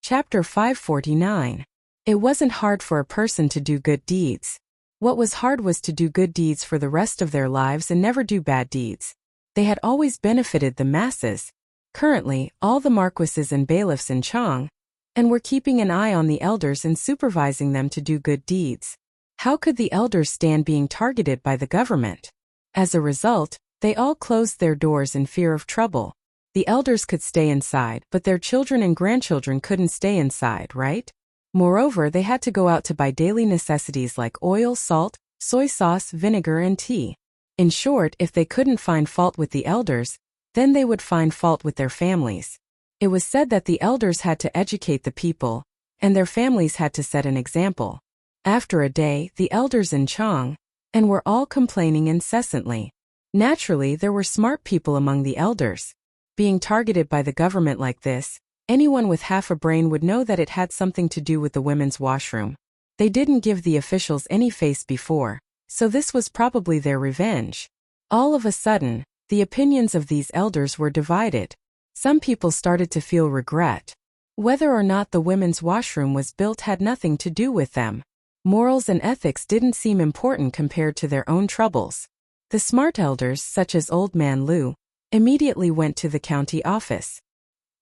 Chapter 549. It wasn't hard for a person to do good deeds. What was hard was to do good deeds for the rest of their lives and never do bad deeds. They had always benefited the masses. Currently, all the marquises and bailiffs in Tang, and were keeping an eye on the elders and supervising them to do good deeds. How could the elders stand being targeted by the government? As a result, they all closed their doors in fear of trouble. The elders could stay inside, but their children and grandchildren couldn't stay inside, right? Moreover, they had to go out to buy daily necessities like oil, salt, soy sauce, vinegar, and tea. In short, if they couldn't find fault with the elders, then they would find fault with their families. It was said that the elders had to educate the people, and their families had to set an example. After a day, the elders in Tang, and were all complaining incessantly. Naturally, there were smart people among the elders. Being targeted by the government like this, anyone with half a brain would know that it had something to do with the women's washroom. They didn't give the officials any face before, so this was probably their revenge. All of a sudden, the opinions of these elders were divided. Some people started to feel regret. Whether or not the women's washroom was built had nothing to do with them. Morals and ethics didn't seem important compared to their own troubles. The smart elders, such as Old Man Lu, immediately went to the county office.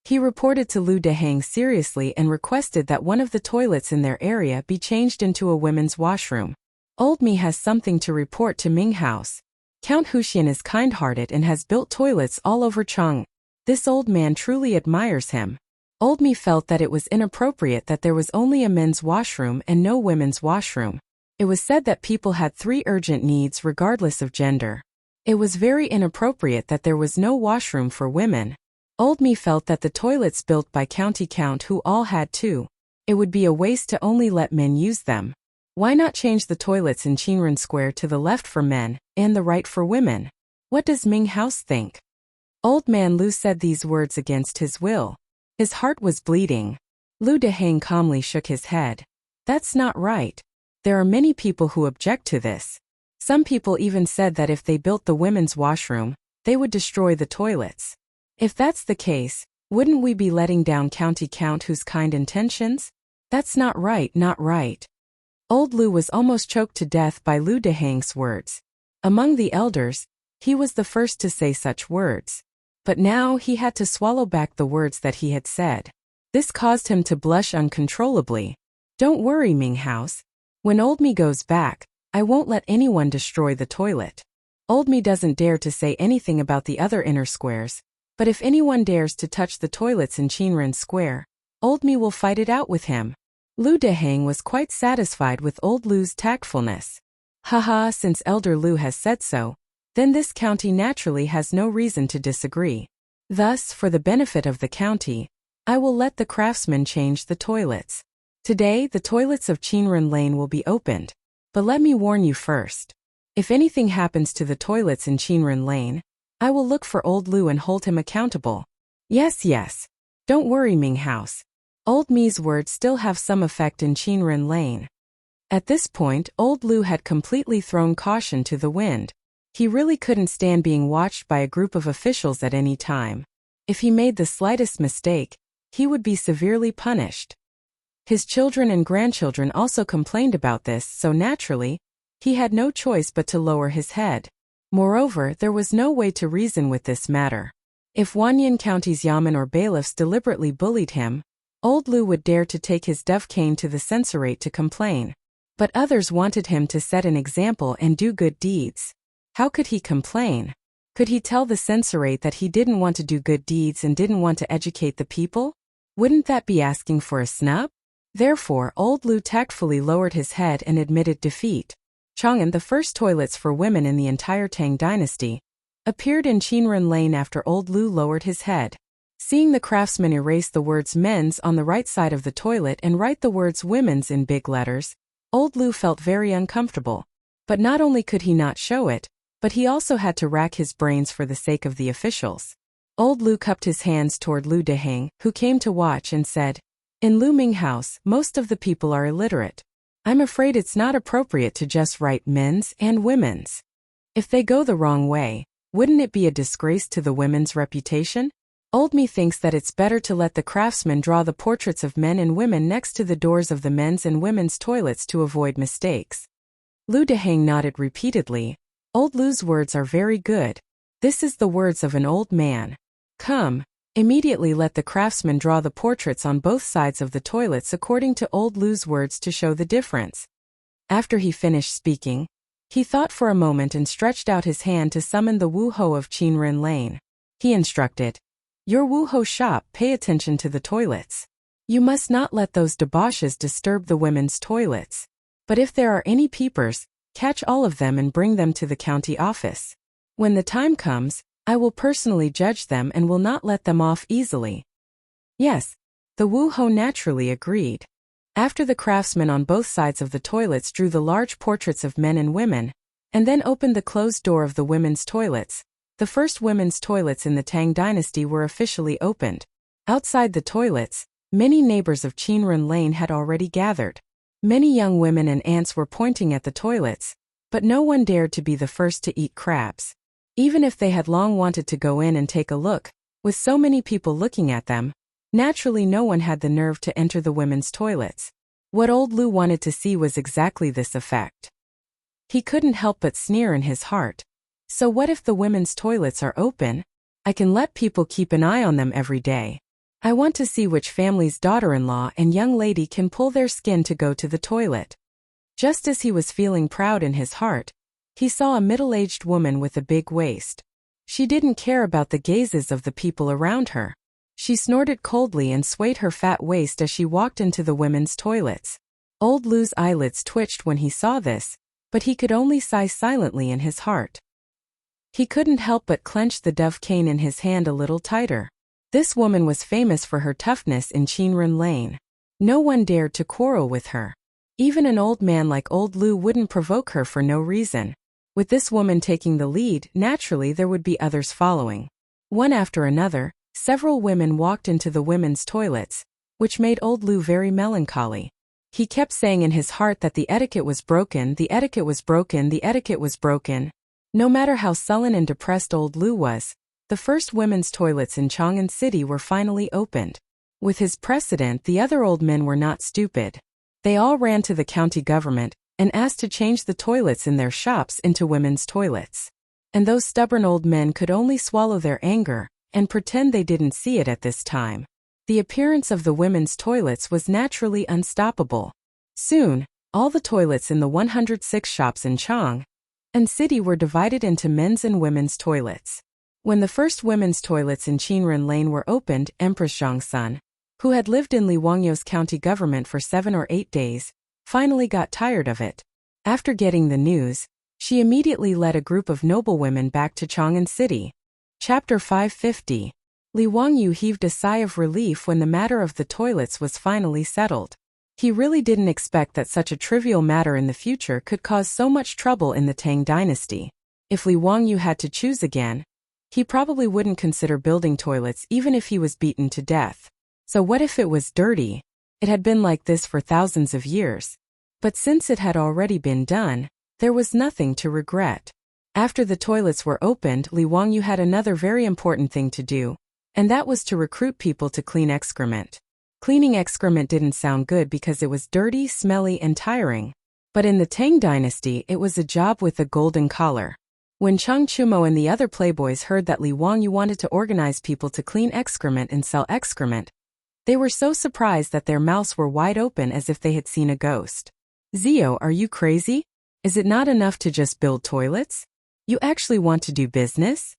He reported to Lu Dehang seriously and requested that one of the toilets in their area be changed into a women's washroom. Old Me has something to report to Ming House. Count Huxian is kind-hearted and has built toilets all over Chang. This old man truly admires him. Old Me felt that it was inappropriate that there was only a men's washroom and no women's washroom. It was said that people had 3 urgent needs regardless of gender. It was very inappropriate that there was no washroom for women. Old Me felt that the toilets built by County Count who all had 2. It would be a waste to only let men use them. Why not change the toilets in Qinren Square to the left for men, and the right for women? What does Ming House think? Old Man Lu said these words against his will. His heart was bleeding. Lu Dehang calmly shook his head. That's not right. There are many people who object to this. Some people even said that if they built the women's washroom, they would destroy the toilets. If that's the case, wouldn't we be letting down County Count whose kind intentions? That's not right, not right. Old Lu was almost choked to death by Lu Dehang's words. Among the elders, he was the first to say such words. But now he had to swallow back the words that he had said. This caused him to blush uncontrollably. Don't worry, Ming House. When Old Me goes back, I won't let anyone destroy the toilet. Old Me doesn't dare to say anything about the other inner squares, but if anyone dares to touch the toilets in Qinren Square, Old Me will fight it out with him. Lu Dehang was quite satisfied with Old Lu's tactfulness. Haha, since Elder Lu has said so, then this county naturally has no reason to disagree. Thus, for the benefit of the county, I will let the craftsmen change the toilets. Today, the toilets of Qinren Lane will be opened. But let me warn you first. If anything happens to the toilets in Qinren Lane, I will look for Old Lu and hold him accountable. Yes, yes. Don't worry, Ming House. Old Me's words still have some effect in Qinren Lane. At this point, Old Lu had completely thrown caution to the wind. He really couldn't stand being watched by a group of officials at any time. If he made the slightest mistake, he would be severely punished. His children and grandchildren also complained about this, so naturally, he had no choice but to lower his head. Moreover, there was no way to reason with this matter. If Wanyan County's yamen or bailiffs deliberately bullied him, Old Lu would dare to take his dove cane to the censorate to complain. But others wanted him to set an example and do good deeds. How could he complain? Could he tell the censorate that he didn't want to do good deeds and didn't want to educate the people? Wouldn't that be asking for a snub? Therefore, Old Lu tactfully lowered his head and admitted defeat. Chang'an, the first toilets for women in the entire Tang dynasty, appeared in Qinren Lane after Old Lu lowered his head. Seeing the craftsman erase the words men's on the right side of the toilet and write the words women's in big letters, Old Lu felt very uncomfortable. But not only could he not show it, but he also had to rack his brains for the sake of the officials. Old Lu cupped his hands toward Lu Dehang, who came to watch, and said, In Lu Ming House, most of the people are illiterate. I'm afraid it's not appropriate to just write men's and women's. If they go the wrong way, wouldn't it be a disgrace to the women's reputation? Old me thinks that it's better to let the craftsman draw the portraits of men and women next to the doors of the men's and women's toilets to avoid mistakes. Lu Dehang nodded repeatedly. Old Lu's words are very good. This is the words of an old man. Come, immediately let the craftsman draw the portraits on both sides of the toilets according to old Lu's words to show the difference. After he finished speaking, he thought for a moment and stretched out his hand to summon the Wu Ho of Qinren Lane. He instructed, "Your Wu Ho shop, pay attention to the toilets. You must not let those debauches disturb the women's toilets. But if there are any peepers, catch all of them and bring them to the county office. When the time comes, I will personally judge them and will not let them off easily." Yes, the Wu Ho naturally agreed. After the craftsmen on both sides of the toilets drew the large portraits of men and women, and then opened the closed door of the women's toilets, the first women's toilets in the Tang dynasty were officially opened. Outside the toilets, many neighbors of Qinren Lane had already gathered. Many young women and aunts were pointing at the toilets, but no one dared to be the first to eat crabs. Even if they had long wanted to go in and take a look, with so many people looking at them, naturally no one had the nerve to enter the women's toilets. What old Lu wanted to see was exactly this effect. He couldn't help but sneer in his heart. So what if the women's toilets are open? I can let people keep an eye on them every day. I want to see which family's daughter-in-law and young lady can pull their skin to go to the toilet. Just as he was feeling proud in his heart, he saw a middle-aged woman with a big waist. She didn't care about the gazes of the people around her. She snorted coldly and swayed her fat waist as she walked into the women's toilets. Old Lu's eyelids twitched when he saw this, but he could only sigh silently in his heart. He couldn't help but clench the dove cane in his hand a little tighter. This woman was famous for her toughness in Qinren Lane. No one dared to quarrel with her. Even an old man like old Lu wouldn't provoke her for no reason. With this woman taking the lead, naturally there would be others following. One after another, several women walked into the women's toilets, which made old Lu very melancholy. He kept saying in his heart that the etiquette was broken, the etiquette was broken, the etiquette was broken. No matter how sullen and depressed old Lu was, the first women's toilets in Chang'an City were finally opened. With his precedent, the other old men were not stupid. They all ran to the county government and asked to change the toilets in their shops into women's toilets. And those stubborn old men could only swallow their anger and pretend they didn't see it at this time. The appearance of the women's toilets was naturally unstoppable. Soon, all the toilets in the 106 shops in Chang'an City were divided into men's and women's toilets. When the first women's toilets in Qinren Lane were opened, Empress Zhongsun, who had lived in Li Wangyou's county government for 7 or 8 days, finally got tired of it. After getting the news, she immediately led a group of noblewomen back to Chang'an City. Chapter 550. Li Wangyou heaved a sigh of relief when the matter of the toilets was finally settled. He really didn't expect that such a trivial matter in the future could cause so much trouble in the Tang dynasty. If Li Wangyou had to choose again, he probably wouldn't consider building toilets even if he was beaten to death. So what if it was dirty? It had been like this for thousands of years. But since it had already been done, there was nothing to regret. After the toilets were opened, Li Wangyou had another very important thing to do, and that was to recruit people to clean excrement. Cleaning excrement didn't sound good because it was dirty, smelly, and tiring. But in the Tang dynasty, it was a job with a golden collar. When Cheng Chumo and the other playboys heard that Li Wangyou wanted to organize people to clean excrement and sell excrement, they were so surprised that their mouths were wide open as if they had seen a ghost. "Zio, are you crazy? Is it not enough to just build toilets? You actually want to do business?"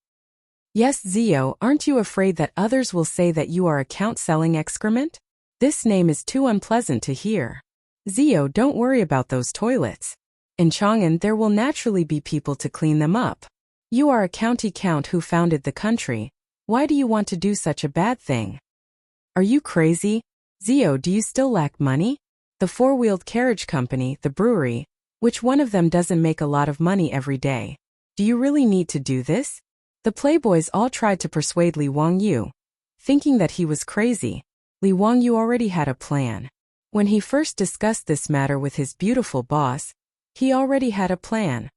"Yes, Zio, aren't you afraid that others will say that you are a count selling excrement? This name is too unpleasant to hear. Zio, don't worry about those toilets. In Chang'an there will naturally be people to clean them up. You are a county count who founded the country. Why do you want to do such a bad thing? Are you crazy? Zio, do you still lack money? The four-wheeled carriage company, the brewery, which one of them doesn't make a lot of money every day? Do you really need to do this?" The playboys all tried to persuade Li Wangyou. Thinking that he was crazy, Li Wangyou already had a plan. When he first discussed this matter with his beautiful boss, he already had a plan.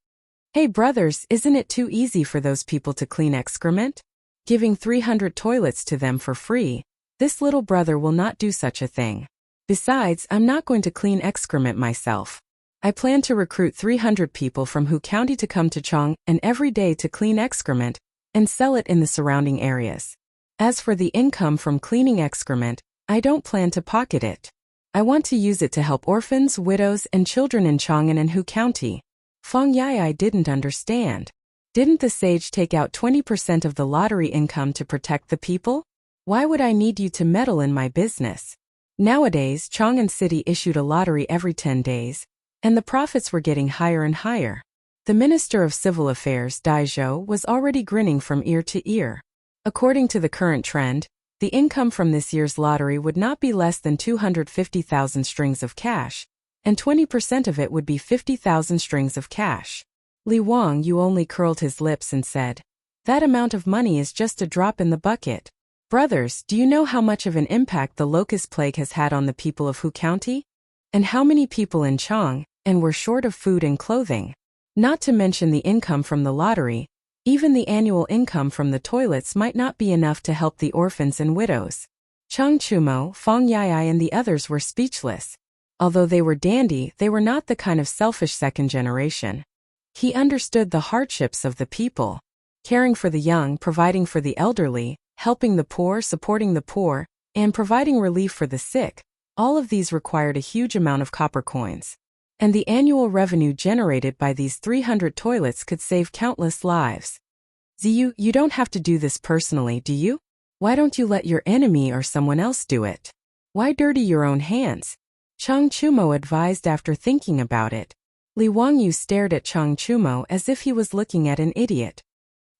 "Hey brothers, isn't it too easy for those people to clean excrement? giving 300 toilets to them for free. This little brother will not do such a thing. Besides, I'm not going to clean excrement myself. I plan to recruit 300 people from Hu County to come to Chang and every day to clean excrement and sell it in the surrounding areas. As for the income from cleaning excrement, I don't plan to pocket it. I want to use it to help orphans, widows, and children in Chang'an and Hu County. Fang Yai didn't understand. Didn't the sage take out 20% of the lottery income to protect the people? Why would I need you to meddle in my business? Nowadays, Chang'an City issued a lottery every 10 days, and the profits were getting higher and higher. The Minister of Civil Affairs, Dai Zhou, was already grinning from ear to ear. According to the current trend, the income from this year's lottery would not be less than 250,000 strings of cash, and 20% of it would be 50,000 strings of cash. Li Wangyu only curled his lips and said, "That amount of money is just a drop in the bucket." Brothers, do you know how much of an impact the locust plague has had on the people of Hu County? And how many people in Chang and were short of food and clothing? Not to mention the income from the lottery, even the annual income from the toilets might not be enough to help the orphans and widows. Chang Chumo, Fang Yai and the others were speechless. Although they were dandy, they were not the kind of selfish second generation. He understood the hardships of the people. Caring for the young, providing for the elderly, helping the poor, supporting the poor, and providing relief for the sick, all of these required a huge amount of copper coins. And the annual revenue generated by these 300 toilets could save countless lives. Ziyu, you don't have to do this personally, do you? Why don't you let your enemy or someone else do it? Why dirty your own hands? Chang Chumo advised after thinking about it. Li Wangyu stared at Chang Chumo as if he was looking at an idiot.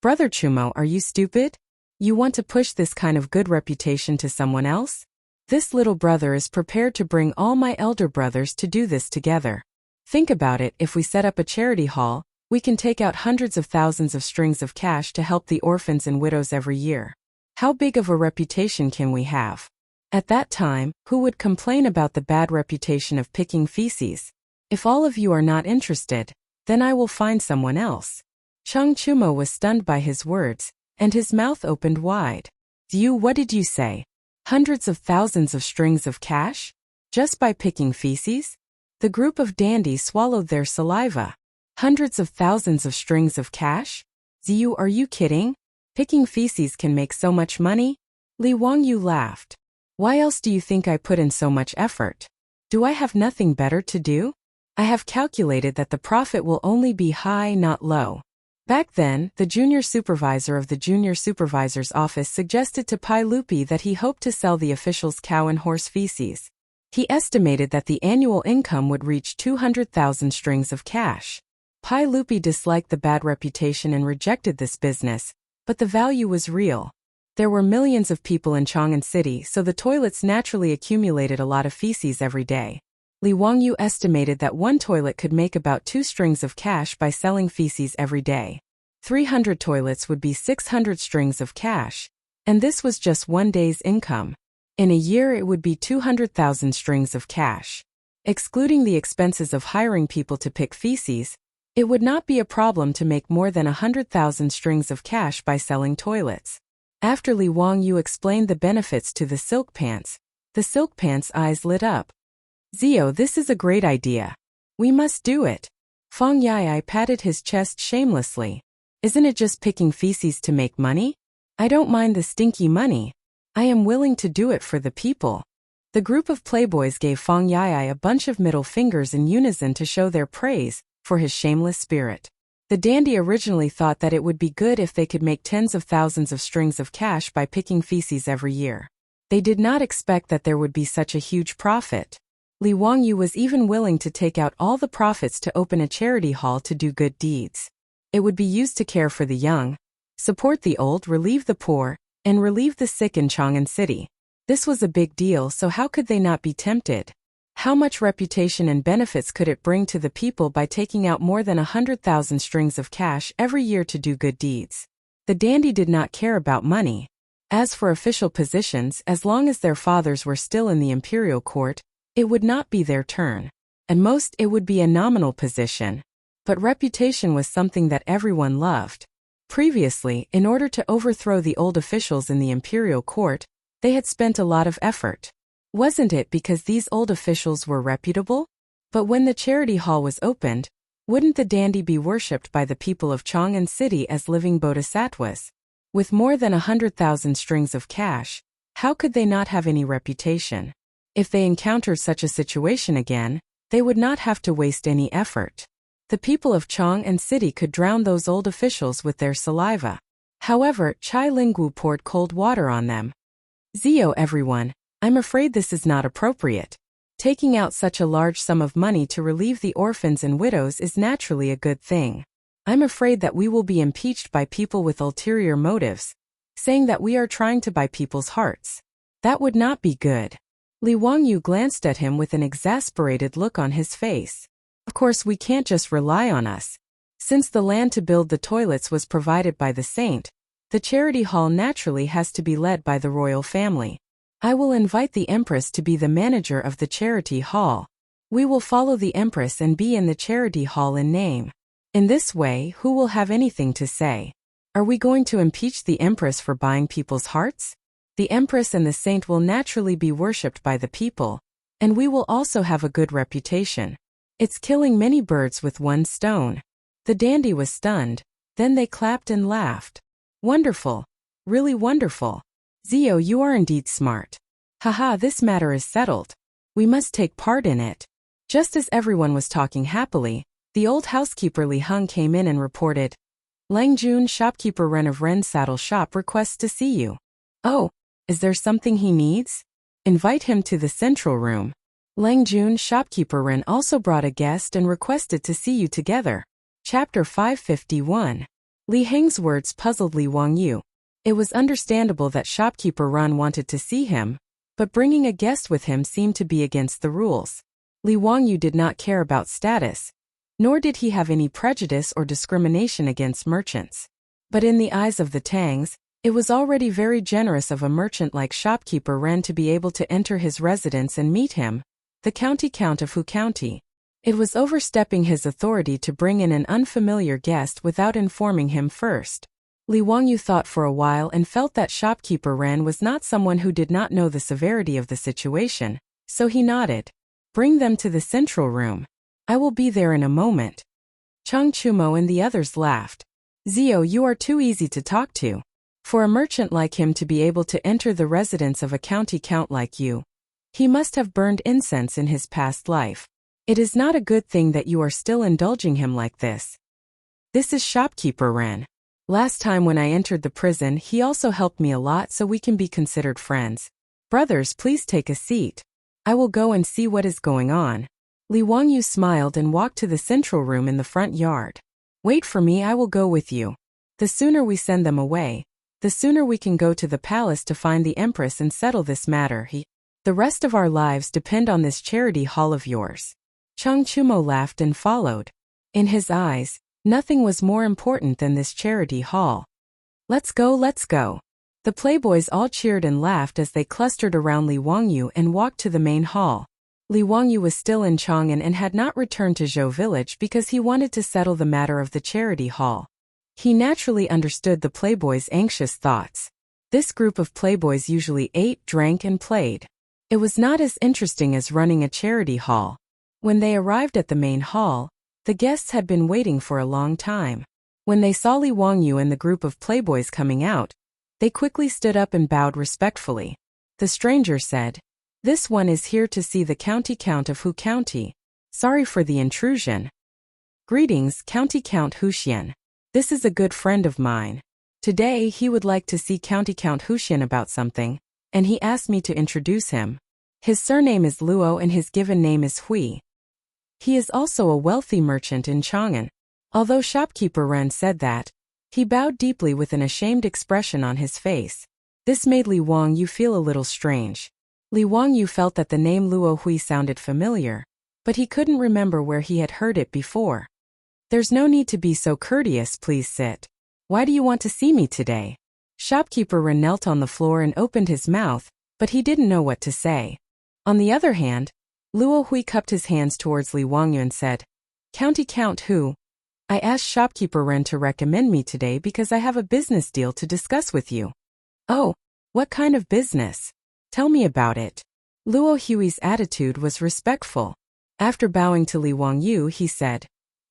Brother Chumo, are you stupid? You want to push this kind of good reputation to someone else? This little brother is prepared to bring all my elder brothers to do this together. Think about it, if we set up a charity hall, we can take out hundreds of thousands of strings of cash to help the orphans and widows every year. How big of a reputation can we have? At that time, who would complain about the bad reputation of picking feces? If all of you are not interested, then I will find someone else. Chang Chumo was stunned by his words, and his mouth opened wide. What did you say? Hundreds of thousands of strings of cash? Just by picking feces? The group of dandies swallowed their saliva. Hundreds of thousands of strings of cash? Ziyu, are you kidding? Picking feces can make so much money? Li Wangyu laughed. Why else do you think I put in so much effort? Do I have nothing better to do? I have calculated that the profit will only be high, not low. Back then, the junior supervisor of the junior supervisor's office suggested to Pai Lupi that he hoped to sell the officials' cow and horse feces. He estimated that the annual income would reach 200,000 strings of cash. Pai Lupi disliked the bad reputation and rejected this business, but the value was real. There were millions of people in Chang'an City, so the toilets naturally accumulated a lot of feces every day. Li Wangyu estimated that one toilet could make about 2 strings of cash by selling feces every day. 300 toilets would be 600 strings of cash, and this was just one day's income. In a year it would be 200,000 strings of cash. Excluding the expenses of hiring people to pick feces, it would not be a problem to make more than 100,000 strings of cash by selling toilets. After Li Wangyu explained the benefits to the silk pants eyes lit up. Zio, this is a great idea. We must do it. Fang Yai patted his chest shamelessly. Isn't it just picking feces to make money? I don't mind the stinky money. I am willing to do it for the people. The group of playboys gave Fang Yai a bunch of middle fingers in unison to show their praise for his shameless spirit. The dandy originally thought that it would be good if they could make tens of thousands of strings of cash by picking feces every year. They did not expect that there would be such a huge profit. Li Wangyu was even willing to take out all the profits to open a charity hall to do good deeds. It would be used to care for the young, support the old, relieve the poor, and relieve the sick in Chang'an City. This was a big deal, so how could they not be tempted? How much reputation and benefits could it bring to the people by taking out more than 100,000 strings of cash every year to do good deeds? The dandy did not care about money. As for official positions, as long as their fathers were still in the imperial court, it would not be their turn. At most, it would be a nominal position. But reputation was something that everyone loved. Previously, in order to overthrow the old officials in the imperial court, they had spent a lot of effort. Wasn't it because these old officials were reputable? But when the charity hall was opened, wouldn't the dandy be worshipped by the people of Chang'an City as living bodhisattvas? With more than 100,000 strings of cash, how could they not have any reputation? If they encountered such a situation again, they would not have to waste any effort. The people of Chang'an City could drown those old officials with their saliva. However, Chai Linggu poured cold water on them. Zio, everyone, I'm afraid this is not appropriate. Taking out such a large sum of money to relieve the orphans and widows is naturally a good thing. I'm afraid that we will be impeached by people with ulterior motives, saying that we are trying to buy people's hearts. That would not be good. Li Wangyu glanced at him with an exasperated look on his face. Of course, we can't just rely on us. Since the land to build the toilets was provided by the saint, the charity hall naturally has to be led by the royal family. I will invite the Empress to be the manager of the charity hall. We will follow the Empress and be in the charity hall in name. In this way, who will have anything to say? Are we going to impeach the Empress for buying people's hearts? The Empress and the saint will naturally be worshipped by the people, and we will also have a good reputation. It's killing many birds with one stone. The dandy was stunned, then they clapped and laughed. Wonderful. Really wonderful. Zio, you are indeed smart. Haha, this matter is settled. We must take part in it. Just as everyone was talking happily, the old housekeeper Li Heng came in and reported, Lang Jun, shopkeeper Ren of Ren's saddle shop, requests to see you. Oh, is there something he needs? Invite him to the central room. Lang Jun, shopkeeper Ren, also brought a guest and requested to see you together. Chapter 551. Li Heng's words puzzled Li Wangyu. It was understandable that shopkeeper Ren wanted to see him, but bringing a guest with him seemed to be against the rules. Li Wangyu did not care about status, nor did he have any prejudice or discrimination against merchants. But in the eyes of the Tangs, it was already very generous of a merchant like shopkeeper Ren to be able to enter his residence and meet him, the county count of Hu County. It was overstepping his authority to bring in an unfamiliar guest without informing him first. Li Wangyu thought for a while and felt that shopkeeper Ren was not someone who did not know the severity of the situation, so he nodded. Bring them to the central room. I will be there in a moment. Cheng Chumo and the others laughed. Zio, you are too easy to talk to. For a merchant like him to be able to enter the residence of a county count like you, he must have burned incense in his past life. It is not a good thing that you are still indulging him like this. This is shopkeeper Ren. Last time when I entered the prison, he also helped me a lot, so we can be considered friends. Brothers, please take a seat. I will go and see what is going on. Li Wangyu smiled and walked to the central room in the front yard. Wait for me, I will go with you. The sooner we send them away, the sooner we can go to the palace to find the Empress and settle this matter. The rest of our lives depend on this charity hall of yours. Cheng Chumo laughed and followed. In his eyes, nothing was more important than this charity hall. Let's go, let's go. The playboys all cheered and laughed as they clustered around Li Wangyu and walked to the main hall. Li Wangyu was still in Chang'an and had not returned to Zhou village because he wanted to settle the matter of the charity hall. He naturally understood the playboys' anxious thoughts. This group of playboys usually ate, drank, and played. It was not as interesting as running a charity hall. When they arrived at the main hall, the guests had been waiting for a long time. When they saw Li Wangyu and the group of playboys coming out, they quickly stood up and bowed respectfully. The stranger said, This one is here to see the county count of Hu County. Sorry for the intrusion. Greetings, County Count Huxian. This is a good friend of mine. Today he would like to see County Count Huxian about something, and he asked me to introduce him. His surname is Luo and his given name is Hui. He is also a wealthy merchant in Chang'an. Although shopkeeper Ren said that, he bowed deeply with an ashamed expression on his face. This made Li Wangyu feel a little strange. Li Wangyu felt that the name Luo Hui sounded familiar, but he couldn't remember where he had heard it before. There's no need to be so courteous, please sit. Why do you want to see me today? Shopkeeper Ren knelt on the floor and opened his mouth, but he didn't know what to say. On the other hand, Luo Hui cupped his hands towards Li Wangyu and said, County Count Hu, I asked shopkeeper Ren to recommend me today because I have a business deal to discuss with you. Oh, what kind of business? Tell me about it. Luo Hui's attitude was respectful. After bowing to Li Wangyu, he said,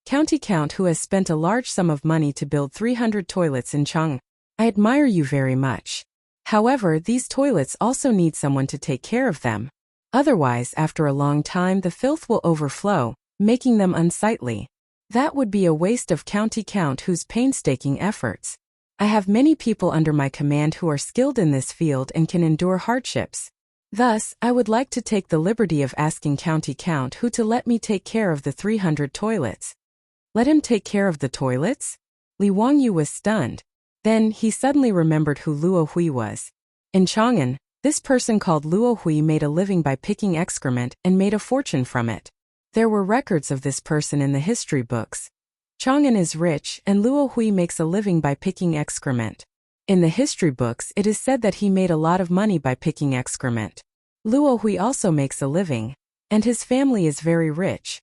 County Count who has spent a large sum of money to build 300 toilets in Chang. I admire you very much. However, these toilets also need someone to take care of them. Otherwise, after a long time, the filth will overflow, making them unsightly. That would be a waste of County Count whose painstaking efforts. I have many people under my command who are skilled in this field and can endure hardships. Thus, I would like to take the liberty of asking County Count who to let me take care of the 300 toilets. Let him take care of the toilets? Li Wangyu was stunned. Then, he suddenly remembered who Luo Hui was. In Chang'an, this person called Luo Hui made a living by picking excrement and made a fortune from it. There were records of this person in the history books. Chang'an is rich and Luo Hui makes a living by picking excrement. In the history books, it is said that he made a lot of money by picking excrement. Luo Hui also makes a living, and his family is very rich.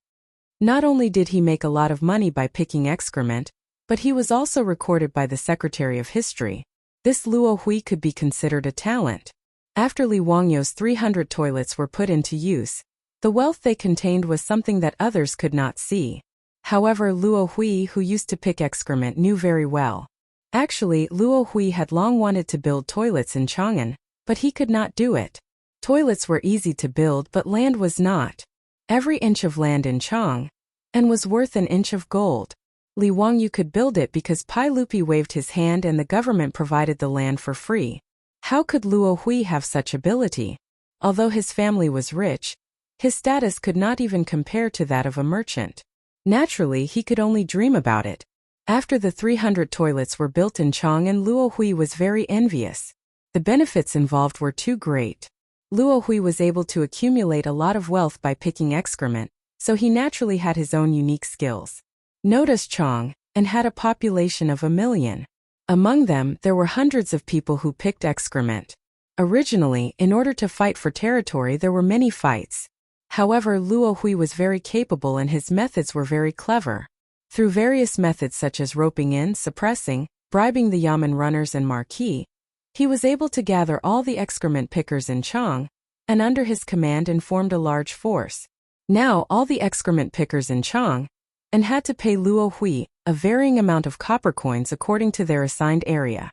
Not only did he make a lot of money by picking excrement, but he was also recorded by the Secretary of History. This Luo Hui could be considered a talent. After Li Wangyu's 300 toilets were put into use, the wealth they contained was something that others could not see. However, Luo Hui, who used to pick excrement, knew very well. Actually, Luo Hui had long wanted to build toilets in Chang'an, but he could not do it. Toilets were easy to build, but land was not. Every inch of land in Chang and was worth an inch of gold. Li Wangyu could build it because Pai Lupi waved his hand and the government provided the land for free. How could Luo Hui have such ability? Although his family was rich, his status could not even compare to that of a merchant. Naturally, he could only dream about it. After the 300 toilets were built in Chang'an, Luo Hui was very envious. The benefits involved were too great. Luo Hui was able to accumulate a lot of wealth by picking excrement, so he naturally had his own unique skills. Notice Chang and had a population of 1 million. Among them, there were hundreds of people who picked excrement. Originally, in order to fight for territory, there were many fights. However, Luo Hui was very capable and his methods were very clever. Through various methods such as roping in, suppressing, bribing the yamen runners and marquis, he was able to gather all the excrement pickers in Chang and under his command and formed a large force. Now all the excrement pickers in Chang and had to pay Luo Hui a varying amount of copper coins according to their assigned area.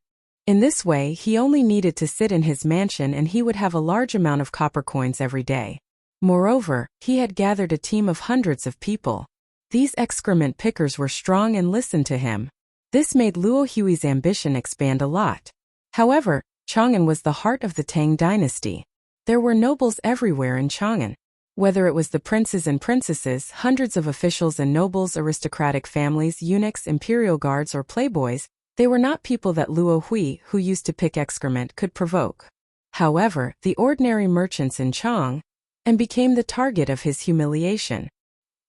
In this way, he only needed to sit in his mansion and he would have a large amount of copper coins every day. Moreover, he had gathered a team of hundreds of people. These excrement pickers were strong and listened to him. This made Luo Hui's ambition expand a lot. However, Chang'an was the heart of the Tang dynasty. There were nobles everywhere in Chang'an. Whether it was the princes and princesses, hundreds of officials and nobles, aristocratic families, eunuchs, imperial guards, or playboys, they were not people that Luo Hui, who used to pick excrement, could provoke. However, the ordinary merchants in Chang and became the target of his humiliation.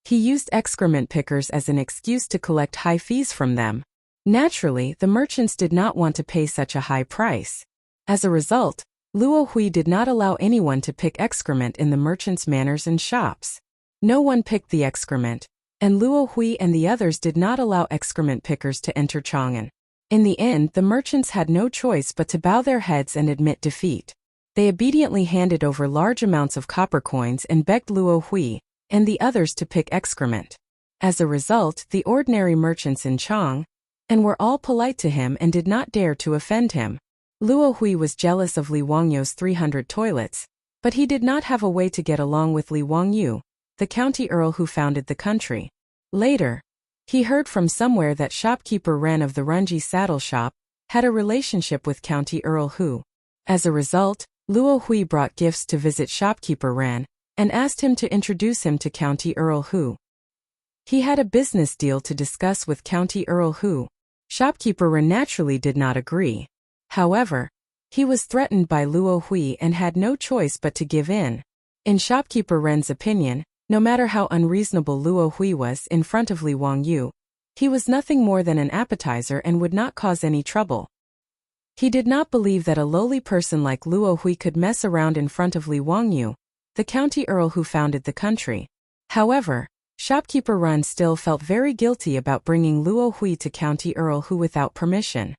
He used excrement pickers as an excuse to collect high fees from them. Naturally, the merchants did not want to pay such a high price. As a result, Luo Hui did not allow anyone to pick excrement in the merchants' manors and shops. No one picked the excrement, and Luo Hui and the others did not allow excrement pickers to enter Chang'an. In the end, the merchants had no choice but to bow their heads and admit defeat. They obediently handed over large amounts of copper coins and begged Luo Hui and the others to pick excrement. As a result, the ordinary merchants in Chang and were all polite to him and did not dare to offend him. Luo Hui was jealous of Li Wangyu's 300 toilets, but he did not have a way to get along with Li Wangyu, the county earl who founded the country. Later, he heard from somewhere that shopkeeper Ren of the Runji saddle shop had a relationship with county earl Hu. As a result, Luo Hui brought gifts to visit shopkeeper Ren and asked him to introduce him to county earl Hu. He had a business deal to discuss with county earl Hu. Shopkeeper Ren naturally did not agree. However, he was threatened by Luo Hui and had no choice but to give in. In shopkeeper Ren's opinion, no matter how unreasonable Luo Hui was in front of Li Wangyu, he was nothing more than an appetizer and would not cause any trouble. He did not believe that a lowly person like Luo Hui could mess around in front of Li Wangyu, the county earl who founded the country. However, Shopkeeper Run still felt very guilty about bringing Luo Hui to County Earl Hu without permission.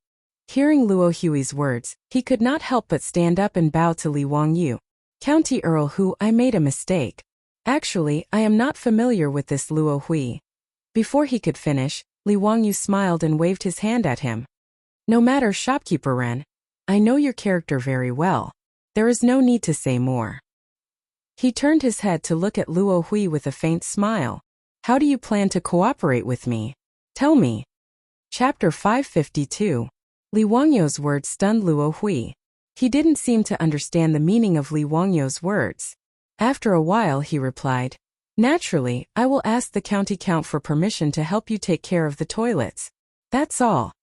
Hearing Luo Hui's words, he could not help but stand up and bow to Li Wangyu. County Earl Hu, I made a mistake. Actually, I am not familiar with this Luo Hui. Before he could finish, Li Wangyu smiled and waved his hand at him. No matter, Shopkeeper Ren. I know your character very well. There is no need to say more. He turned his head to look at Luo Hui with a faint smile. How do you plan to cooperate with me? Tell me. Chapter 552. Li Wangyu's words stunned Luo Hui. He didn't seem to understand the meaning of Li Wangyu's words. After a while he replied, Naturally, I will ask the county count for permission to help you take care of the toilets. That's all.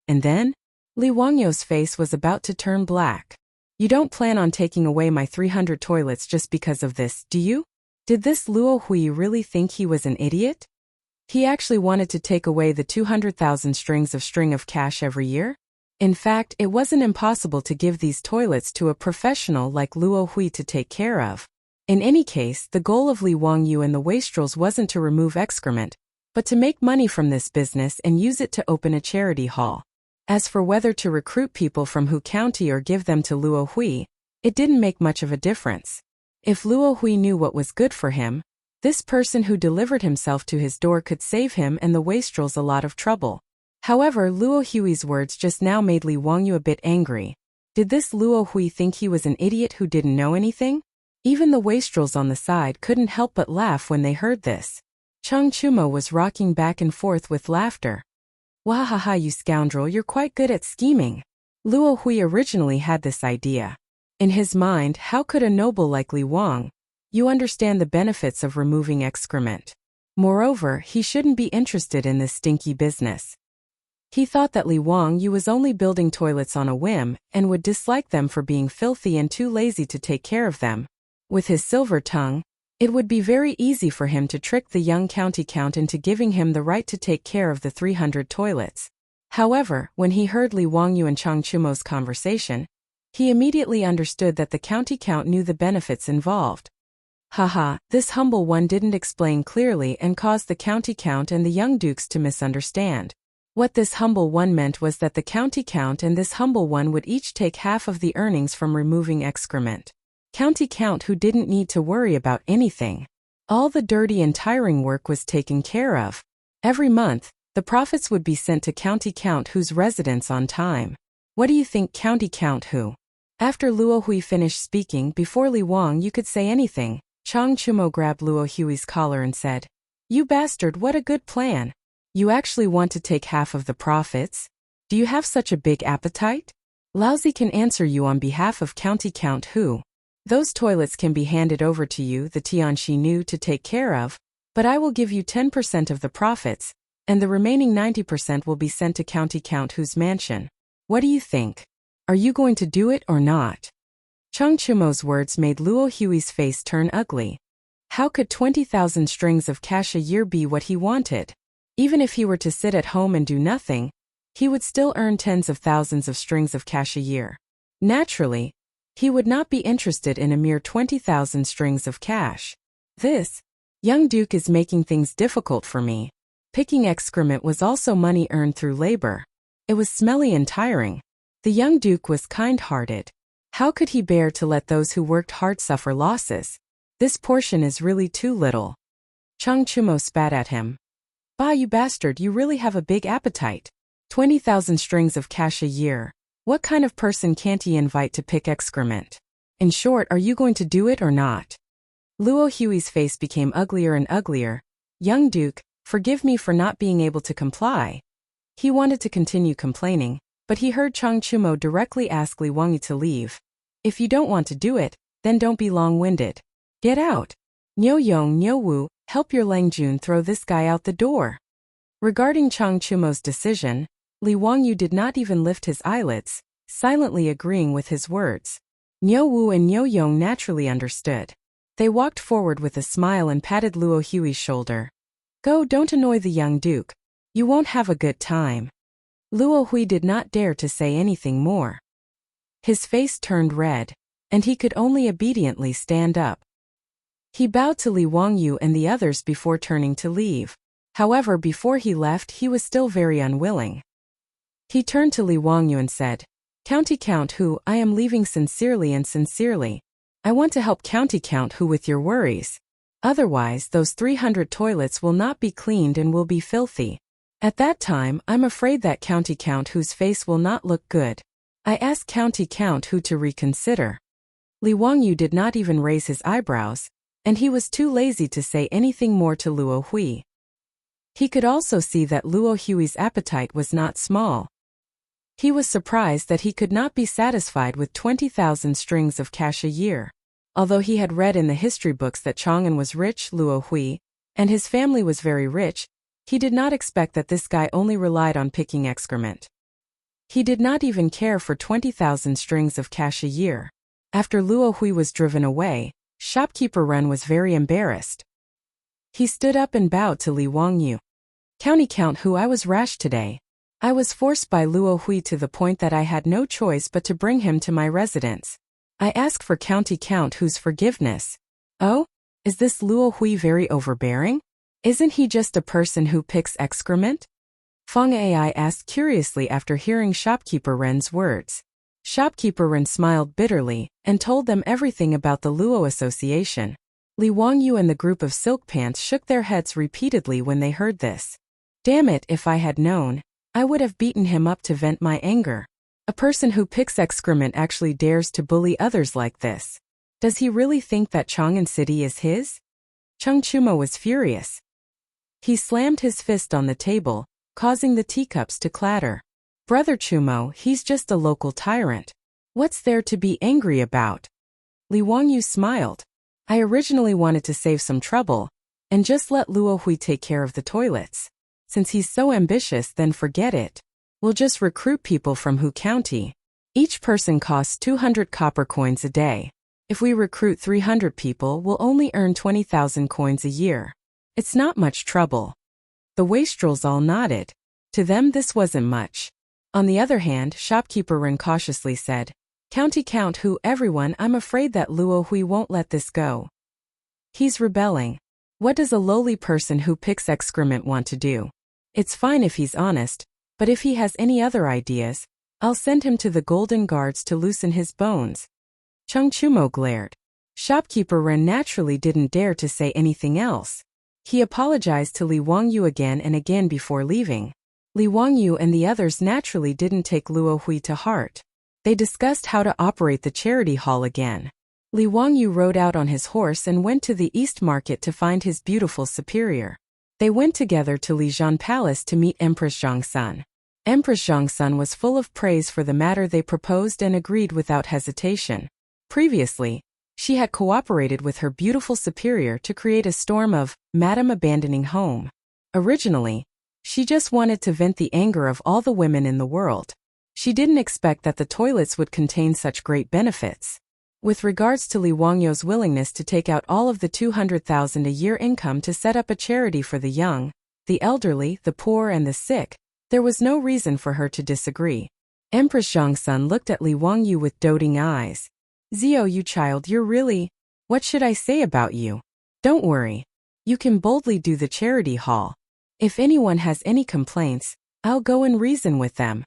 And then? Li Wangyu's face was about to turn black. You don't plan on taking away my 300 toilets just because of this, do you? Did this Luo Hui really think he was an idiot? He actually wanted to take away the 200,000 string of cash every year? In fact, it wasn't impossible to give these toilets to a professional like Luo Hui to take care of. In any case, the goal of Li Wangyu and the wastrels wasn't to remove excrement, but to make money from this business and use it to open a charity hall. As for whether to recruit people from Hu County or give them to Luo Hui, it didn't make much of a difference. If Luo Hui knew what was good for him, this person who delivered himself to his door could save him and the wastrels a lot of trouble. However, Luo Hui's words just now made Li Wangyu a bit angry. Did this Luo Hui think he was an idiot who didn't know anything? Even the wastrels on the side couldn't help but laugh when they heard this. Chang Chumo was rocking back and forth with laughter. Wahaha, you scoundrel, you're quite good at scheming. Luo Hui originally had this idea. In his mind, how could a noble like Li Wang? You understand the benefits of removing excrement. Moreover, he shouldn't be interested in this stinky business. He thought that Li Wangyu was only building toilets on a whim and would dislike them for being filthy and too lazy to take care of them. With his silver tongue, it would be very easy for him to trick the young county count into giving him the right to take care of the 300 toilets. However, when he heard Li Wangyu and Chang Chumo's conversation, he immediately understood that the county count knew the benefits involved. Haha, this humble one didn't explain clearly and caused the county count and the young dukes to misunderstand. What this humble one meant was that the county count and this humble one would each take half of the earnings from removing excrement. County count who didn't need to worry about anything. All the dirty and tiring work was taken care of. Every month, the profits would be sent to county count who's residence on time. What do you think, county count who? After Luo Hui finished speaking, before Li Wangyu could say anything, Chang Chumo grabbed Luo Hui's collar and said, You bastard, what a good plan. You actually want to take half of the profits? Do you have such a big appetite? Laozi can answer you on behalf of county count who. Those toilets can be handed over to you, the Tianxi Nu, to take care of, but I will give you 10% of the profits, and the remaining 90% will be sent to county count whose mansion. What do you think? Are you going to do it or not? Chang Chumo's words made Luo Hui's face turn ugly. How could 20,000 strings of cash a year be what he wanted? Even if he were to sit at home and do nothing, he would still earn tens of thousands of strings of cash a year. Naturally, he would not be interested in a mere 20,000 strings of cash. This young duke is making things difficult for me. Picking excrement was also money earned through labor. It was smelly and tiring. The young duke was kind-hearted. How could he bear to let those who worked hard suffer losses? This portion is really too little. Chang Chumo spat at him. Bah, you bastard, you really have a big appetite. 20,000 strings of cash a year. What kind of person can't he invite to pick excrement? In short, are you going to do it or not? Luo Hui's face became uglier and uglier. Young duke, forgive me for not being able to comply. He wanted to continue complaining, but he heard Chang Chumo directly ask Li Wangyu to leave. If you don't want to do it, then don't be long-winded. Get out. Niu Yong, Niu Wu, help your Langjun throw this guy out the door. Regarding Chang Chumo's decision, Li Wangyu did not even lift his eyelids, silently agreeing with his words. Niu Wu and Niu Yong naturally understood. They walked forward with a smile and patted Luo Hui's shoulder. Go, don't annoy the young duke. You won't have a good time. Luo Hui did not dare to say anything more. His face turned red, and he could only obediently stand up. He bowed to Li Wangyu and the others before turning to leave. However, before he left, he was still very unwilling. He turned to Li Wangyu and said, "County Count Hu, I am leaving sincerely and sincerely. I want to help County Count Hu with your worries. Otherwise, those 300 toilets will not be cleaned and will be filthy. At that time, I'm afraid that County Count Hu's face will not look good. I ask County Count Hu to reconsider." Li Wangyu did not even raise his eyebrows, and he was too lazy to say anything more to Luo Hui. He could also see that Luo Hui's appetite was not small. He was surprised that he could not be satisfied with 20,000 strings of cash a year. Although he had read in the history books that Chang'an was rich, Luo Hui, and his family was very rich, he did not expect that this guy only relied on picking excrement. He did not even care for 20,000 strings of cash a year. After Luo Hui was driven away, shopkeeper Ren was very embarrassed. He stood up and bowed to Li Wangyu. "County Count Hu, I was rash today. I was forced by Luo Hui to the point that I had no choice but to bring him to my residence. I ask for County Count Hu's forgiveness." "Oh? Is this Luo Hui very overbearing? Isn't he just a person who picks excrement?" Feng Ai asked curiously after hearing shopkeeper Ren's words. Shopkeeper Ren smiled bitterly and told them everything about the Luo Association. Li Wangyu and the group of silk pants shook their heads repeatedly when they heard this. "Damn it, if I had known, I would have beaten him up to vent my anger. A person who picks excrement actually dares to bully others like this. Does he really think that Chang'an City is his?" Cheng Chumo was furious. He slammed his fist on the table, causing the teacups to clatter. "Brother Chumo, he's just a local tyrant. What's there to be angry about?" Li Wangyu smiled. "I originally wanted to save some trouble and just let Luo Hui take care of the toilets. Since he's so ambitious, then forget it. We'll just recruit people from Hu County. Each person costs 200 copper coins a day. If we recruit 300 people, we'll only earn 20,000 coins a year. It's not much trouble." The wastrels all nodded. To them this wasn't much. On the other hand, shopkeeper Ren cautiously said, "County Count Hu, everyone, I'm afraid that Luo Hui won't let this go. He's rebelling. What does a lowly person who picks excrement want to do? It's fine if he's honest, but if he has any other ideas, I'll send him to the Golden Guards to loosen his bones." Cheng Chumo glared. Shopkeeper Ren naturally didn't dare to say anything else. He apologized to Li Wangyu again and again before leaving. Li Wangyu and the others naturally didn't take Luo Hui to heart. They discussed how to operate the charity hall again. Li Wangyu rode out on his horse and went to the East Market to find his beautiful superior. They went together to Lijian Palace to meet Empress Zhongsun. Empress Zhongsun was full of praise for the matter they proposed and agreed without hesitation. Previously, she had cooperated with her beautiful superior to create a storm of "Madam Abandoning Home." Originally, she just wanted to vent the anger of all the women in the world. She didn't expect that the toilets would contain such great benefits. With regards to Li Wangyu's willingness to take out all of the 200,000 a year income to set up a charity for the young, the elderly, the poor and the sick, there was no reason for her to disagree. Empress Zhongsun looked at Li Wangyu with doting eyes. "Zio, you child, you're really... What should I say about you? Don't worry. You can boldly do the charity hall. If anyone has any complaints, I'll go and reason with them."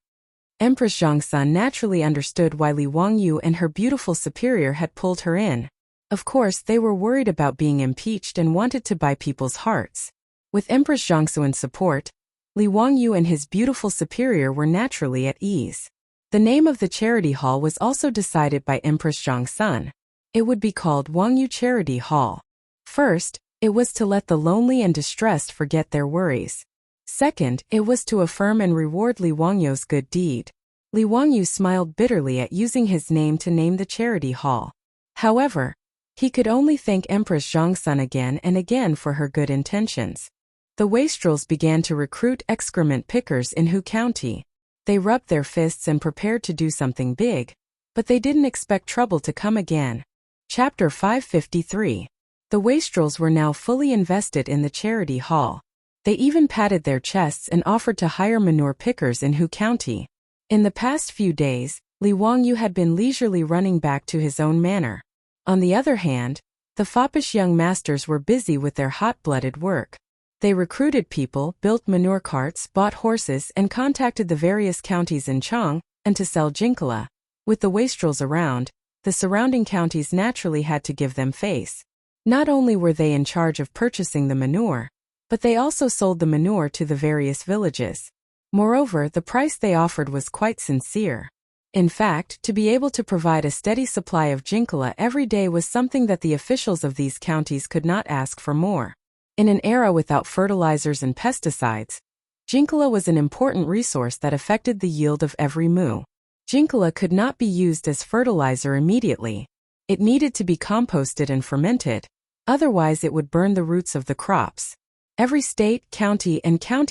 Empress Zhongsun naturally understood why Li Wangyu and her beautiful superior had pulled her in. Of course, they were worried about being impeached and wanted to buy people's hearts. With Empress Zhongsun's support, Li Wangyu and his beautiful superior were naturally at ease. The name of the charity hall was also decided by Empress Zhongsun. It would be called Wangyu Charity Hall. First, it was to let the lonely and distressed forget their worries. Second, it was to affirm and reward Li Wangyu's good deed. Li Wangyu smiled bitterly at using his name to name the charity hall. However, he could only thank Empress Zhongsun again and again for her good intentions. The wastrels began to recruit excrement pickers in Hu County. They rubbed their fists and prepared to do something big, but they didn't expect trouble to come again. Chapter 553. The wastrels were now fully invested in the charity hall. They even patted their chests and offered to hire manure pickers in Hu County. In the past few days, Li Wangyu had been leisurely running back to his own manor. On the other hand, The foppish young masters were busy with their hot-blooded work. They recruited people, built manure carts, bought horses, and contacted the various counties in Chang, and to sell jinkala. With the wastrels around, the surrounding counties naturally had to give them face. Not only were they in charge of purchasing the manure, but they also sold the manure to the various villages. Moreover, the price they offered was quite sincere. In fact, to be able to provide a steady supply of jinkala every day was something that the officials of these counties could not ask for more. In an era without fertilizers and pesticides, jinkala was an important resource that affected the yield of every mu. Jinkala could not be used as fertilizer immediately. It needed to be composted and fermented, otherwise it would burn the roots of the crops. Every state, county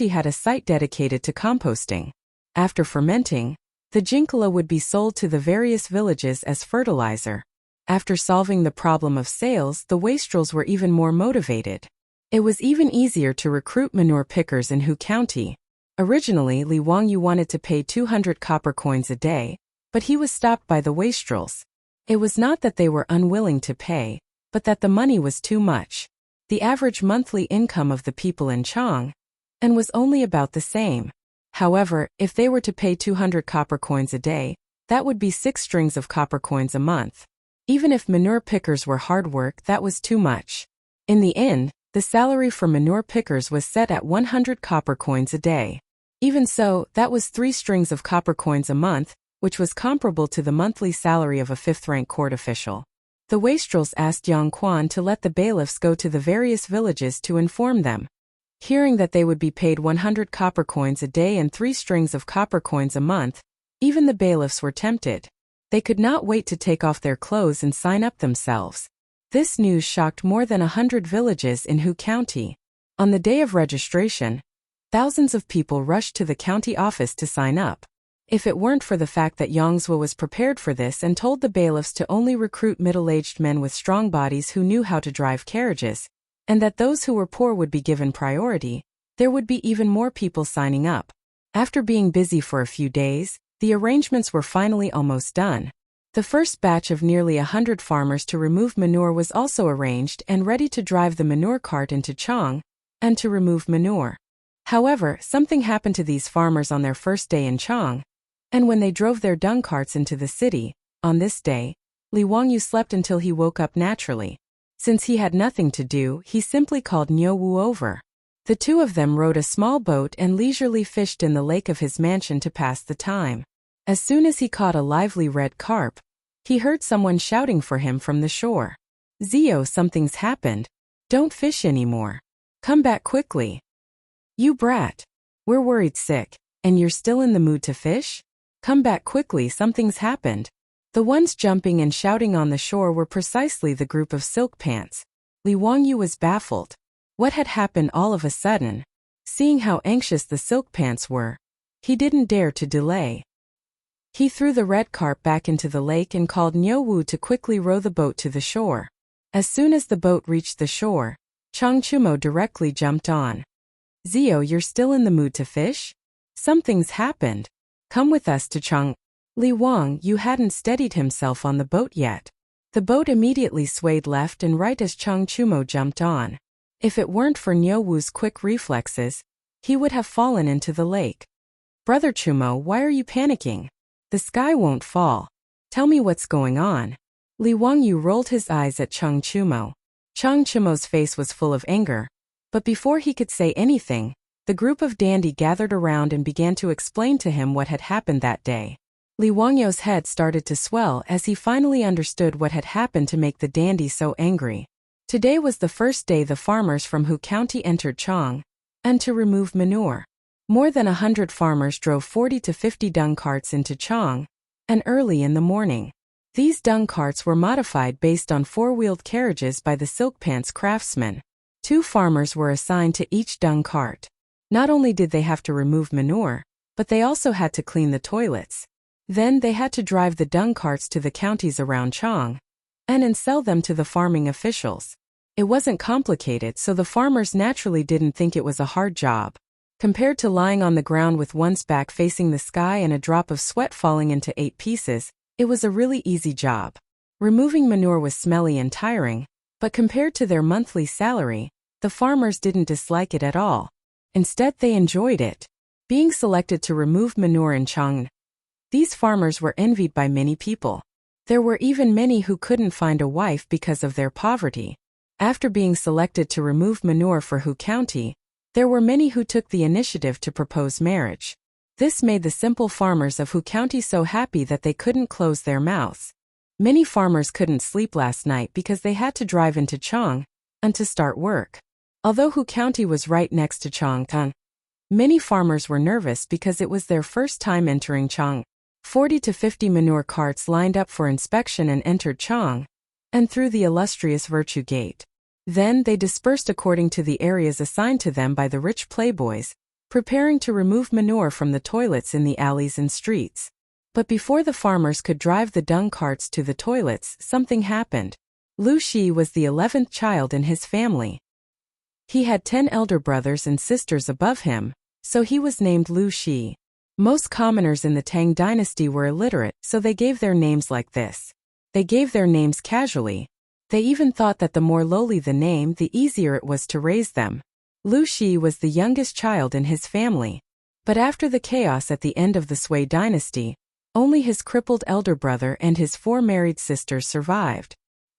had a site dedicated to composting. After fermenting, the jinkala would be sold to the various villages as fertilizer. After solving the problem of sales, the wastrels were even more motivated. It was even easier to recruit manure pickers in Hu County. Originally, Li Wangyu wanted to pay 200 copper coins a day, but he was stopped by the wastrels. It was not that they were unwilling to pay, but that the money was too much. The average monthly income of the people in Chang was only about the same. However, if they were to pay 200 copper coins a day, that would be 6 strings of copper coins a month. Even if manure pickers were hard work, that was too much. In the end, the salary for manure pickers was set at 100 copper coins a day. Even so, that was 3 strings of copper coins a month, which was comparable to the monthly salary of a 5th-rank court official. The wastrels asked Yang Quan to let the bailiffs go to the various villages to inform them. Hearing that they would be paid 100 copper coins a day and 3 strings of copper coins a month, even the bailiffs were tempted. They could not wait to take off their clothes and sign up themselves. This news shocked more than 100 villages in Hu County. On the day of registration, thousands of people rushed to the county office to sign up. If it weren't for the fact that Yangzhou was prepared for this and told the bailiffs to only recruit middle-aged men with strong bodies who knew how to drive carriages, and that those who were poor would be given priority, there would be even more people signing up. After being busy for a few days, the arrangements were finally almost done. The first batch of nearly 100 farmers to remove manure was also arranged and ready to drive the manure cart into Chang, and to remove manure. However, something happened to these farmers on their first day in Chang, and when they drove their dung carts into the city, on this day, Li Wangyu slept until he woke up naturally. Since he had nothing to do, he simply called Niu Wu over. The two of them rowed a small boat and leisurely fished in the lake of his mansion to pass the time. As soon as he caught a lively red carp, he heard someone shouting for him from the shore. "Zio, something's happened. Don't fish anymore. Come back quickly. You brat. We're worried sick, and you're still in the mood to fish? Come back quickly, something's happened." The ones jumping and shouting on the shore were precisely the group of silk pants. Li Wangyu was baffled. What had happened all of a sudden? Seeing how anxious the silk pants were, he didn't dare to delay. He threw the red carp back into the lake and called Niu Wu to quickly row the boat to the shore. As soon as the boat reached the shore, Chang Chumo directly jumped on. "Zio, you're still in the mood to fish? Something's happened. Come with us to Chang." Li Wangyu hadn't steadied himself on the boat yet. The boat immediately swayed left and right as Chang Chumo jumped on. If it weren't for Niu Wu's quick reflexes, he would have fallen into the lake. "Brother Chumo, why are you panicking? The sky won't fall. Tell me what's going on." Li Wangyu rolled his eyes at Chang Chumo. Chang Chumo's face was full of anger, but before he could say anything, the group of dandy gathered around and began to explain to him what had happened that day. Li Wangyu's head started to swell as he finally understood what had happened to make the dandy so angry. Today was the first day the farmers from Hu County entered Chang, and to remove manure. More than 100 farmers drove 40 to 50 dung carts into Chang, and early in the morning. These dung carts were modified based on 4-wheeled carriages by the silk pants craftsmen. 2 farmers were assigned to each dung cart. Not only did they have to remove manure, but they also had to clean the toilets. Then they had to drive the dung carts to the counties around Chang, and sell them to the farming officials. It wasn't complicated, so the farmers naturally didn't think it was a hard job. Compared to lying on the ground with one's back facing the sky and a drop of sweat falling into 8 pieces, it was a really easy job. Removing manure was smelly and tiring, But compared to their monthly salary, the farmers didn't dislike it at all. Instead, they enjoyed it. Being selected to remove manure in Chang. These farmers were envied by many people. There were even many who couldn't find a wife because of their poverty. After being selected to remove manure for Hu County, there were many who took the initiative to propose marriage. This made the simple farmers of Hu County so happy that they couldn't close their mouths. Many farmers couldn't sleep last night because they had to drive into Chang and to start work. Although Hu County was right next to Chang'an, many farmers were nervous because it was their first time entering Chang. 40 to 50 manure carts lined up for inspection and entered Chang, and through the illustrious Virtue Gate. Then they dispersed according to the areas assigned to them by the rich playboys, preparing to remove manure from the toilets in the alleys and streets. But before the farmers could drive the dung carts to the toilets, something happened. Lu Shi was the 11th child in his family. He had 10 elder brothers and sisters above him, so he was named Lu Shi. Most commoners in the Tang dynasty were illiterate, so they gave their names like this. They gave their names casually. They even thought that the more lowly the name, the easier it was to raise them. Lu Shi was the youngest child in his family. But after the chaos at the end of the Sui dynasty, only his crippled elder brother and his 4 married sisters survived.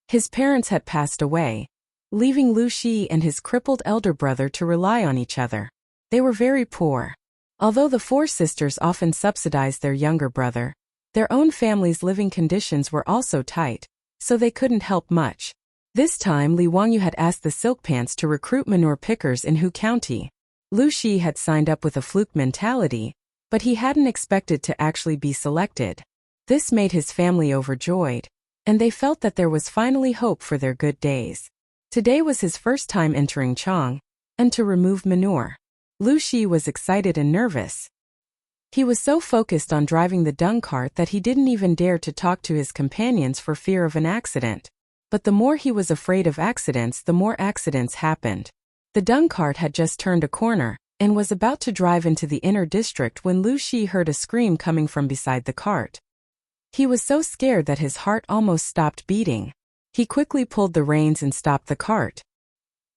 His parents had passed away, leaving Lu Shi and his crippled elder brother to rely on each other. They were very poor. Although the 4 sisters often subsidized their younger brother, their own family's living conditions were also tight, so they couldn't help much. This time Li Wangyu had asked the Silk Pants to recruit manure pickers in Hu County. Lu Shi had signed up with a fluke mentality, but he hadn't expected to actually be selected. This made his family overjoyed, and they felt that there was finally hope for their good days. Today was his first time entering Chang, and to remove manure. Lu Shi was excited and nervous. He was so focused on driving the dung cart that he didn't even dare to talk to his companions for fear of an accident. But the more he was afraid of accidents, the more accidents happened. The dung cart had just turned a corner, and was about to drive into the inner district when Lu Shi heard a scream coming from beside the cart. He was so scared that his heart almost stopped beating. He quickly pulled the reins and stopped the cart.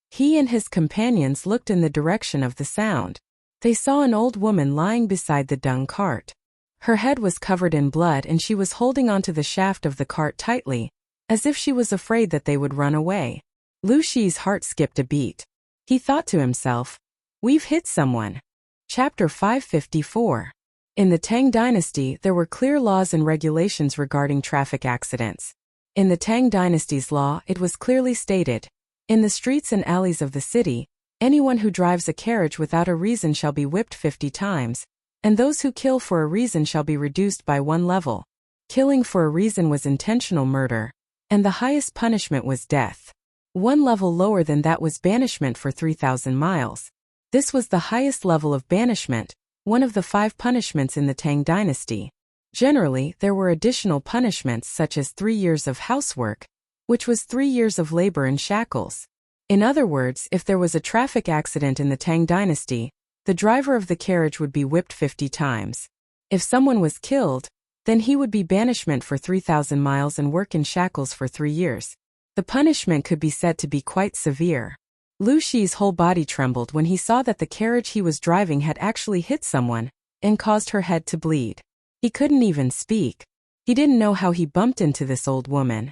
He and his companions looked in the direction of the sound. They saw an old woman lying beside the dung cart. Her head was covered in blood and she was holding onto the shaft of the cart tightly, as if she was afraid that they would run away. Lu Shi's heart skipped a beat. He thought to himself, "We've hit someone." Chapter 554. In the Tang dynasty, there were clear laws and regulations regarding traffic accidents. In the Tang dynasty's law, it was clearly stated, in the streets and alleys of the city, anyone who drives a carriage without a reason shall be whipped 50 times, and those who kill for a reason shall be reduced by 1 level. Killing for a reason was intentional murder, and the highest punishment was death. 1 level lower than that was banishment for 3,000 miles. This was the highest level of banishment, one of the 5 punishments in the Tang dynasty. Generally, there were additional punishments such as 3 years of housework, which was 3 years of labor in shackles. In other words, if there was a traffic accident in the Tang dynasty, the driver of the carriage would be whipped 50 times. If someone was killed, then he would be banishment for 3,000 miles and work in shackles for 3 years. The punishment could be said to be quite severe. Lu Shi's whole body trembled when he saw that the carriage he was driving had actually hit someone and caused her head to bleed. He couldn't even speak. He didn't know how he bumped into this old woman.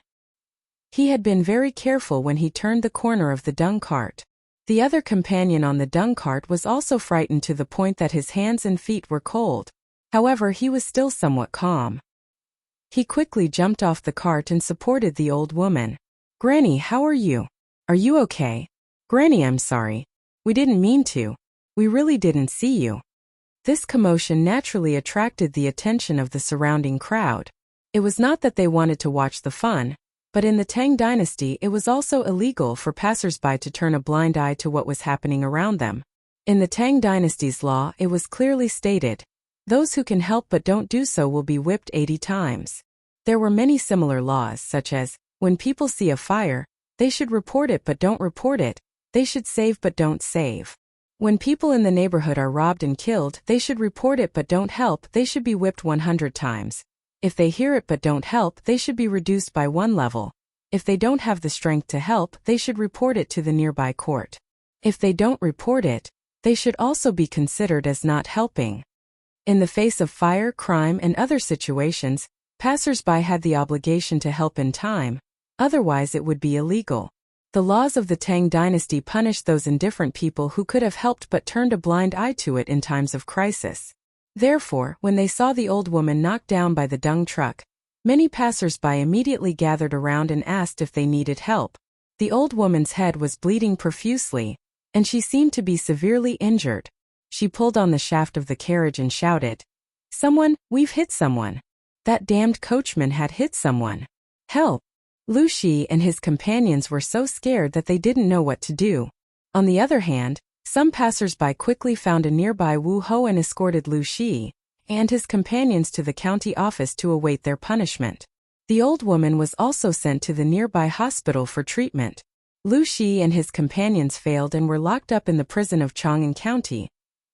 He had been very careful when he turned the corner of the dung cart. The other companion on the dung cart was also frightened to the point that his hands and feet were cold. However, he was still somewhat calm. He quickly jumped off the cart and supported the old woman. "Granny, how are you? Are you okay?" "Granny, I'm sorry. We didn't mean to. We really didn't see you." This commotion naturally attracted the attention of the surrounding crowd. It was not that they wanted to watch the fun, but in the Tang dynasty it was also illegal for passers-by to turn a blind eye to what was happening around them. In the Tang dynasty's law, it was clearly stated, those who can help but don't do so will be whipped 80 times. There were many similar laws such as, when people see a fire, they should report it but don't report it, they should save but don't save. When people in the neighborhood are robbed and killed, they should report it but don't help, they should be whipped 100 times. If they hear it but don't help, they should be reduced by 1 level. If they don't have the strength to help, they should report it to the nearby court. If they don't report it, they should also be considered as not helping. In the face of fire, crime, and other situations, passers-by had the obligation to help in time, otherwise it would be illegal. The laws of the Tang dynasty punished those indifferent people who could have helped but turned a blind eye to it in times of crisis. Therefore, when they saw the old woman knocked down by the dung truck, many passers-by immediately gathered around and asked if they needed help. The old woman's head was bleeding profusely, and she seemed to be severely injured. She pulled on the shaft of the carriage and shouted, "Someone, we've hit someone. That damned coachman had hit someone. Help!" Lu Shi and his companions were so scared that they didn't know what to do. On the other hand, some passers-by quickly found a nearby Wu Ho and escorted Lu Shi and his companions to the county office to await their punishment. The old woman was also sent to the nearby hospital for treatment. Lu Shi and his companions failed and were locked up in the prison of Chang'an County,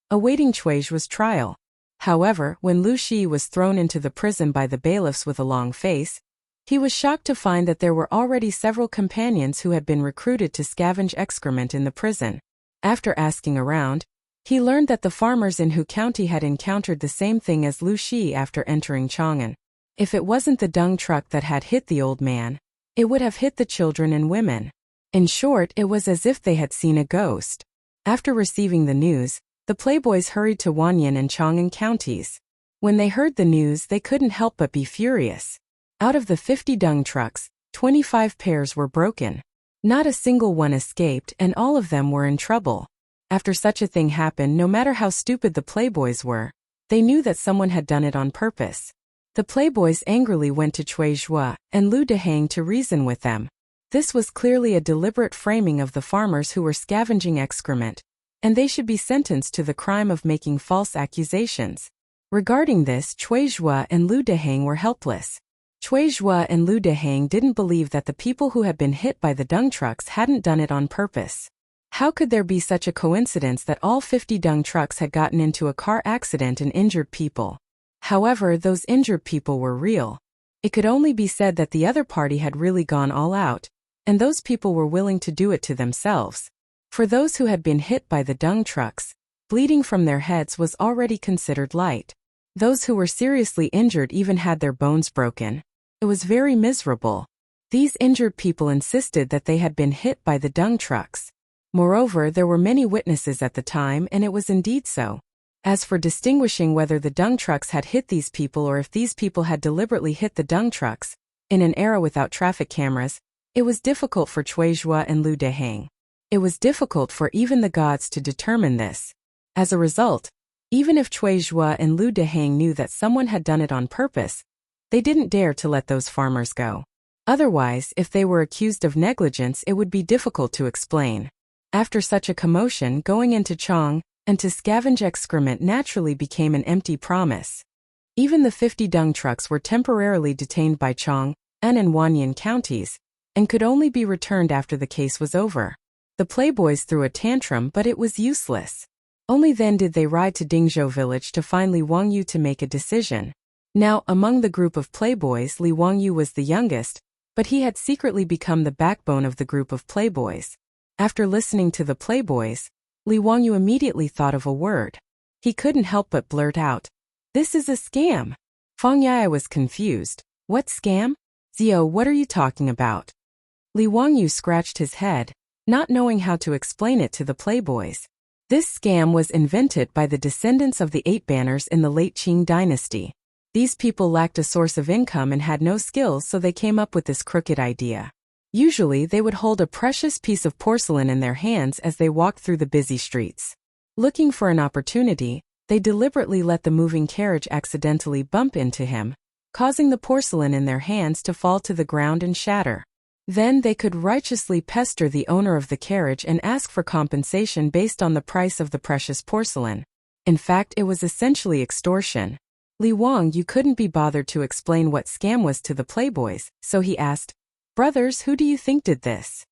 awaiting Chuizhua's trial. However, when Lu Shi was thrown into the prison by the bailiffs with a long face, he was shocked to find that there were already several companions who had been recruited to scavenge excrement in the prison. After asking around, he learned that the farmers in Hu County had encountered the same thing as Lu Shi after entering Chang'an. If it wasn't the dung truck that had hit the old man, it would have hit the children and women. In short, it was as if they had seen a ghost. After receiving the news, the playboys hurried to Wanyan and Chang'an counties. When they heard the news, they couldn't help but be furious. Out of the 50 dung trucks, 25 pairs were broken. Not a single one escaped, and all of them were in trouble. After such a thing happened, no matter how stupid the playboys were, they knew that someone had done it on purpose. The playboys angrily went to Chuizhua and Lu Dehang to reason with them. This was clearly a deliberate framing of the farmers who were scavenging excrement, and they should be sentenced to the crime of making false accusations. Regarding this, Chuizhua and Lu Dehang were helpless. Chuizhua and Lu Dehang didn't believe that the people who had been hit by the dung trucks hadn't done it on purpose. How could there be such a coincidence that all 50 dung trucks had gotten into a car accident and injured people? However, those injured people were real. It could only be said that the other party had really gone all out, and those people were willing to do it to themselves. For those who had been hit by the dung trucks, bleeding from their heads was already considered light. Those who were seriously injured even had their bones broken. It was very miserable. These injured people insisted that they had been hit by the dung trucks. Moreover, there were many witnesses at the time, and it was indeed so. As for distinguishing whether the dung trucks had hit these people or if these people had deliberately hit the dung trucks, in an era without traffic cameras, it was difficult for Chuizhua and Lu Dehang. It was difficult for even the gods to determine this. As a result, even if Chuizhua and Lu Dehang knew that someone had done it on purpose, they didn't dare to let those farmers go. Otherwise, if they were accused of negligence, it would be difficult to explain. After such a commotion, going into Chang and to scavenge excrement naturally became an empty promise. Even the 50 dung trucks were temporarily detained by Chang and Wanyan counties, and could only be returned after the case was over. The playboys threw a tantrum, but it was useless. Only then did they ride to Dingzhou village to find Li Wangyu to make a decision. Now, among the group of playboys, Li Wangyu was the youngest, but he had secretly become the backbone of the group of playboys. After listening to the playboys, Li Wangyu immediately thought of a word. He couldn't help but blurt out, "This is a scam." Fang Yai was confused. "What scam? Zio, what are you talking about?" Li Wangyu scratched his head, not knowing how to explain it to the playboys. This scam was invented by the descendants of the 8 banners in the late Qing dynasty. These people lacked a source of income and had no skills, so they came up with this crooked idea. Usually, they would hold a precious piece of porcelain in their hands as they walked through the busy streets. Looking for an opportunity, they deliberately let the moving carriage accidentally bump into him, causing the porcelain in their hands to fall to the ground and shatter. Then they could righteously pester the owner of the carriage and ask for compensation based on the price of the precious porcelain. In fact, it was essentially extortion. Li Wangyu couldn't be bothered to explain what scam was to the playboys, so he asked, "Brothers, who do you think did this?"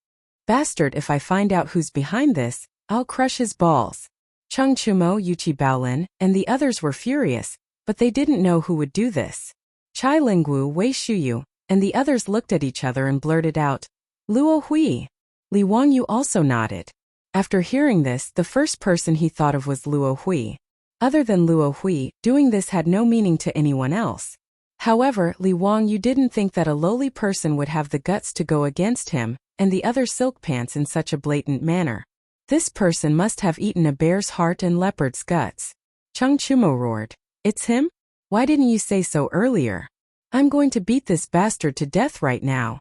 "Bastard, if I find out who's behind this, I'll crush his balls." Cheng Chumo, Yuchi Baolin, and the others were furious, but they didn't know who would do this. Chai Lingwu, Wei Shuyu, and the others looked at each other and blurted out, "Luo Hui." Li Wangyu also nodded. After hearing this, the first person he thought of was Luo Hui. Other than Luo Hui, doing this had no meaning to anyone else. However, Li Wangyu didn't think that a lowly person would have the guts to go against him and the other silk pants in such a blatant manner. This person must have eaten a bear's heart and leopard's guts. Chang Chumo roared, "It's him? Why didn't you say so earlier? I'm going to beat this bastard to death right now."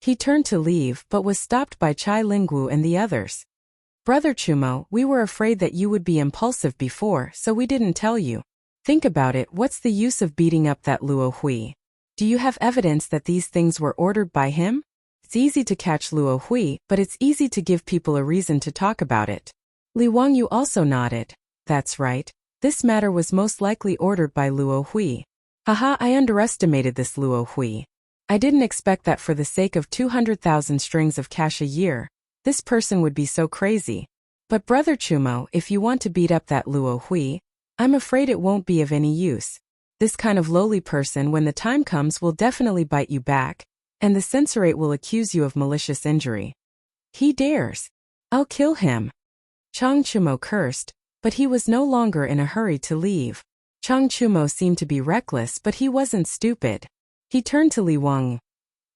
He turned to leave but was stopped by Chai Lingwu and the others. "Brother Chumo, we were afraid that you would be impulsive before, so we didn't tell you. Think about it, what's the use of beating up that Luo Hui? Do you have evidence that these things were ordered by him? It's easy to catch Luo Hui, but it's easy to give people a reason to talk about it." Li Wangyu also nodded. "That's right. This matter was most likely ordered by Luo Hui. Haha, I underestimated this Luo Hui. I didn't expect that for the sake of 200,000 strings of cash a year, this person would be so crazy. But Brother Chumo, if you want to beat up that Luo Hui, I'm afraid it won't be of any use. This kind of lowly person when the time comes will definitely bite you back, and the censorate will accuse you of malicious injury. He dares. I'll kill him." Chang Chumo cursed, but he was no longer in a hurry to leave. Chang Chumo seemed to be reckless, but he wasn't stupid. He turned to Li Wang.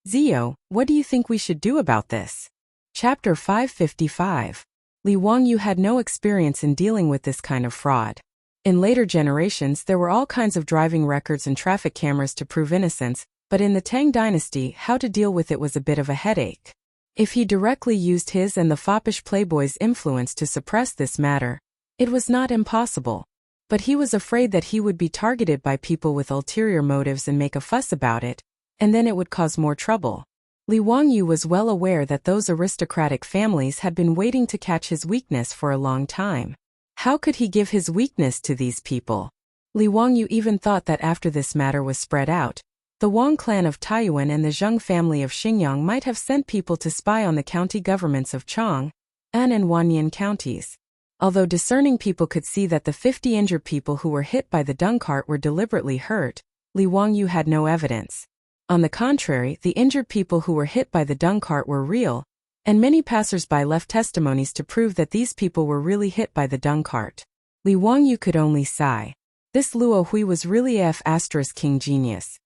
"Zio, what do you think we should do about this?" Chapter 555. Li Wangyu had no experience in dealing with this kind of fraud. In later generations there were all kinds of driving records and traffic cameras to prove innocence, but in the Tang dynasty how to deal with it was a bit of a headache. If he directly used his and the foppish playboy's influence to suppress this matter, it was not impossible. But he was afraid that he would be targeted by people with ulterior motives and make a fuss about it, and then it would cause more trouble. Li Wangyu was well aware that those aristocratic families had been waiting to catch his weakness for a long time. How could he give his weakness to these people? Li Wangyu even thought that after this matter was spread out, the Wang clan of Taiyuan and the Zheng family of Xinjiang might have sent people to spy on the county governments of Chang, An and Wanyan counties. Although discerning people could see that the 50 injured people who were hit by the dung cart were deliberately hurt, Li Wangyu had no evidence. On the contrary, the injured people who were hit by the dung cart were real, and many passers-by left testimonies to prove that these people were really hit by the dung cart. Li Wangyu could only sigh. This Luo Hui was really king genius.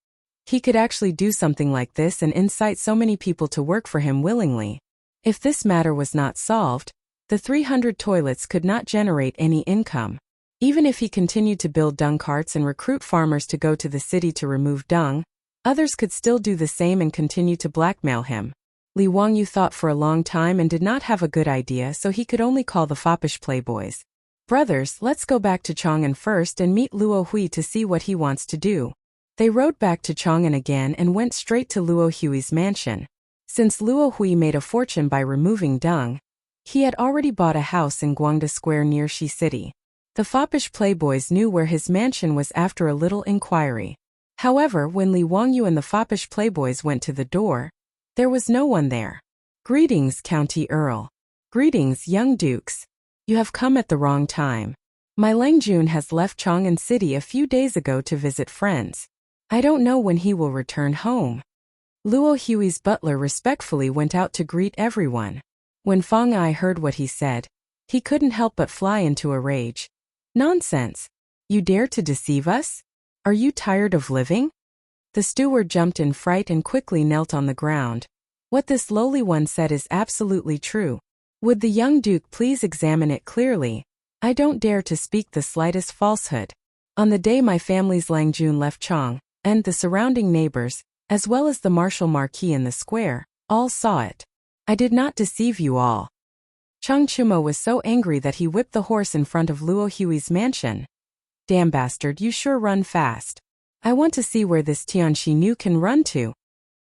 He could actually do something like this and incite so many people to work for him willingly. If this matter was not solved, the 300 toilets could not generate any income. Even if he continued to build dung carts and recruit farmers to go to the city to remove dung, others could still do the same and continue to blackmail him. Li Wangyu thought for a long time and did not have a good idea, so he could only call the foppish playboys. "Brothers, let's go back to Chang'an first and meet Luo Hui to see what he wants to do." They rode back to Chang'an again and went straight to Luo Hui's mansion. Since Luo Hui made a fortune by removing dung, he had already bought a house in Guangda Square near Shi City. The foppish playboys knew where his mansion was after a little inquiry. However, when Li Wangyu and the foppish playboys went to the door, there was no one there. "Greetings, County Earl. Greetings, young dukes. You have come at the wrong time. My Lang Jun has left Chang'an City a few days ago to visit friends. I don't know when he will return home." Luo Hui's butler respectfully went out to greet everyone. When Fang Ai heard what he said, he couldn't help but fly into a rage. "Nonsense! You dare to deceive us? Are you tired of living?" The steward jumped in fright and quickly knelt on the ground. "What this lowly one said is absolutely true. Would the young duke please examine it clearly? I don't dare to speak the slightest falsehood. On the day my family's Lang Jun left Chang, and the surrounding neighbors, as well as the Marshal Marquis in the square, all saw it. I did not deceive you all." Chang Chumo was so angry that he whipped the horse in front of Luo Hui's mansion. "Damn bastard, you sure run fast. I want to see where this Tianxi Nu can run to."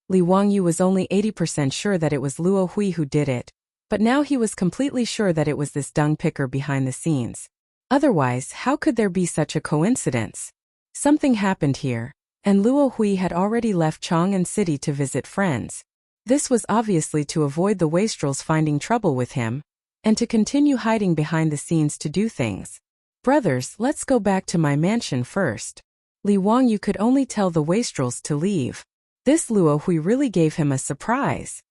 Li Wangyu was only 80% sure that it was Luo Hui who did it, but now he was completely sure that it was this dung picker behind the scenes. Otherwise, how could there be such a coincidence? Something happened here, and Luo Hui had already left Chang'an City to visit friends. This was obviously to avoid the wastrels finding trouble with him, and to continue hiding behind the scenes to do things. "Brothers, let's go back to my mansion first." Li Wangyu could only tell the wastrels to leave. This Luo Hui really gave him a surprise.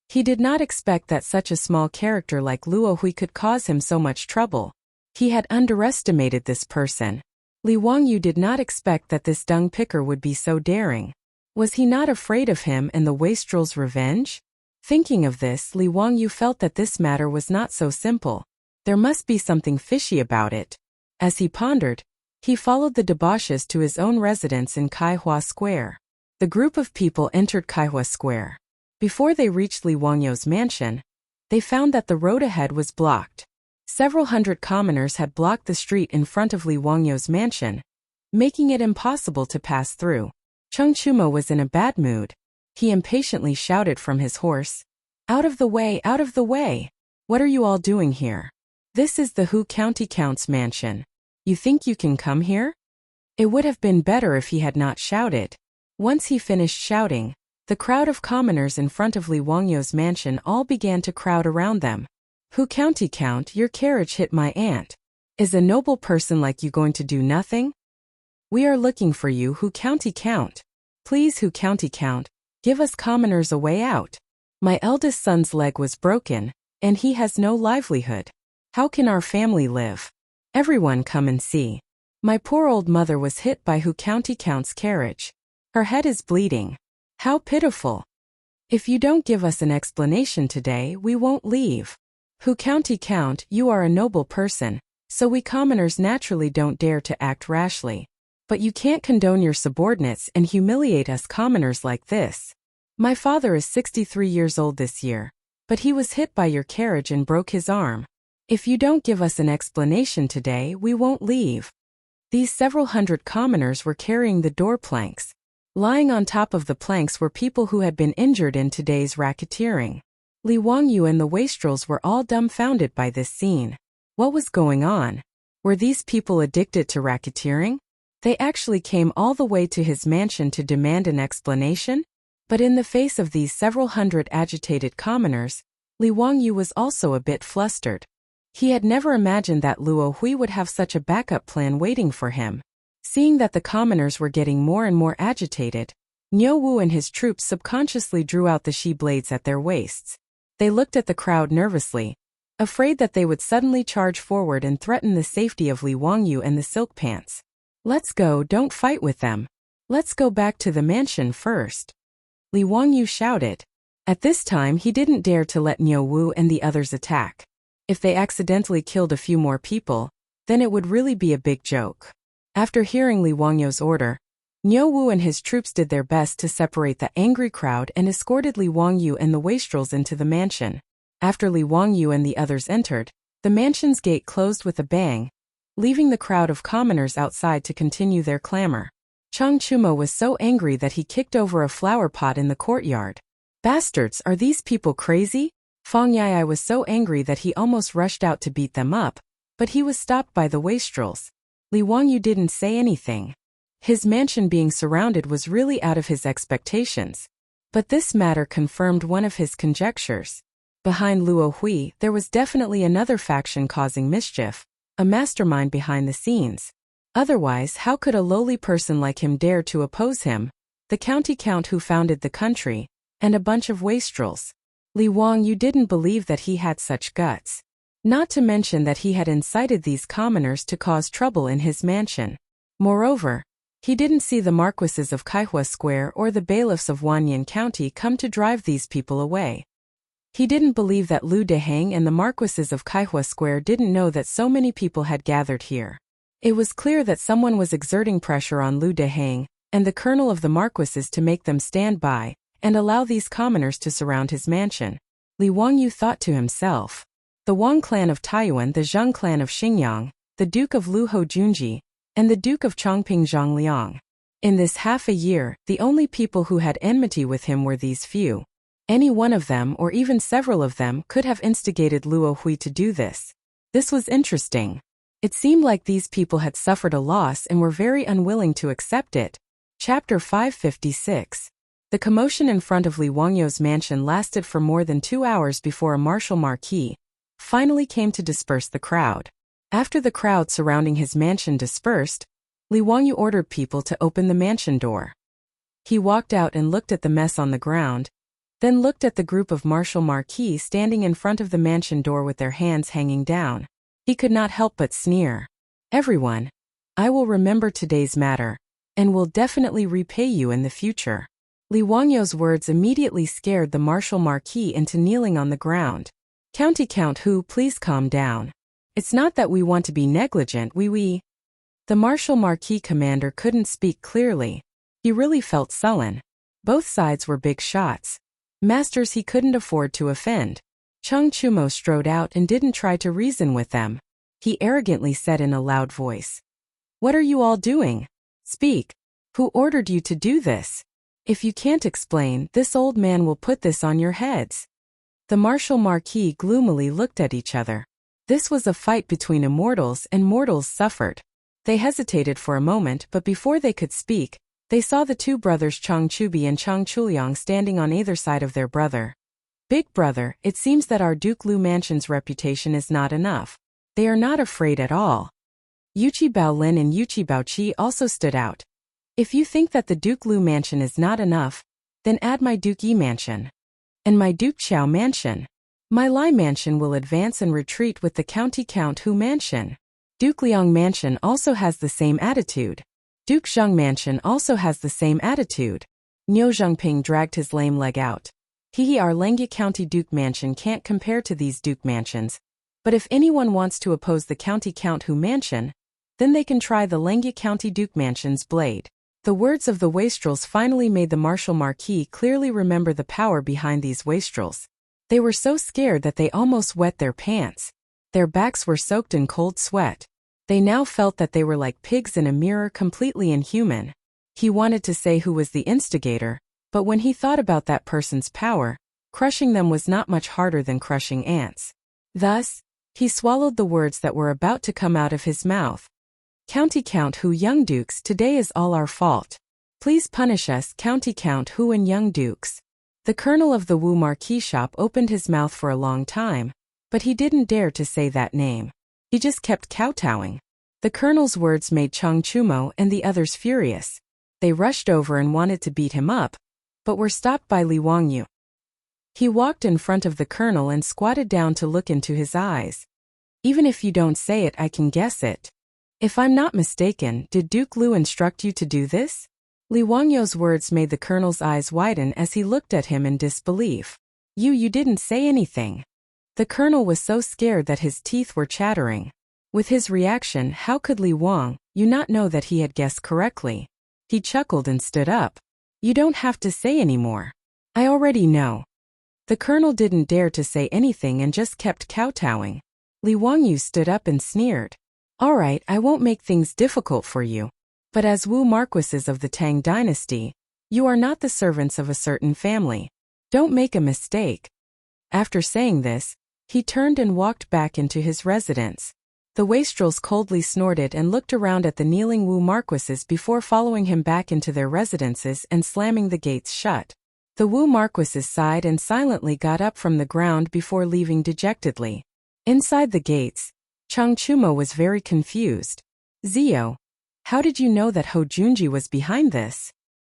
He did not expect that such a small character like Luo Hui could cause him so much trouble. He had underestimated this person. Li Wangyu did not expect that this dung picker would be so daring. Was he not afraid of him and the wastrel's revenge? Thinking of this, Li Wangyu felt that this matter was not so simple. There must be something fishy about it. As he pondered, he followed the debauches to his own residence in Kaihua Square. The group of people entered Kaihua Square. Before they reached Li Wangyu's mansion, they found that the road ahead was blocked. Several hundred commoners had blocked the street in front of Li Wangyu's mansion, making it impossible to pass through. Cheng Chumo was in a bad mood. He impatiently shouted from his horse, "Out of the way, out of the way! What are you all doing here? This is the Hu County Count's mansion. You think you can come here?" It would have been better if he had not shouted. Once he finished shouting, the crowd of commoners in front of Li Wangyu's mansion all began to crowd around them. "Hu County Count, your carriage hit my aunt. Is a noble person like you going to do nothing? We are looking for you, Hu County Count. Please, Hu County Count, give us commoners a way out. My eldest son's leg was broken, and he has no livelihood. How can our family live? Everyone come and see. My poor old mother was hit by Hu County Count's carriage. Her head is bleeding. How pitiful. If you don't give us an explanation today, we won't leave. Hu County Count, you are a noble person, so we commoners naturally don't dare to act rashly. But you can't condone your subordinates and humiliate us commoners like this. My father is 63 years old this year, but he was hit by your carriage and broke his arm. If you don't give us an explanation today, we won't leave." These several hundred commoners were carrying the door planks. Lying on top of the planks were people who had been injured in today's racketeering. Li Wangyu and the wastrels were all dumbfounded by this scene. What was going on? Were these people addicted to racketeering? They actually came all the way to his mansion to demand an explanation? But in the face of these several hundred agitated commoners, Li Wangyu was also a bit flustered. He had never imagined that Luo Hui would have such a backup plan waiting for him. Seeing that the commoners were getting more and more agitated, Niu Wu and his troops subconsciously drew out the shi blades at their waists. They looked at the crowd nervously, afraid that they would suddenly charge forward and threaten the safety of Li Wangyu and the silk pants. "Let's go, don't fight with them. Let's go back to the mansion first," Li Wangyu shouted. At this time he didn't dare to let Niu Wu and the others attack. If they accidentally killed a few more people, then it would really be a big joke. After hearing Li Wangyu's order, Niu Wu and his troops did their best to separate the angry crowd and escorted Li Wangyu and the wastrels into the mansion. After Li Wangyu and the others entered, the mansion's gate closed with a bang, leaving the crowd of commoners outside to continue their clamor. Cheng Chumo was so angry that he kicked over a flower pot in the courtyard. "Bastards, are these people crazy?" Fang Yai was so angry that he almost rushed out to beat them up, but he was stopped by the wastrels. Li Wangyu didn't say anything. His mansion being surrounded was really out of his expectations. But this matter confirmed one of his conjectures. Behind Luo Hui, there was definitely another faction causing mischief, a mastermind behind the scenes. Otherwise, how could a lowly person like him dare to oppose him, the county count who founded the country, and a bunch of wastrels? Li Wangyu didn't believe that he had such guts. Not to mention that he had incited these commoners to cause trouble in his mansion. Moreover, he didn't see the marquises of Kaihua Square or the bailiffs of Wanyan County come to drive these people away. He didn't believe that Lu Dehang and the marquises of Kaihua Square didn't know that so many people had gathered here. It was clear that someone was exerting pressure on Lu Dehang and the colonel of the marquises to make them stand by and allow these commoners to surround his mansion. Li Wangyu thought to himself, the Wang clan of Taiyuan, the Zheng clan of Xingyang, the Duke of Luho Junji, and the Duke of Chongping Zhongliang. In this half a year, the only people who had enmity with him were these few. Any one of them or even several of them could have instigated Luo Hui to do this. This was interesting. It seemed like these people had suffered a loss and were very unwilling to accept it. Chapter 556. The commotion in front of Li Wangyu's mansion lasted for more than 2 hours before a martial marquis finally came to disperse the crowd. After the crowd surrounding his mansion dispersed, Li Wangyu ordered people to open the mansion door. He walked out and looked at the mess on the ground, then looked at the group of martial marquis standing in front of the mansion door with their hands hanging down. He could not help but sneer. Everyone, I will remember today's matter, and will definitely repay you in the future. Li Wangyou's words immediately scared the martial marquis into kneeling on the ground. County Count Hu, please calm down. It's not that we want to be negligent, we. The martial marquis commander couldn't speak clearly. He really felt sullen. Both sides were big shots. Masters he couldn't afford to offend. Chung Chumo strode out and didn't try to reason with them. He arrogantly said in a loud voice, "What are you all doing? Speak. Who ordered you to do this? If you can't explain, this old man will put this on your heads." The martial marquis gloomily looked at each other. This was a fight between immortals, and mortals suffered. They hesitated for a moment, but before they could speak, they saw the two brothers Chang Chubi and Chang Chuliang standing on either side of their brother. "Big brother, it seems that our Duke Lu Mansion's reputation is not enough. They are not afraid at all." Yuchi Baolin and Yuchi Baoqi also stood out. "If you think that the Duke Lu Mansion is not enough, then add my Duke Yi Mansion. And my Duke Qiao Mansion. My Lai Mansion will advance and retreat with the County Count Hu Mansion. Duke Liang Mansion also has the same attitude. Duke Zheng Mansion also has the same attitude." Niu Zhengping dragged his lame leg out. Our Lengya County Duke Mansion can't compare to these Duke Mansions. But if anyone wants to oppose the County Count Hu Mansion, then they can try the Lengya County Duke Mansion's blade. The words of the wastrels finally made the martial marquis clearly remember the power behind these wastrels. They were so scared that they almost wet their pants. Their backs were soaked in cold sweat. They now felt that they were like pigs in a mirror, completely inhuman. He wanted to say who was the instigator, but when he thought about that person's power, crushing them was not much harder than crushing ants. Thus, he swallowed the words that were about to come out of his mouth. "County Count Hu, young dukes, today is all our fault. Please punish us, County Count Hu and young dukes." The colonel of the Wu Marquis shop opened his mouth for a long time, but he didn't dare to say that name. He just kept kowtowing. The colonel's words made Chang Chumo and the others furious. They rushed over and wanted to beat him up, but were stopped by Li Wangyu. He walked in front of the colonel and squatted down to look into his eyes. "Even if you don't say it, I can guess it. If I'm not mistaken, did Duke Lu instruct you to do this?" Li Wangyou's words made the colonel's eyes widen as he looked at him in disbelief. You didn't say anything." The colonel was so scared that his teeth were chattering. With his reaction, how could Li Wangyu not know that he had guessed correctly? He chuckled and stood up. "You don't have to say anymore. I already know." The colonel didn't dare to say anything and just kept kowtowing. Li Wangyu stood up and sneered. "All right, I won't make things difficult for you. But as Wu Marquises of the Tang dynasty, you are not the servants of a certain family. Don't make a mistake." After saying this, he turned and walked back into his residence. The wastrels coldly snorted and looked around at the kneeling Wu Marquises before following him back into their residences and slamming the gates shut. The Wu Marquises sighed and silently got up from the ground before leaving dejectedly. Inside the gates, Chang Chumo was very confused. "Zio, how did you know that Ho Junji was behind this?"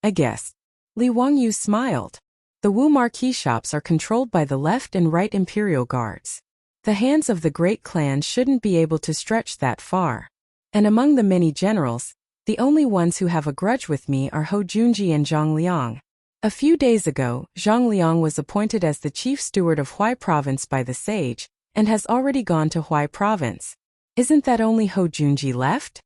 "I guessed." Li Wangyu smiled. The Wu Marquis shops are controlled by the left and right imperial guards. The hands of the great clans shouldn't be able to stretch that far. And among the many generals, the only ones who have a grudge with me are Ho Junji and Zhang Liang. A few days ago, Zhang Liang was appointed as the chief steward of Huai Province by the sage, and has already gone to Huai Province. Isn't that only Ho Junji left?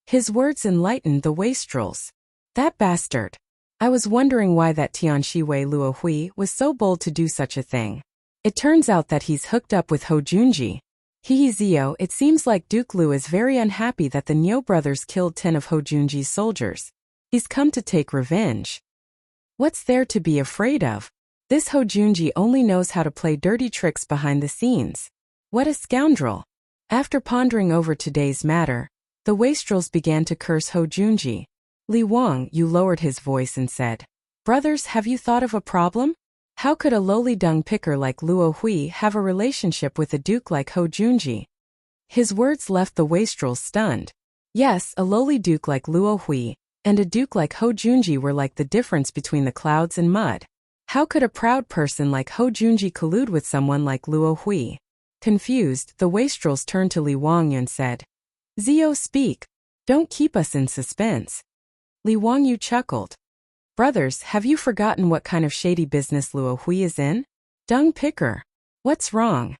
His words enlightened the wastrels. That bastard. I was wondering why that Tianxiwei Luo Hui was so bold to do such a thing. It turns out that he's hooked up with Ho Junji. Zio, it seems like Duke Lu is very unhappy that the Niu brothers killed 10 of Ho Junji's soldiers. He's come to take revenge. What's there to be afraid of? This Ho Junji only knows how to play dirty tricks behind the scenes. What a scoundrel. After pondering over today's matter, the wastrels began to curse Ho Junji. Li Wangyu lowered his voice and said, "Brothers, have you thought of a problem? How could a lowly dung picker like Luo Hui have a relationship with a duke like Ho Junji?" His words left the wastrels stunned. Yes, a lowly duke like Luo Hui, and a duke like Ho Junji were like the difference between the clouds and mud. How could a proud person like Ho Junji collude with someone like Luo Hui? Confused, the wastrels turned to Li Wangyu and said, "Zio, speak. Don't keep us in suspense." Li Wangyu chuckled. "Brothers, have you forgotten what kind of shady business Luo Hui is in? Dung picker. What's wrong?"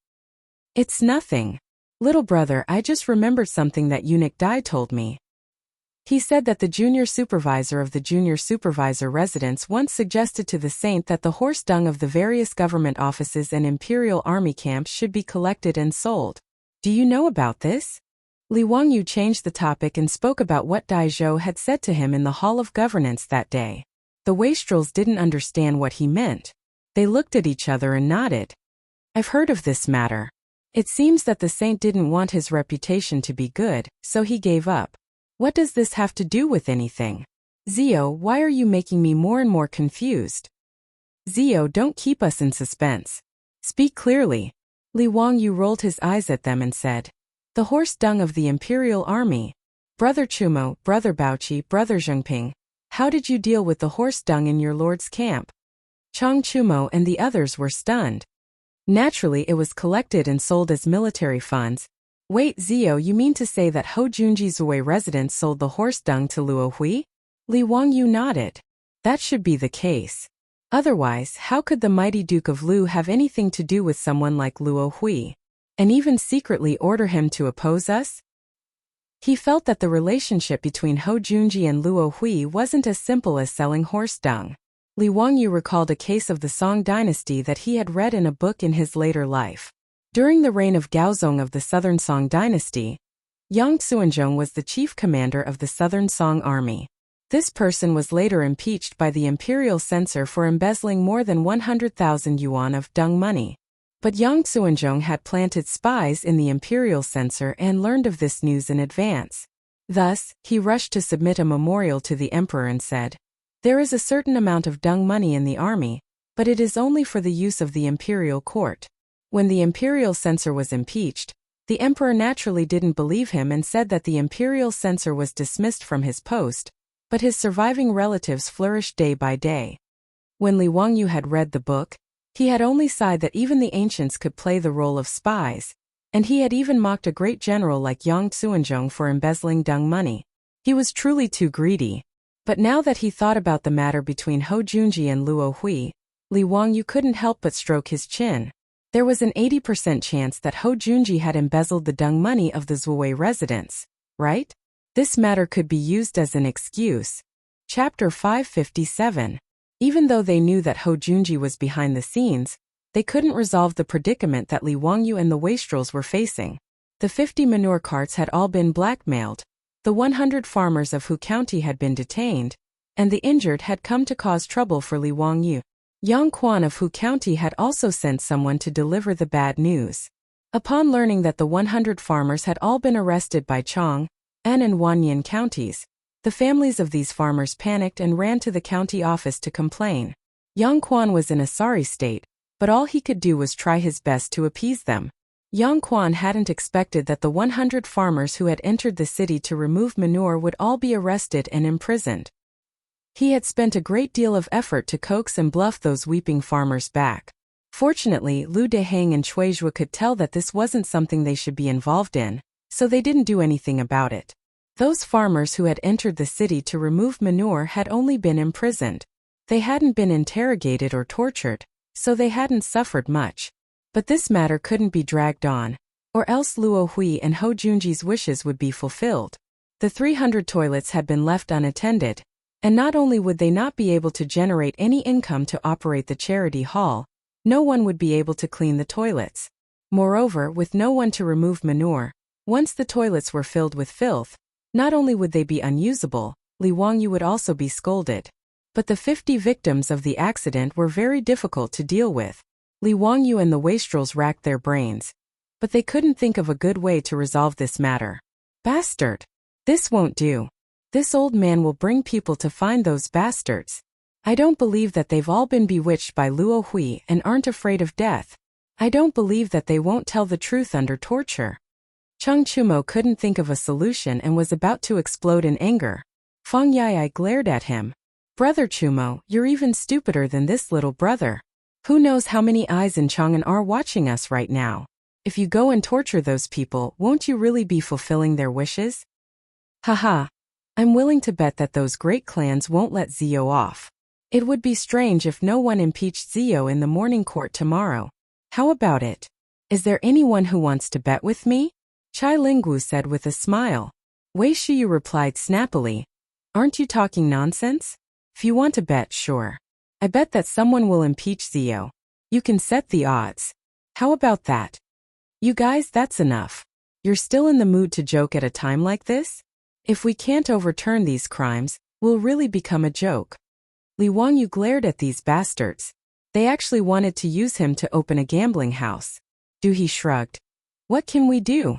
"It's nothing. Little brother, I just remembered something that eunuch Dai told me. He said that the junior supervisor of the junior supervisor residence once suggested to the saint that the horse dung of the various government offices and imperial army camps should be collected and sold. Do you know about this?" Li Wangyu changed the topic and spoke about what Dai Zhou had said to him in the Hall of Governance that day. The wastrels didn't understand what he meant. They looked at each other and nodded. "I've heard of this matter. It seems that the saint didn't want his reputation to be good, so he gave up. What does this have to do with anything? Zio, why are you making me more and more confused?" "Zio, don't keep us in suspense. Speak clearly." Li Wangyu rolled his eyes at them and said, "The horse dung of the imperial army. Brother Chumo, Brother Baoqi, Brother Zhengping, how did you deal with the horse dung in your lord's camp?" Chang Chumo and the others were stunned. "Naturally, it was collected and sold as military funds." "Wait, Zio, you mean to say that Ho Junji's Wei residents sold the horse dung to Luo Hui?" Li Wangyu nodded. "That should be the case. Otherwise, how could the mighty Duke of Lu have anything to do with someone like Luo Hui, and even secretly order him to oppose us?" He felt that the relationship between Ho Junji and Luo Hui wasn't as simple as selling horse dung. Li Wangyu recalled a case of the Song dynasty that he had read in a book in his later life. During the reign of Gaozong of the Southern Song dynasty, Yang Xuanzhong was the chief commander of the Southern Song army. This person was later impeached by the imperial censor for embezzling more than 100,000 yuan of dung money. But Yang Xuanzhong had planted spies in the imperial censor and learned of this news in advance. Thus, he rushed to submit a memorial to the emperor and said, "There is a certain amount of dung money in the army, but it is only for the use of the imperial court." When the imperial censor was impeached, the emperor naturally didn't believe him and said that the imperial censor was dismissed from his post, but his surviving relatives flourished day by day. When Li Wangyu had read the book, he had only sighed that even the ancients could play the role of spies, and he had even mocked a great general like Yang Xuanzhong for embezzling dung money. He was truly too greedy. But now that he thought about the matter between Ho Junji and Luo Hui, Li Wangyu couldn't help but stroke his chin. There was an 80% chance that Ho Junji had embezzled the dung money of the Zuwei residents, right? This matter could be used as an excuse. Chapter 557. Even though they knew that Ho Junji was behind the scenes, they couldn't resolve the predicament that Li Wangyu and the wastrels were facing. The 50 manure carts had all been blackmailed. The 100 farmers of Hu County had been detained, and the injured had come to cause trouble for Li Wangyu. Yang Quan of Hu County had also sent someone to deliver the bad news. Upon learning that the 100 farmers had all been arrested by Chang, An and Wanyan counties, the families of these farmers panicked and ran to the county office to complain. Yang Quan was in a sorry state, but all he could do was try his best to appease them. Yang Quan hadn't expected that the 100 farmers who had entered the city to remove manure would all be arrested and imprisoned. He had spent a great deal of effort to coax and bluff those weeping farmers back. Fortunately, Lu Dehang and Chuizhua could tell that this wasn't something they should be involved in, so they didn't do anything about it. Those farmers who had entered the city to remove manure had only been imprisoned. They hadn't been interrogated or tortured, so they hadn't suffered much. But this matter couldn't be dragged on, or else Luo Hui and Ho Junji's wishes would be fulfilled. The 300 toilets had been left unattended, and not only would they not be able to generate any income to operate the charity hall, no one would be able to clean the toilets. Moreover, with no one to remove manure, once the toilets were filled with filth, not only would they be unusable, Li Wangyu would also be scolded. But the 50 victims of the accident were very difficult to deal with. Li Wangyu and the wastrels racked their brains, but they couldn't think of a good way to resolve this matter. Bastard! This won't do. This old man will bring people to find those bastards. I don't believe that they've all been bewitched by Luo Hui and aren't afraid of death. I don't believe that they won't tell the truth under torture. Cheng Chumo couldn't think of a solution and was about to explode in anger. Fang Yai glared at him. Brother Chumo, you're even stupider than this little brother. Who knows how many eyes in Chang'an are watching us right now? If you go and torture those people, won't you really be fulfilling their wishes? Haha. I'm willing to bet that those great clans won't let Zio off. It would be strange if no one impeached Zio in the morning court tomorrow. How about it? Is there anyone who wants to bet with me? Chai Lingwu said with a smile. Wei Shiyu replied snappily. Aren't you talking nonsense? If you want to bet, sure. I bet that someone will impeach Zio. You can set the odds. How about that? You guys, that's enough. You're still in the mood to joke at a time like this? If we can't overturn these crimes, we'll really become a joke. Li Wangyu glared at these bastards. They actually wanted to use him to open a gambling house. He shrugged. What can we do?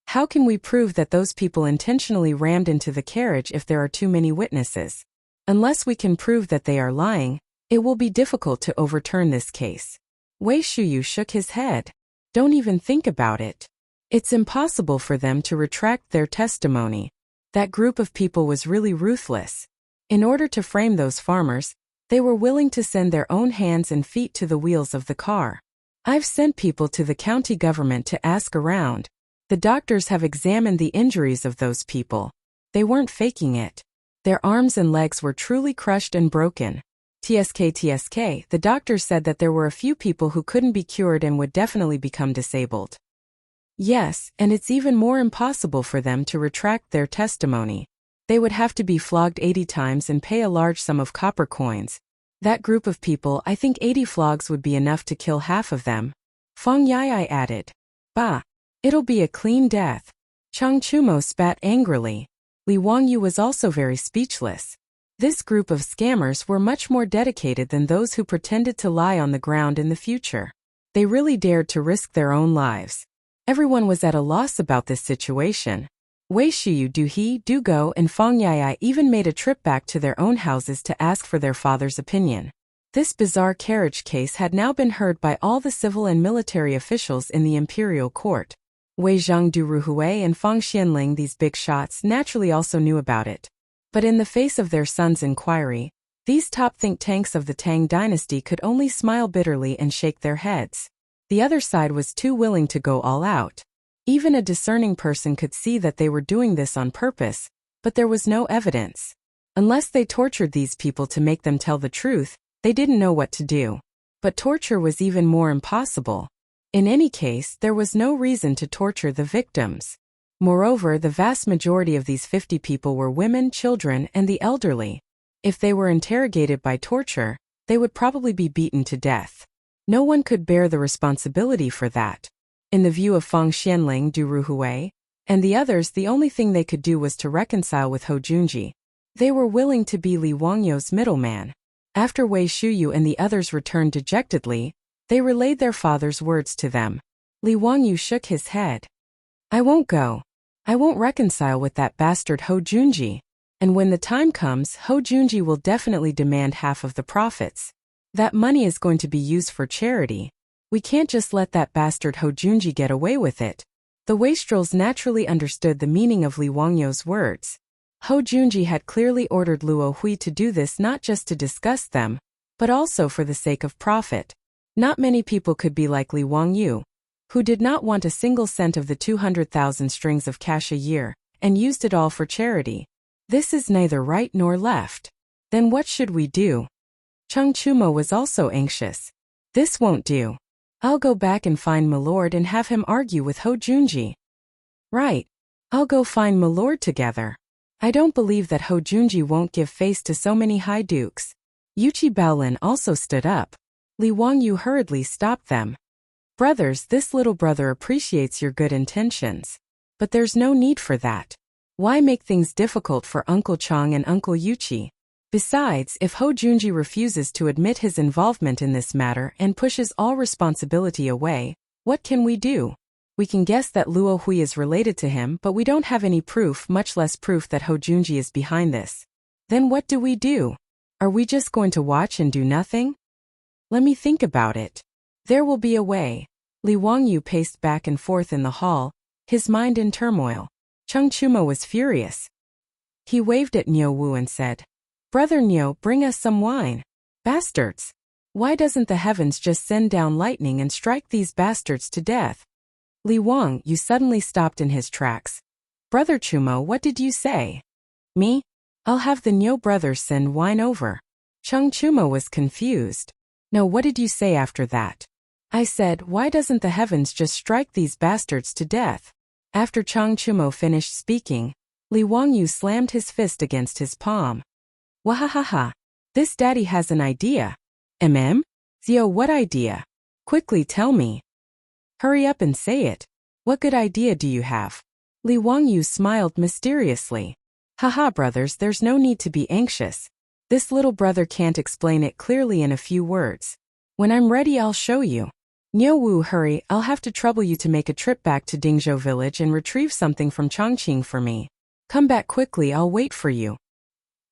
How can we prove that those people intentionally rammed into the carriage if there are too many witnesses? Unless we can prove that they are lying, it will be difficult to overturn this case. Wei Shiyu shook his head. Don't even think about it. It's impossible for them to retract their testimony. That group of people was really ruthless. In order to frame those farmers, they were willing to send their own hands and feet to the wheels of the car. I've sent people to the county government to ask around. The doctors have examined the injuries of those people. They weren't faking it. Their arms and legs were truly crushed and broken. TSK, the doctors said that there were a few people who couldn't be cured and would definitely become disabled. Yes, and it's even more impossible for them to retract their testimony. They would have to be flogged 80 times and pay a large sum of copper coins. That group of people, I think 80 flogs would be enough to kill half of them. Fang Yai added. Bah! It'll be a clean death. Chang Chumo spat angrily. Li Wangyu was also very speechless. This group of scammers were much more dedicated than those who pretended to lie on the ground in the future. They really dared to risk their own lives. Everyone was at a loss about this situation. Wei Shiyu, do go, and Fang Yai even made a trip back to their own houses to ask for their father's opinion. This bizarre carriage case had now been heard by all the civil and military officials in the imperial court. Wei Zhang Duruhui and Fang Xianling, these big shots, naturally also knew about it. But in the face of their son's inquiry, these top think tanks of the Tang dynasty could only smile bitterly and shake their heads. The other side was too willing to go all out. Even a discerning person could see that they were doing this on purpose, but there was no evidence. Unless they tortured these people to make them tell the truth, they didn't know what to do. But torture was even more impossible. In any case, there was no reason to torture the victims. Moreover, the vast majority of these 50 people were women, children, and the elderly. If they were interrogated by torture, they would probably be beaten to death. No one could bear the responsibility for that. In the view of Fang Xianling, Du Ruhui, and the others, the only thing they could do was to reconcile with Ho Junji. They were willing to be Li Wangyu's middleman. After Wei Shiyu and the others returned dejectedly, they relayed their father's words to them. Li Wangyu shook his head. I won't go. I won't reconcile with that bastard Ho Junji. And when the time comes, Ho Junji will definitely demand half of the profits. That money is going to be used for charity. We can't just let that bastard Ho Junji get away with it. The wastrels naturally understood the meaning of Li Wangyu's words. Ho Junji had clearly ordered Luo Hui to do this not just to disgust them, but also for the sake of profit. Not many people could be like Li Wangyu, who did not want a single cent of the 200,000 strings of cash a year, and used it all for charity. This is neither right nor left. Then what should we do? Chang Chumo was also anxious. This won't do. I'll go back and find Milord and have him argue with Ho Junji. Right. I'll go find Milord together. I don't believe that Ho Junji won't give face to so many high dukes. Yuchi Baolin also stood up. Li Wangyu hurriedly stopped them. Brothers, this little brother appreciates your good intentions. But there's no need for that. Why make things difficult for Uncle Chang and Uncle Yuchi? Besides, if Ho Junji refuses to admit his involvement in this matter and pushes all responsibility away, what can we do? We can guess that Luo Hui is related to him, but we don't have any proof, much less proof that Ho Junji is behind this. Then what do we do? Are we just going to watch and do nothing? Let me think about it. There will be a way. Li Wangyu paced back and forth in the hall, his mind in turmoil. Chang Chumo was furious. He waved at Niu Wu and said, "Brother Niu, bring us some wine." Bastards! Why doesn't the heavens just send down lightning and strike these bastards to death? Li Wang Yu suddenly stopped in his tracks. Brother Chumo, what did you say? Me? I'll have the Niu brothers send wine over. Cheng Chumo was confused. No, what did you say after that? I said, why doesn't the heavens just strike these bastards to death? After Cheng Chumo finished speaking, Li Wang Yu slammed his fist against his palm. Wahahaha. This daddy has an idea. Zio, what idea? Quickly tell me. Hurry up and say it. What good idea do you have? Li Wang Yu smiled mysteriously. Haha, brothers, there's no need to be anxious. This little brother can't explain it clearly in a few words. When I'm ready, I'll show you. Niu Wu, hurry, I'll have to trouble you to make a trip back to Dingzhou village and retrieve something from Chongqing for me. Come back quickly, I'll wait for you.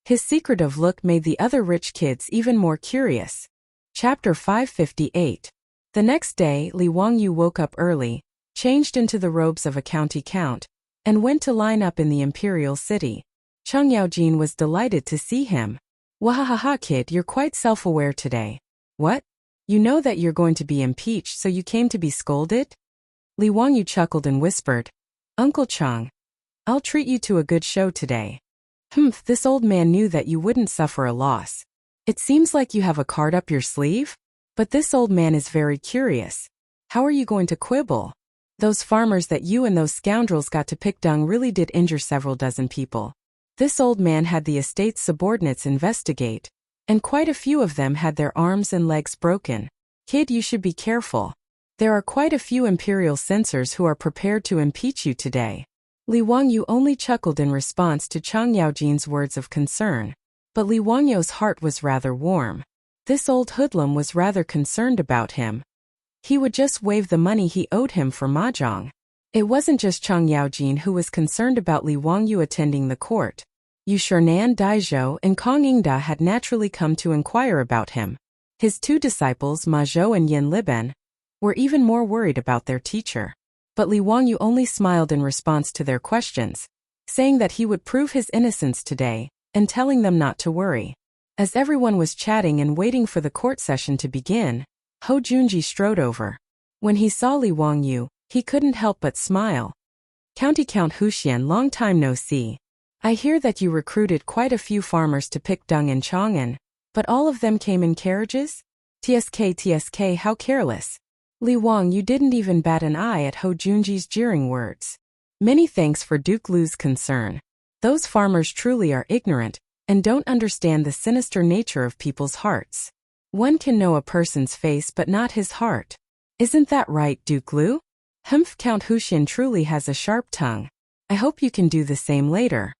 His secretive look made the other rich kids even more curious. Chapter 558. The next day, Li Wang Yu woke up early, changed into the robes of a county count, and went to line up in the imperial city. Cheng Yaojin was delighted to see him. Wahahaha, kid, you're quite self-aware today. What? You know that you're going to be impeached, so you came to be scolded? Li Wang Yu chuckled and whispered, Uncle Cheng, I'll treat you to a good show today. This old man knew that you wouldn't suffer a loss. It seems like you have a card up your sleeve? But this old man is very curious. How are you going to quibble? Those farmers that you and those scoundrels got to pick dung really did injure several dozen people. This old man had the estate's subordinates investigate, and quite a few of them had their arms and legs broken. Kid, you should be careful. There are quite a few imperial censors who are prepared to impeach you today. Li Wang Yu only chuckled in response to Cheng Yaojin's words of concern. But Li Wang Yu's heart was rather warm. This old hoodlum was rather concerned about him. He would just waive the money he owed him for mahjong. It wasn't just Cheng Yaojin who was concerned about Li Wang Yu attending the court. Yu Shernan Daizhou and Kong Yingda had naturally come to inquire about him. His two disciples, Ma Zhou and Yin Liben, were even more worried about their teacher. But Li Wang Yu only smiled in response to their questions, saying that he would prove his innocence today, and telling them not to worry. As everyone was chatting and waiting for the court session to begin, Ho Junji strode over. When he saw Li Wang Yu, he couldn't help but smile. County Count Huxian, long time no see. I hear that you recruited quite a few farmers to pick dung in Chang'an, but all of them came in carriages? TSK, how careless. Li Wang, you didn't even bat an eye at Ho Junji's jeering words. Many thanks for Duke Lu's concern. Those farmers truly are ignorant, and don't understand the sinister nature of people's hearts. One can know a person's face but not his heart. Isn't that right, Duke Lu? Count Huxian truly has a sharp tongue. I hope you can do the same later.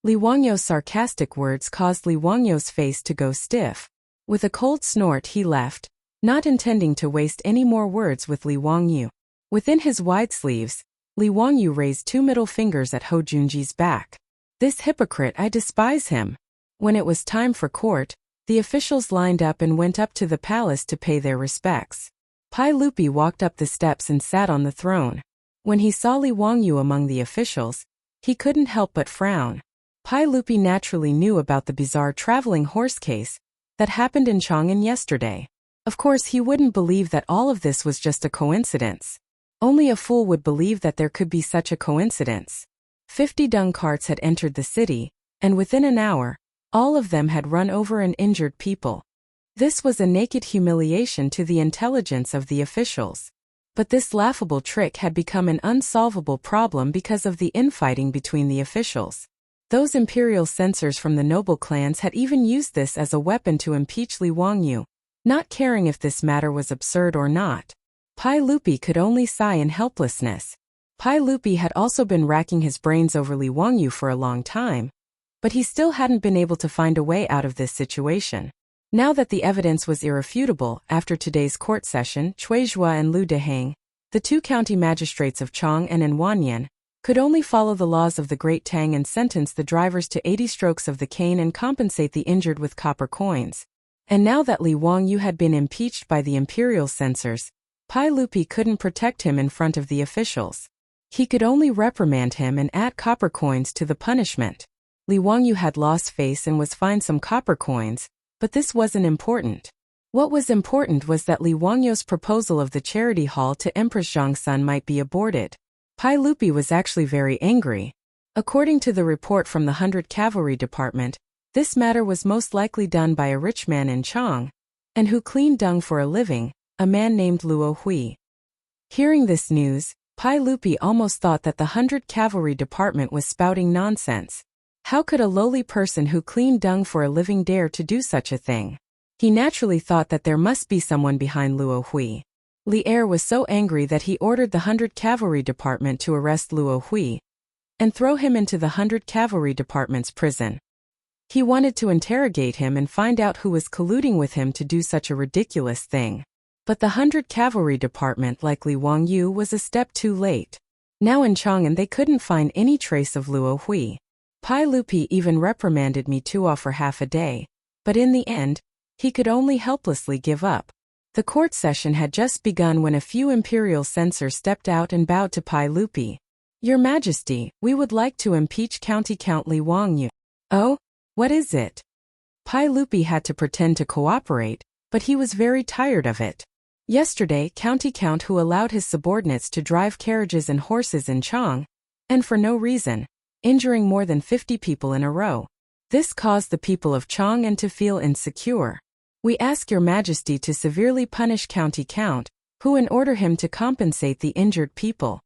Li Wang Yu's sarcastic words caused Li Wang Yu's face to go stiff. With a cold snort he left, not intending to waste any more words with Li Wang Yu. Within his wide sleeves, Li Wang Yu raised two middle fingers at Ho Junji's back. This hypocrite, I despise him. When it was time for court, the officials lined up and went up to the palace to pay their respects. Pai Lupi walked up the steps and sat on the throne. When he saw Li Wang Yu among the officials, he couldn't help but frown. Pai Lupi naturally knew about the bizarre traveling horse case that happened in Chang'an yesterday. Of course, he wouldn't believe that all of this was just a coincidence. Only a fool would believe that there could be such a coincidence. 50 dung carts had entered the city, and within an hour, all of them had run over and injured people. This was a naked humiliation to the intelligence of the officials. But this laughable trick had become an unsolvable problem because of the infighting between the officials. Those imperial censors from the noble clans had even used this as a weapon to impeach Li Wang Yu. Not caring if this matter was absurd or not, Pai Lupi could only sigh in helplessness. Pai Lupi had also been racking his brains over Li Wang Yu for a long time, but he still hadn't been able to find a way out of this situation. Now that the evidence was irrefutable, after today's court session, Cui Zhua and Lu Deheng, the two county magistrates of Chang'an and Wanyan, could only follow the laws of the Great Tang and sentence the drivers to 80 strokes of the cane and compensate the injured with copper coins. And now that Li Wang Yu had been impeached by the imperial censors, Pai Lupi couldn't protect him in front of the officials. He could only reprimand him and add copper coins to the punishment. Li Wangyu had lost face and was fined some copper coins, but this wasn't important. What was important was that Li Wangyu's proposal of the charity hall to Empress Zhongsun might be aborted. Pai Lupi was actually very angry. According to the report from the 100 Cavalry Department, this matter was most likely done by a rich man in Chang, and who cleaned dung for a living, a man named Luo Hui. Hearing this news, Pai Lupi almost thought that the 100 Cavalry Department was spouting nonsense. How could a lowly person who cleaned dung for a living dare to do such a thing? He naturally thought that there must be someone behind Luo Hui. Li Er was so angry that he ordered the 100 Cavalry Department to arrest Luo Hui and throw him into the 100 Cavalry Department's prison. He wanted to interrogate him and find out who was colluding with him to do such a ridiculous thing. But the 100 Cavalry Department, like Li Wangyu, was a step too late. Now in Chang'an they couldn't find any trace of Luo Hui. Pai Lupi even reprimanded me Tuo for half a day, but in the end, he could only helplessly give up. The court session had just begun when a few imperial censors stepped out and bowed to Pai Lupi. "Your Majesty, we would like to impeach County Count Li Wangyu." "Oh? What is it?" Pai Lupi had to pretend to cooperate, but he was very tired of it. Yesterday, County Count who allowed his subordinates to drive carriages and horses in Chang, and for no reason, injuring more than 50 people in a row. This caused the people of Chang'an to feel insecure. "We ask your Majesty to severely punish County Count, who and order him to compensate the injured people."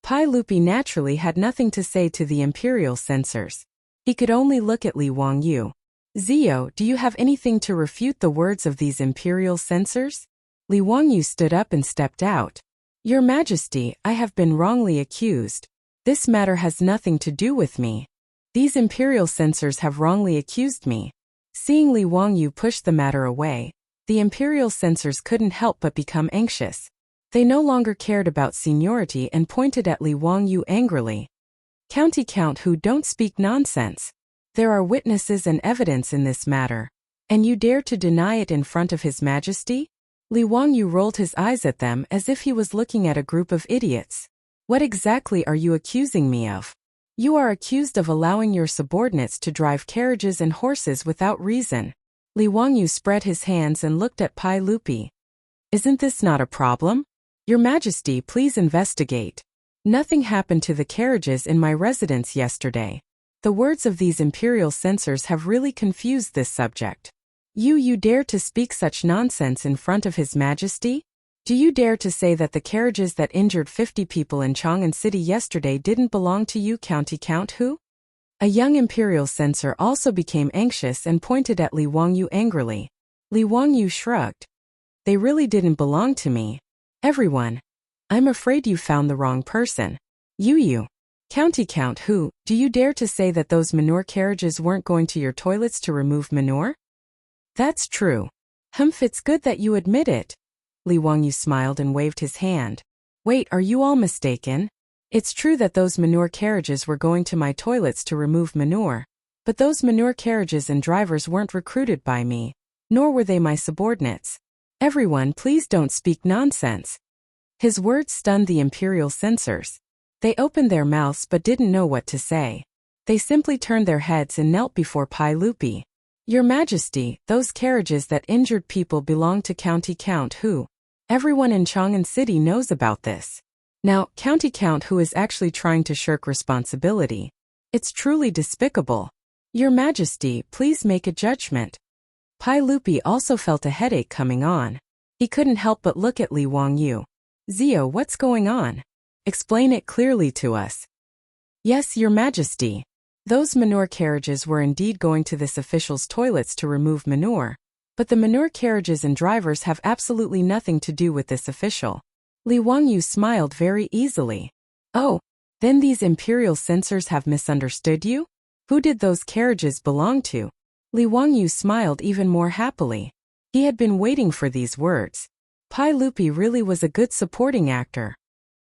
Pai Lupi naturally had nothing to say to the imperial censors. He could only look at Li Wangyu. "Zio, do you have anything to refute the words of these imperial censors?" Li Wangyu stood up and stepped out. "Your Majesty, I have been wrongly accused. This matter has nothing to do with me. These imperial censors have wrongly accused me." Seeing Li Wangyu push the matter away, the imperial censors couldn't help but become anxious. They no longer cared about seniority and pointed at Li Wangyu angrily. "County Count who don't speak nonsense. There are witnesses and evidence in this matter, and you dare to deny it in front of His Majesty?" Li Wangyu rolled his eyes at them as if he was looking at a group of idiots. "What exactly are you accusing me of? You are accused of allowing your subordinates to drive carriages and horses without reason." Li Wangyu spread his hands and looked at Pai Lupi. "Isn't this not a problem? Your Majesty, please investigate. Nothing happened to the carriages in my residence yesterday." The words of these imperial censors have really confused this subject. You dare to speak such nonsense in front of His Majesty? Do you dare to say that the carriages that injured 50 people in Chang'an City yesterday didn't belong to you, County Count who? A young imperial censor also became anxious and pointed at Li Wangyu angrily. Li Wangyu shrugged. "They really didn't belong to me. Everyone. I'm afraid you found the wrong person. You. County Count who, do you dare to say that those manure carriages weren't going to your toilets to remove manure?" "That's true. It's good that you admit it." Li Wangyu smiled and waved his hand. "Wait, are you all mistaken? It's true that those manure carriages were going to my toilets to remove manure, but those manure carriages and drivers weren't recruited by me, nor were they my subordinates. Everyone, please don't speak nonsense." His words stunned the imperial censors. They opened their mouths but didn't know what to say. They simply turned their heads and knelt before Pai Lupi. "Your Majesty, those carriages that injured people belong to County Count who? Everyone in Chang'an City knows about this. Now, County Count who is actually trying to shirk responsibility. It's truly despicable. Your Majesty, please make a judgment." Pai Lupi also felt a headache coming on. He couldn't help but look at Li Wangyu. "Zio, what's going on? Explain it clearly to us." "Yes, Your Majesty. Those manure carriages were indeed going to this official's toilets to remove manure, but the manure carriages and drivers have absolutely nothing to do with this official." Li Wangyu smiled very easily. "Oh, then these imperial censors have misunderstood you? Who did those carriages belong to?" Li Wangyu smiled even more happily. He had been waiting for these words. Pai Lupi really was a good supporting actor.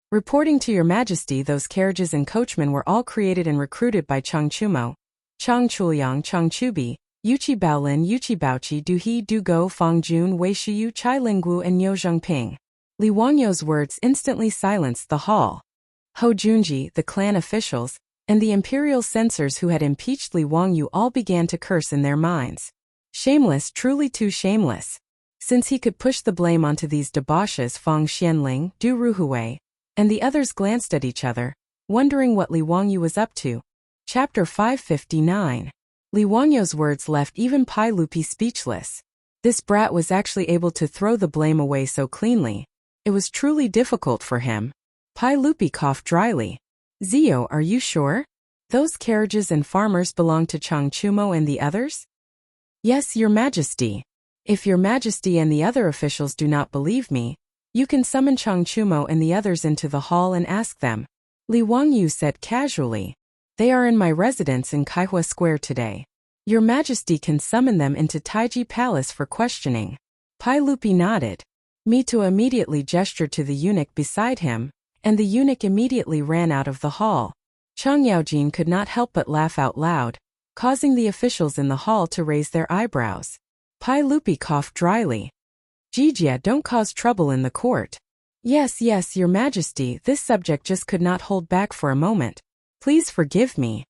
"Reporting to Your Majesty, those carriages and coachmen were all created and recruited by Chang Chumo, Chang Chuliang, Chang Chubi, Yuchi Baolin, Yuchi Baoqi, Du He, Du Go, Fang Jun, Wei Shiyu, Chai Linggu, and Niu Zhengping." Li Wangyu's words instantly silenced the hall. Ho Junji, the clan officials, and the imperial censors who had impeached Li Wangyu all began to curse in their minds. Shameless, truly too shameless. Since he could push the blame onto these debauches, Feng Xianling, Du Ruhui, and the others glanced at each other, wondering what Li Wangyu was up to. Chapter 559. Li Wangyu's words left even Pai Lupi speechless. This brat was actually able to throw the blame away so cleanly. It was truly difficult for him. Pai Lupi coughed dryly. Zio, are you sure? Those carriages and farmers belong to Chang Chumo and the others? Yes, Your Majesty. If Your Majesty and the other officials do not believe me, you can summon Chang Chumo and the others into the hall and ask them. Li Wangyu said casually. They are in my residence in Kaihua Square today. Your Majesty can summon them into Taiji Palace for questioning. Pai Lupi nodded. Mito immediately gestured to the eunuch beside him, and the eunuch immediately ran out of the hall. Chang Yaojin could not help but laugh out loud, causing the officials in the hall to raise their eyebrows. Pai Lupi coughed dryly. Jijia, don't cause trouble in the court. Yes, Your Majesty, this subject just could not hold back for a moment. Please forgive me.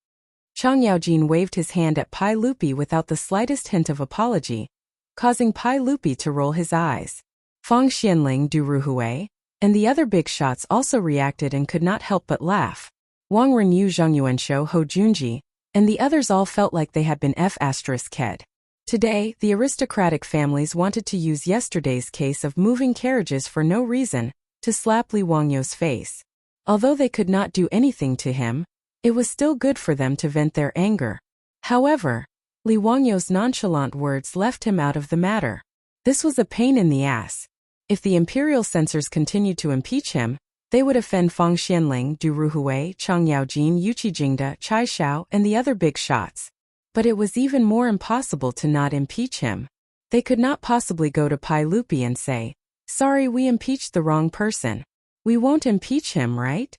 Chang Yaojin waved his hand at Pai Lupi without the slightest hint of apology, causing Pai Lupi to roll his eyes. Feng Xianling, Du Ruhui, and the other big shots also reacted and could not help but laugh. Wang Renyu, Zhang Yuanshou, Ho Junji, and the others all felt like they had been F***ed. Today, the aristocratic families wanted to use yesterday's case of moving carriages for no reason to slap Li Wangyu's face. Although they could not do anything to him, it was still good for them to vent their anger. However, Li Wangyu's nonchalant words left him out of the matter. This was a pain in the ass. If the imperial censors continued to impeach him, they would offend Feng Xianling, Du Ruhui, Chang Yaojin, Yuqi Jingde, Chai Xiao, and the other big shots. But it was even more impossible to not impeach him. They could not possibly go to Pai Lupi and say, sorry, we impeached the wrong person. We won't impeach him, right?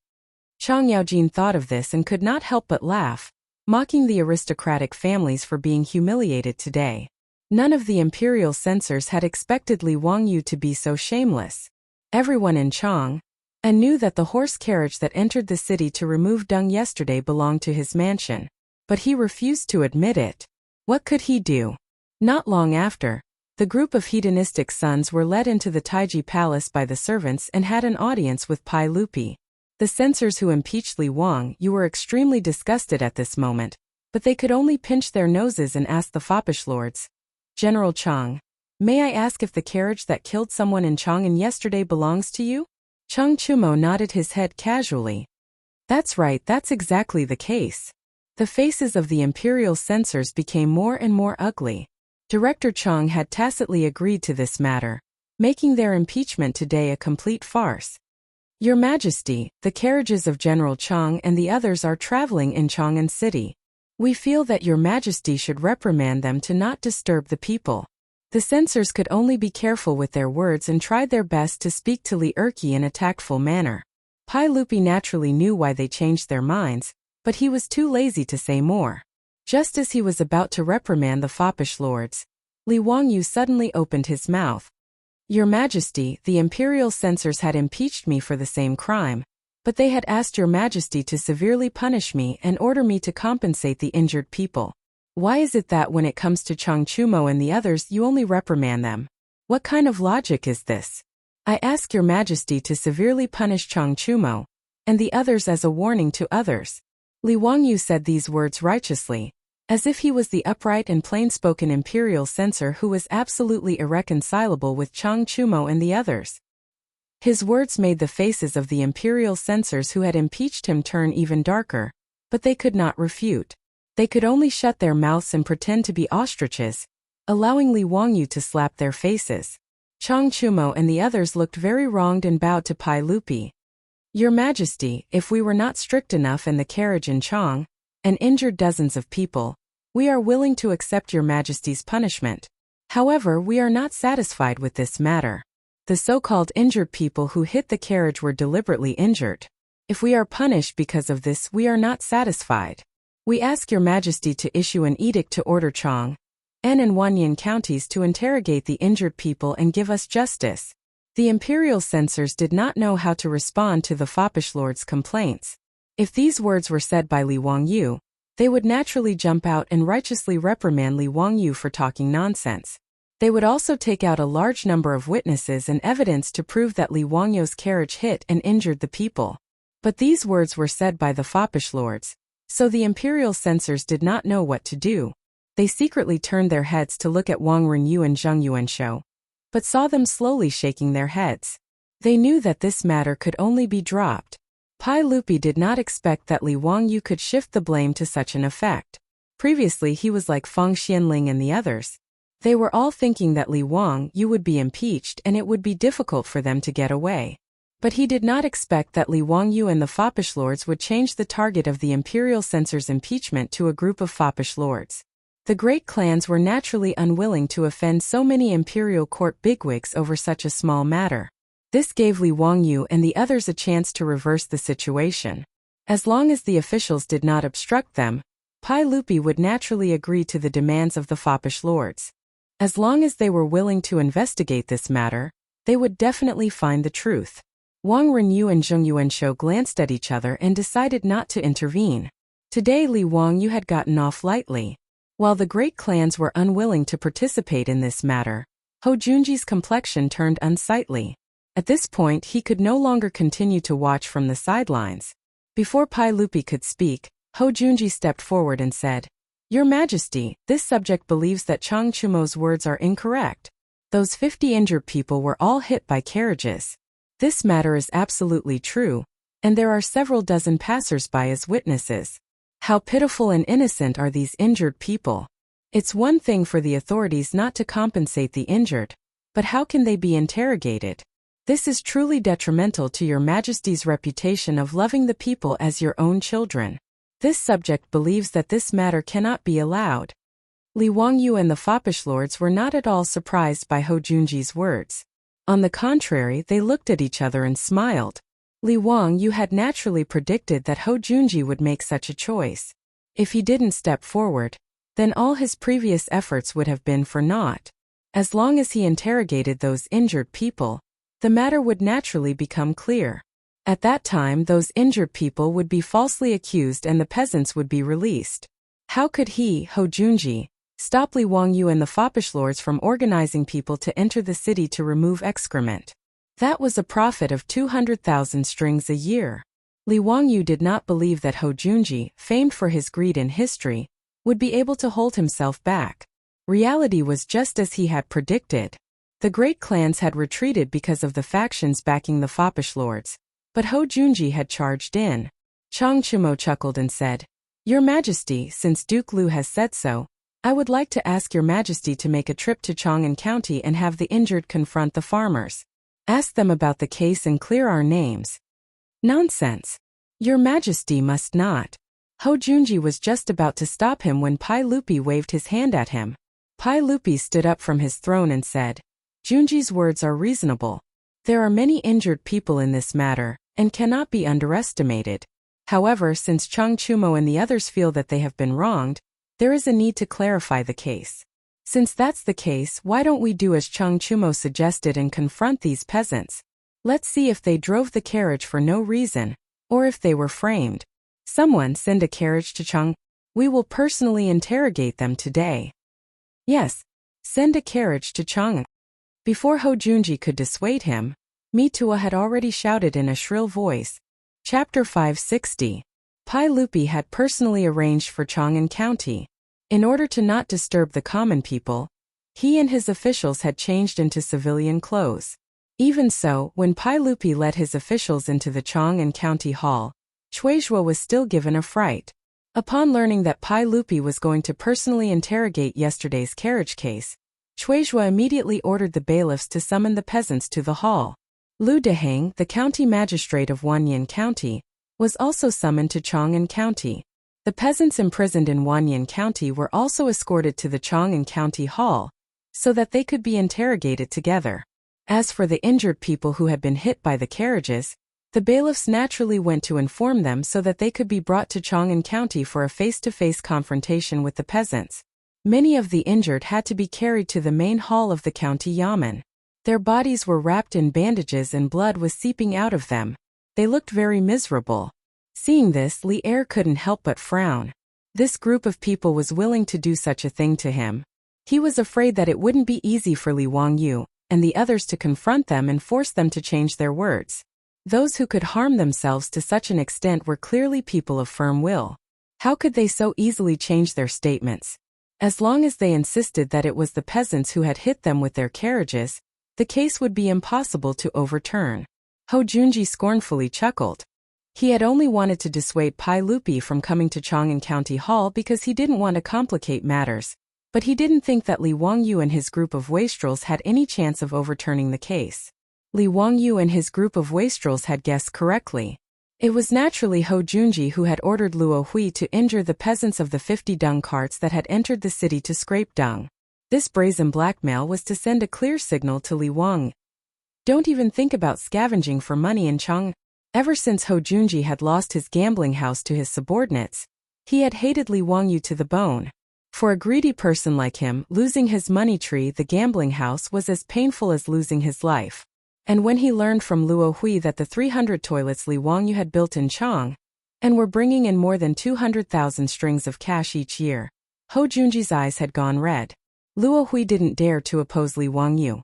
Chang Yaojin thought of this and could not help but laugh, mocking the aristocratic families for being humiliated today. None of the imperial censors had expected Li Wangyu to be so shameless. Everyone in Chang knew that the horse carriage that entered the city to remove Deng yesterday belonged to his mansion. But he refused to admit it. What could he do? Not long after, the group of hedonistic sons were led into the Taiji Palace by the servants and had an audience with Pai Lupi. The censors who impeached Li Wangyu were extremely disgusted at this moment, but they could only pinch their noses and ask the foppish lords. General Chang, may I ask if the carriage that killed someone in Chang'an yesterday belongs to you? Chang Chumo nodded his head casually. That's right, that's exactly the case. The faces of the imperial censors became more and more ugly. Director Chang had tacitly agreed to this matter, making their impeachment today a complete farce. Your Majesty, the carriages of General Chang and the others are traveling in Chang'an City. We feel that Your Majesty should reprimand them to not disturb the people. The censors could only be careful with their words and tried their best to speak to Li Erqi in a tactful manner. Pai Lupi naturally knew why they changed their minds, but he was too lazy to say more. Just as he was about to reprimand the foppish lords, Li Wangyu suddenly opened his mouth. Your Majesty, the imperial censors had impeached me for the same crime, but they had asked Your Majesty to severely punish me and order me to compensate the injured people. Why is it that when it comes to Chang Chumo and the others you only reprimand them? What kind of logic is this? I ask Your Majesty to severely punish Chang Chumo and the others as a warning to others. Li Wangyu said these words righteously, as if he was the upright and plain-spoken imperial censor who was absolutely irreconcilable with Chang Chumo and the others. His words made the faces of the imperial censors who had impeached him turn even darker, but they could not refute. They could only shut their mouths and pretend to be ostriches, allowing Li Wangyu to slap their faces. Chang Chumo and the others looked very wronged and bowed to Pai Lupi. Your Majesty, if we were not strict enough and the carriage in Chang and injured dozens of people, we are willing to accept Your Majesty's punishment. However, we are not satisfied with this matter. The so-called injured people who hit the carriage were deliberately injured. If we are punished because of this, we are not satisfied. We ask Your Majesty to issue an edict to order Chang and Wanyan counties to interrogate the injured people and give us justice. The imperial censors did not know how to respond to the foppish lord's complaints. If these words were said by Li Wangyu, they would naturally jump out and righteously reprimand Li Wangyu for talking nonsense. They would also take out a large number of witnesses and evidence to prove that Li Wangyu's carriage hit and injured the people. But these words were said by the foppish lords, so the imperial censors did not know what to do. They secretly turned their heads to look at Wang Renyu and Zheng Yuanshou, but saw them slowly shaking their heads. They knew that this matter could only be dropped. Pai Lupi did not expect that Li Wangyu could shift the blame to such an effect. Previously he was like Feng Xianling and the others. They were all thinking that Li Wangyu would be impeached and it would be difficult for them to get away. But he did not expect that Li Wangyu and the foppish lords would change the target of the imperial censor's impeachment to a group of foppish lords. The great clans were naturally unwilling to offend so many imperial court bigwigs over such a small matter. This gave Li Wangyu and the others a chance to reverse the situation. As long as the officials did not obstruct them, Pai Lupi would naturally agree to the demands of the foppish lords. As long as they were willing to investigate this matter, they would definitely find the truth. Wang Renyu and Zheng Yuanshou glanced at each other and decided not to intervene. Today Li Wangyu had gotten off lightly. While the great clans were unwilling to participate in this matter, Hou Junji's complexion turned unsightly. At this point he could no longer continue to watch from the sidelines. Before Pai Lupi could speak, Hou Junji stepped forward and said, "Your Majesty, this subject believes that Chang Chumo's words are incorrect. Those 50 injured people were all hit by carriages. This matter is absolutely true, and there are several dozen passers-by as witnesses. How pitiful and innocent are these injured people. It's one thing for the authorities not to compensate the injured, but how can they be interrogated? This is truly detrimental to your Majesty's reputation of loving the people as your own children. This subject believes that this matter cannot be allowed." Li Wangyu and the foppish lords were not at all surprised by Hou Junji's words. On the contrary, they looked at each other and smiled. Li Wangyu had naturally predicted that Hou Junji would make such a choice. If he didn't step forward, then all his previous efforts would have been for naught. As long as he interrogated those injured people, the matter would naturally become clear. At that time those injured people would be falsely accused and the peasants would be released. How could he, Hou Junji, stop Li Wangyu and the foppish lords from organizing people to enter the city to remove excrement? That was a profit of 200,000 strings a year. Li Wangyu did not believe that Hou Junji, famed for his greed in history, would be able to hold himself back. Reality was just as he had predicted. The great clans had retreated because of the factions backing the foppish lords, but Hou Junji had charged in. Chang Chumo chuckled and said, "Your Majesty, since Duke Lu has said so, I would like to ask your Majesty to make a trip to Chang'an County and have the injured confront the farmers. Ask them about the case and clear our names." "Nonsense. Your Majesty must not." Hou Junji was just about to stop him when Pai Lupi waved his hand at him. Pai Lupi stood up from his throne and said, "Junji's words are reasonable. There are many injured people in this matter, and cannot be underestimated. However, since Chang Chumo and the others feel that they have been wronged, there is a need to clarify the case. Since that's the case, why don't we do as Chang Chumo suggested and confront these peasants? Let's see if they drove the carriage for no reason, or if they were framed. Someone send a carriage to Chang. We will personally interrogate them today." "Yes, send a carriage to Chang." Before Hou Junji could dissuade him, Mitua had already shouted in a shrill voice. Chapter 560. Pai Lupi had personally arranged for Chang'an County. In order to not disturb the common people, he and his officials had changed into civilian clothes. Even so, when Pai Lupi led his officials into the Chang'an County Hall, Chuizhua was still given a fright. Upon learning that Pai Lupi was going to personally interrogate yesterday's carriage case, Chuizhua immediately ordered the bailiffs to summon the peasants to the hall. Lu Deheng, the county magistrate of Wanyan County, was also summoned to Chang'an County. The peasants imprisoned in Wanyan County were also escorted to the Chang'an County Hall, so that they could be interrogated together. As for the injured people who had been hit by the carriages, the bailiffs naturally went to inform them so that they could be brought to Chang'an County for a face-to-face confrontation with the peasants. Many of the injured had to be carried to the main hall of the county yamen. Their bodies were wrapped in bandages and blood was seeping out of them. They looked very miserable. Seeing this, Li Er couldn't help but frown. This group of people was willing to do such a thing to him. He was afraid that it wouldn't be easy for Li Wangyu and the others to confront them and force them to change their words. Those who could harm themselves to such an extent were clearly people of firm will. How could they so easily change their statements? As long as they insisted that it was the peasants who had hit them with their carriages, the case would be impossible to overturn. Ho Junji scornfully chuckled. He had only wanted to dissuade Pai Lupi from coming to Chang'an County Hall because he didn't want to complicate matters, but he didn't think that Li Wangyu and his group of wastrels had any chance of overturning the case. Li Wangyu and his group of wastrels had guessed correctly. It was naturally Ho Junji who had ordered Luo Hui to injure the peasants of the 50 dung carts that had entered the city to scrape dung. This brazen blackmail was to send a clear signal to Li Wang. Don't even think about scavenging for money in Chang. Ever since Ho Junji had lost his gambling house to his subordinates, he had hated Li Wangyu to the bone. For a greedy person like him, losing his money tree, the gambling house, was as painful as losing his life. And when he learned from Luo Hui that the 300 toilets Li Wangyu had built in Chang and were bringing in more than 200,000 strings of cash each year, Ho Junji's eyes had gone red. Luo Hui didn't dare to oppose Li Wangyu,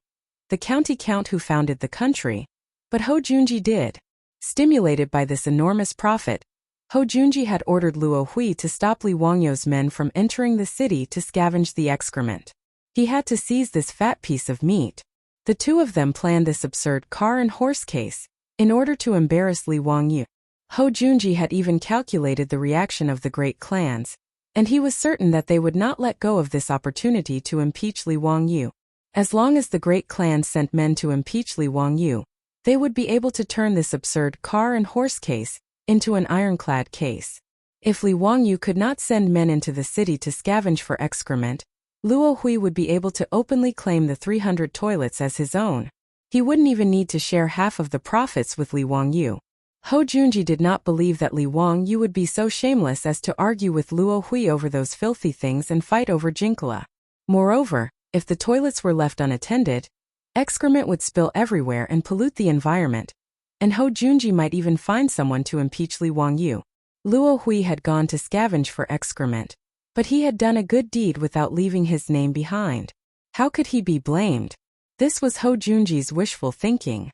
the county count who founded the country, but Ho Junji did. Stimulated by this enormous profit, Ho Junji had ordered Luo Hui to stop Li Wangyu's men from entering the city to scavenge the excrement. He had to seize this fat piece of meat. The two of them planned this absurd car and horse case in order to embarrass Li Wangyu. Ho Junji had even calculated the reaction of the great clans, and he was certain that they would not let go of this opportunity to impeach Li Wangyu. As long as the great clans sent men to impeach Li Wangyu, they would be able to turn this absurd car and horse case into an ironclad case. If Li Wangyu could not send men into the city to scavenge for excrement, Luo Hui would be able to openly claim the 300 toilets as his own. He wouldn't even need to share half of the profits with Li Wangyu. Ho Junji did not believe that Li Wangyu would be so shameless as to argue with Luo Hui over those filthy things and fight over Jinkala. Moreover, if the toilets were left unattended, excrement would spill everywhere and pollute the environment, and Ho Junji might even find someone to impeach Li Wangyu. Luo Hui had gone to scavenge for excrement, but he had done a good deed without leaving his name behind. How could he be blamed? This was Ho Junji's wishful thinking.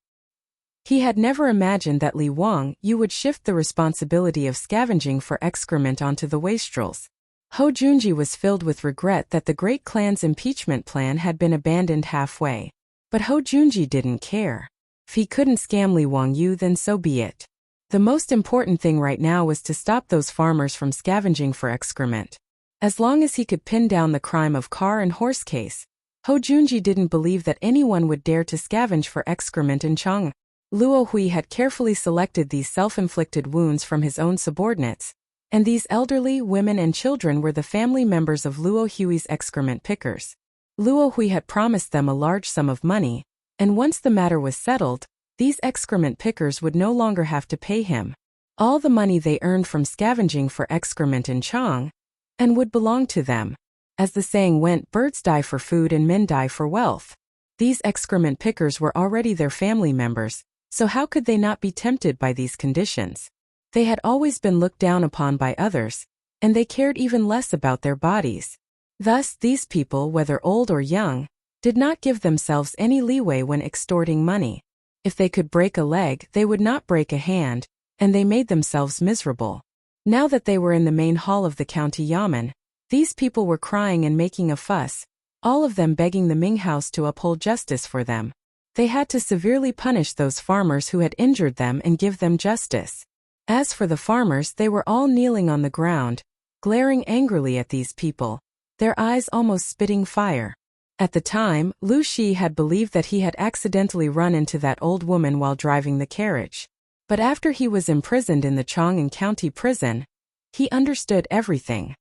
He had never imagined that Li Wangyu would shift the responsibility of scavenging for excrement onto the wastrels. Ho Junji was filled with regret that the great clan's impeachment plan had been abandoned halfway. But Ho Junji didn't care. If he couldn't scam Li Wangyu, then so be it. The most important thing right now was to stop those farmers from scavenging for excrement. As long as he could pin down the crime of car and horse case, Ho Junji didn't believe that anyone would dare to scavenge for excrement in Chang. Luo Hui had carefully selected these self-inflicted wounds from his own subordinates, and these elderly, women and children were the family members of Luo Hui's excrement pickers. Luo Hui had promised them a large sum of money, and once the matter was settled, these excrement pickers would no longer have to pay him. All the money they earned from scavenging for excrement in Chang and would belong to them. As the saying went, birds die for food and men die for wealth. These excrement pickers were already their family members, so how could they not be tempted by these conditions? They had always been looked down upon by others, and they cared even less about their bodies. Thus, these people, whether old or young, did not give themselves any leeway when extorting money. If they could break a leg, they would not break a hand, and they made themselves miserable. Now that they were in the main hall of the county yamen, these people were crying and making a fuss, all of them begging the Ming House to uphold justice for them. They had to severely punish those farmers who had injured them and give them justice. As for the farmers, they were all kneeling on the ground, glaring angrily at these people, their eyes almost spitting fire. At the time, Lu Shi had believed that he had accidentally run into that old woman while driving the carriage. But after he was imprisoned in the Chang'an County prison, he understood everything.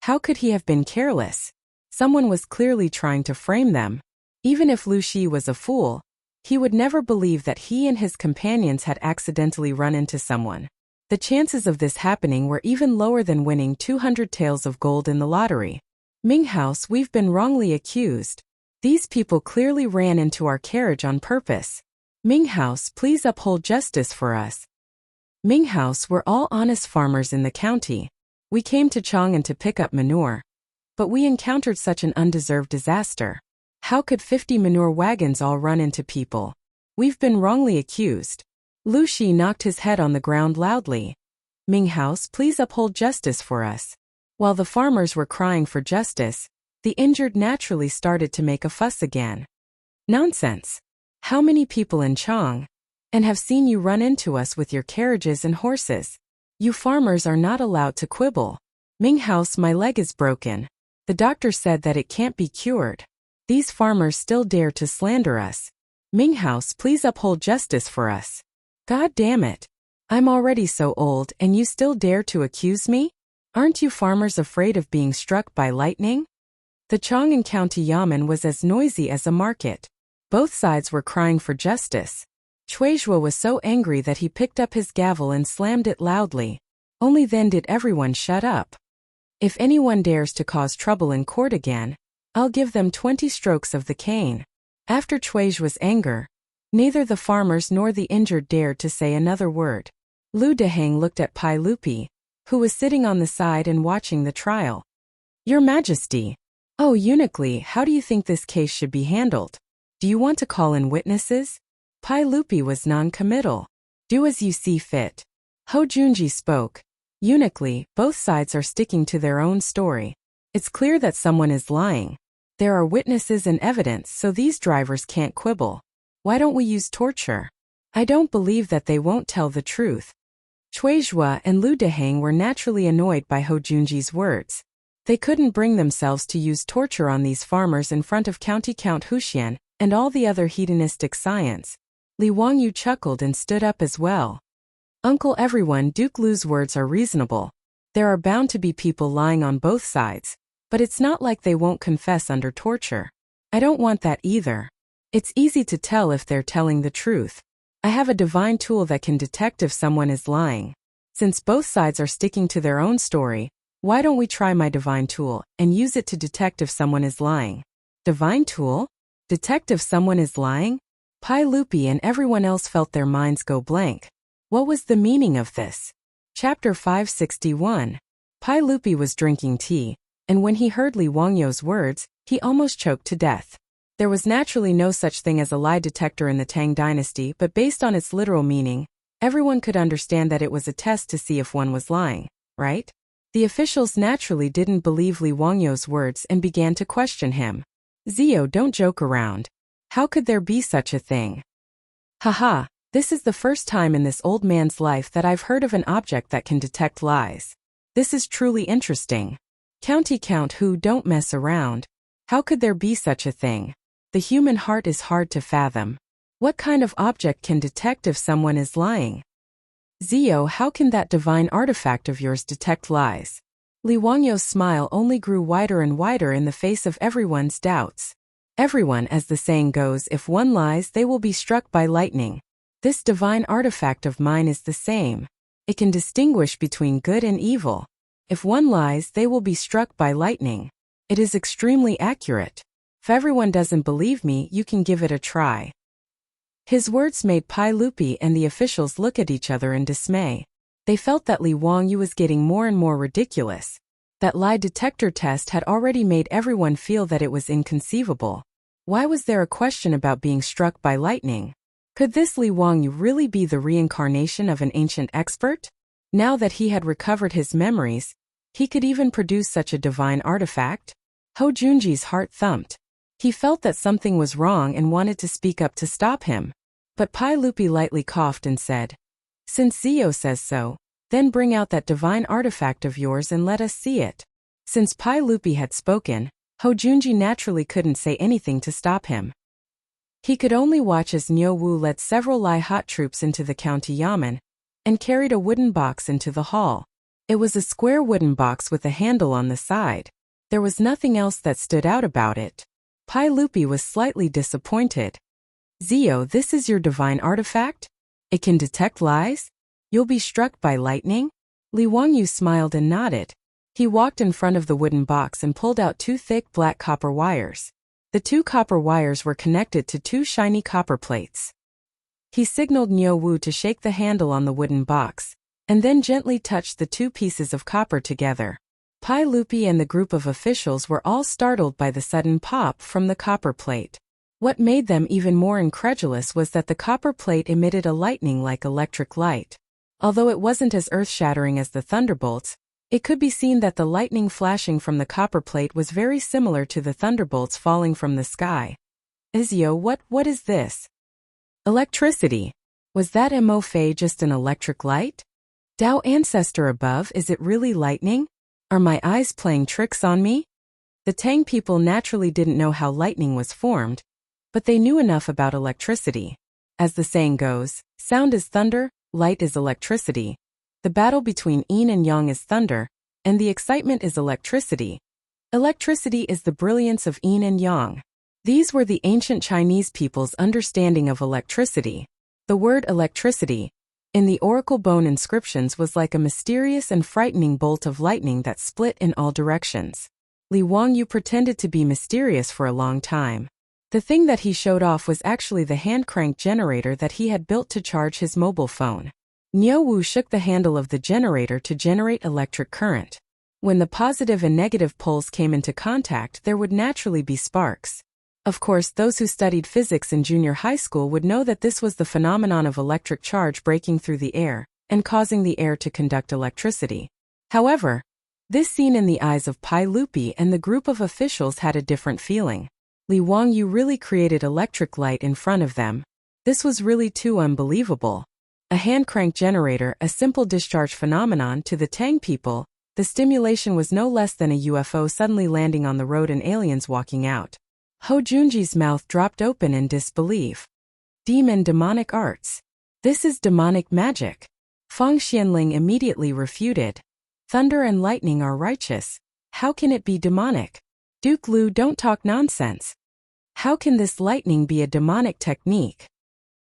How could he have been careless? Someone was clearly trying to frame them. Even if Lu Shi was a fool, he would never believe that he and his companions had accidentally run into someone. The chances of this happening were even lower than winning 200 taels of gold in the lottery. Ming House, we've been wrongly accused. These people clearly ran into our carriage on purpose. Ming House, please uphold justice for us. Ming House were all honest farmers in the county. We came to Chang'an to pick up manure. But we encountered such an undeserved disaster. How could 50 manure wagons all run into people? We've been wrongly accused. Lu Shi knocked his head on the ground loudly. Ming House, please uphold justice for us. While the farmers were crying for justice, the injured naturally started to make a fuss again. Nonsense. How many people in Chang and have seen you run into us with your carriages and horses? You farmers are not allowed to quibble. Ming House, my leg is broken. The doctor said that it can't be cured. These farmers still dare to slander us. Ming House, please uphold justice for us. God damn it. I'm already so old and you still dare to accuse me? Aren't you farmers afraid of being struck by lightning? The Chang'an County Yamen was as noisy as a market. Both sides were crying for justice. Chuizhua was so angry that he picked up his gavel and slammed it loudly. Only then did everyone shut up. If anyone dares to cause trouble in court again, I'll give them 20 strokes of the cane. After Chuizhua's anger, neither the farmers nor the injured dared to say another word. Lu Deheng looked at Pai Lupi, who was sitting on the side and watching the trial. Your Majesty. Oh, eunuchly, how do you think this case should be handled? Do you want to call in witnesses? Pai Lupi was non-committal. Do as you see fit. Ho Junji spoke. Eunuchly, both sides are sticking to their own story. It's clear that someone is lying. There are witnesses and evidence, so these drivers can't quibble. Why don't we use torture? I don't believe that they won't tell the truth. Chuizhua and Lu Deheng were naturally annoyed by Ho Junji's words. They couldn't bring themselves to use torture on these farmers in front of County Count Huxian and all the other hedonistic scions. Li Wangyu chuckled and stood up as well. Uncle everyone, Duke Lu's words are reasonable. There are bound to be people lying on both sides, but it's not like they won't confess under torture. I don't want that either. It's easy to tell if they're telling the truth. I have a divine tool that can detect if someone is lying. Since both sides are sticking to their own story, why don't we try my divine tool and use it to detect if someone is lying? Divine tool? Detect if someone is lying? Pai Lupi and everyone else felt their minds go blank. What was the meaning of this? Chapter 561. Pai Lupi was drinking tea, and when he heard Li Wangyu's words, he almost choked to death. There was naturally no such thing as a lie detector in the Tang dynasty, but based on its literal meaning, everyone could understand that it was a test to see if one was lying, right? The officials naturally didn't believe Li Wangyu's words and began to question him. Zio, don't joke around. How could there be such a thing? Haha, this is the first time in this old man's life that I've heard of an object that can detect lies. This is truly interesting. County Count Hu, don't mess around. How could there be such a thing? The human heart is hard to fathom. What kind of object can detect if someone is lying? Zio, how can that divine artifact of yours detect lies? Li Wangyu's smile only grew wider and wider in the face of everyone's doubts. Everyone, as the saying goes, if one lies, they will be struck by lightning. This divine artifact of mine is the same. It can distinguish between good and evil. If one lies, they will be struck by lightning. It is extremely accurate. If everyone doesn't believe me, you can give it a try. His words made Pai Lupi and the officials look at each other in dismay. They felt that Li Wangyu was getting more and more ridiculous. That lie detector test had already made everyone feel that it was inconceivable. Why was there a question about being struck by lightning? Could this Li Wangyu really be the reincarnation of an ancient expert? Now that he had recovered his memories, he could even produce such a divine artifact? Ho Junji's heart thumped. He felt that something was wrong and wanted to speak up to stop him. But Pai Lupi lightly coughed and said, "Since Zio says so, then bring out that divine artifact of yours and let us see it." Since Pai Lupi had spoken, Ho Junji naturally couldn't say anything to stop him. He could only watch as Niu Wu led several Lai hot troops into the county yamen and carried a wooden box into the hall. It was a square wooden box with a handle on the side. There was nothing else that stood out about it. Pai Lupi was slightly disappointed. "Zio, this is your divine artifact? It can detect lies? You'll be struck by lightning?" Li Wangyu smiled and nodded. He walked in front of the wooden box and pulled out 2 thick black copper wires. The 2 copper wires were connected to 2 shiny copper plates. He signaled Niu Wu to shake the handle on the wooden box, and then gently touched the two pieces of copper together. Pai Lupi and the group of officials were all startled by the sudden pop from the copper plate. What made them even more incredulous was that the copper plate emitted a lightning-like electric light. Although it wasn't as earth-shattering as the thunderbolts, it could be seen that the lightning flashing from the copper plate was very similar to the thunderbolts falling from the sky. Izio, what is this? Electricity. Was that Mo Fei just an electric light? Tao ancestor above, is it really lightning? Are my eyes playing tricks on me? The Tang people naturally didn't know how lightning was formed, but they knew enough about electricity. As the saying goes, sound is thunder, light is electricity. The battle between yin and yang is thunder, and the excitement is electricity. Electricity is the brilliance of yin and yang. These were the ancient Chinese people's understanding of electricity. The word electricity, in the oracle bone inscriptions, was like a mysterious and frightening bolt of lightning that split in all directions. Li Wangyu pretended to be mysterious for a long time. The thing that he showed off was actually the hand-crank generator that he had built to charge his mobile phone. Niu Wu shook the handle of the generator to generate electric current. When the positive and negative poles came into contact, there would naturally be sparks. Of course, those who studied physics in junior high school would know that this was the phenomenon of electric charge breaking through the air and causing the air to conduct electricity. However, this scene in the eyes of Pai Lupi and the group of officials had a different feeling. Li Wangyu really created electric light in front of them. This was really too unbelievable. A hand-crank generator, a simple discharge phenomenon to the Tang people, the stimulation was no less than a UFO suddenly landing on the road and aliens walking out. Ho Junji's mouth dropped open in disbelief. Demonic arts. This is demonic magic. Feng Xianling immediately refuted. Thunder and lightning are righteous. How can it be demonic? Duke Lu, don't talk nonsense. How can this lightning be a demonic technique?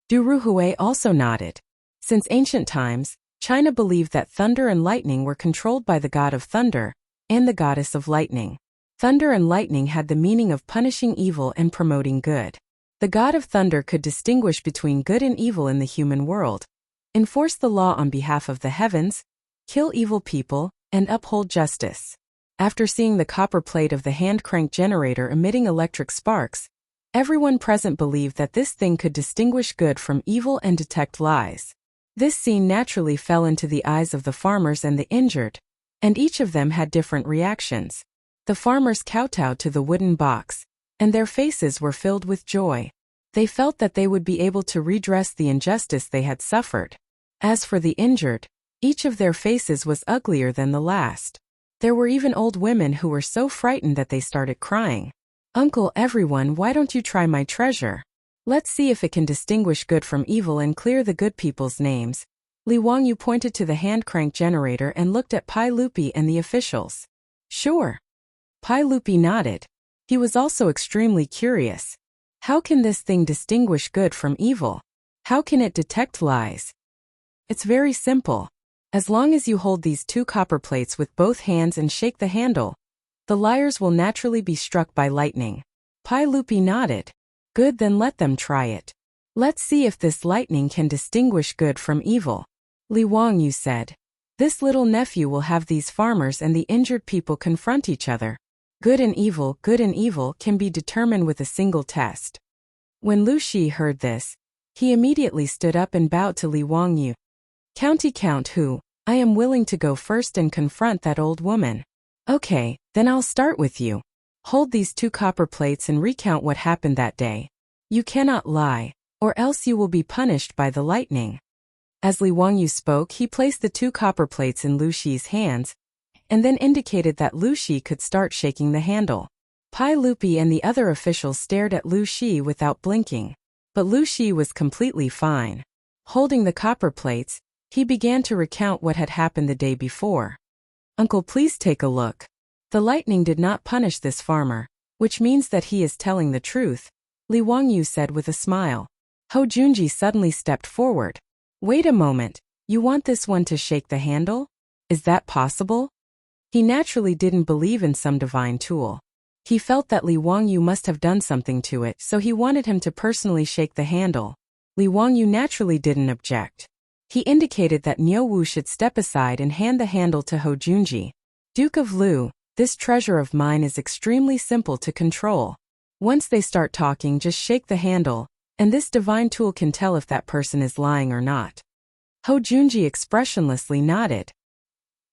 Du Ruhui also nodded. Since ancient times, China believed that thunder and lightning were controlled by the god of thunder and the goddess of lightning. Thunder and lightning had the meaning of punishing evil and promoting good. The god of thunder could distinguish between good and evil in the human world, enforce the law on behalf of the heavens, kill evil people, and uphold justice. After seeing the copper plate of the hand-crank generator emitting electric sparks, everyone present believed that this thing could distinguish good from evil and detect lies. This scene naturally fell into the eyes of the farmers and the injured, and each of them had different reactions. The farmers kowtowed to the wooden box, and their faces were filled with joy. They felt that they would be able to redress the injustice they had suffered. As for the injured, each of their faces was uglier than the last. There were even old women who were so frightened that they started crying. Uncle, everyone, why don't you try my treasure? Let's see if it can distinguish good from evil and clear the good people's names. Li Wangyu pointed to the hand-crank generator and looked at Pai Lupi and the officials. Sure. Pai Lupi nodded. He was also extremely curious. How can this thing distinguish good from evil? How can it detect lies? It's very simple. As long as you hold these two copper plates with both hands and shake the handle, the liars will naturally be struck by lightning. Pai Lupi nodded. Good, then let them try it. Let's see if this lightning can distinguish good from evil. Li Wangyu said. This little nephew will have these farmers and the injured people confront each other. Good and evil can be determined with a single test. When Lu Shi heard this, he immediately stood up and bowed to Li Wangyu. Count who? I am willing to go first and confront that old woman. Okay, then I'll start with you. Hold these two copper plates and recount what happened that day. You cannot lie, or else you will be punished by the lightning. As Li Wangyu spoke, he placed the two copper plates in Lu Shi's hands, and then indicated that Lu Shi could start shaking the handle. Pai Lupi and the other officials stared at Lu Shi without blinking. But Lu Shi was completely fine. Holding the copper plates, he began to recount what had happened the day before. Uncle, please take a look. The lightning did not punish this farmer, which means that he is telling the truth, Li Wangyu said with a smile. Ho Junji suddenly stepped forward. Wait a moment, you want this one to shake the handle? Is that possible? He naturally didn't believe in some divine tool. He felt that Li Wangyu must have done something to it, so he wanted him to personally shake the handle. Li Wangyu naturally didn't object. He indicated that Niu Wu should step aside and hand the handle to Hou Junji. Duke of Lu, this treasure of mine is extremely simple to control. Once they start talking, just shake the handle, and this divine tool can tell if that person is lying or not. Hou Junji expressionlessly nodded.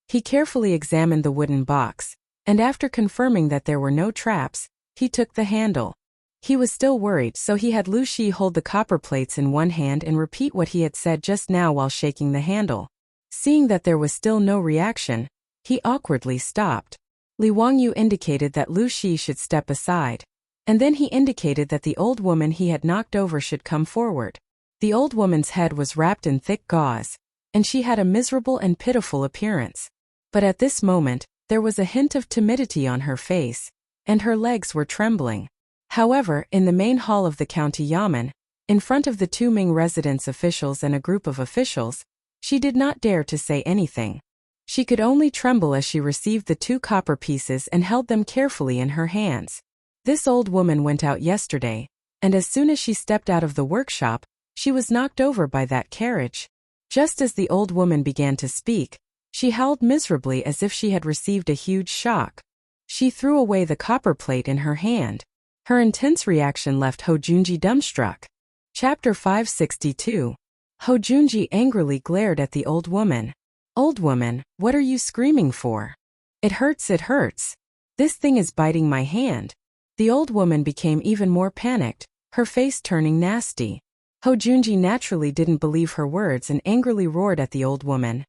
He carefully examined the wooden box, and after confirming that there were no traps, he took the handle. He was still worried, so he had Lu Shi hold the copper plates in one hand and repeat what he had said just now while shaking the handle. Seeing that there was still no reaction, he awkwardly stopped. Li Wangyu indicated that Lu Shi should step aside, and then he indicated that the old woman he had knocked over should come forward. The old woman's head was wrapped in thick gauze, and she had a miserable and pitiful appearance. But at this moment, there was a hint of timidity on her face, and her legs were trembling. However, in the main hall of the county yamen, in front of the two Ming residence officials and a group of officials, she did not dare to say anything. She could only tremble as she received the two copper pieces and held them carefully in her hands. This old woman went out yesterday, and as soon as she stepped out of the workshop, she was knocked over by that carriage. Just as the old woman began to speak, she howled miserably as if she had received a huge shock. She threw away the copper plate in her hand. Her intense reaction left Hou Junji dumbstruck. Chapter 562. Hou Junji angrily glared at the old woman. Old woman, what are you screaming for? It hurts, it hurts. This thing is biting my hand. The old woman became even more panicked, her face turning nasty. Hou Junji naturally didn't believe her words and angrily roared at the old woman.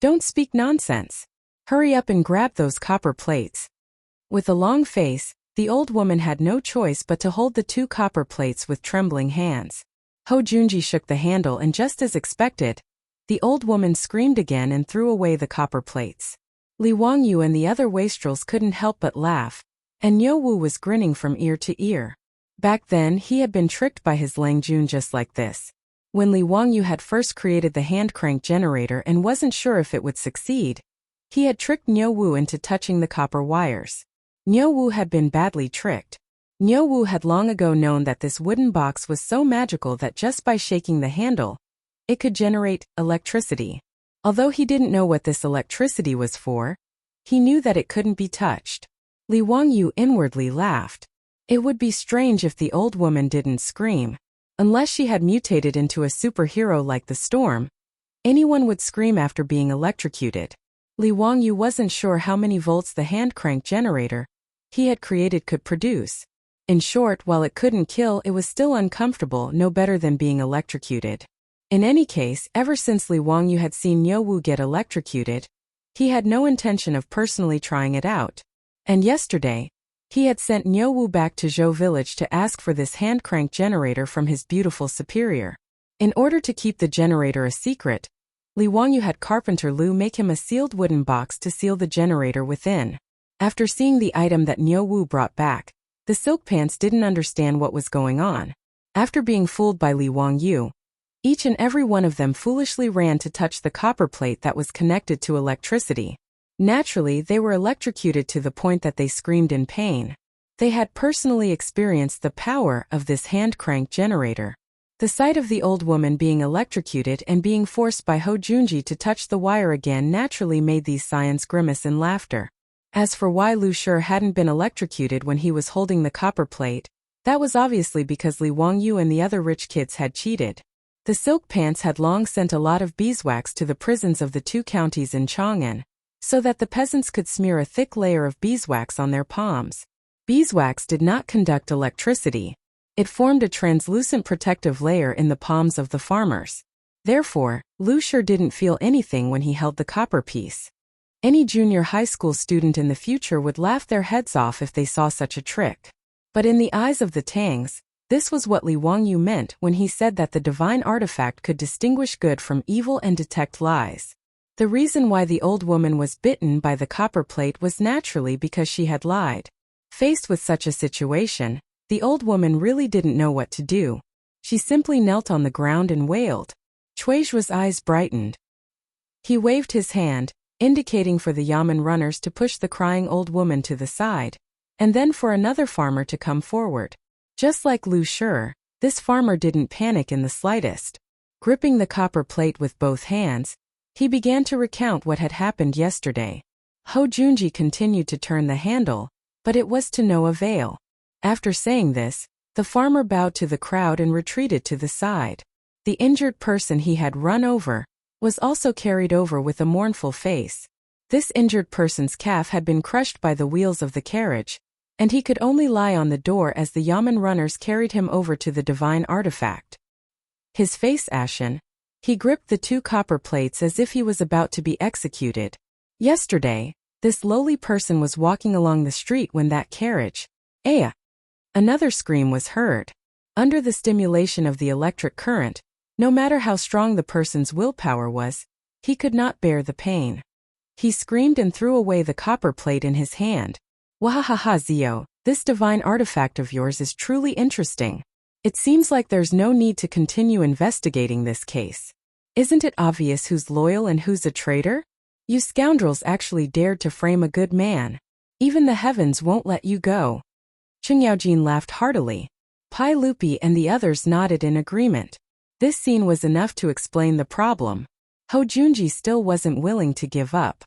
Don't speak nonsense. Hurry up and grab those copper plates. With a long face, the old woman had no choice but to hold the two copper plates with trembling hands. Hou Junji shook the handle and just as expected, the old woman screamed again and threw away the copper plates. Li Wangyu and the other wastrels couldn't help but laugh, and Niu Wu was grinning from ear to ear. Back then he had been tricked by his Lang Jun just like this. When Li Wangyu had first created the hand crank generator and wasn't sure if it would succeed, he had tricked Niu Wu into touching the copper wires. Niu Wu had been badly tricked. Niu Wu had long ago known that this wooden box was so magical that just by shaking the handle, it could generate electricity. Although he didn't know what this electricity was for, he knew that it couldn't be touched. Li Wangyu inwardly laughed. It would be strange if the old woman didn't scream. Unless she had mutated into a superhero like the storm, anyone would scream after being electrocuted. Li Wangyu wasn't sure how many volts the hand crank generator he had created could produce. In short, while it couldn't kill, it was still uncomfortable, no better than being electrocuted. In any case, ever since Li Wangyu had seen Niu Wu get electrocuted, he had no intention of personally trying it out. And yesterday, he had sent Niu Wu back to Zhou village to ask for this hand crank generator from his beautiful superior. In order to keep the generator a secret, Li Wangyu had Carpenter Lu make him a sealed wooden box to seal the generator within. After seeing the item that Niu Wu brought back, the silk pants didn't understand what was going on. After being fooled by Li Wangyu, each and every one of them foolishly ran to touch the copper plate that was connected to electricity. Naturally, they were electrocuted to the point that they screamed in pain. They had personally experienced the power of this hand crank generator. The sight of the old woman being electrocuted and being forced by Hou Junji to touch the wire again naturally made these scions grimace in laughter. As for why Lu Shi hadn't been electrocuted when he was holding the copper plate, that was obviously because Li Wangyu and the other rich kids had cheated. The silk pants had long sent a lot of beeswax to the prisons of the two counties in Chang'an, so that the peasants could smear a thick layer of beeswax on their palms. Beeswax did not conduct electricity. It formed a translucent protective layer in the palms of the farmers. Therefore, Lu Shi didn't feel anything when he held the copper piece. Any junior high school student in the future would laugh their heads off if they saw such a trick. But in the eyes of the Tangs, this was what Li Wangyu meant when he said that the divine artifact could distinguish good from evil and detect lies. The reason why the old woman was bitten by the copper plate was naturally because she had lied. Faced with such a situation, the old woman really didn't know what to do. She simply knelt on the ground and wailed. Chuizhu's eyes brightened. He waved his hand, indicating for the yamen runners to push the crying old woman to the side, and then for another farmer to come forward. Just like Lu Shi, This farmer didn't panic in the slightest. Gripping the copper plate with both hands, he began to recount what had happened yesterday. Ho Junji continued to turn the handle, but it was to no avail. After saying this, the farmer bowed to the crowd and retreated to the side. The injured person he had run over was also carried over with a mournful face. This injured person's calf had been crushed by the wheels of the carriage, and he could only lie on the door as the yamen runners carried him over to the divine artifact. His face ashen, he gripped the 2 copper plates as if he was about to be executed. Yesterday, this lowly person was walking along the street when that carriage, Another scream was heard. Under the stimulation of the electric current, no matter how strong the person's willpower was, he could not bear the pain. He screamed and threw away the copper plate in his hand. Wahahaha Zio, this divine artifact of yours is truly interesting. It seems like there's no need to continue investigating this case. Isn't it obvious who's loyal and who's a traitor? You scoundrels actually dared to frame a good man. Even the heavens won't let you go. Qingyaojin laughed heartily. Pai Lupi and the others nodded in agreement. This scene was enough to explain the problem. Ho Junji still wasn't willing to give up.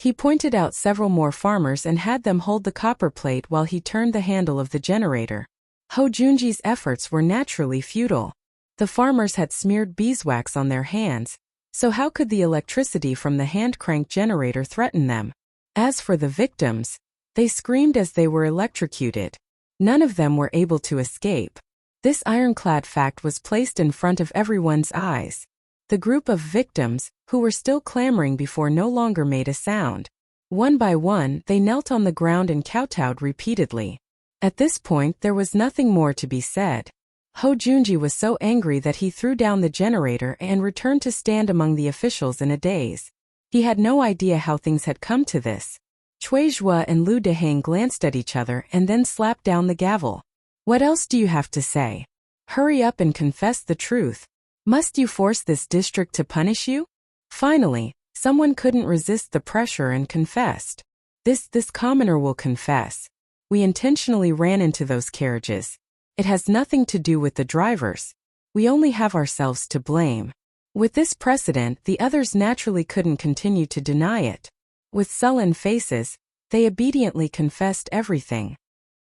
He pointed out several more farmers and had them hold the copper plate while he turned the handle of the generator. Ho Junji's efforts were naturally futile. The farmers had smeared beeswax on their hands, so how could the electricity from the hand-crank generator threaten them? As for the victims, they screamed as they were electrocuted. None of them were able to escape. This ironclad fact was placed in front of everyone's eyes. The group of victims, who were still clamoring before, no longer made a sound. One by one, they knelt on the ground and kowtowed repeatedly. At this point, there was nothing more to be said. Ho Junji was so angry that he threw down the generator and returned to stand among the officials in a daze. He had no idea how things had come to this. Cui Zhuo and Lu Deheng glanced at each other and then slapped down the gavel. What else do you have to say? Hurry up and confess the truth. Must you force this district to punish you? Finally, someone couldn't resist the pressure and confessed. This commoner will confess. We intentionally ran into those carriages. It has nothing to do with the drivers. We only have ourselves to blame. With this precedent, the others naturally couldn't continue to deny it. With sullen faces, they obediently confessed everything.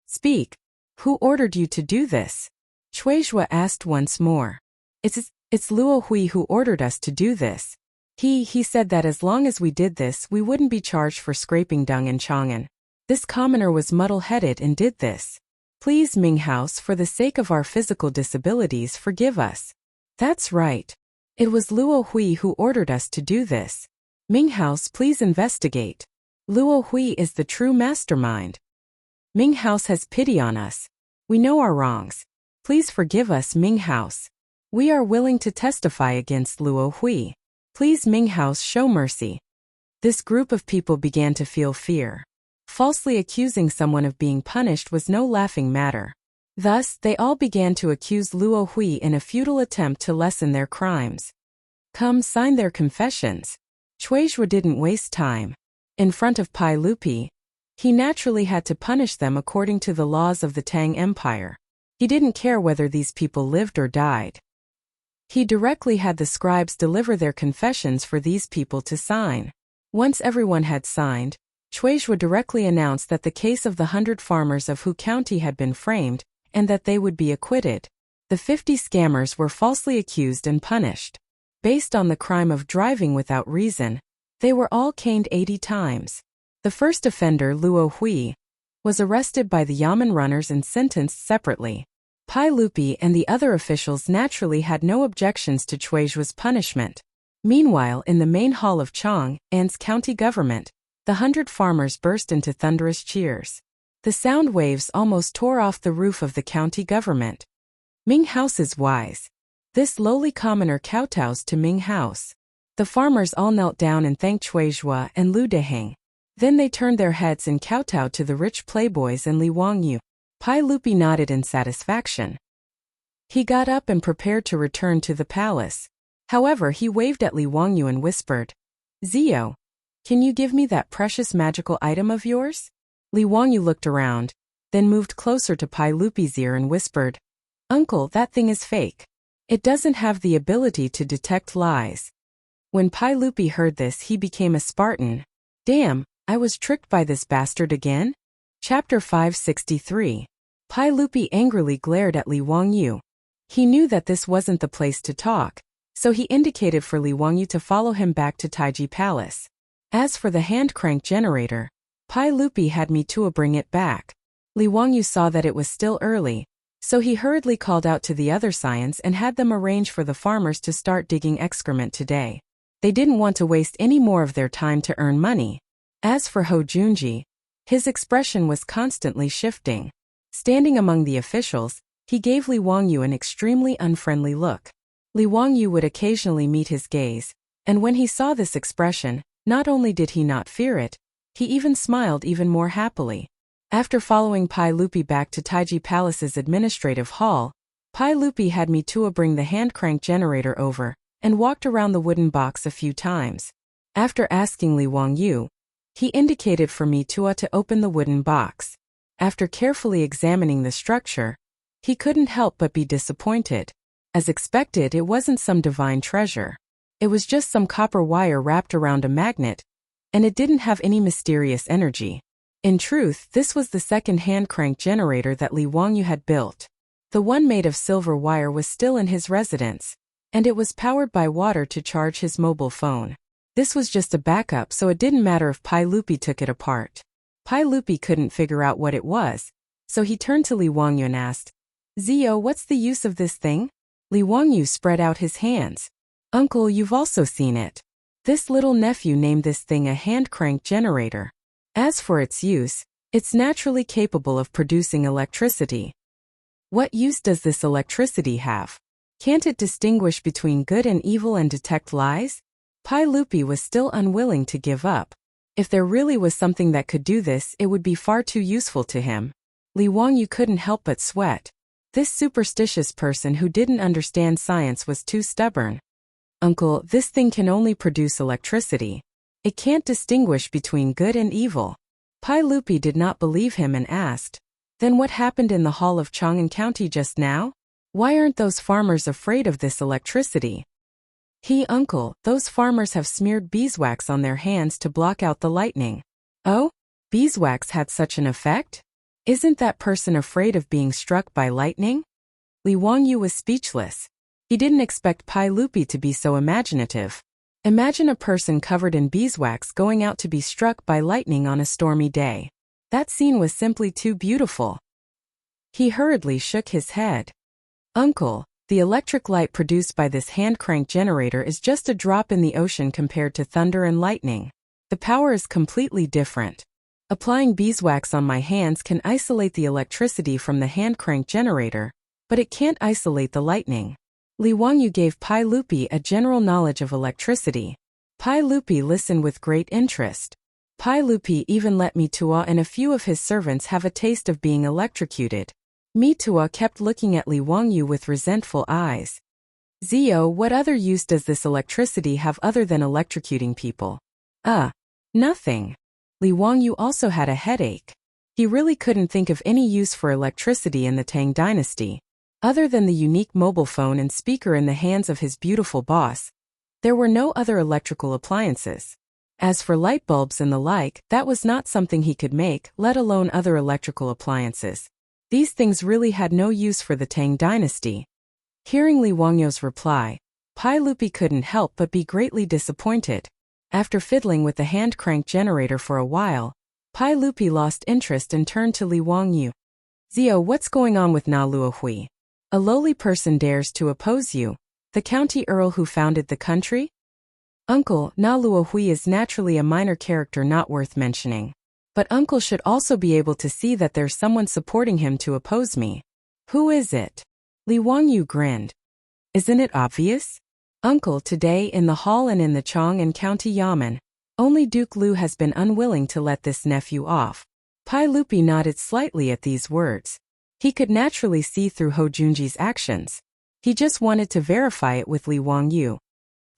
Speak. Who ordered you to do this? Cui Zhuo asked once more. It's Luo Hui who ordered us to do this. He said that as long as we did this, we wouldn't be charged for scraping dung in Chang'an. This commoner was muddle-headed and did this. Please, Ming House, for the sake of our physical disabilities, forgive us. That's right. It was Luo Hui who ordered us to do this. Ming House, please investigate. Luo Hui is the true mastermind. Ming House has pity on us. We know our wrongs. Please forgive us, Ming House. We are willing to testify against Luo Hui. Please, Ming House, show mercy. This group of people began to feel fear. Falsely accusing someone of being punished was no laughing matter. Thus, they all began to accuse Luo Hui in a futile attempt to lessen their crimes. Come, sign their confessions. Cui Zhuo didn't waste time. In front of Pai Lupi, he naturally had to punish them according to the laws of the Tang Empire. He didn't care whether these people lived or died. He directly had the scribes deliver their confessions for these people to sign. Once everyone had signed, Cui Zhuo directly announced that the case of the 100 farmers of Hu County had been framed, and that they would be acquitted. The 50 scammers were falsely accused and punished. Based on the crime of driving without reason, they were all caned 80 times. The first offender, Luo Hui, was arrested by the yamen runners and sentenced separately. Pai Lupi and the other officials naturally had no objections to Cui Zhuo's punishment. Meanwhile, in the main hall of Chang'an's county government, the 100 farmers burst into thunderous cheers. The sound waves almost tore off the roof of the county government. Ming House is wise. This lowly commoner kowtows to Ming House. The farmers all knelt down and thanked Cui Zhuo and Lu Deheng. Then they turned their heads and kowtowed to the rich playboys and Li Wangyu. Pai Lupi nodded in satisfaction. He got up and prepared to return to the palace. However, he waved at Li Wangyu and whispered, Zio, can you give me that precious magical item of yours? Li Wangyu looked around, then moved closer to Pai Lupi's ear and whispered, Uncle, that thing is fake. It doesn't have the ability to detect lies. When Pai Lupi heard this, he became a Spartan. Damn, I was tricked by this bastard again? Chapter 563. Pai Lupi angrily glared at Li Wangyu. He knew that this wasn't the place to talk, so he indicated for Li Wangyu to follow him back to Taiji Palace. As for the hand crank generator, Pai Lupi had Mitua bring it back. Li Wangyu saw that it was still early, so he hurriedly called out to the other scions and had them arrange for the farmers to start digging excrement today. They didn't want to waste any more of their time to earn money. As for Ho Junji, his expression was constantly shifting. Standing among the officials, he gave Li Wangyu an extremely unfriendly look. Li Wangyu would occasionally meet his gaze, and when he saw this expression, not only did he not fear it, he even smiled even more happily. After following Pai Lupi back to Taiji Palace's administrative hall, Pai Lupi had Mitua bring the hand crank generator over and walked around the wooden box a few times. After asking Li Wangyu, he indicated for Mitua to open the wooden box. After carefully examining the structure, he couldn't help but be disappointed. As expected, it wasn't some divine treasure. It was just some copper wire wrapped around a magnet, and it didn't have any mysterious energy. In truth, this was the second hand crank generator that Li Wangyu had built. The one made of silver wire was still in his residence, and it was powered by water to charge his mobile phone. This was just a backup, so it didn't matter if Pai Lupi took it apart. Pai Lupi couldn't figure out what it was, so he turned to Li Wangyu and asked, Zio, what's the use of this thing? Li Wangyu spread out his hands. Uncle, you've also seen it. This little nephew named this thing a hand crank generator. As for its use, it's naturally capable of producing electricity. What use does this electricity have? Can't it distinguish between good and evil and detect lies? Pai Lupi was still unwilling to give up. If there really was something that could do this, it would be far too useful to him. Li Wangyu couldn't help but sweat. This superstitious person who didn't understand science was too stubborn. Uncle, this thing can only produce electricity. It can't distinguish between good and evil. Pai Lupi did not believe him and asked, Then what happened in the hall of Chang'an County just now? Why aren't those farmers afraid of this electricity? Uncle, those farmers have smeared beeswax on their hands to block out the lightning. Oh? Beeswax had such an effect? Isn't that person afraid of being struck by lightning? Li Wangyu was speechless. He didn't expect Pai Lupi to be so imaginative. Imagine a person covered in beeswax going out to be struck by lightning on a stormy day. That scene was simply too beautiful. He hurriedly shook his head. Uncle, the electric light produced by this hand crank generator is just a drop in the ocean compared to thunder and lightning. The power is completely different. Applying beeswax on my hands can isolate the electricity from the hand crank generator, but it can't isolate the lightning. Li Wangyu gave Pai Lupi a general knowledge of electricity. Pai Lupi listened with great interest. Pai Lupi even let Mitua and a few of his servants have a taste of being electrocuted. Mitua kept looking at Li Wangyu with resentful eyes. Zio, what other use does this electricity have other than electrocuting people? Nothing. Li Wangyu also had a headache. He really couldn't think of any use for electricity in the Tang dynasty. Other than the unique mobile phone and speaker in the hands of his beautiful boss, there were no other electrical appliances. As for light bulbs and the like, that was not something he could make, let alone other electrical appliances. These things really had no use for the Tang dynasty. Hearing Li Wangyu's reply, Pai Lupi couldn't help but be greatly disappointed. After fiddling with the hand crank generator for a while, Pai Lupi lost interest and turned to Li Wangyu. Zio, what's going on with Na Luohui? A lowly person dares to oppose you, the county earl who founded the country? Uncle, Na Luohui is naturally a minor character not worth mentioning. But Uncle should also be able to see that there's someone supporting him to oppose me. Who is it? Li Wangyu grinned. Isn't it obvious? Uncle, today in the hall and in the Chang'an County Yamen, only Duke Lu has been unwilling to let this nephew off. Pai Lupi nodded slightly at these words. He could naturally see through Ho Junji's actions. He just wanted to verify it with Li Wangyu.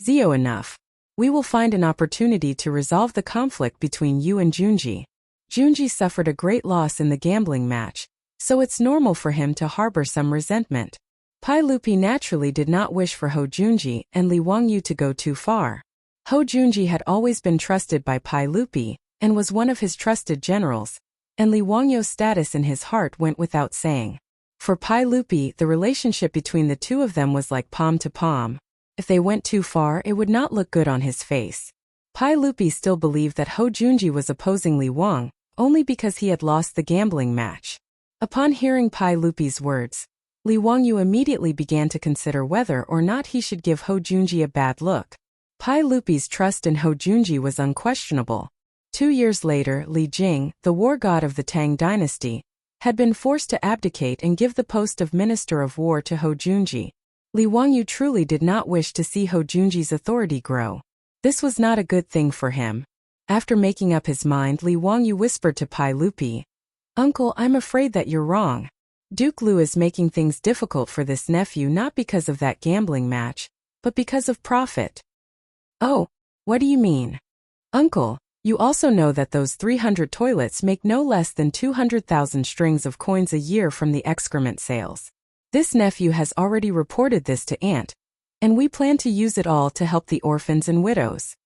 Zio, enough. We will find an opportunity to resolve the conflict between you and Junji. Junji suffered a great loss in the gambling match, so it's normal for him to harbor some resentment. Pai Lupi naturally did not wish for Ho Junji and Li Wangyu to go too far. Ho Junji had always been trusted by Pai Lupi, and was one of his trusted generals, and Li Wangyu's status in his heart went without saying. For Pai Lupi, the relationship between the two of them was like palm to palm. If they went too far, it would not look good on his face. Pai Lupi still believed that Ho Junji was opposing Li Wang, only because he had lost the gambling match. Upon hearing Pai Lupi's words, Li Wangyu immediately began to consider whether or not he should give Ho Junji a bad look. Pai Lupi's trust in Ho Junji was unquestionable. 2 years later, Li Jing, the war god of the Tang dynasty, had been forced to abdicate and give the post of Minister of War to Ho Junji. Li Wangyu truly did not wish to see Ho Junji's authority grow. This was not a good thing for him. After making up his mind, Li Wangyu whispered to Pai Lupi, "Uncle, I'm afraid that you're wrong. Duke Lu is making things difficult for this nephew not because of that gambling match, but because of profit." "Oh, what do you mean?" "Uncle, you also know that those 300 toilets make no less than 200,000 strings of coins a year from the excrement sales. This nephew has already reported this to Aunt, and we plan to use it all to help the orphans and widows."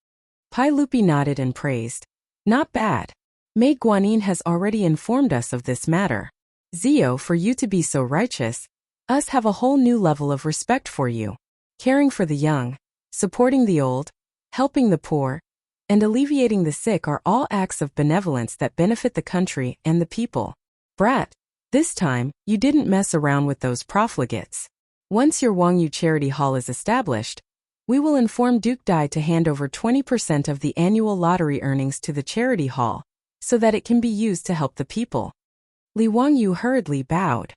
Pai Lupi nodded and praised. "Not bad. Mei Guanyin has already informed us of this matter. Zio, for you to be so righteous, us have a whole new level of respect for you. Caring for the young, supporting the old, helping the poor, and alleviating the sick are all acts of benevolence that benefit the country and the people. Brat, this time, you didn't mess around with those profligates. Once your Wangyu Charity Hall is established, we will inform Duke Dai to hand over 20% of the annual lottery earnings to the charity hall, so that it can be used to help the people." Li Wangyu hurriedly bowed.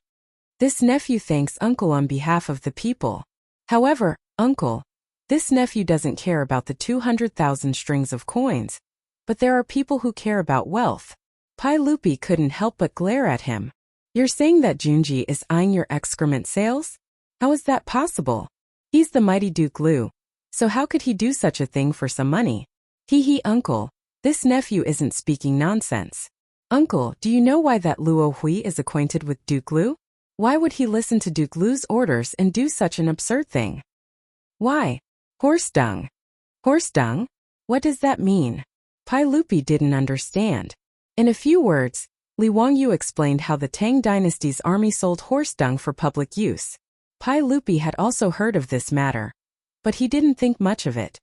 "This nephew thanks Uncle on behalf of the people. However, Uncle, this nephew doesn't care about the 200,000 strings of coins, but there are people who care about wealth." Pai Lupi couldn't help but glare at him. "You're saying that Junji is eyeing your excrement sales? How is that possible? He's the mighty Duke Lu, so how could he do such a thing for some money? Hee, Uncle, this nephew isn't speaking nonsense. Uncle, do you know why that Luo Hui is acquainted with Duke Lu? Why would he listen to Duke Lu's orders and do such an absurd thing? Why? Horse dung. Horse dung? What does that mean?" Pai Lupi didn't understand. In a few words, Li Wangyu explained how the Tang dynasty's army sold horse dung for public use. Pai Lupi had also heard of this matter, but he didn't think much of it.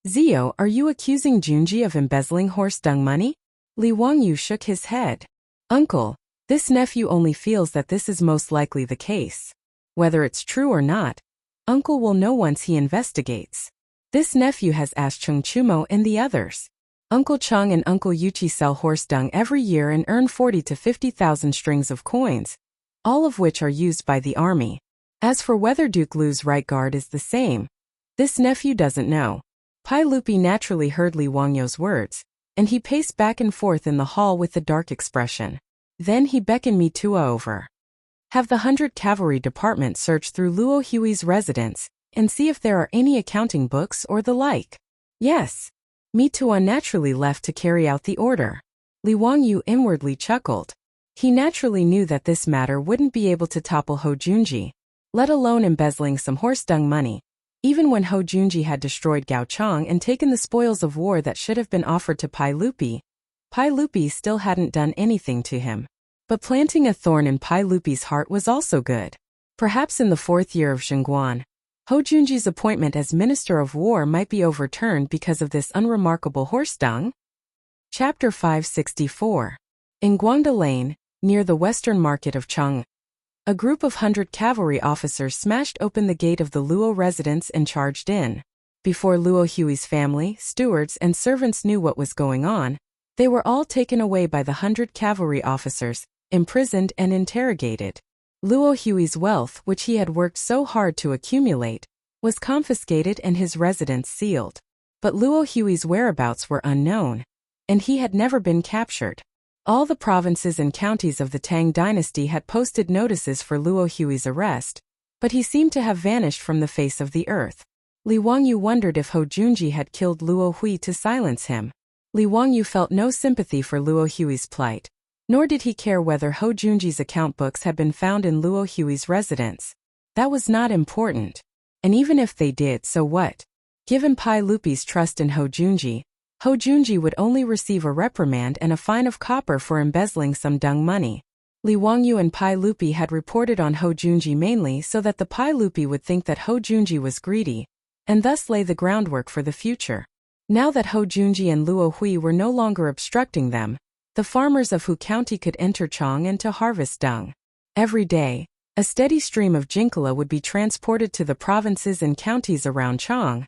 "Zio, are you accusing Junji of embezzling horse dung money?" Li Wangyu shook his head. "Uncle, this nephew only feels that this is most likely the case. Whether it's true or not, Uncle will know once he investigates. This nephew has asked Chung Chumo and the others. Uncle Chung and Uncle Yuchi sell horse dung every year and earn 40 to 50,000 strings of coins, all of which are used by the army. As for whether Duke Lu's right guard is the same, this nephew doesn't know." Pai Lupi naturally heard Li Wangyu's words, and he paced back and forth in the hall with a dark expression. Then he beckoned Mitua over. "Have the 100 Cavalry Department search through Luo Hui's residence, and see if there are any accounting books or the like." "Yes." Mitua naturally left to carry out the order. Li Wangyu inwardly chuckled. He naturally knew that this matter wouldn't be able to topple Ho Junji, let alone embezzling some horse dung money. Even when Ho Junji had destroyed Gao Chang and taken the spoils of war that should have been offered to Pai Lupi still hadn't done anything to him. But planting a thorn in Pai Lupi's heart was also good. Perhaps in the 4th year of Xingguan, Ho Junji's appointment as Minister of War might be overturned because of this unremarkable horse dung. Chapter 564. In Guangda Lane, near the western market of Cheng, a group of 100 cavalry officers smashed open the gate of the Luo residence and charged in. Before Luo Hui's family, stewards, and servants knew what was going on, they were all taken away by the 100 cavalry officers, imprisoned and interrogated. Luo Hui's wealth, which he had worked so hard to accumulate, was confiscated and his residence sealed. But Luo Hui's whereabouts were unknown, and he had never been captured. All the provinces and counties of the Tang dynasty had posted notices for Luo Hui's arrest, but he seemed to have vanished from the face of the earth. Li Wangyu wondered if Ho Junji had killed Luo Hui to silence him. Li Wangyu felt no sympathy for Luo Hui's plight, nor did he care whether Ho Junji's account books had been found in Luo Hui's residence. That was not important. And even if they did, so what? Given Pai Lupi's trust in Ho Junji would only receive a reprimand and a fine of copper for embezzling some dung money. Li Wangyu and Pai Lupi had reported on Ho Junji mainly so that the Pai Lupi would think that Ho Junji was greedy, and thus lay the groundwork for the future. Now that Ho Junji and Luo Hui were no longer obstructing them, the farmers of Hu County could enter Chang and to harvest dung. Every day, a steady stream of jinkala would be transported to the provinces and counties around Chang,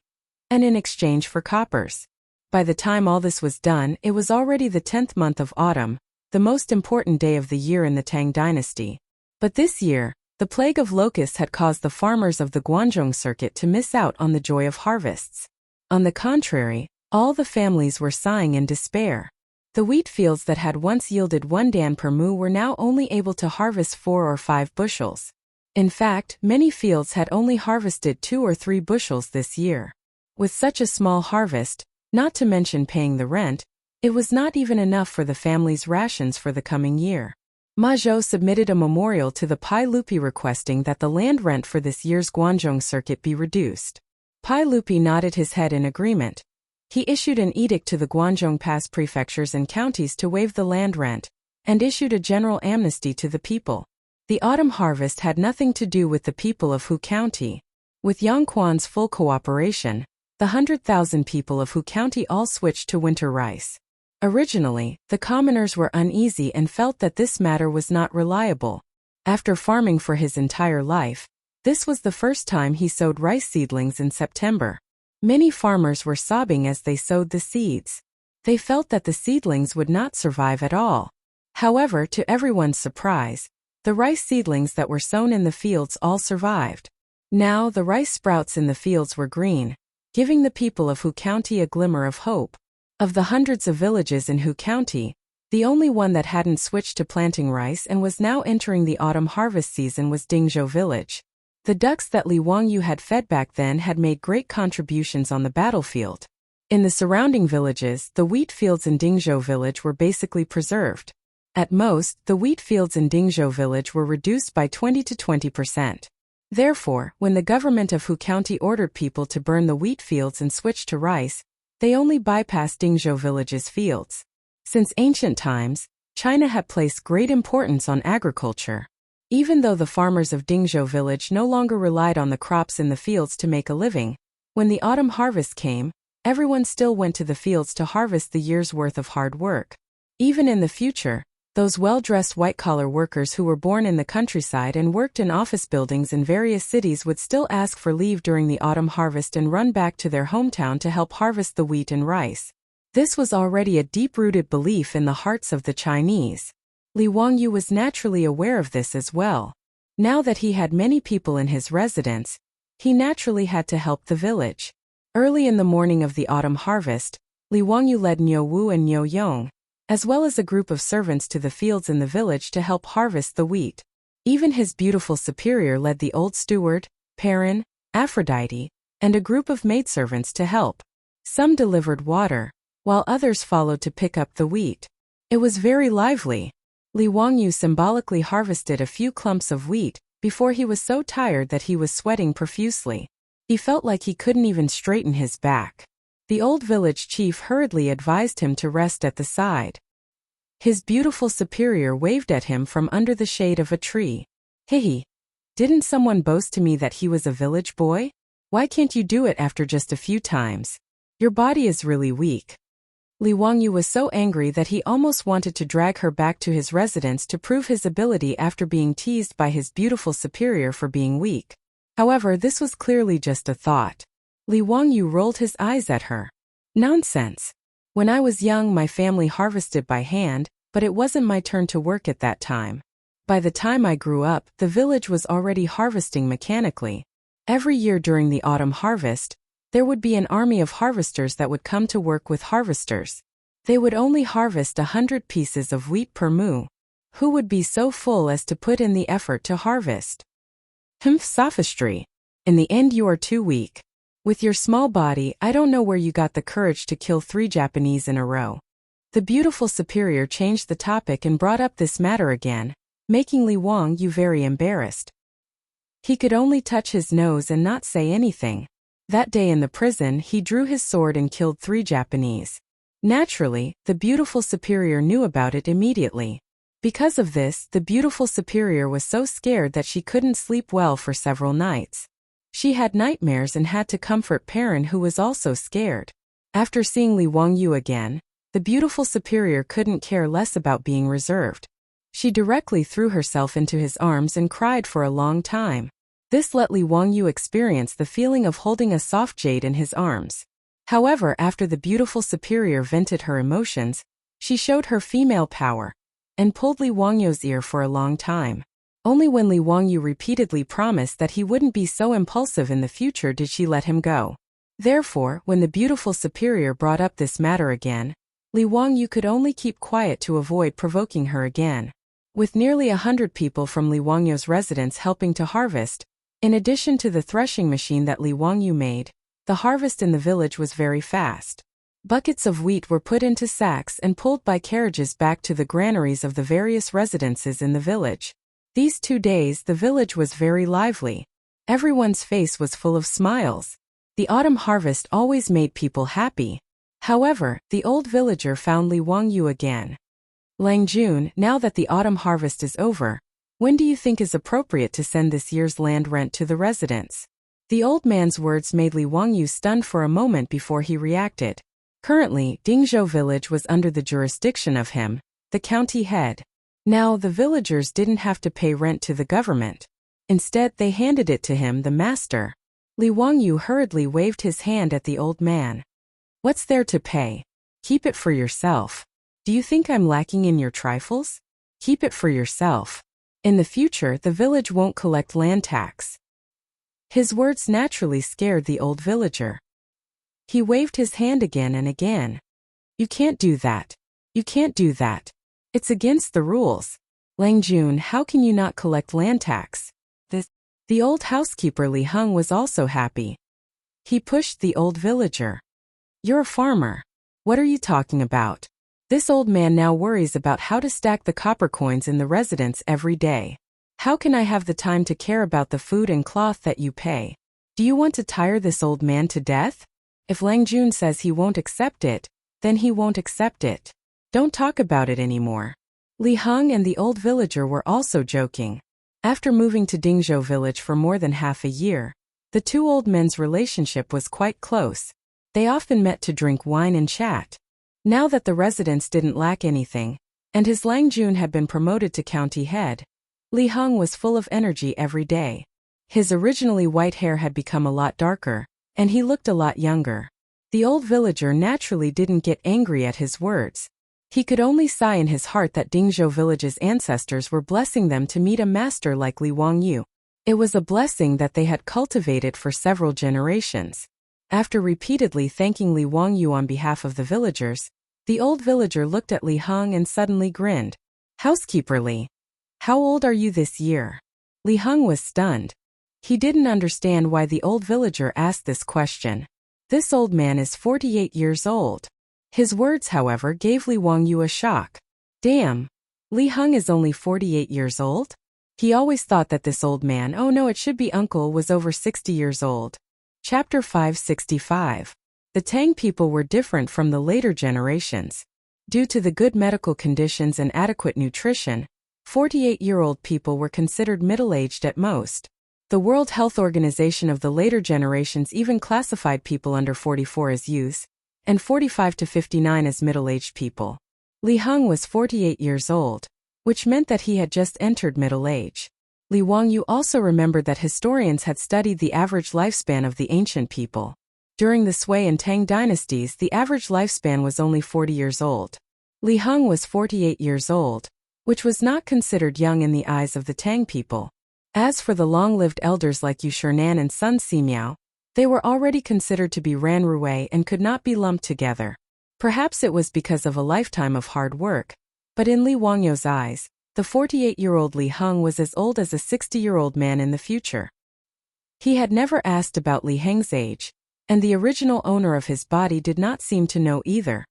and in exchange for coppers. By the time all this was done, it was already the 10th month of autumn, the most important day of the year in the Tang dynasty. But this year, the plague of locusts had caused the farmers of the Guangzhou circuit to miss out on the joy of harvests. On the contrary, all the families were sighing in despair. The wheat fields that had once yielded 1 dan per mu were now only able to harvest 4 or 5 bushels. In fact, many fields had only harvested 2 or 3 bushels this year. With such a small harvest, not to mention paying the rent, it was not even enough for the family's rations for the coming year. Ma Zhou submitted a memorial to the Pai Lupi requesting that the land rent for this year's Guangzhou circuit be reduced. Pai Lupi nodded his head in agreement. He issued an edict to the Guangzhou Pass prefectures and counties to waive the land rent, and issued a general amnesty to the people. The autumn harvest had nothing to do with the people of Hu County. With Yang Quan's full cooperation, the 100,000 people of Hu County all switched to winter rice. Originally, the commoners were uneasy and felt that this matter was not reliable. After farming for his entire life, this was the first time he sowed rice seedlings in September. Many farmers were sobbing as they sowed the seeds. They felt that the seedlings would not survive at all. However, to everyone's surprise, the rice seedlings that were sown in the fields all survived. Now the rice sprouts in the fields were green, giving the people of Hu County a glimmer of hope. Of the hundreds of villages in Hu County, the only one that hadn't switched to planting rice and was now entering the autumn harvest season was Dingzhou village. The ducks that Li Wangyu had fed back then had made great contributions on the battlefield. In the surrounding villages, the wheat fields in Dingzhou village were basically preserved. At most, the wheat fields in Dingzhou village were reduced by 20 to 20%. Therefore, when the government of Hu County ordered people to burn the wheat fields and switch to rice, they only bypassed Dingzhou village's fields. Since ancient times, China had placed great importance on agriculture. Even though the farmers of Dingzhou village no longer relied on the crops in the fields to make a living, when the autumn harvest came, everyone still went to the fields to harvest the year's worth of hard work. Even in the future, those well-dressed white-collar workers who were born in the countryside and worked in office buildings in various cities would still ask for leave during the autumn harvest and run back to their hometown to help harvest the wheat and rice. This was already a deep-rooted belief in the hearts of the Chinese. Li Wangyu was naturally aware of this as well. Now that he had many people in his residence, he naturally had to help the village. Early in the morning of the autumn harvest, Li Wangyu led Niu Wu and Niu Yong, as well as a group of servants to the fields in the village to help harvest the wheat. Even his beautiful superior led the old steward, Perrin, Aphrodite, and a group of maidservants to help. Some delivered water, while others followed to pick up the wheat. It was very lively. Li Wangyu symbolically harvested a few clumps of wheat before he was so tired that he was sweating profusely. He felt like he couldn't even straighten his back. The old village chief hurriedly advised him to rest at the side. His beautiful superior waved at him from under the shade of a tree. "Hihi. Didn't someone boast to me that he was a village boy? Why can't you do it after just a few times? Your body is really weak." Li Wangyu was so angry that he almost wanted to drag her back to his residence to prove his ability after being teased by his beautiful superior for being weak. However, this was clearly just a thought. Li Wangyu rolled his eyes at her. "Nonsense. When I was young, my family harvested by hand, but it wasn't my turn to work at that time. By the time I grew up, the village was already harvesting mechanically. Every year during the autumn harvest, there would be an army of harvesters that would come to work with harvesters. They would only harvest 100 pieces of wheat per mu. Who would be so full as to put in the effort to harvest? Sophistry. In the end you are too weak. With your small body, I don't know where you got the courage to kill 3 Japanese in a row." The beautiful superior changed the topic and brought up this matter again, making Li Wangyu very embarrassed. He could only touch his nose and not say anything. That day in the prison, he drew his sword and killed 3 Japanese. Naturally, the beautiful superior knew about it immediately. Because of this, the beautiful superior was so scared that she couldn't sleep well for several nights. She had nightmares and had to comfort Perrin, who was also scared. After seeing Li Wangyu again, the beautiful superior couldn't care less about being reserved. She directly threw herself into his arms and cried for a long time. This let Li Wangyu experience the feeling of holding a soft jade in his arms. However, after the beautiful superior vented her emotions, she showed her female power and pulled Li Wangyu's ear for a long time. Only when Li Wangyu repeatedly promised that he wouldn't be so impulsive in the future did she let him go. Therefore, when the beautiful superior brought up this matter again, Li Wangyu could only keep quiet to avoid provoking her again. With nearly 100 people from Li Wangyu's residence helping to harvest, in addition to the threshing machine that Li Wangyu made, the harvest in the village was very fast. Buckets of wheat were put into sacks and pulled by carriages back to the granaries of the various residences in the village. These 2 days the village was very lively. Everyone's face was full of smiles. The autumn harvest always made people happy. However, the old villager found Li Wangyu again. Lang Jun, now that the autumn harvest is over, when do you think is appropriate to send this year's land rent to the residents? The old man's words made Li Wangyu stunned for a moment before he reacted. Currently, Dingzhou village was under the jurisdiction of him, the county head. Now, the villagers didn't have to pay rent to the government. Instead, they handed it to him, the master. Li Wangyu hurriedly waved his hand at the old man. What's there to pay? Keep it for yourself. Do you think I'm lacking in your trifles? Keep it for yourself. In the future, the village won't collect land tax. His words naturally scared the old villager. He waved his hand again and again. You can't do that. You can't do that. It's against the rules. Lang Jun, how can you not collect land tax? The old housekeeper Li Heng was also happy. He pushed the old villager. You're a farmer. What are you talking about? This old man now worries about how to stack the copper coins in the residence every day. How can I have the time to care about the food and cloth that you pay? Do you want to tire this old man to death? If Lang Jun says he won't accept it, then he won't accept it. Don't talk about it anymore. Li Heng and the old villager were also joking. After moving to Dingzhou village for more than half a year, the 2 old men's relationship was quite close. They often met to drink wine and chat. Now that the residents didn't lack anything, and his Lang Jun had been promoted to county head, Li Heng was full of energy every day. His originally white hair had become a lot darker, and he looked a lot younger. The old villager naturally didn't get angry at his words. He could only sigh in his heart that Dingzhou village's ancestors were blessing them to meet a master like Li Wangyu. It was a blessing that they had cultivated for several generations. After repeatedly thanking Li Wangyu on behalf of the villagers, the old villager looked at Li Heng and suddenly grinned. Housekeeper Li, how old are you this year? Li Heng was stunned. He didn't understand why the old villager asked this question. This old man is 48 years old. His words, however, gave Li Wangyu a shock. Damn! Li Heng is only 48 years old? He always thought that this old man, oh no, it should be uncle, was over 60 years old. Chapter 565. The Tang people were different from the later generations. Due to the good medical conditions and adequate nutrition, 48-year-old people were considered middle-aged at most. The World Health Organization of the later generations even classified people under 44 as youths, and 45 to 59 as middle-aged people. Li Heng was 48 years old, which meant that he had just entered middle age. Li Wangyu also remembered that historians had studied the average lifespan of the ancient people. During the Sui and Tang dynasties, the average lifespan was only 40 years old. Li Heng was 48 years old, which was not considered young in the eyes of the Tang people. As for the long-lived elders like Yu Shernan and Sun Simiao, they were already considered to be Ranrui and could not be lumped together. Perhaps it was because of a lifetime of hard work, but in Li Wangyu's eyes, the 48-year-old Li Heng was as old as a 60-year-old man in the future. He had never asked about Li Heng's age, and the original owner of his body did not seem to know either.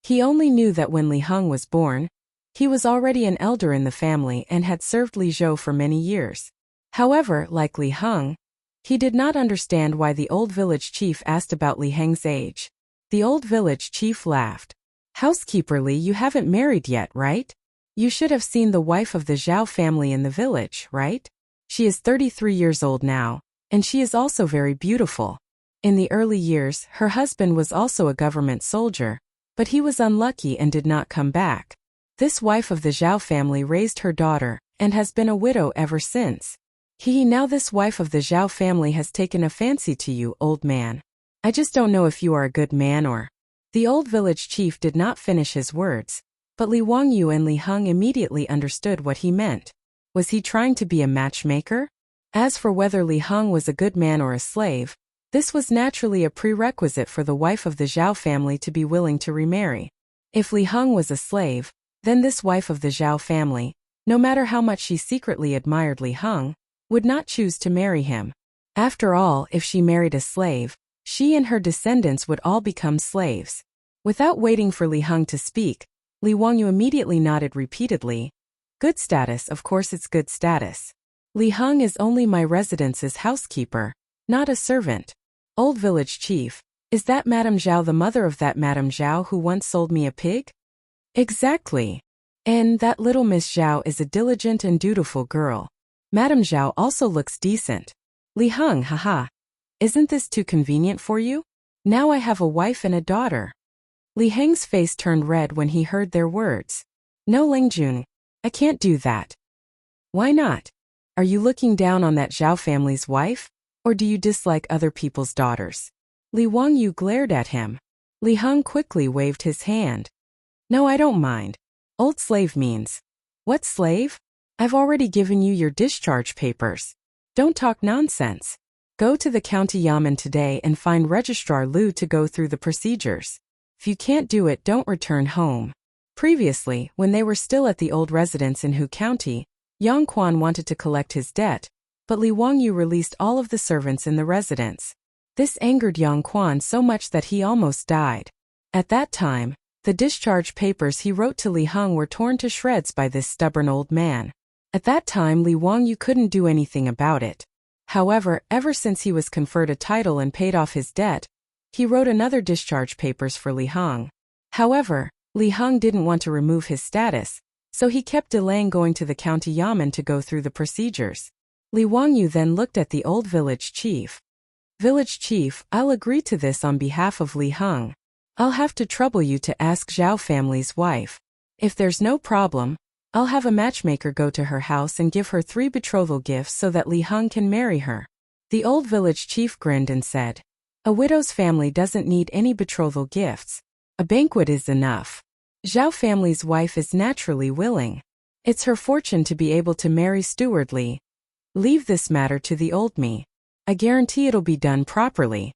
He only knew that when Li Heng was born, he was already an elder in the family and had served Li Zhou for many years. However, like Li Heng, he did not understand why the old village chief asked about Li Heng's age. The old village chief laughed. Housekeeper Li, you haven't married yet, right? You should have seen the wife of the Zhao family in the village, right? She is 33 years old now, and she is also very beautiful. In the early years, her husband was also a government soldier, but he was unlucky and did not come back. This wife of the Zhao family raised her daughter, and has been a widow ever since. Now this wife of the Zhao family has taken a fancy to you, old man. I just don't know if you are a good man or... The old village chief did not finish his words, but Li Wangyu and Li Heng immediately understood what he meant. Was he trying to be a matchmaker? As for whether Li Heng was a good man or a slave, this was naturally a prerequisite for the wife of the Zhao family to be willing to remarry. If Li Heng was a slave, then this wife of the Zhao family, no matter how much she secretly admired Li Heng, would not choose to marry him. After all, if she married a slave, she and her descendants would all become slaves. Without waiting for Li Heng to speak, Li Wangyu immediately nodded repeatedly. Good status, of course it's good status. Li Heng is only my residence's housekeeper, not a servant. Old village chief, is that Madame Zhao the mother of that Madame Zhao who once sold me a pig? Exactly. And that little Miss Zhao is a diligent and dutiful girl. Madame Zhao also looks decent. Li Heng, haha. Isn't this too convenient for you? Now I have a wife and a daughter. Li Heng's face turned red when he heard their words. No, Lingjun, I can't do that. Why not? Are you looking down on that Zhao family's wife? Or do you dislike other people's daughters? Li Wangyu glared at him. Li Heng quickly waved his hand. No, I don't mind. Old slave means. What slave? I've already given you your discharge papers. Don't talk nonsense. Go to the county yamen today and find Registrar Lu to go through the procedures. If you can't do it, don't return home. Previously, when they were still at the old residence in Hu County, Yang Quan wanted to collect his debt, but Li Wangyu released all of the servants in the residence. This angered Yang Quan so much that he almost died. At that time, the discharge papers he wrote to Li Heng were torn to shreds by this stubborn old man. At that time, Li Wangyu couldn't do anything about it. However, ever since he was conferred a title and paid off his debt, he wrote another discharge papers for Li Heng. However, Li Heng didn't want to remove his status, so he kept delaying going to the county yamen to go through the procedures. Li Wangyu then looked at the old village chief. Village chief, I'll agree to this on behalf of Li Heng. I'll have to trouble you to ask Zhao family's wife. If there's no problem, I'll have a matchmaker go to her house and give her 3 betrothal gifts so that Li Heng can marry her. The old village chief grinned and said, a widow's family doesn't need any betrothal gifts. A banquet is enough. Zhao family's wife is naturally willing. It's her fortune to be able to marry Steward Li. Leave this matter to the old me. I guarantee it'll be done properly.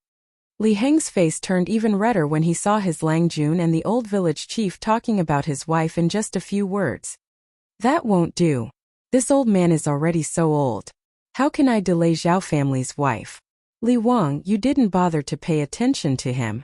Li Heng's face turned even redder when he saw his Lang Jun and the old village chief talking about his wife in just a few words. That won't do. This old man is already so old. How can I delay Zhao family's wife? Li Wang, you didn't bother to pay attention to him.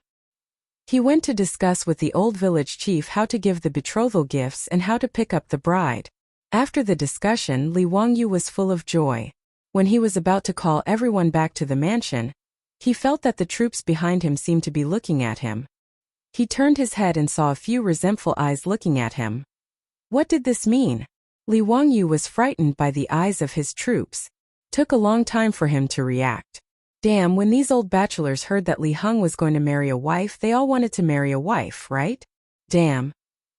He went to discuss with the old village chief how to give the betrothal gifts and how to pick up the bride. After the discussion, Li Wangyu was full of joy. When he was about to call everyone back to the mansion, he felt that the troops behind him seemed to be looking at him. He turned his head and saw a few resentful eyes looking at him. What did this mean? Li Wangyu was frightened by the eyes of his troops. Took a long time for him to react. Damn, when these old bachelors heard that Li Heng was going to marry a wife, they all wanted to marry a wife, right? Damn.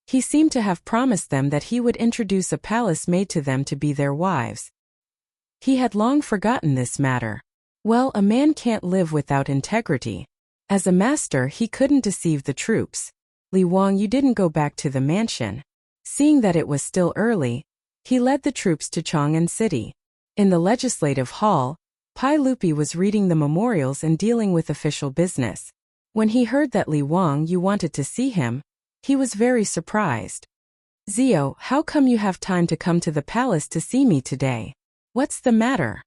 He seemed to have promised them that he would introduce a palace maid to them to be their wives. He had long forgotten this matter. Well, a man can't live without integrity. As a master, he couldn't deceive the troops. Li Wang, you didn't go back to the mansion. Seeing that it was still early, he led the troops to Chang'an City. In the legislative hall, Pai Lupi was reading the memorials and dealing with official business. When he heard that Li Wang you wanted to see him, he was very surprised. Zio, how come you have time to come to the palace to see me today? What's the matter?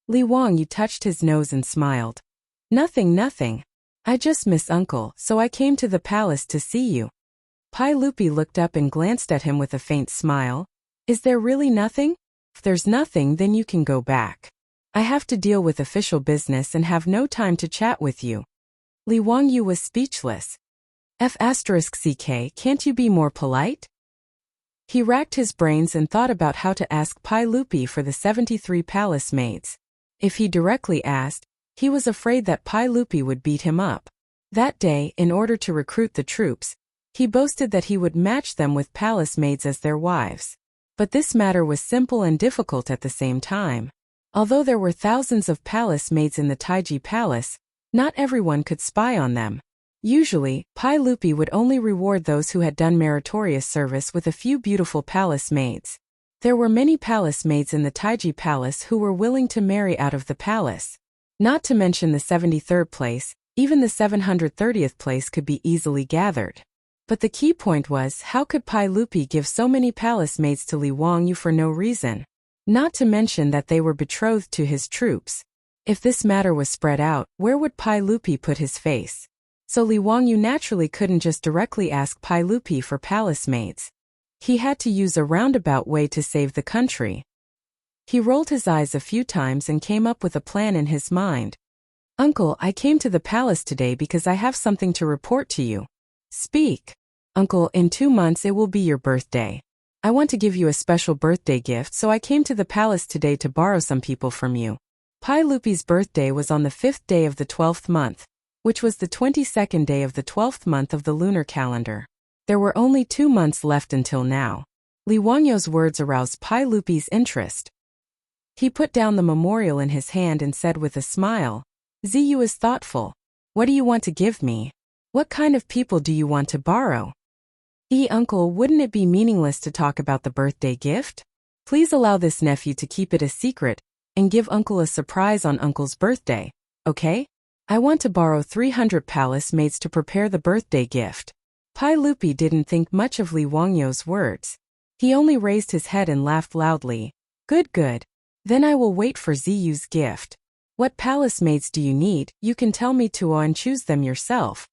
Li Wang you touched his nose and smiled. Nothing. I just miss uncle, so I came to the palace to see you. Pai Lupi looked up and glanced at him with a faint smile. Is there really nothing? If there's nothing, then you can go back. I have to deal with official business and have no time to chat with you. Li Wangyu was speechless. F*ck, can't you be more polite? He racked his brains and thought about how to ask Pai Lupi for the 73 palace maids. If he directly asked, he was afraid that Pai Lupi would beat him up. That day, in order to recruit the troops, he boasted that he would match them with palace maids as their wives. But this matter was simple and difficult at the same time. Although there were thousands of palace maids in the Taiji Palace, not everyone could spy on them. Usually, Pai Lupi would only reward those who had done meritorious service with a few beautiful palace maids. There were many palace maids in the Taiji Palace who were willing to marry out of the palace. Not to mention the 73rd place, even the 730th place could be easily gathered. But the key point was, how could Pai Lupi give so many palace maids to Li Wangyu for no reason? Not to mention that they were betrothed to his troops. If this matter was spread out, where would Pai Lupi put his face? So Li Wangyu naturally couldn't just directly ask Pai Lupi for palace maids. He had to use a roundabout way to save the country. He rolled his eyes a few times and came up with a plan in his mind. Uncle, I came to the palace today because I have something to report to you. Speak. Uncle, in 2 months it will be your birthday. I want to give you a special birthday gift, so I came to the palace today to borrow some people from you. Pai Lupi's birthday was on the 5th day of the 12th month, which was the 22nd day of the 12th month of the lunar calendar. There were only 2 months left until now. Li Wangyu's words aroused Pai Lupi's interest. He put down the memorial in his hand and said with a smile, Ziyu is thoughtful. What do you want to give me? What kind of people do you want to borrow? Uncle, wouldn't it be meaningless to talk about the birthday gift? Please allow this nephew to keep it a secret and give Uncle a surprise on Uncle's birthday, okay? I want to borrow 300 palace maids to prepare the birthday gift. Pai Lupi didn't think much of Li Wangyu's words. He only raised his head and laughed loudly. Good. Then I will wait for Ziyu's gift. What palace maids do you need? You can tell me to and choose them yourself.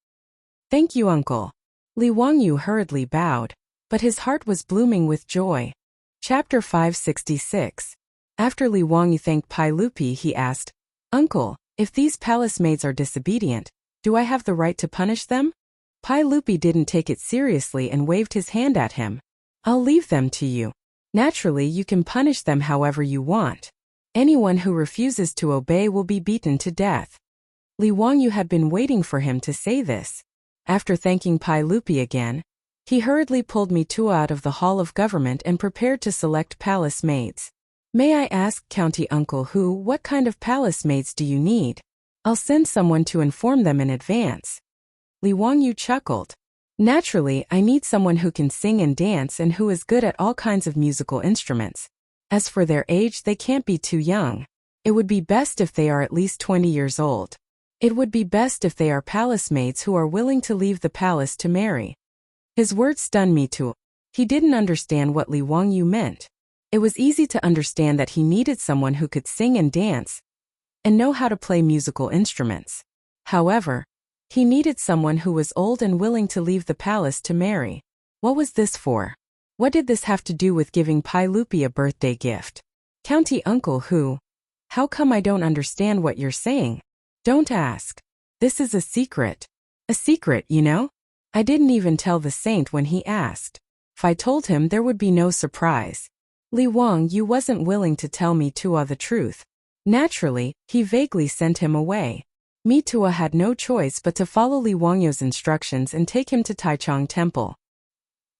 Thank you, Uncle. Li Wangyu hurriedly bowed, but his heart was blooming with joy. Chapter 566. After Li Wangyu thanked Pai Lupi, he asked, Uncle, if these palace maids are disobedient, do I have the right to punish them? Pai Lupi didn't take it seriously and waved his hand at him. I'll leave them to you. Naturally, you can punish them however you want. Anyone who refuses to obey will be beaten to death. Li Wangyu had been waiting for him to say this. After thanking Pai Lupi again, he hurriedly pulled Mitua out of the Hall of Government and prepared to select palace maids. May I ask, County Uncle, what kind of palace maids do you need? I'll send someone to inform them in advance. Li Wangyu chuckled. Naturally, I need someone who can sing and dance and who is good at all kinds of musical instruments. As for their age, they can't be too young. It would be best if they are at least 20 years old. It would be best if they are palace maids who are willing to leave the palace to marry. His words stunned Mitua. He didn't understand what Li Wangyu meant. It was easy to understand that he needed someone who could sing and dance and know how to play musical instruments. However, he needed someone who was old and willing to leave the palace to marry. What was this for? What did this have to do with giving Pai Lupi a birthday gift? County Uncle How come I don't understand what you're saying? Don't ask. This is a secret. A secret, you know? I didn't even tell the saint when he asked. If I told him, there would be no surprise. Li Wangyu wasn't willing to tell Mitua the truth. Naturally, he vaguely sent him away. Mitua had no choice but to follow Li Wangyu's instructions and take him to Taichung Temple.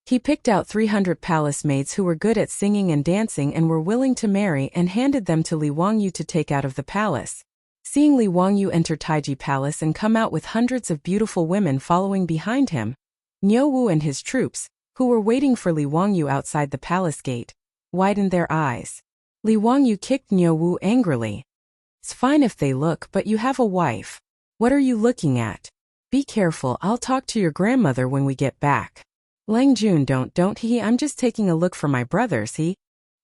He picked out 300 palace maids who were good at singing and dancing and were willing to marry and handed them to Li Wangyu to take out of the palace. Seeing Li Wangyu enter Taiji Palace and come out with hundreds of beautiful women following behind him, Niu Wu and his troops, who were waiting for Li Wangyu outside the palace gate, widened their eyes. Li Wangyu kicked Niu Wu angrily. It's fine if they look, but you have a wife. What are you looking at? Be careful, I'll talk to your grandmother when we get back. Lang Jun, don't he? I'm just taking a look for my brothers,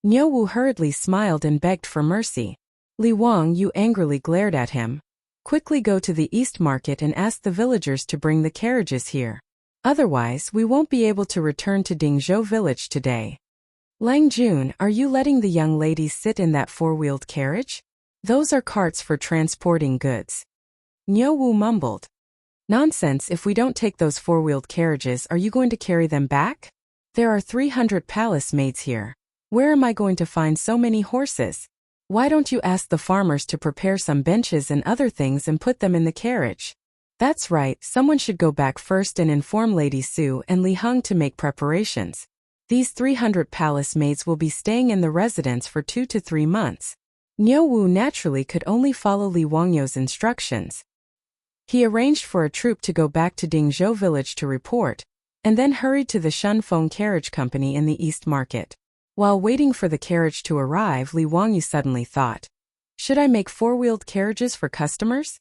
Niu Wu hurriedly smiled and begged for mercy. Li Wangyu angrily glared at him. Quickly go to the East Market and ask the villagers to bring the carriages here. Otherwise, we won't be able to return to Dingzhou village today. Lang Jun, are you letting the young ladies sit in that four-wheeled carriage? Those are carts for transporting goods. Niu Wu mumbled. Nonsense, if we don't take those four-wheeled carriages, are you going to carry them back? There are 300 palace maids here. Where am I going to find so many horses? Why don't you ask the farmers to prepare some benches and other things and put them in the carriage? That's right, someone should go back first and inform Lady Su and Li Heng to make preparations. These 300 palace maids will be staying in the residence for 2 to 3 months. Niu Wu naturally could only follow Li Wangyou's instructions. He arranged for a troop to go back to Dingzhou village to report, and then hurried to the Shunfeng Carriage Company in the East Market. While waiting for the carriage to arrive, Li Wangyou suddenly thought, should I make four-wheeled carriages for customers?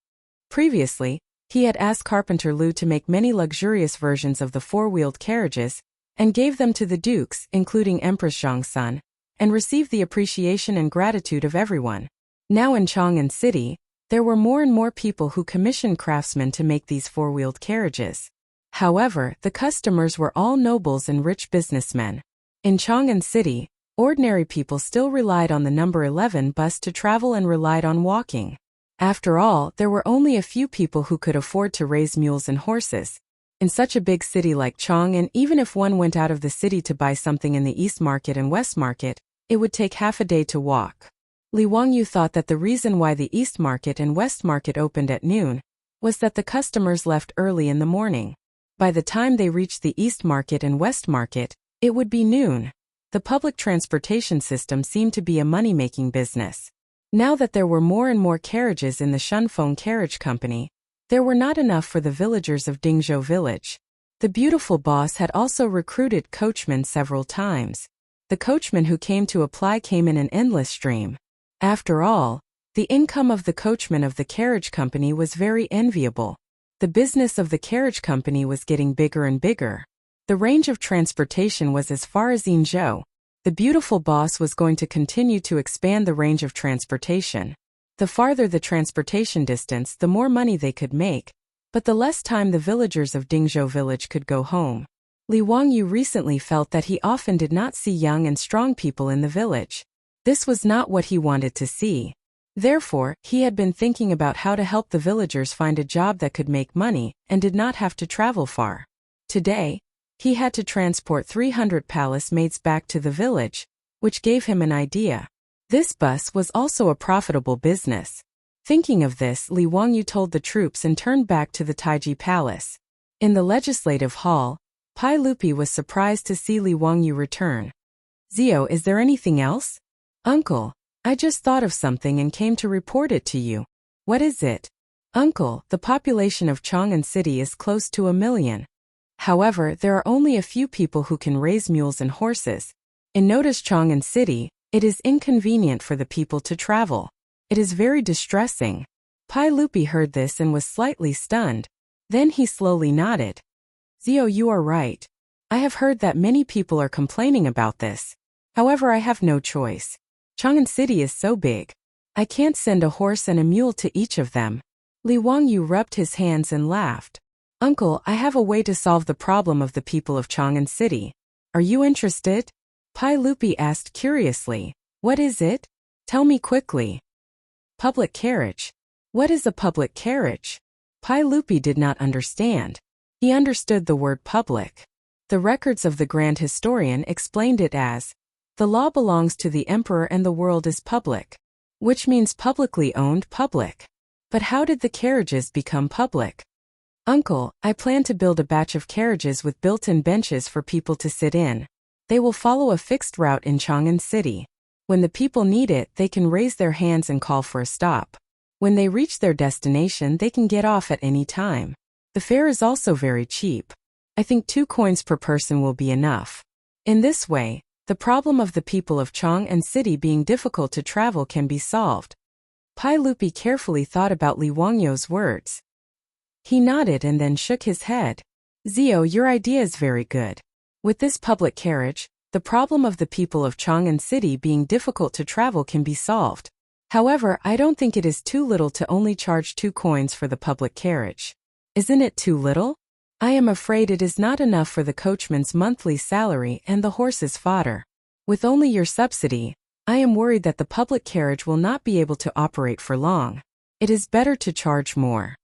Previously, he had asked Carpenter Lu to make many luxurious versions of the four-wheeled carriages, and gave them to the dukes, including Empress Zhongsun, and received the appreciation and gratitude of everyone. Now in Chang'an City, there were more and more people who commissioned craftsmen to make these four-wheeled carriages. However, the customers were all nobles and rich businessmen. In Chang'an City, ordinary people still relied on the number 11 bus to travel and relied on walking. After all, there were only a few people who could afford to raise mules and horses. In such a big city like Chang'an, even if one went out of the city to buy something in the East Market and West Market, it would take half a day to walk. Li Wangyou thought that the reason why the East Market and West Market opened at noon was that the customers left early in the morning. By the time they reached the East Market and West Market, it would be noon. The public transportation system seemed to be a money-making business. Now that there were more and more carriages in the Shunfeng Carriage Company, there were not enough for the villagers of Dingzhou village. The beautiful boss had also recruited coachmen several times. The coachmen who came to apply came in an endless stream. After all, the income of the coachmen of the carriage company was very enviable. The business of the carriage company was getting bigger and bigger. The range of transportation was as far as Yinzhou. The beautiful boss was going to continue to expand the range of transportation. The farther the transportation distance, the more money they could make, but the less time the villagers of Dingzhou village could go home. Li Wangyou recently felt that he often did not see young and strong people in the village. This was not what he wanted to see. Therefore, he had been thinking about how to help the villagers find a job that could make money and did not have to travel far. Today, he had to transport 300 palace maids back to the village, which gave him an idea. This bus was also a profitable business. Thinking of this, Li Wangyou told the troops and turned back to the Taiji Palace. In the legislative hall, Pai Lupi was surprised to see Li Wangyou return. Zio, is there anything else? Uncle, I just thought of something and came to report it to you. What is it? Uncle, the population of Chang'an City is close to 1 million. However, there are only a few people who can raise mules and horses. In notice Chang'an City, it is inconvenient for the people to travel. It is very distressing. Pai Lupi heard this and was slightly stunned. Then he slowly nodded. Zio, you are right. I have heard that many people are complaining about this. However, I have no choice. Chang'an City is so big. I can't send a horse and a mule to each of them. Li Wangyou rubbed his hands and laughed. Uncle, I have a way to solve the problem of the people of Chang'an City. Are you interested? Pai Lupi asked curiously. What is it? Tell me quickly. Public carriage. What is a public carriage? Pai Lupi did not understand. He understood the word public. The records of the Grand Historian explained it as, the law belongs to the emperor and the world is public, which means publicly owned public. But how did the carriages become public? Uncle, I plan to build a batch of carriages with built-in benches for people to sit in. They will follow a fixed route in Chang'an City. When the people need it, they can raise their hands and call for a stop. When they reach their destination, they can get off at any time. The fare is also very cheap. I think 2 coins per person will be enough. In this way, the problem of the people of Chang'an City being difficult to travel can be solved. Pai Lupi carefully thought about Li Wangyou's words. He nodded and then shook his head. Zio, your idea is very good. With this public carriage, the problem of the people of Chang'an City being difficult to travel can be solved. However, I don't think it is too little to only charge 2 coins for the public carriage. Isn't it too little? I am afraid it is not enough for the coachman's monthly salary and the horse's fodder. With only your subsidy, I am worried that the public carriage will not be able to operate for long. It is better to charge more.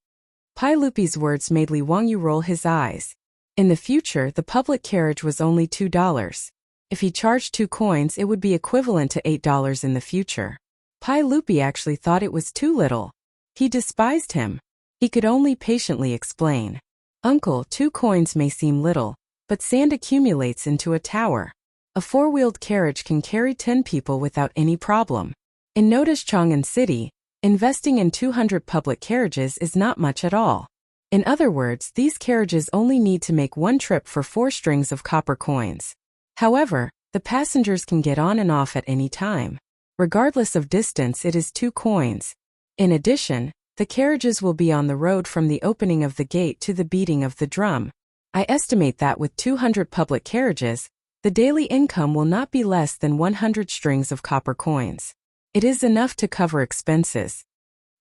Pai Lupi's words made Li Wangyu roll his eyes. In the future, the public carriage was only $2. If he charged 2 coins, it would be equivalent to $8 in the future. Pai Lupi actually thought it was too little. He despised him. He could only patiently explain. Uncle, 2 coins may seem little, but sand accumulates into a tower. A 4-wheeled carriage can carry 10 people without any problem. In Noda's Chang'an City, investing in 200 public carriages is not much at all. In other words, these carriages only need to make 1 trip for 4 strings of copper coins. However, the passengers can get on and off at any time. Regardless of distance, it is 2 coins. In addition, the carriages will be on the road from the opening of the gate to the beating of the drum. I estimate that with 200 public carriages, the daily income will not be less than 100 strings of copper coins. It is enough to cover expenses.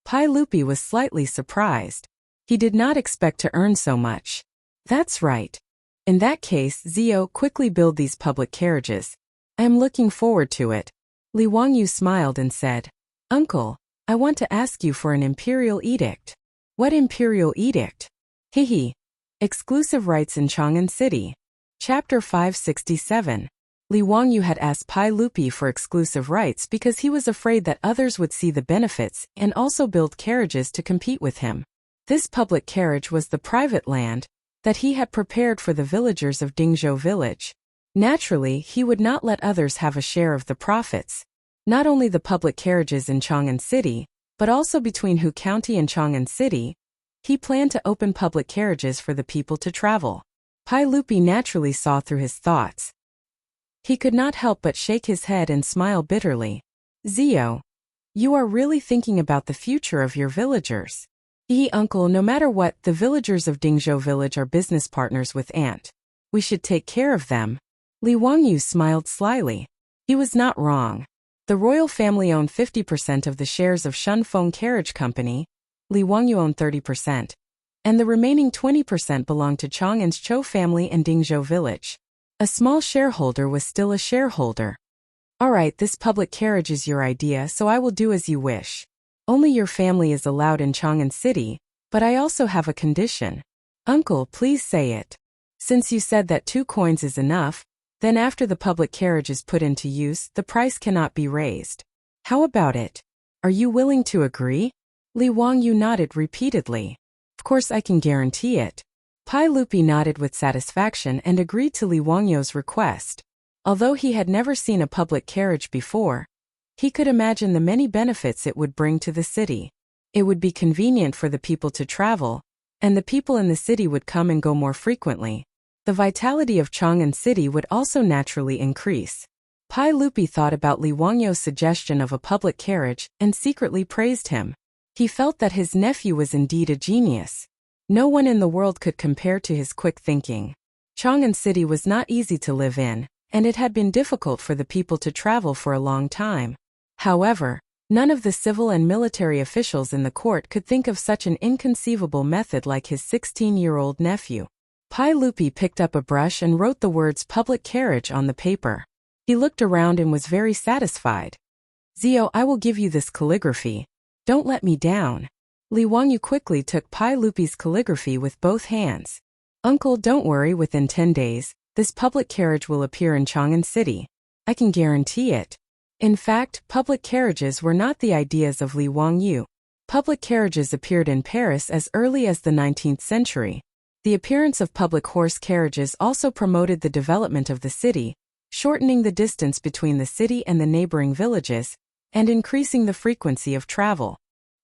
Pai Lupi was slightly surprised. He did not expect to earn so much. That's right. In that case, Zio, quickly build these public carriages. I am looking forward to it. Li Wangyu smiled and said, Uncle, I want to ask you for an imperial edict. What imperial edict? Hihi. Exclusive rights in Chang'an City. Chapter 567. Li Wangyu had asked Pai Lupi for exclusive rights because he was afraid that others would see the benefits and also build carriages to compete with him. This public carriage was the private land that he had prepared for the villagers of Dingzhou village. Naturally, he would not let others have a share of the profits. Not only the public carriages in Chang'an City, but also between Hu County and Chang'an City, he planned to open public carriages for the people to travel. Pai Lupi naturally saw through his thoughts. He could not help but shake his head and smile bitterly. Zio, you are really thinking about the future of your villagers. Uncle, no matter what, the villagers of Dingzhou village are business partners with Aunt. We should take care of them. Li Wangyu smiled slyly. He was not wrong. The royal family owned 50% of the shares of Shunfeng Carriage Company, Li Wangyu owned 30%, and the remaining 20% belonged to Chang'an's Chou family and Dingzhou village. A small shareholder was still a shareholder. Alright, this public carriage is your idea, so I will do as you wish. Only your family is allowed in Chang'an City, but I also have a condition. Uncle, please say it. Since you said that 2 coins is enough, then after the public carriage is put into use, the price cannot be raised. How about it? Are you willing to agree? Li Wangyu nodded repeatedly. Of course I can guarantee it. Pai Lupi nodded with satisfaction and agreed to Li Wangyu's request. Although he had never seen a public carriage before, he could imagine the many benefits it would bring to the city. It would be convenient for the people to travel, and the people in the city would come and go more frequently. The vitality of Chang'an City would also naturally increase. Pai Lupi thought about Li Wangyu's suggestion of a public carriage and secretly praised him. He felt that his nephew was indeed a genius. No one in the world could compare to his quick thinking. Chang'an City was not easy to live in, and it had been difficult for the people to travel for a long time. However, none of the civil and military officials in the court could think of such an inconceivable method like his 16-year-old nephew. Pai Lupi picked up a brush and wrote the words public carriage on the paper. He looked around and was very satisfied. Zio, I will give you this calligraphy. Don't let me down. Li Wangyu quickly took Pai Lupi's calligraphy with both hands. Uncle, don't worry, within 10 days, this public carriage will appear in Chang'an City. I can guarantee it. In fact, public carriages were not the ideas of Li Wangyu. Public carriages appeared in Paris as early as the 19th century. The appearance of public horse carriages also promoted the development of the city, shortening the distance between the city and the neighboring villages, and increasing the frequency of travel.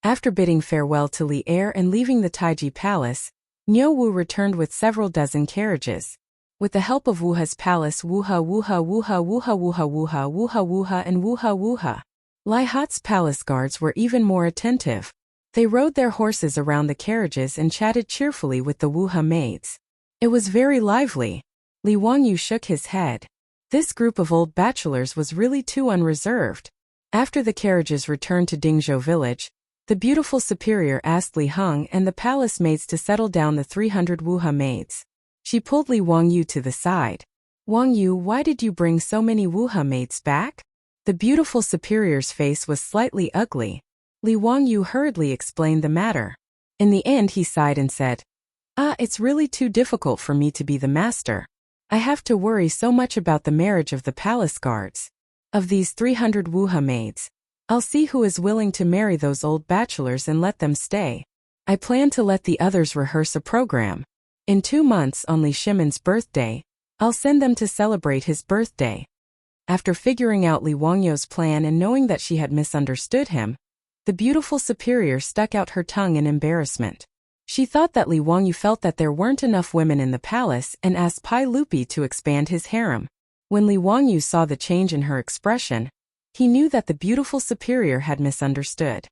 After bidding farewell to Li Er and leaving the Taiji Palace, Niu Wu returned with several dozen carriages. With the help of Wuha's palace, Wuha Wuha Wuha Wuha Wuha Wuha Wuha Wuha and Wuha Wuha. Lai Hat's palace guards were even more attentive. They rode their horses around the carriages and chatted cheerfully with the Wuha maids. It was very lively. Li Wangyu shook his head. This group of old bachelors was really too unreserved. After the carriages returned to Dingzhou village, the beautiful superior asked Li Heng and the palace maids to settle down the 300 Wuha maids. She pulled Li Wangyu to the side. Wangyu, why did you bring so many Wuha maids back? The beautiful superior's face was slightly ugly. Li Wangyu hurriedly explained the matter. In the end he sighed and said, it's really too difficult for me to be the master. I have to worry so much about the marriage of the palace guards. Of these 300 wuha maids, I'll see who is willing to marry those old bachelors and let them stay. I plan to let the others rehearse a program. In 2 months on Li Shimen's birthday, I'll send them to celebrate his birthday. After figuring out Li Wangyu's plan and knowing that she had misunderstood him, the beautiful superior stuck out her tongue in embarrassment. She thought that Li Wangyu felt that there weren't enough women in the palace and asked Pai Lupi to expand his harem. When Li Wangyu saw the change in her expression, he knew that the beautiful superior had misunderstood.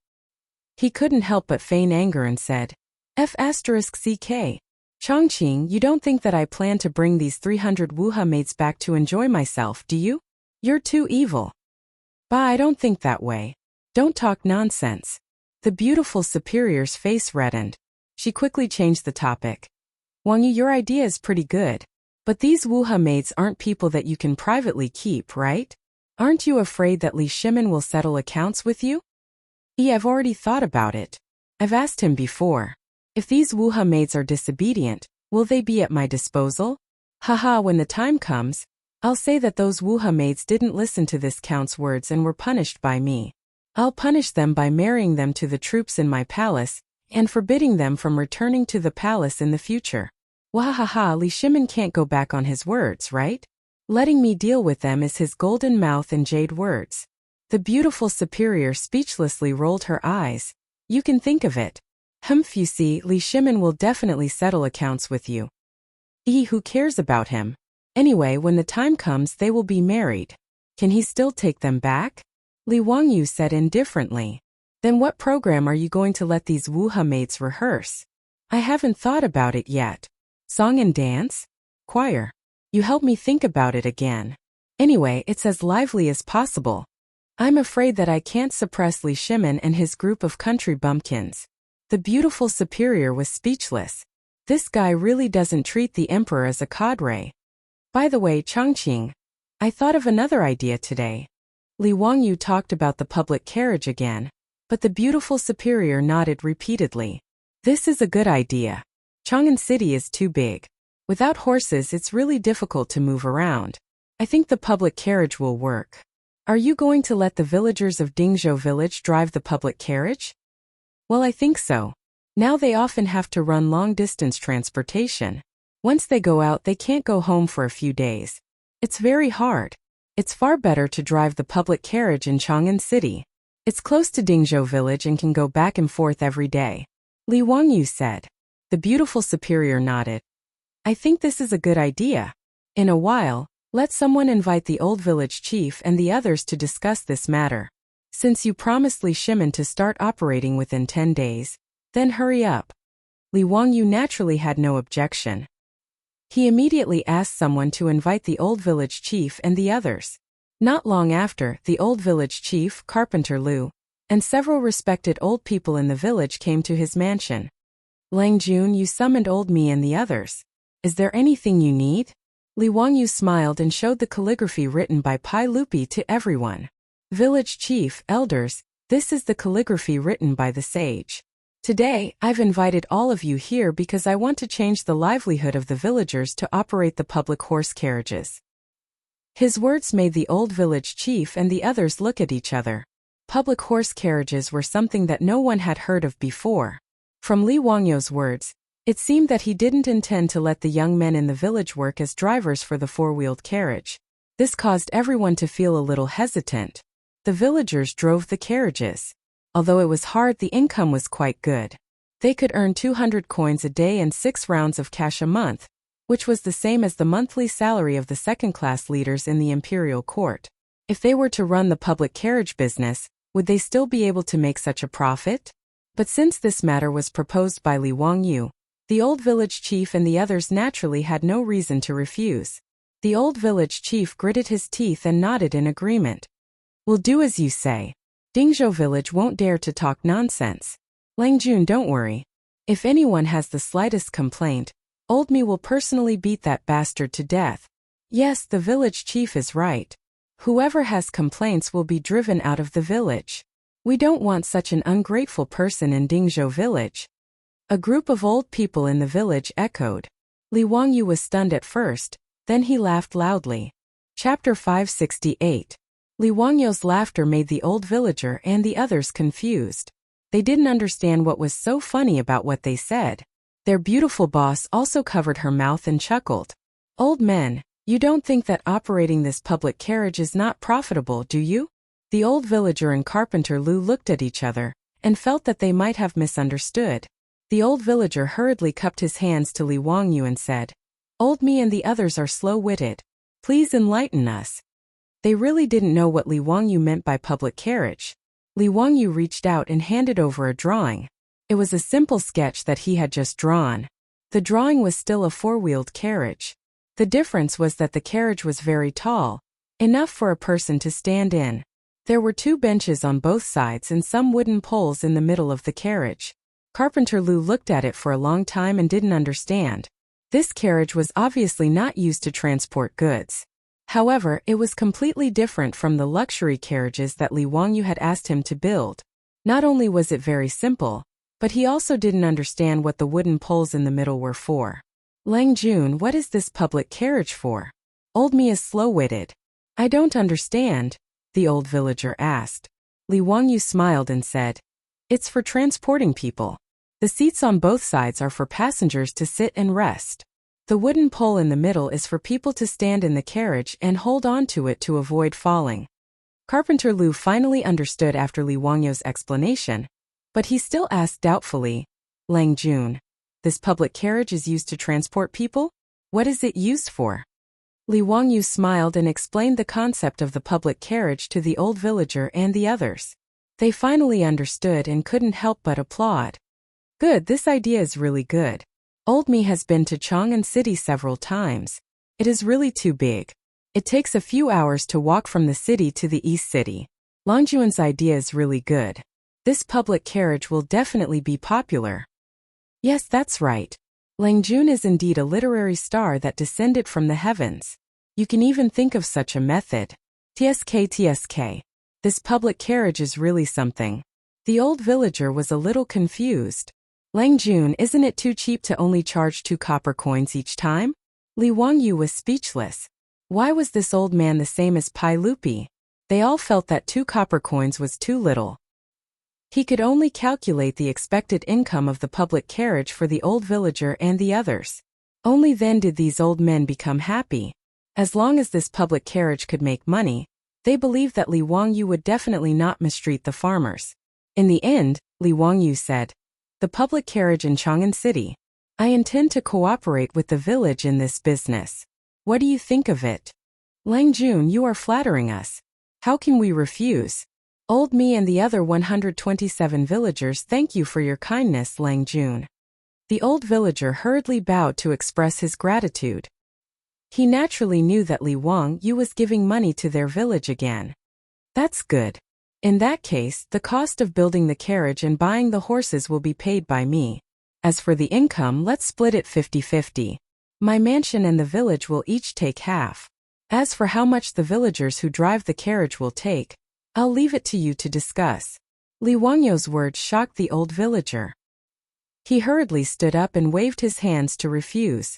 He couldn't help but feign anger and said, F***CK. Chongqing, you don't think that I plan to bring these 300 wuha maids back to enjoy myself, do you? You're too evil. Bah, I don't think that way. Don't talk nonsense. The beautiful superior's face reddened. She quickly changed the topic. Wangyu, your idea is pretty good. But these wuha maids aren't people that you can privately keep, right? Aren't you afraid that Li Shimen will settle accounts with you? I've already thought about it. I've asked him before. If these wuha maids are disobedient, will they be at my disposal? Haha, when the time comes, I'll say that those wuha maids didn't listen to this count's words and were punished by me. I'll punish them by marrying them to the troops in my palace and forbidding them from returning to the palace in the future. Wahaha, Li Shimen can't go back on his words, right? Letting me deal with them is his golden mouth and jade words. The beautiful superior speechlessly rolled her eyes. You can think of it. You see, Li Shimen will definitely settle accounts with you. Who cares about him? Anyway, when the time comes they will be married. Can he still take them back? Li Wangyu said indifferently. Then what program are you going to let these wuha maids rehearse? I haven't thought about it yet. Song and dance? Choir? You help me think about it again. Anyway, it's as lively as possible. I'm afraid that I can't suppress Li Shimen and his group of country bumpkins. The beautiful superior was speechless. This guy really doesn't treat the emperor as a cadre. By the way, Chongqing, I thought of another idea today. Li Wangyu talked about the public carriage again, but the beautiful superior nodded repeatedly. This is a good idea. Chang'an City is too big. Without horses it's really difficult to move around. I think the public carriage will work. Are you going to let the villagers of Dingzhou village drive the public carriage? Well, I think so. Now they often have to run long-distance transportation. Once they go out they can't go home for a few days. It's very hard. It's far better to drive the public carriage in Chang'an City. It's close to Dingzhou village and can go back and forth every day. Li Wangyu said. The beautiful superior nodded. I think this is a good idea. In a while, let someone invite the old village chief and the others to discuss this matter. Since you promised Li Shimen to start operating within 10 days, then hurry up. Li Wangyu naturally had no objection. He immediately asked someone to invite the old village chief and the others. Not long after, the old village chief, Carpenter Liu, and several respected old people in the village came to his mansion. Lang Jun, you summoned old me and the others. Is there anything you need? Li Wangyu smiled and showed the calligraphy written by Pai Lupi to everyone. Village chief, elders, this is the calligraphy written by the sage. Today, I've invited all of you here because I want to change the livelihood of the villagers to operate the public horse carriages. His words made the old village chief and the others look at each other. Public horse carriages were something that no one had heard of before. From Li Wangyu's words, it seemed that he didn't intend to let the young men in the village work as drivers for the four-wheeled carriage. This caused everyone to feel a little hesitant. The villagers drove the carriages. Although it was hard, the income was quite good. They could earn 200 coins a day and 6 rounds of cash a month, which was the same as the monthly salary of the second-class leaders in the imperial court. If they were to run the public carriage business, would they still be able to make such a profit? But since this matter was proposed by Li Wangyu, the old village chief and the others naturally had no reason to refuse. The old village chief gritted his teeth and nodded in agreement. We'll do as you say. Dingzhou village won't dare to talk nonsense. Lang Jun, don't worry. If anyone has the slightest complaint, old me will personally beat that bastard to death. Yes, the village chief is right. Whoever has complaints will be driven out of the village. We don't want such an ungrateful person in Dingzhou village. A group of old people in the village echoed. Li Wangyu was stunned at first, then he laughed loudly. Chapter 568. Li Wangyu's laughter made the old villager and the others confused. They didn't understand what was so funny about what they said. Their beautiful boss also covered her mouth and chuckled. Old men, you don't think that operating this public carriage is not profitable, do you? The old villager and Carpenter Lu looked at each other, and felt that they might have misunderstood. The old villager hurriedly cupped his hands to Li Wangyu and said, Old me and the others are slow-witted. Please enlighten us. They really didn't know what Li Wangyu meant by public carriage. Li Wangyu reached out and handed over a drawing. It was a simple sketch that he had just drawn. The drawing was still a four-wheeled carriage. The difference was that the carriage was very tall, enough for a person to stand in. There were 2 benches on both sides and some wooden poles in the middle of the carriage. Carpenter Lu looked at it for a long time and didn't understand. This carriage was obviously not used to transport goods. However, it was completely different from the luxury carriages that Li Wangyu had asked him to build. Not only was it very simple, but he also didn't understand what the wooden poles in the middle were for. Lang Jun, what is this public carriage for? Old me is slow-witted. I don't understand, the old villager asked. Li Wangyu smiled and said, It's for transporting people. The seats on both sides are for passengers to sit and rest. The wooden pole in the middle is for people to stand in the carriage and hold on to it to avoid falling. Carpenter Lu finally understood after Li Wangyu's explanation, but he still asked doubtfully, Lang Jun, this public carriage is used to transport people? What is it used for? Li Wangyu smiled and explained the concept of the public carriage to the old villager and the others. They finally understood and couldn't help but applaud. Good, this idea is really good. Old me has been to Chang'an City several times. It is really too big. It takes a few hours to walk from the city to the East City. Lang Jun's idea is really good. This public carriage will definitely be popular. Yes, that's right. Lang Jun is indeed a literary star that descended from the heavens. You can even think of such a method. TSK. This public carriage is really something. The old villager was a little confused. Lang Jun, isn't it too cheap to only charge 2 copper coins each time? Li Wangyu was speechless. Why was this old man the same as Pai Lupi? They all felt that 2 copper coins was too little. He could only calculate the expected income of the public carriage for the old villager and the others. Only then did these old men become happy. As long as this public carriage could make money, they believed that Li Wangyu would definitely not mistreat the farmers. In the end, Li Wangyu said, The public carriage in Chang'an City. I intend to cooperate with the village in this business. What do you think of it? Lang Jun, you are flattering us. How can we refuse? Old me and the other 127 villagers thank you for your kindness, Lang Jun. The old villager hurriedly bowed to express his gratitude. He naturally knew that Li Wangyu was giving money to their village again. That's good. In that case, the cost of building the carriage and buying the horses will be paid by me. As for the income, let's split it 50-50. My mansion and the village will each take half. As for how much the villagers who drive the carriage will take, I'll leave it to you to discuss. Li Wangyu's words shocked the old villager. He hurriedly stood up and waved his hands to refuse.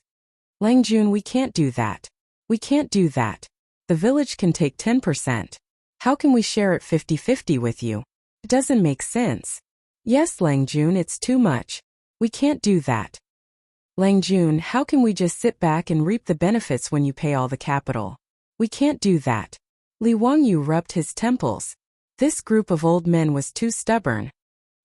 Lang Jun, we can't do that. We can't do that. The village can take 10%. How can we share it 50-50 with you? It doesn't make sense. Yes, Lang Jun, it's too much. We can't do that. Lang Jun, how can we just sit back and reap the benefits when you pay all the capital? We can't do that. Li Wangyu rubbed his temples. This group of old men was too stubborn.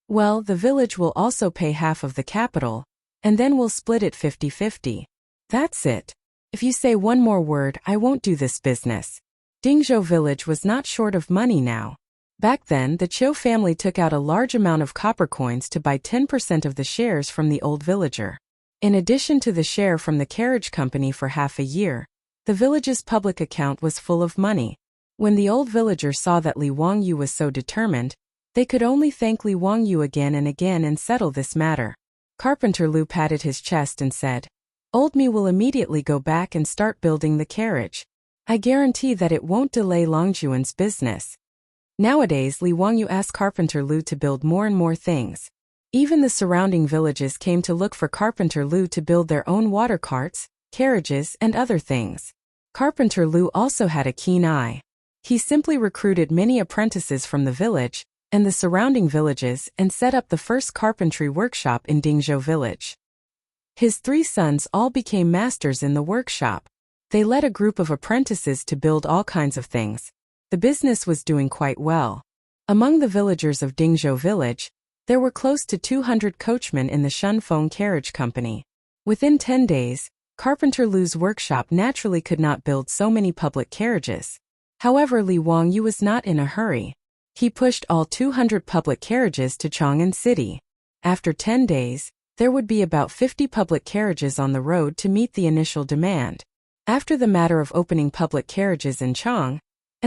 Well, the village will also pay half of the capital, and then we'll split it 50-50. That's it. If you say one more word, I won't do this business. Dingzhou village was not short of money now. Back then, the Chiu family took out a large amount of copper coins to buy 10% of the shares from the old villager. In addition to the share from the carriage company for half a year, the village's public account was full of money. When the old villager saw that Li Wangyu was so determined, they could only thank Li Wangyu again and settle this matter. Carpenter Lu patted his chest and said, Old me will immediately go back and start building the carriage. I guarantee that it won't delay Longjuan's business. Nowadays, Li Wangyu asked Carpenter Lu to build more and more things. Even the surrounding villages came to look for Carpenter Lu to build their own water carts, carriages, and other things. Carpenter Lu also had a keen eye. He simply recruited many apprentices from the village and the surrounding villages and set up the first carpentry workshop in Dingzhou village. His 3 sons all became masters in the workshop. They led a group of apprentices to build all kinds of things. The business was doing quite well. Among the villagers of Dingzhou village, there were close to 200 coachmen in the Shunfeng carriage company. Within 10 days, Carpenter Lu's workshop naturally could not build so many public carriages. However, Li Wangyu was not in a hurry. He pushed all 200 public carriages to Chang'an City. After 10 days, there would be about 50 public carriages on the road to meet the initial demand. After the matter of opening public carriages in Chang'an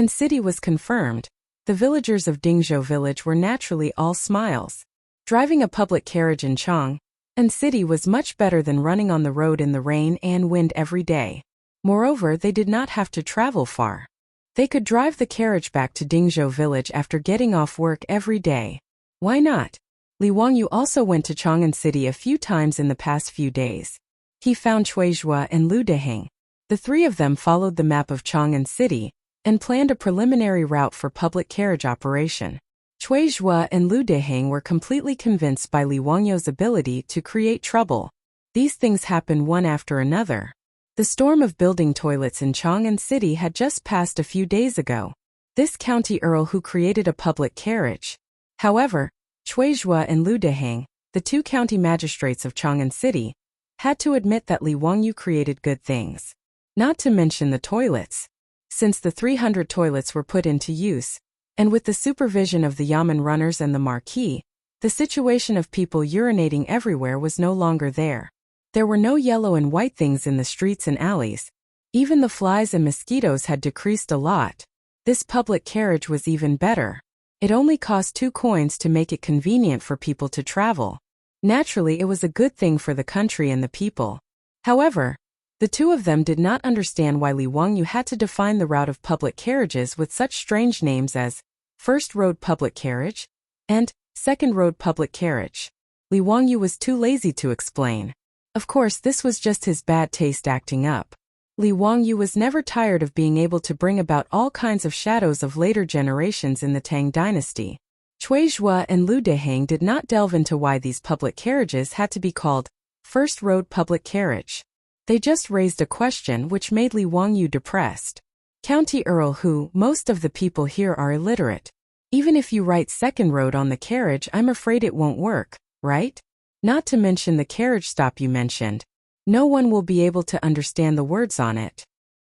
City was confirmed, the villagers of Dingzhou village were naturally all smiles. Driving a public carriage in Chang'an City was much better than running on the road in the rain and wind every day. Moreover, they did not have to travel far. They could drive the carriage back to Dingzhou village after getting off work every day. Why not? Li Wangyu also went to Chang'an City a few times in the past few days. He found Cui Zhuo and Lu Deheng. The 3 of them followed the map of Chang'an City and planned a preliminary route for public carriage operation. Cui Zhuo and Lu Deheng were completely convinced by Li Wangyu's ability to create trouble. These things happened one after another. The storm of building toilets in Chang'an City had just passed a few days ago. This county earl who created a public carriage. However, Cui Zhuo and Lu Deheng, the 2 county magistrates of Chang'an City, had to admit that Li Wangyu created good things. Not to mention the toilets. Since the 300 toilets were put into use, and with the supervision of the yamen runners and the marquis, the situation of people urinating everywhere was no longer there. There were no yellow and white things in the streets and alleys. Even the flies and mosquitoes had decreased a lot. This public carriage was even better. It only cost 2 coins to make it convenient for people to travel. Naturally, it was a good thing for the country and the people. However, the 2 of them did not understand why Li Wangyu had to define the route of public carriages with such strange names as First Road Public Carriage and Second Road Public Carriage. Li Wangyu was too lazy to explain. Of course, this was just his bad taste acting up. Li Wangyu was never tired of being able to bring about all kinds of shadows of later generations in the Tang dynasty. Cui Zhuo and Lu Deheng did not delve into why these public carriages had to be called First Road Public Carriage. They just raised a question which made Li Wangyu depressed. County Earl who, most of the people here are illiterate. Even if you write Second Road on the carriage, I'm afraid it won't work, right? Not to mention the carriage stop you mentioned. No one will be able to understand the words on it.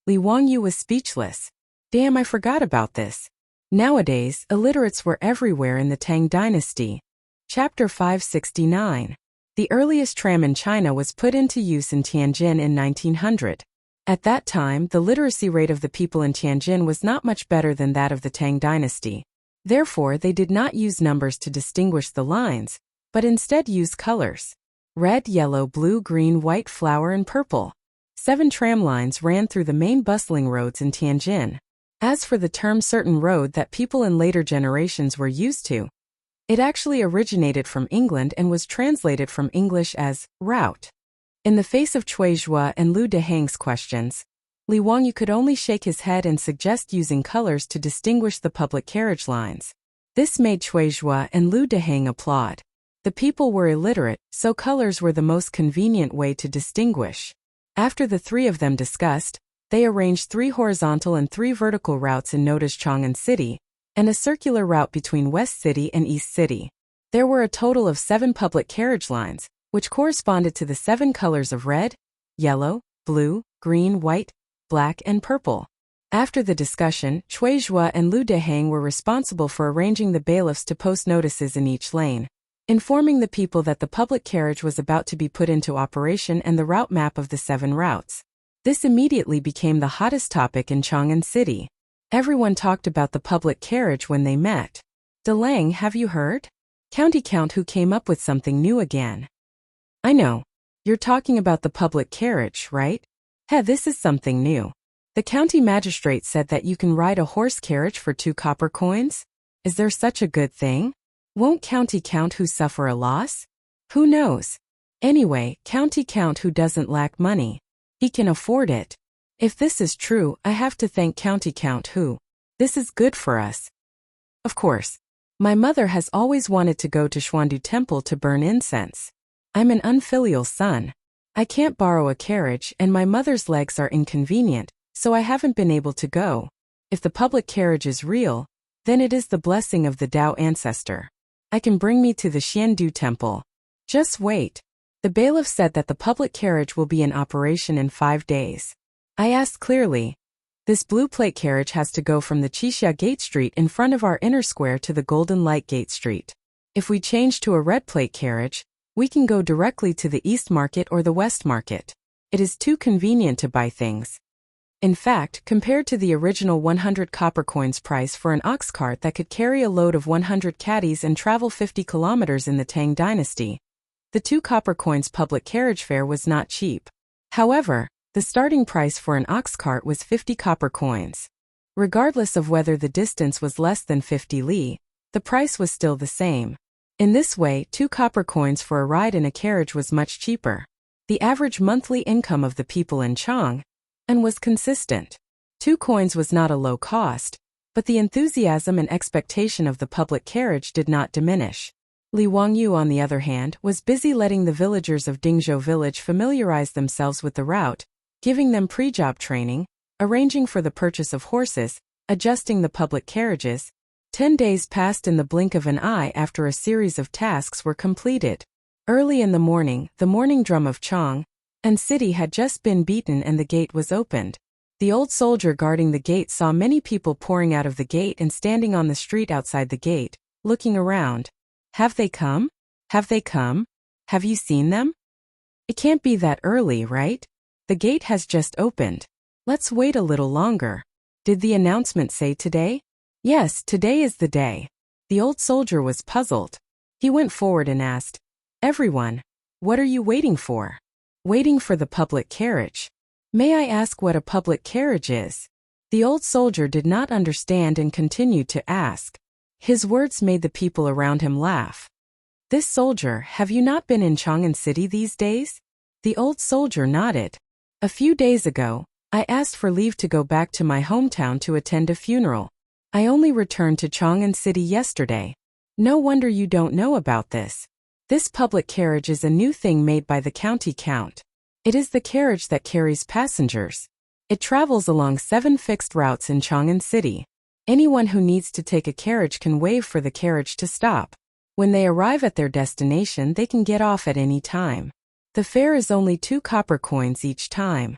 Li Wangyu was speechless. Damn, I forgot about this. Nowadays, illiterates were everywhere in the Tang dynasty. Chapter 569. The earliest tram in China was put into use in Tianjin in 1900. At that time, the literacy rate of the people in Tianjin was not much better than that of the Tang dynasty. Therefore, they did not use numbers to distinguish the lines, but instead used colors. Red, yellow, blue, green, white, flower, and purple. 7 tram lines ran through the main bustling roads in Tianjin. As for the term certain road that people in later generations were used to, it actually originated from England and was translated from English as route. In the face of Cui Zhuo and Lu Deheng's questions, Li Wangyu could only shake his head and suggest using colors to distinguish the public carriage lines. This made Cui Zhuo and Lu Deheng applaud. The people were illiterate, so colors were the most convenient way to distinguish. After the 3 of them discussed, they arranged 3 horizontal and 3 vertical routes in Noda's Chang'an City, and a circular route between West City and East City. There were a total of 7 public carriage lines, which corresponded to the 7 colors of red, yellow, blue, green, white, black, and purple. After the discussion, Cui Zhuo and Lu Deheng were responsible for arranging the bailiffs to post notices in each lane, informing the people that the public carriage was about to be put into operation and the route map of the 7 routes. This immediately became the hottest topic in Chang'an City. Everyone talked about the public carriage when they met. DeLang, have you heard? County Count who came up with something new again. I know. You're talking about the public carriage, right? This is something new. The county magistrate said that you can ride a horse carriage for 2 copper coins? Is there such a good thing? Won't county count who suffer a loss? Who knows? Anyway, county count who doesn't lack money. He can afford it. If this is true, I have to thank county count who. This is good for us. Of course. My mother has always wanted to go to Xuandu Temple to burn incense. I'm an unfilial son. I can't borrow a carriage and my mother's legs are inconvenient, so I haven't been able to go. If the public carriage is real, then it is the blessing of the Tao ancestor. I can bring me to the Xiandu Temple. Just wait. The bailiff said that the public carriage will be in operation in 5 days. I asked clearly. This blue plate carriage has to go from the Qixia Gate Street in front of our inner square to the Golden Light Gate Street. If we change to a red plate carriage, we can go directly to the East Market or the West Market. It is too convenient to buy things. In fact, compared to the original 100 copper coins price for an ox cart that could carry a load of 100 caddies and travel 50 kilometers in the Tang dynasty, the 2 copper coins public carriage fare was not cheap. However, the starting price for an ox cart was 50 copper coins. Regardless of whether the distance was less than 50 li, the price was still the same. In this way, 2 copper coins for a ride in a carriage was much cheaper. The average monthly income of the people in Chang was consistent. 2 coins was not a low cost, but the enthusiasm and expectation of the public carriage did not diminish. Li Wangyu, on the other hand, was busy letting the villagers of Dingzhou village familiarize themselves with the route, giving them pre-job training, arranging for the purchase of horses, adjusting the public carriages. 10 days passed in the blink of an eye after a series of tasks were completed. Early in the morning, the morning drum of Chang and city had just been beaten and the gate was opened. The old soldier guarding the gate saw many people pouring out of the gate and standing on the street outside the gate, looking around. Have they come? Have they come? Have you seen them? It can't be that early, right? The gate has just opened. Let's wait a little longer. Did the announcement say today? Yes, today is the day. The old soldier was puzzled. He went forward and asked, Everyone, what are you waiting for? Waiting for the public carriage. May I ask what a public carriage is? The old soldier did not understand and continued to ask. His words made the people around him laugh. This soldier, have you not been in Chang'an City these days? The old soldier nodded. A few days ago, I asked for leave to go back to my hometown to attend a funeral. I only returned to Chang'an City yesterday. No wonder you don't know about this. This public carriage is a new thing made by the county count. It is the carriage that carries passengers. It travels along 7 fixed routes in Chang'an City. Anyone who needs to take a carriage can wave for the carriage to stop. When they arrive at their destination, they can get off at any time. The fare is only 2 copper coins each time.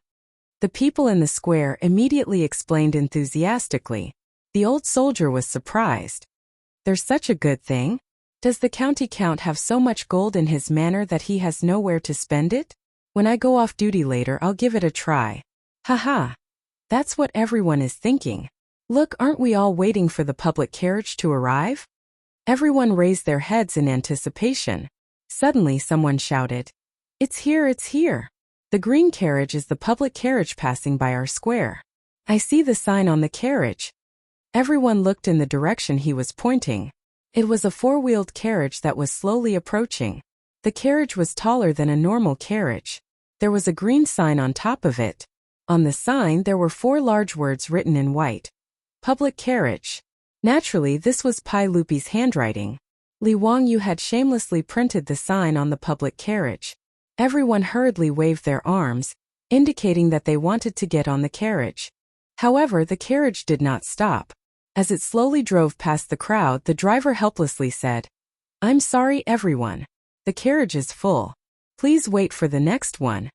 The people in the square immediately explained enthusiastically. The old soldier was surprised. There's such a good thing? Does the county count have so much gold in his manor that he has nowhere to spend it? When I go off duty later, I'll give it a try. Haha. That's what everyone is thinking. Look, aren't we all waiting for the public carriage to arrive? Everyone raised their heads in anticipation. Suddenly someone shouted, It's here, it's here. The green carriage is the public carriage passing by our square. I see the sign on the carriage. Everyone looked in the direction he was pointing. It was a 4-wheeled carriage that was slowly approaching. The carriage was taller than a normal carriage. There was a green sign on top of it. On the sign there were 4 large words written in white. Public carriage. Naturally, this was Pai Lupi's handwriting. Li Wangyu had shamelessly printed the sign on the public carriage. Everyone hurriedly waved their arms, indicating that they wanted to get on the carriage. However, the carriage did not stop. As it slowly drove past the crowd, the driver helplessly said, I'm sorry, everyone. The carriage is full. Please wait for the next one.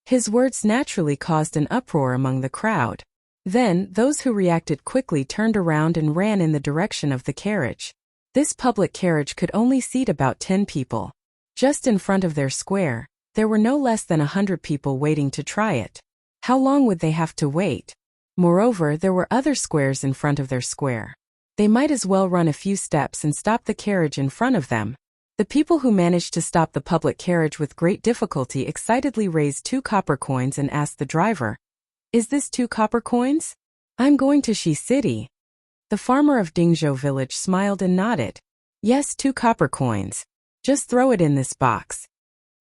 His words naturally caused an uproar among the crowd. Then, those who reacted quickly turned around and ran in the direction of the carriage. This public carriage could only seat about 10 people. Just in front of their square, there were no less than 100 people waiting to try it. How long would they have to wait? Moreover, there were other squares in front of their square. They might as well run a few steps and stop the carriage in front of them. The people who managed to stop the public carriage with great difficulty excitedly raised 2 copper coins and asked the driver, Is this 2 copper coins? I'm going to Shi City. The farmer of Dingzhou village smiled and nodded. Yes, 2 copper coins. Just throw it in this box.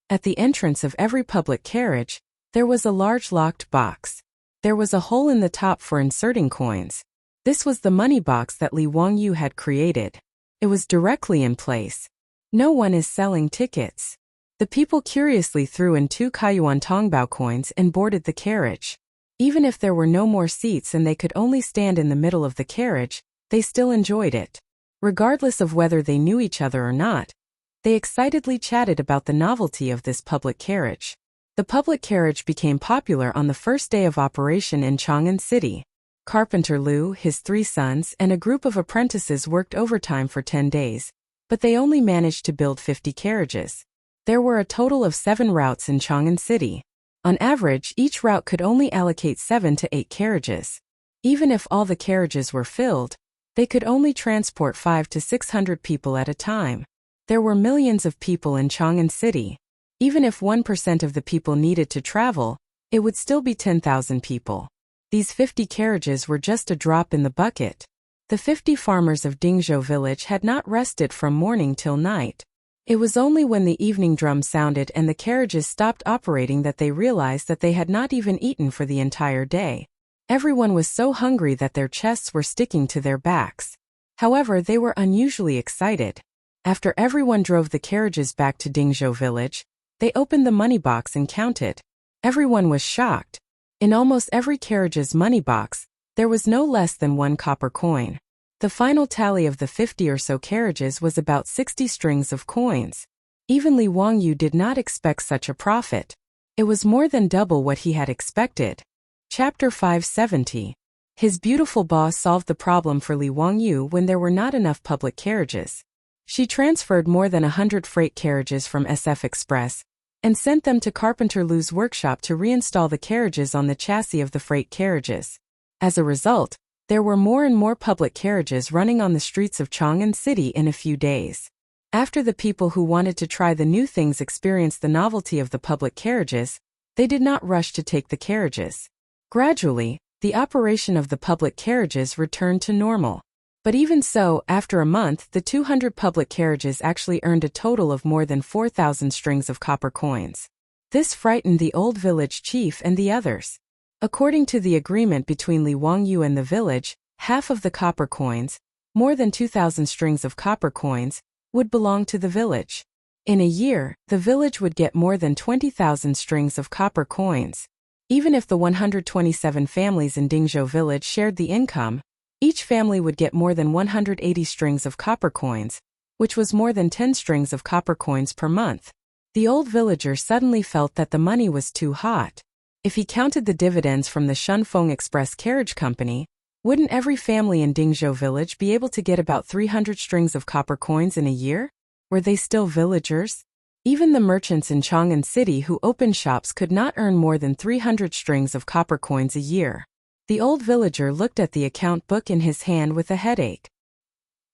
At the entrance of every public carriage, there was a large locked box. There was a hole in the top for inserting coins. This was the money box that Li Wangyu had created. It was directly in place. No one is selling tickets. The people curiously threw in 2 Kaiyuan Tongbao coins and boarded the carriage. Even if there were no more seats and they could only stand in the middle of the carriage, they still enjoyed it. Regardless of whether they knew each other or not, they excitedly chatted about the novelty of this public carriage. The public carriage became popular on the first day of operation in Chang'an City. Carpenter Liu, his 3 sons, and a group of apprentices worked overtime for 10 days, but they only managed to build 50 carriages. There were a total of 7 routes in Chang'an City. On average, each route could only allocate 7 to 8 carriages. Even if all the carriages were filled, they could only transport 500 to 600 people at a time. There were millions of people in Chang'an City. Even if 1% of the people needed to travel, it would still be 10,000 people. These 50 carriages were just a drop in the bucket. The 50 farmers of Dingzhou village had not rested from morning till night. It was only when the evening drum sounded and the carriages stopped operating that they realized that they had not even eaten for the entire day. Everyone was so hungry that their chests were sticking to their backs. However, they were unusually excited. After everyone drove the carriages back to Dingzhou village, they opened the money box and counted. Everyone was shocked. In almost every carriage's money box, there was no less than 1 copper coin. The final tally of the 50 or so carriages was about 60 strings of coins. Even Li Wangyu did not expect such a profit. It was more than double what he had expected. Chapter 570. His beautiful boss solved the problem for Li Wangyu when there were not enough public carriages. She transferred more than 100 freight carriages from SF Express and sent them to Carpenter Liu's workshop to reinstall the carriages on the chassis of the freight carriages. As a result, there were more and more public carriages running on the streets of Chang'an City in a few days. After the people who wanted to try the new things experienced the novelty of the public carriages, they did not rush to take the carriages. Gradually, the operation of the public carriages returned to normal. But even so, after a month, the 200 public carriages actually earned a total of more than 4,000 strings of copper coins. This frightened the old village chief and the others. According to the agreement between Li Wangyu and the village, half of the copper coins, more than 2,000 strings of copper coins, would belong to the village. In a year, the village would get more than 20,000 strings of copper coins. Even if the 127 families in Dingzhou village shared the income, each family would get more than 180 strings of copper coins, which was more than 10 strings of copper coins per month. The old villager suddenly felt that the money was too hot. If he counted the dividends from the Shunfeng Express Carriage Company, wouldn't every family in Dingzhou village be able to get about 300 strings of copper coins in a year? Were they still villagers? Even the merchants in Chang'an City who opened shops could not earn more than 300 strings of copper coins a year. The old villager looked at the account book in his hand with a headache.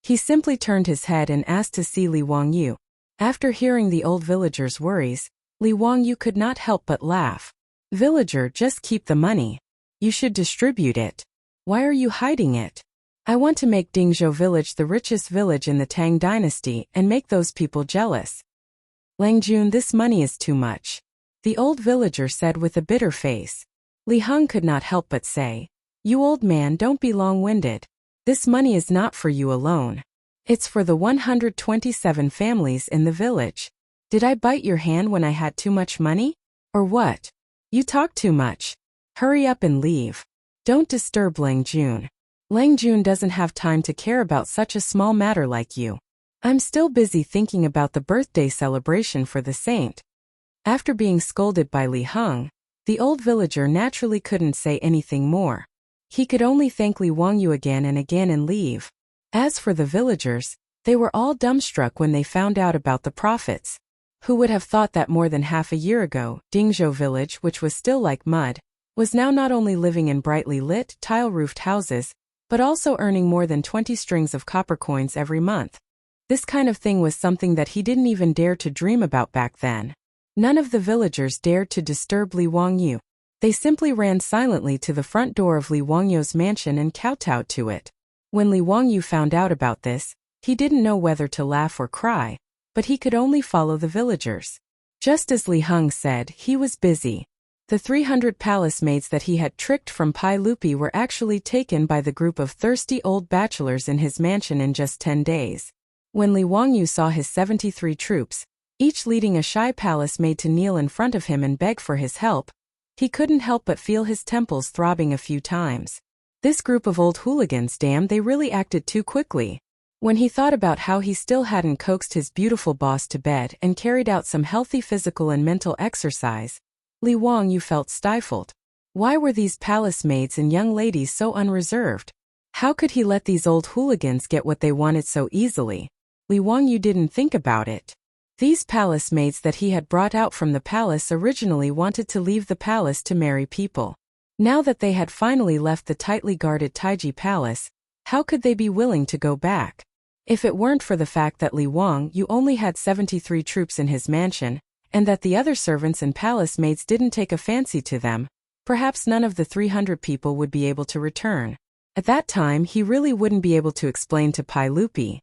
He simply turned his head and asked to see Li Wangyu. After hearing the old villager's worries, Li Wangyu could not help but laugh. "Villager, just keep the money. You should distribute it. Why are you hiding it? I want to make Dingzhou village the richest village in the Tang dynasty and make those people jealous." "Langjun, this money is too much," the old villager said with a bitter face. Li Heng could not help but say, "You old man, don't be long-winded. This money is not for you alone. It's for the 127 families in the village. Did I bite your hand when I had too much money? Or what? You talk too much. Hurry up and leave. Don't disturb Langjun. Langjun doesn't have time to care about such a small matter like you. I'm still busy thinking about the birthday celebration for the saint." After being scolded by Li Heng, the old villager naturally couldn't say anything more. He could only thank Li Wangyu again and leave. As for the villagers, they were all dumbstruck when they found out about the profits. Who would have thought that more than half a year ago, Dingzhou village, which was still like mud, was now not only living in brightly lit, tile-roofed houses, but also earning more than 20 strings of copper coins every month. This kind of thing was something that he didn't even dare to dream about back then. None of the villagers dared to disturb Li Wangyu. They simply ran silently to the front door of Li Wangyu's mansion and kowtowed to it. When Li Wangyu found out about this, he didn't know whether to laugh or cry, but he could only follow the villagers. Just as Li Heng said, he was busy. The 300 palace maids that he had tricked from Pai Lupi were actually taken by the group of thirsty old bachelors in his mansion in just 10 days. When Li Wangyu saw his 73 troops, each leading a shy palace maid to kneel in front of him and beg for his help, he couldn't help but feel his temples throbbing a few times. This group of old hooligans, damn, they really acted too quickly. When he thought about how he still hadn't coaxed his beautiful boss to bed and carried out some healthy physical and mental exercise, Li Wangyu felt stifled. Why were these palace maids and young ladies so unreserved? How could he let these old hooligans get what they wanted so easily? Li Wangyu didn't think about it. These palace maids that he had brought out from the palace originally wanted to leave the palace to marry people. Now that they had finally left the tightly guarded Taiji Palace, how could they be willing to go back? If it weren't for the fact that Li Wangyu only had 73 troops in his mansion, and that the other servants and palace maids didn't take a fancy to them, perhaps none of the 300 people would be able to return. At that time he really wouldn't be able to explain to Pai Lupi.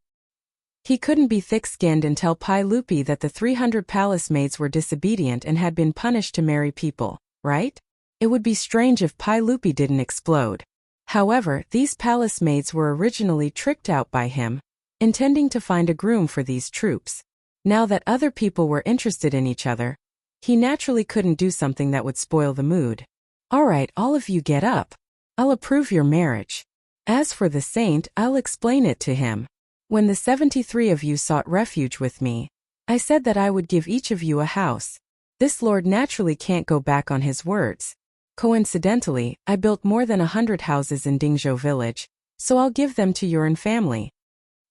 He couldn't be thick-skinned and tell Pai Lupi that the 300 palace maids were disobedient and had been punished to marry people, right? It would be strange if Pai Lupi didn't explode. However, these palace maids were originally tricked out by him, intending to find a groom for these troops. Now that other people were interested in each other, he naturally couldn't do something that would spoil the mood. Alright, all of you get up. I'll approve your marriage. As for the saint, I'll explain it to him. When the 73 of you sought refuge with me, I said that I would give each of you a house. This lord naturally can't go back on his words. Coincidentally, I built more than 100 houses in Dingzhou village, so I'll give them to your family.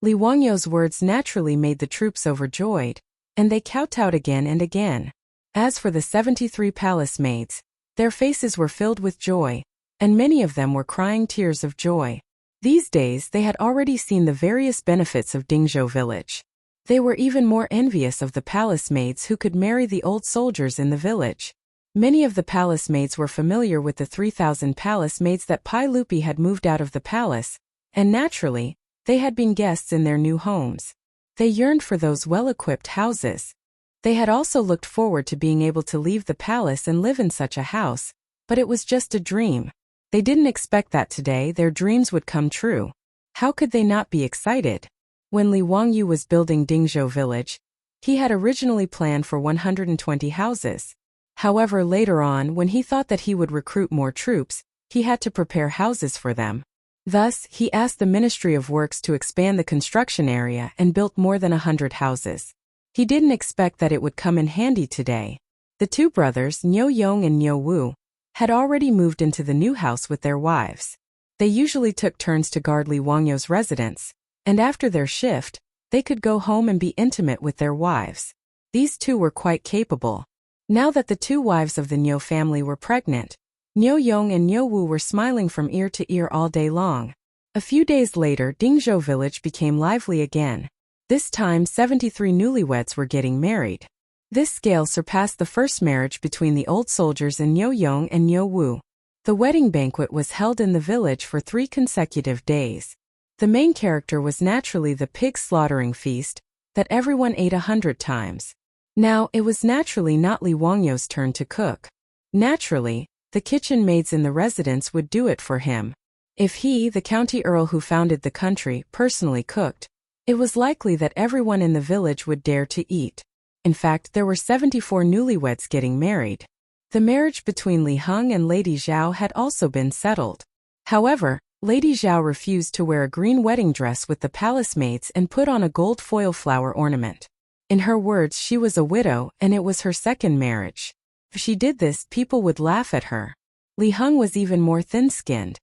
Li Wangyu's words naturally made the troops overjoyed, and they kowtowed again and again. As for the 73 palace maids, their faces were filled with joy, and many of them were crying tears of joy. These days they had already seen the various benefits of Dingzhou village. They were even more envious of the palace maids who could marry the old soldiers in the village. Many of the palace maids were familiar with the 3,000 palace maids that Pai Lupi had moved out of the palace, and naturally, they had been guests in their new homes. They yearned for those well-equipped houses. They had also looked forward to being able to leave the palace and live in such a house, but it was just a dream. They didn't expect that today their dreams would come true. How could they not be excited? When Li Wangyu was building Dingzhou village, he had originally planned for 120 houses. However, later on, when he thought that he would recruit more troops, he had to prepare houses for them. Thus, he asked the Ministry of Works to expand the construction area and built more than 100 houses. He didn't expect that it would come in handy today. The two brothers, Niu Yong and Niu Wu, had already moved into the new house with their wives. They usually took turns to guard Li Wangyu's residence, and after their shift, they could go home and be intimate with their wives. These two were quite capable. Now that the two wives of the Niu family were pregnant, Niu Yong and Niu Wu were smiling from ear to ear all day long. A few days later, Dingzhou village became lively again. This time 73 newlyweds were getting married. This scale surpassed the first marriage between the old soldiers and Niu Yong and Niu Wu. The wedding banquet was held in the village for 3 consecutive days. The main character was naturally the pig slaughtering feast that everyone ate 100 times. Now, it was naturally not Li Wangyu's turn to cook. Naturally, the kitchen maids in the residence would do it for him. If he, the county earl who founded the country, personally cooked, it was likely that everyone in the village would dare to eat. In fact, there were 74 newlyweds getting married. The marriage between Li Heng and Lady Zhao had also been settled. However, Lady Zhao refused to wear a green wedding dress with the palace maids and put on a gold foil flower ornament. In her words, she was a widow and it was her second marriage. If she did this, people would laugh at her. Li Heng was even more thin-skinned.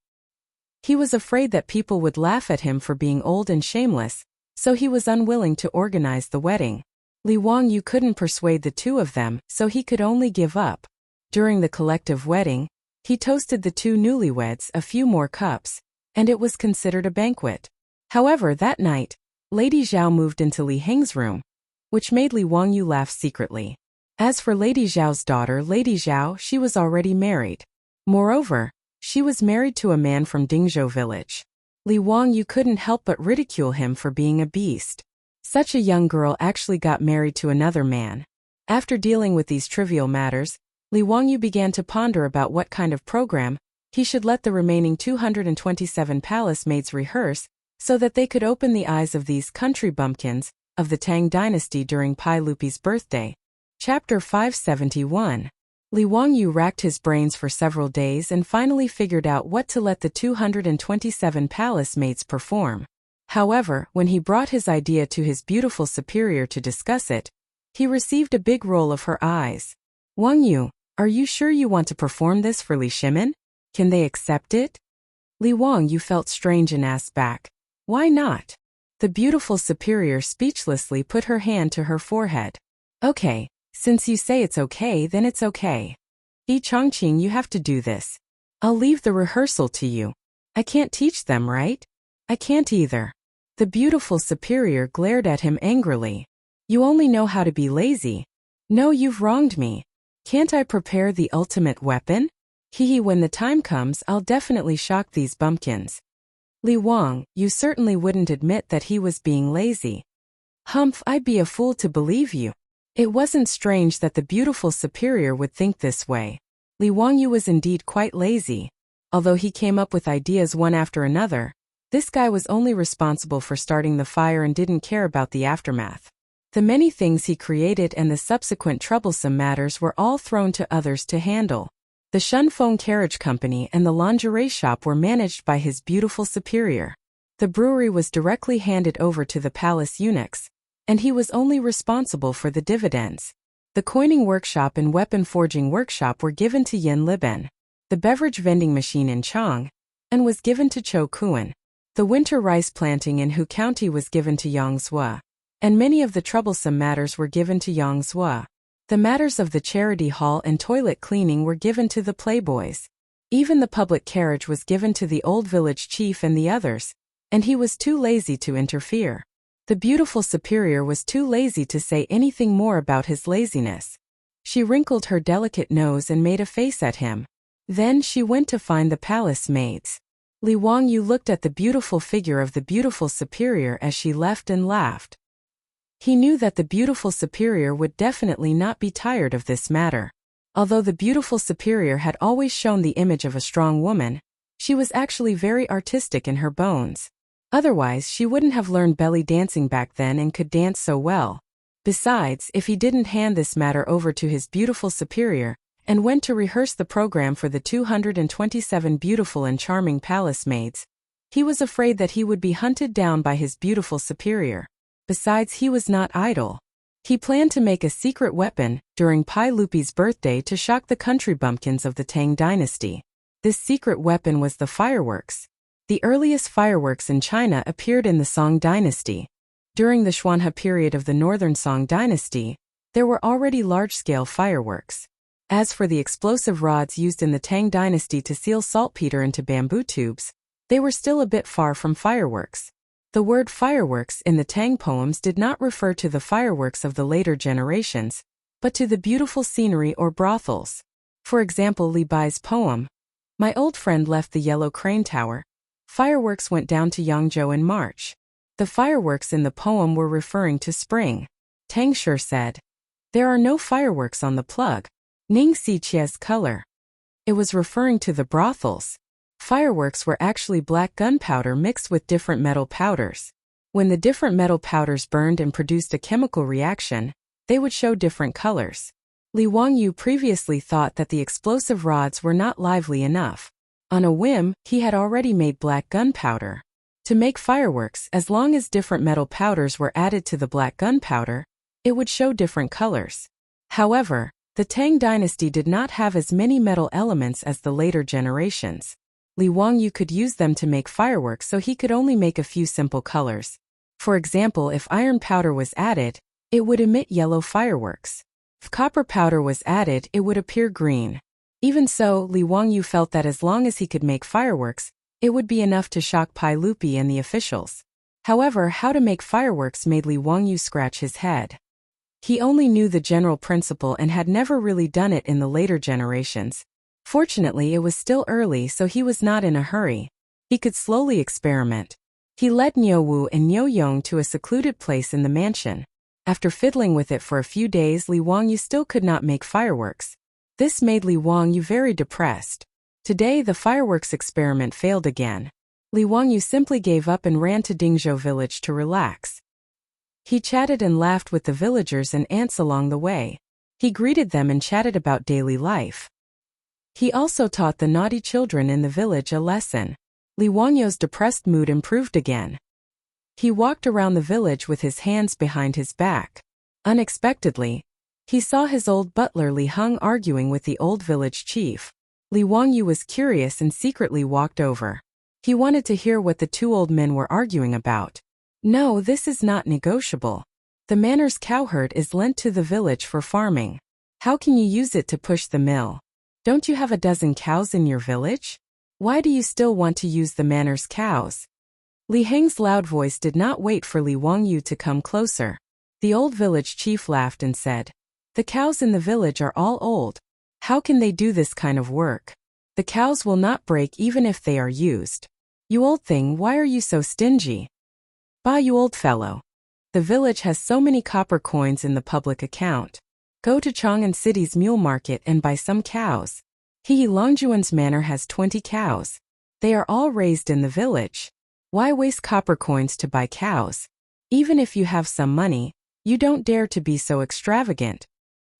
He was afraid that people would laugh at him for being old and shameless, so he was unwilling to organize the wedding. Li Wangyu couldn't persuade the two of them, so he could only give up. During the collective wedding, he toasted the two newlyweds a few more cups, and it was considered a banquet. However, that night, Lady Zhao moved into Li Heng's room, which made Li Wangyu laugh secretly. As for Lady Zhao's daughter, Lady Zhao, she was already married. Moreover, she was married to a man from Dingzhou village. Li Wangyu couldn't help but ridicule him for being a beast. Such a young girl actually got married to another man. After dealing with these trivial matters, Li Wangyu began to ponder about what kind of program he should let the remaining 227 palace maids rehearse so that they could open the eyes of these country bumpkins of the Tang dynasty during Pai Lupi's birthday. Chapter 571. Li Wangyu racked his brains for several days and finally figured out what to let the 227 palace maids perform. However, when he brought his idea to his beautiful superior to discuss it, he received a big roll of her eyes. "Wangyu, are you sure you want to perform this for Li Shimin? Can they accept it?" Li Wangyu felt strange and asked back, "Why not?" The beautiful superior speechlessly put her hand to her forehead. "Okay, since you say it's okay, then it's okay. Yi Chongqing, you have to do this. I'll leave the rehearsal to you. I can't teach them, right?" "I can't either." The beautiful superior glared at him angrily. "You only know how to be lazy. No, you've wronged me. Can't I prepare the ultimate weapon? When the time comes, I'll definitely shock these bumpkins." "Li Wang, you certainly wouldn't admit that he was being lazy." "Humph, I'd be a fool to believe you." It wasn't strange that the beautiful superior would think this way. Li Wangyu was indeed quite lazy. Although he came up with ideas one after another, this guy was only responsible for starting the fire and didn't care about the aftermath. The many things he created and the subsequent troublesome matters were all thrown to others to handle. The Shunfeng carriage company and the lingerie shop were managed by his beautiful superior. The brewery was directly handed over to the palace eunuchs, and he was only responsible for the dividends. The coining workshop and weapon forging workshop were given to Yin Liben. The beverage vending machine in Chang and was given to Cho Kuan. The winter rice planting in Hu County was given to Yang Zhua, and many of the troublesome matters were given to Yang Zhua. The matters of the charity hall and toilet cleaning were given to the playboys. Even the public carriage was given to the old village chief and the others, and he was too lazy to interfere. The beautiful superior was too lazy to say anything more about his laziness. She wrinkled her delicate nose and made a face at him. Then she went to find the palace maids. Li Wangyu looked at the beautiful figure of the beautiful superior as she left and laughed. He knew that the beautiful superior would definitely not be tired of this matter. Although the beautiful superior had always shown the image of a strong woman, she was actually very artistic in her bones. Otherwise, she wouldn't have learned belly dancing back then and could dance so well. Besides, if he didn't hand this matter over to his beautiful superior and went to rehearse the program for the 227 beautiful and charming palace maids, he was afraid that he would be hunted down by his beautiful superior. Besides, he was not idle. He planned to make a secret weapon during Pai Lupi's birthday to shock the country bumpkins of the Tang dynasty. This secret weapon was the fireworks. The earliest fireworks in China appeared in the Song dynasty. During the Xuanhe period of the northern Song dynasty, there were already large-scale fireworks. As for the explosive rods used in the Tang dynasty to seal saltpeter into bamboo tubes, they were still a bit far from fireworks. The word fireworks in the Tang poems did not refer to the fireworks of the later generations, but to the beautiful scenery or brothels. For example, Li Bai's poem, "My old friend left the yellow crane tower." Fireworks went down to Yangzhou in March. The fireworks in the poem were referring to spring. Tang Shi said, "There are no fireworks on the plug. Ning Si Chie's color." It was referring to the brothels. Fireworks were actually black gunpowder mixed with different metal powders. When the different metal powders burned and produced a chemical reaction, they would show different colors. Li Wangyu previously thought that the explosive rods were not lively enough. On a whim, he had already made black gunpowder. To make fireworks, as long as different metal powders were added to the black gunpowder, it would show different colors. However, the Tang dynasty did not have as many metal elements as the later generations. Li Wangyu could use them to make fireworks, so he could only make a few simple colors. For example, if iron powder was added, it would emit yellow fireworks. If copper powder was added, it would appear green. Even so, Li Wangyu felt that as long as he could make fireworks, it would be enough to shock Pai Lupi and the officials. However, how to make fireworks made Li Wangyu scratch his head. He only knew the general principle and had never really done it in the later generations. Fortunately, it was still early, so he was not in a hurry. He could slowly experiment. He led Niu Wu and Niu Yong to a secluded place in the mansion. After fiddling with it for a few days, Li Wangyu still could not make fireworks. This made Li Wangyu very depressed. Today, the fireworks experiment failed again. Li Wangyu simply gave up and ran to Dingzhou village to relax. He chatted and laughed with the villagers and ants along the way. He greeted them and chatted about daily life. He also taught the naughty children in the village a lesson. Li Wangyu's depressed mood improved again. He walked around the village with his hands behind his back. Unexpectedly, he saw his old butler Li Heng arguing with the old village chief. Li Wangyu was curious and secretly walked over. He wanted to hear what the two old men were arguing about. No, this is not negotiable. The manor's cowherd is lent to the village for farming. How can you use it to push the mill? Don't you have a dozen cows in your village? Why do you still want to use the manor's cows? Li Heng's loud voice did not wait for Li Wangyu to come closer. The old village chief laughed and said, "The cows in the village are all old. How can they do this kind of work? The cows will not break even if they are used. You old thing, why are you so stingy? Bah, you old fellow. The village has so many copper coins in the public account. Go to Chang'an City's mule market and buy some cows. Longjuan's manor has 20 cows. They are all raised in the village. Why waste copper coins to buy cows? Even if you have some money, you don't dare to be so extravagant."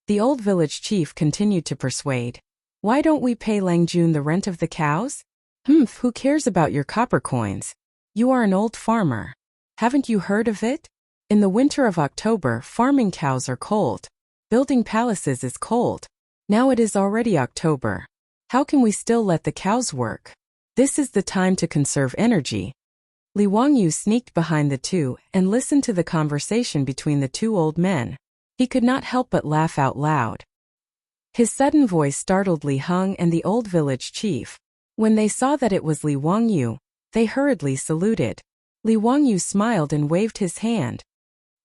The old village chief continued to persuade. "Why don't we pay Langjun the rent of the cows? Who cares about your copper coins? You are an old farmer. Haven't you heard of it? In the winter of October, farming cows are cold. Building palaces is cold. Now it is already October. How can we still let the cows work? This is the time to conserve energy." Li Wangyu sneaked behind the two and listened to the conversation between the two old men. He could not help but laugh out loud. His sudden voice startled Li Heng and the old village chief. When they saw that it was Li Wangyu, they hurriedly saluted. Li Wangyu smiled and waved his hand.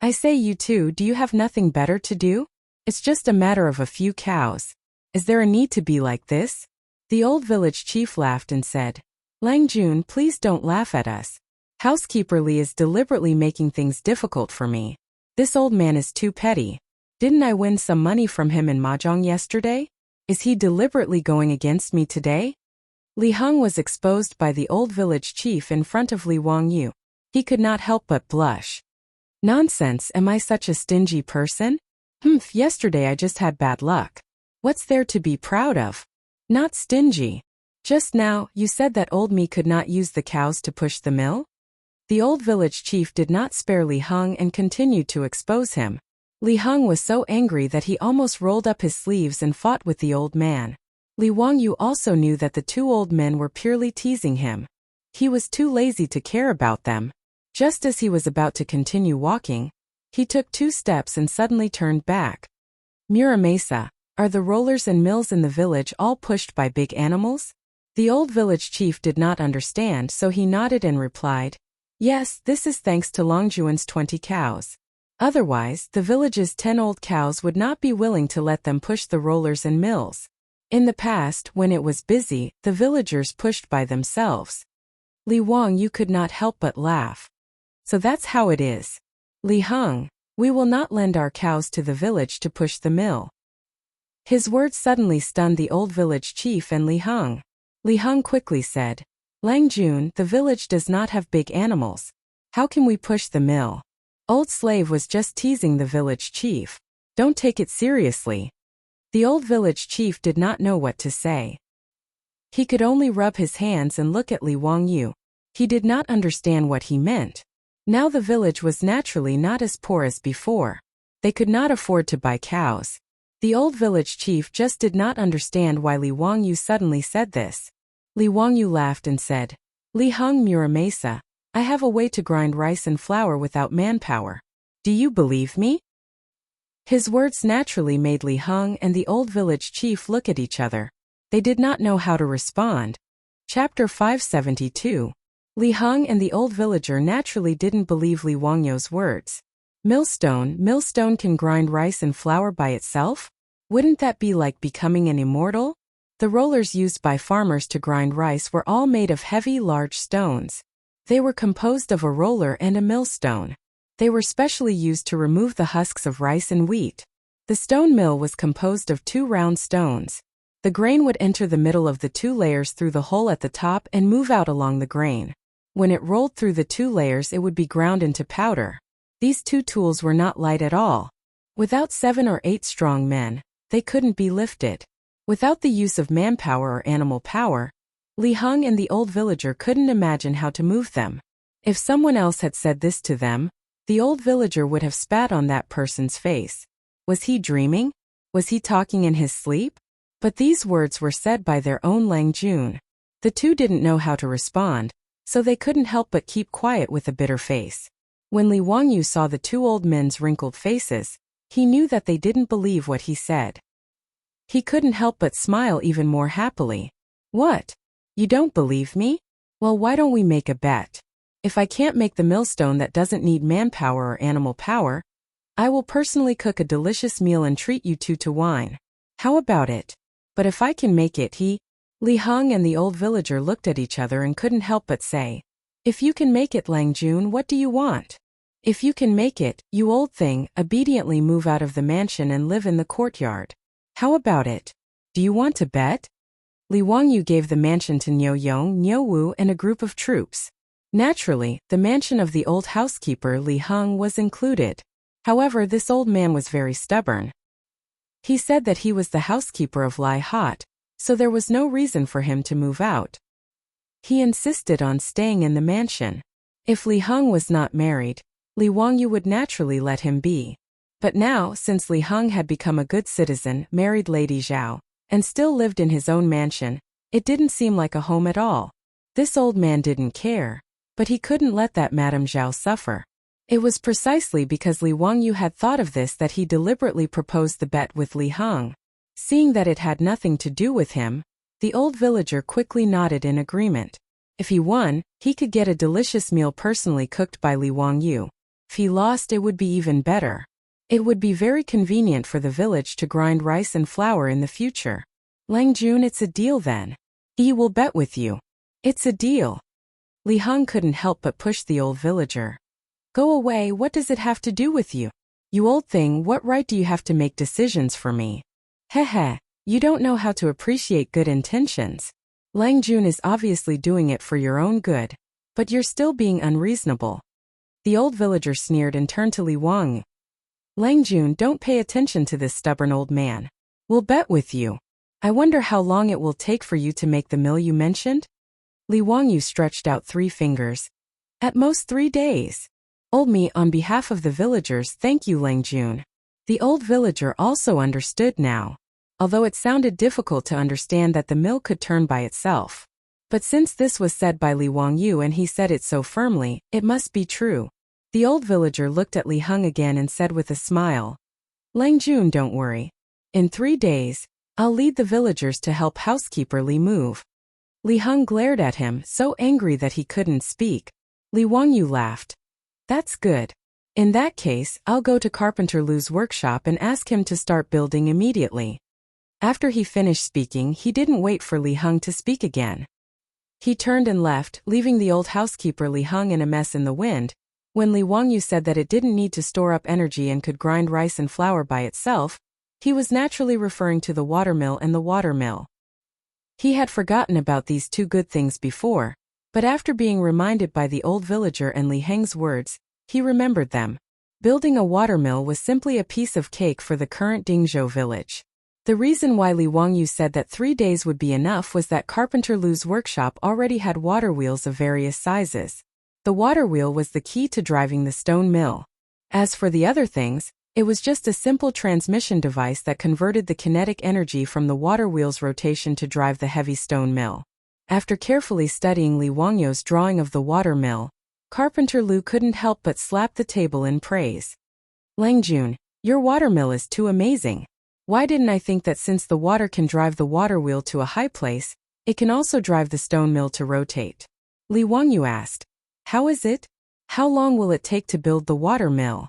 "I say, you two, do you have nothing better to do? It's just a matter of a few cows. Is there a need to be like this?" The old village chief laughed and said, "Langjun, please don't laugh at us. Housekeeper Li is deliberately making things difficult for me. This old man is too petty. Didn't I win some money from him in mahjong yesterday? Is he deliberately going against me today?" Li Heng was exposed by the old village chief in front of Li Wangyu. He could not help but blush. "Nonsense, am I such a stingy person? Yesterday I just had bad luck. What's there to be proud of? Not stingy. Just now, you said that old me could not use the cows to push the mill?" The old village chief did not spare Li Heng and continued to expose him. Li Heng was so angry that he almost rolled up his sleeves and fought with the old man. Li Wangyu also knew that the two old men were purely teasing him. He was too lazy to care about them. Just as he was about to continue walking, he took 2 steps and suddenly turned back. "Muramesa, are the rollers and mills in the village all pushed by big animals?" The old village chief did not understand, so he nodded and replied, "Yes, this is thanks to Longjuan's 20 cows. Otherwise, the village's 10 old cows would not be willing to let them push the rollers and mills. In the past, when it was busy, the villagers pushed by themselves." Li Wangyu could not help but laugh. "So that's how it is. Li Heng, we will not lend our cows to the village to push the mill." His words suddenly stunned the old village chief and Li Heng. Li Heng quickly said, "Langjun, the village does not have big animals. How can we push the mill?" Old slave was just teasing the village chief. Don't take it seriously. The old village chief did not know what to say. He could only rub his hands and look at Li Wangyu. He did not understand what he meant. Now the village was naturally not as poor as before. They could not afford to buy cows. The old village chief just did not understand why Li Wangyu suddenly said this. Li Wangyu laughed and said, "Li Heng Muramesa, I have a way to grind rice and flour without manpower. Do you believe me?" His words naturally made Li Heng and the old village chief look at each other. They did not know how to respond. Chapter 572. Li Heng and the old villager naturally didn't believe Li Wangyu's words. Millstone can grind rice and flour by itself? Wouldn't that be like becoming an immortal? The rollers used by farmers to grind rice were all made of heavy, large stones. They were composed of a roller and a millstone. They were specially used to remove the husks of rice and wheat. The stone mill was composed of 2 round stones. The grain would enter the middle of the 2 layers through the hole at the top and move out along the grain. When it rolled through the 2 layers, it would be ground into powder. These 2 tools were not light at all. Without 7 or 8 strong men, they couldn't be lifted. Without the use of manpower or animal power, Li Heng and the old villager couldn't imagine how to move them. If someone else had said this to them, the old villager would have spat on that person's face. Was he dreaming? Was he talking in his sleep? But these words were said by their own Lang Jun. The 2 didn't know how to respond, so they couldn't help but keep quiet with a bitter face. When Li Wangyu saw the 2 old men's wrinkled faces, he knew that they didn't believe what he said. He couldn't help but smile even more happily. What? You don't believe me? Well, why don't we make a bet? If I can't make the millstone that doesn't need manpower or animal power, I will personally cook a delicious meal and treat you 2 to wine. How about it? But if I can make it, Li Heng and the old villager looked at each other and couldn't help but say, if you can make it, Lang Jun, what do you want? If you can make it, you old thing, obediently move out of the mansion and live in the courtyard. How about it? Do you want to bet? Li Wangyu gave the mansion to Niu Yong, Niu Wu, and a group of troops. Naturally, the mansion of the old housekeeper Li Heng was included. However, this old man was very stubborn. He said that he was the housekeeper of Lai Hot, so there was no reason for him to move out. He insisted on staying in the mansion. If Li Heng was not married, Li Wangyu would naturally let him be. But now, since Li Heng had become a good citizen, married Lady Zhao, and still lived in his own mansion, it didn't seem like a home at all. This old man didn't care, but he couldn't let that Madame Zhao suffer. It was precisely because Li Wangyu had thought of this that he deliberately proposed the bet with Li Heng. Seeing that it had nothing to do with him, the old villager quickly nodded in agreement. If he won, he could get a delicious meal personally cooked by Li Wangyu. If he lost, it would be even better. It would be very convenient for the village to grind rice and flour in the future. Lang Jun, it's a deal then. He will bet with you. It's a deal. Li Heng couldn't help but push the old villager. Go away, what does it have to do with you? You old thing, what right do you have to make decisions for me? Heh, you don't know how to appreciate good intentions. Lang Jun is obviously doing it for your own good, but you're still being unreasonable. The old villager sneered and turned to Li Wangyu. Lang Jun, don't pay attention to this stubborn old man. We'll bet with you. I wonder how long it will take for you to make the mill you mentioned? Li Wangyu stretched out 3 fingers. At most 3 days. Old me, on behalf of the villagers, thank you, Lang Jun. The old villager also understood now, although it sounded difficult to understand that the mill could turn by itself. But since this was said by Li Wangyu and he said it so firmly, it must be true. The old villager looked at Li Heng again and said with a smile, Lang Jun, don't worry. In 3 days, I'll lead the villagers to help housekeeper Li move. Li Heng glared at him, so angry that he couldn't speak. Li Wangyu laughed. That's good. In that case, I'll go to Carpenter Lu's workshop and ask him to start building immediately. After he finished speaking, he didn't wait for Li Heng to speak again. He turned and left, leaving the old housekeeper Li Heng in a mess in the wind. When Li Wangyu said that it didn't need to store up energy and could grind rice and flour by itself, he was naturally referring to the watermill and the watermill. He had forgotten about these 2 good things before, but after being reminded by the old villager and Li Heng's words, he remembered them. Building a watermill was simply a piece of cake for the current Dingzhou village. The reason why Li Wangyu said that 3 days would be enough was that Carpenter Lu's workshop already had water wheels of various sizes. The water wheel was the key to driving the stone mill. As for the other things, it was just a simple transmission device that converted the kinetic energy from the water wheel's rotation to drive the heavy stone mill. After carefully studying Li Wangyu's drawing of the water mill, Carpenter Lu couldn't help but slap the table in praise. Lang Jun, your water mill is too amazing. Why didn't I think that since the water can drive the water wheel to a high place, it can also drive the stone mill to rotate? Li Wangyu asked. How is it? How long will it take to build the water mill?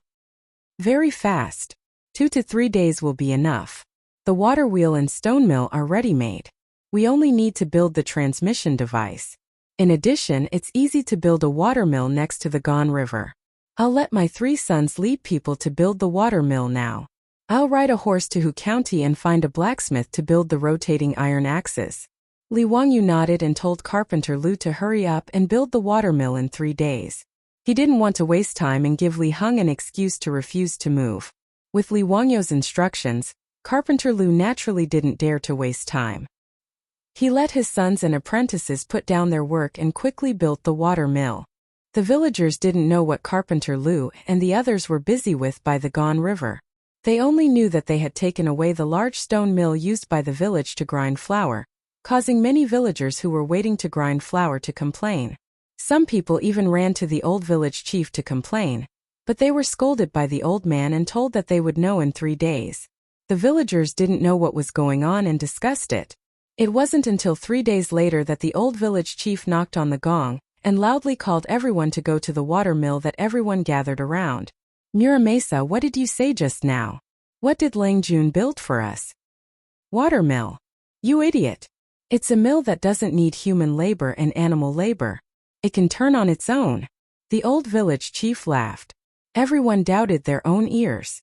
Very fast. 2 to 3 days will be enough. The water wheel and stone mill are ready-made. We only need to build the transmission device. In addition, it's easy to build a watermill next to the Gone River. I'll let my 3 sons lead people to build the watermill now. I'll ride a horse to Hu County and find a blacksmith to build the rotating iron axes. Li Wangyu nodded and told Carpenter Lu to hurry up and build the watermill in 3 days. He didn't want to waste time and give Li Heng an excuse to refuse to move. With Li Wangyu's instructions, Carpenter Lu naturally didn't dare to waste time. He let his sons and apprentices put down their work and quickly built the water mill. The villagers didn't know what Carpenter Lu and the others were busy with by the Gone River. They only knew that they had taken away the large stone mill used by the village to grind flour, causing many villagers who were waiting to grind flour to complain. Some people even ran to the old village chief to complain, but they were scolded by the old man and told that they would know in 3 days. The villagers didn't know what was going on and discussed it. It wasn't until 3 days later that the old village chief knocked on the gong and loudly called everyone to go to the water mill that everyone gathered around. Muramasa, what did you say just now? What did Lang Jun build for us? Water mill. You idiot. It's a mill that doesn't need human labor and animal labor. It can turn on its own. The old village chief laughed. Everyone doubted their own ears.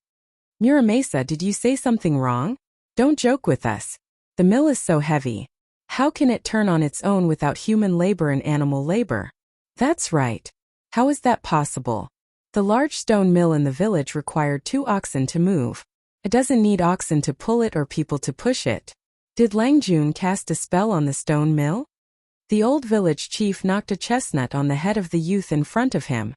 Muramasa, did you say something wrong? Don't joke with us. The mill is so heavy. How can it turn on its own without human labor and animal labor? That's right. How is that possible? The large stone mill in the village required 2 oxen to move. It doesn't need oxen to pull it or people to push it. Did Lang Jun cast a spell on the stone mill? The old village chief knocked a chestnut on the head of the youth in front of him.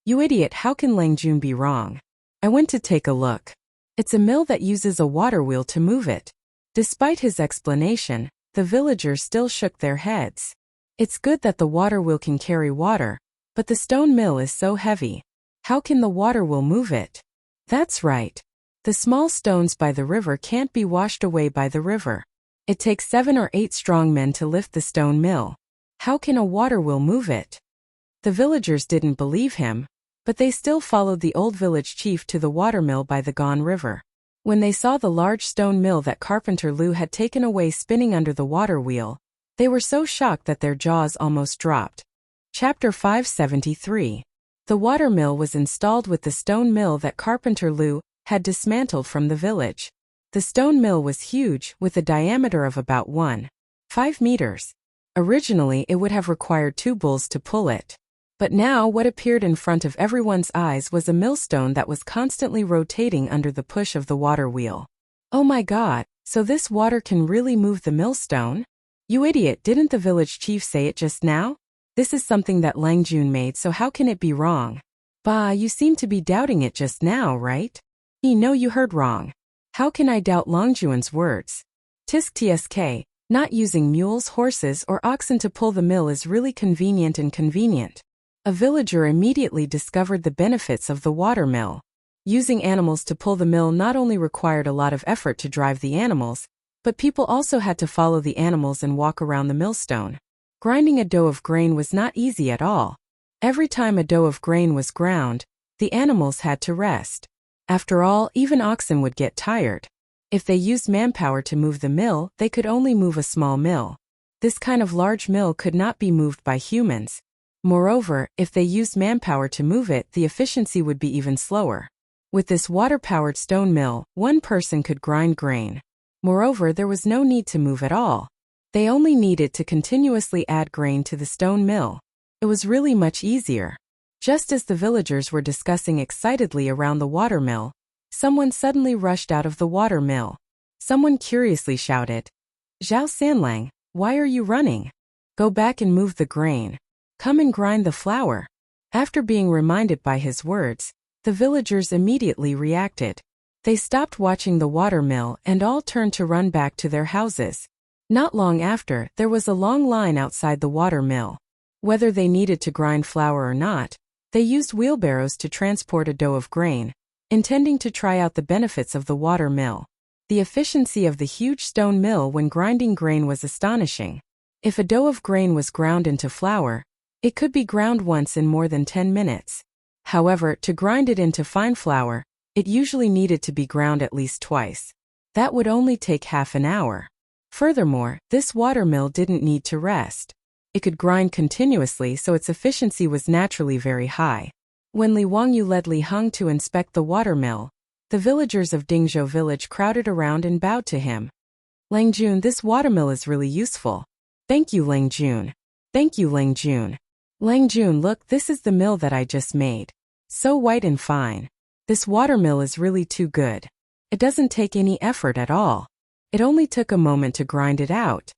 You idiot, how can Lang Jun be wrong? I went to take a look. It's a mill that uses a water wheel to move it. Despite his explanation, the villagers still shook their heads. It's good that the water wheel can carry water, but the stone mill is so heavy. How can the water wheel move it? That's right. The small stones by the river can't be washed away by the river. It takes 7 or 8 strong men to lift the stone mill. How can a water wheel move it? The villagers didn't believe him, but they still followed the old village chief to the watermill by the Gone River. When they saw the large stone mill that Carpenter Lu had taken away spinning under the water wheel, they were so shocked that their jaws almost dropped. Chapter 573. The water mill was installed with the stone mill that Carpenter Lu had dismantled from the village. The stone mill was huge, with a diameter of about 1.5 meters. Originally, it would have required 2 bulls to pull it. But now what appeared in front of everyone's eyes was a millstone that was constantly rotating under the push of the water wheel. Oh my god, so this water can really move the millstone? You idiot, didn't the village chief say it just now? This is something that Lang Jun made, so how can it be wrong? Bah, you seem to be doubting it just now, right? No, you heard wrong. How can I doubt Lang Jun's words? Tisk tsk, not using mules, horses, or oxen to pull the mill is really convenient and convenient. A villager immediately discovered the benefits of the water mill. Using animals to pull the mill not only required a lot of effort to drive the animals, but people also had to follow the animals and walk around the millstone. Grinding a dough of grain was not easy at all. Every time a dough of grain was ground, the animals had to rest. After all, even oxen would get tired. If they used manpower to move the mill, they could only move a small mill. This kind of large mill could not be moved by humans. Moreover, if they used manpower to move it, the efficiency would be even slower. With this water-powered stone mill, one person could grind grain. Moreover, there was no need to move at all. They only needed to continuously add grain to the stone mill. It was really much easier. Just as the villagers were discussing excitedly around the water mill, someone suddenly rushed out of the water mill. Someone curiously shouted, "Zhao Sanlang, why are you running? Go back and move the grain. Come and grind the flour." After being reminded by his words, the villagers immediately reacted. They stopped watching the water mill and all turned to run back to their houses. Not long after, there was a long line outside the water mill. Whether they needed to grind flour or not, they used wheelbarrows to transport a dough of grain, intending to try out the benefits of the water mill. The efficiency of the huge stone mill when grinding grain was astonishing. If a dough of grain was ground into flour, it could be ground once in more than 10 minutes. However, to grind it into fine flour, it usually needed to be ground at least twice. That would only take half an hour. Furthermore, this watermill didn't need to rest. It could grind continuously, so its efficiency was naturally very high. When Li Wangyu led Li Heng to inspect the watermill, the villagers of Dingzhou village crowded around and bowed to him. Lang Jun, this watermill is really useful. Thank you, Lang Jun. Thank you, Lang Jun. Lang Jun, look, this is the mill that I just made. So white and fine. This watermill is really too good. It doesn't take any effort at all. It only took a moment to grind it out.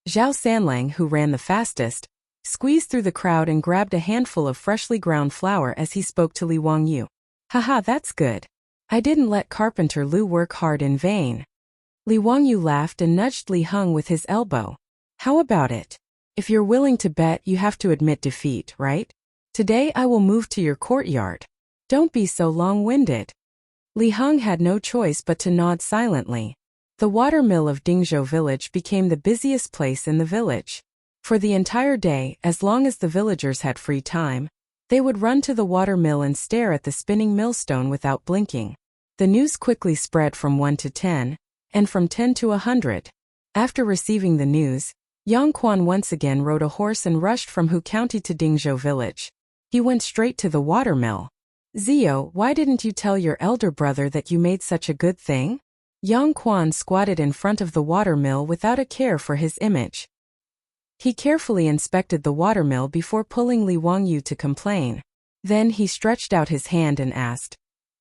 Zhao Sanlang, who ran the fastest, squeezed through the crowd and grabbed a handful of freshly ground flour as he spoke to Li Wangyu. Haha, that's good. I didn't let Carpenter Lu work hard in vain. Li Wangyu laughed and nudged Li Heng with his elbow. How about it? If you're willing to bet, you have to admit defeat, right? Today I will move to your courtyard. Don't be so long-winded. Li Heng had no choice but to nod silently. The watermill of Dingzhou village became the busiest place in the village. For the entire day, as long as the villagers had free time, they would run to the watermill and stare at the spinning millstone without blinking. The news quickly spread from 1 to 10, and from 10 to 100. After receiving the news, Yang Quan once again rode a horse and rushed from Hu County to Dingzhou village. He went straight to the watermill. Zio, why didn't you tell your elder brother that you made such a good thing? Yang Quan squatted in front of the watermill without a care for his image. He carefully inspected the watermill before pulling Li Wangyu to complain. Then he stretched out his hand and asked,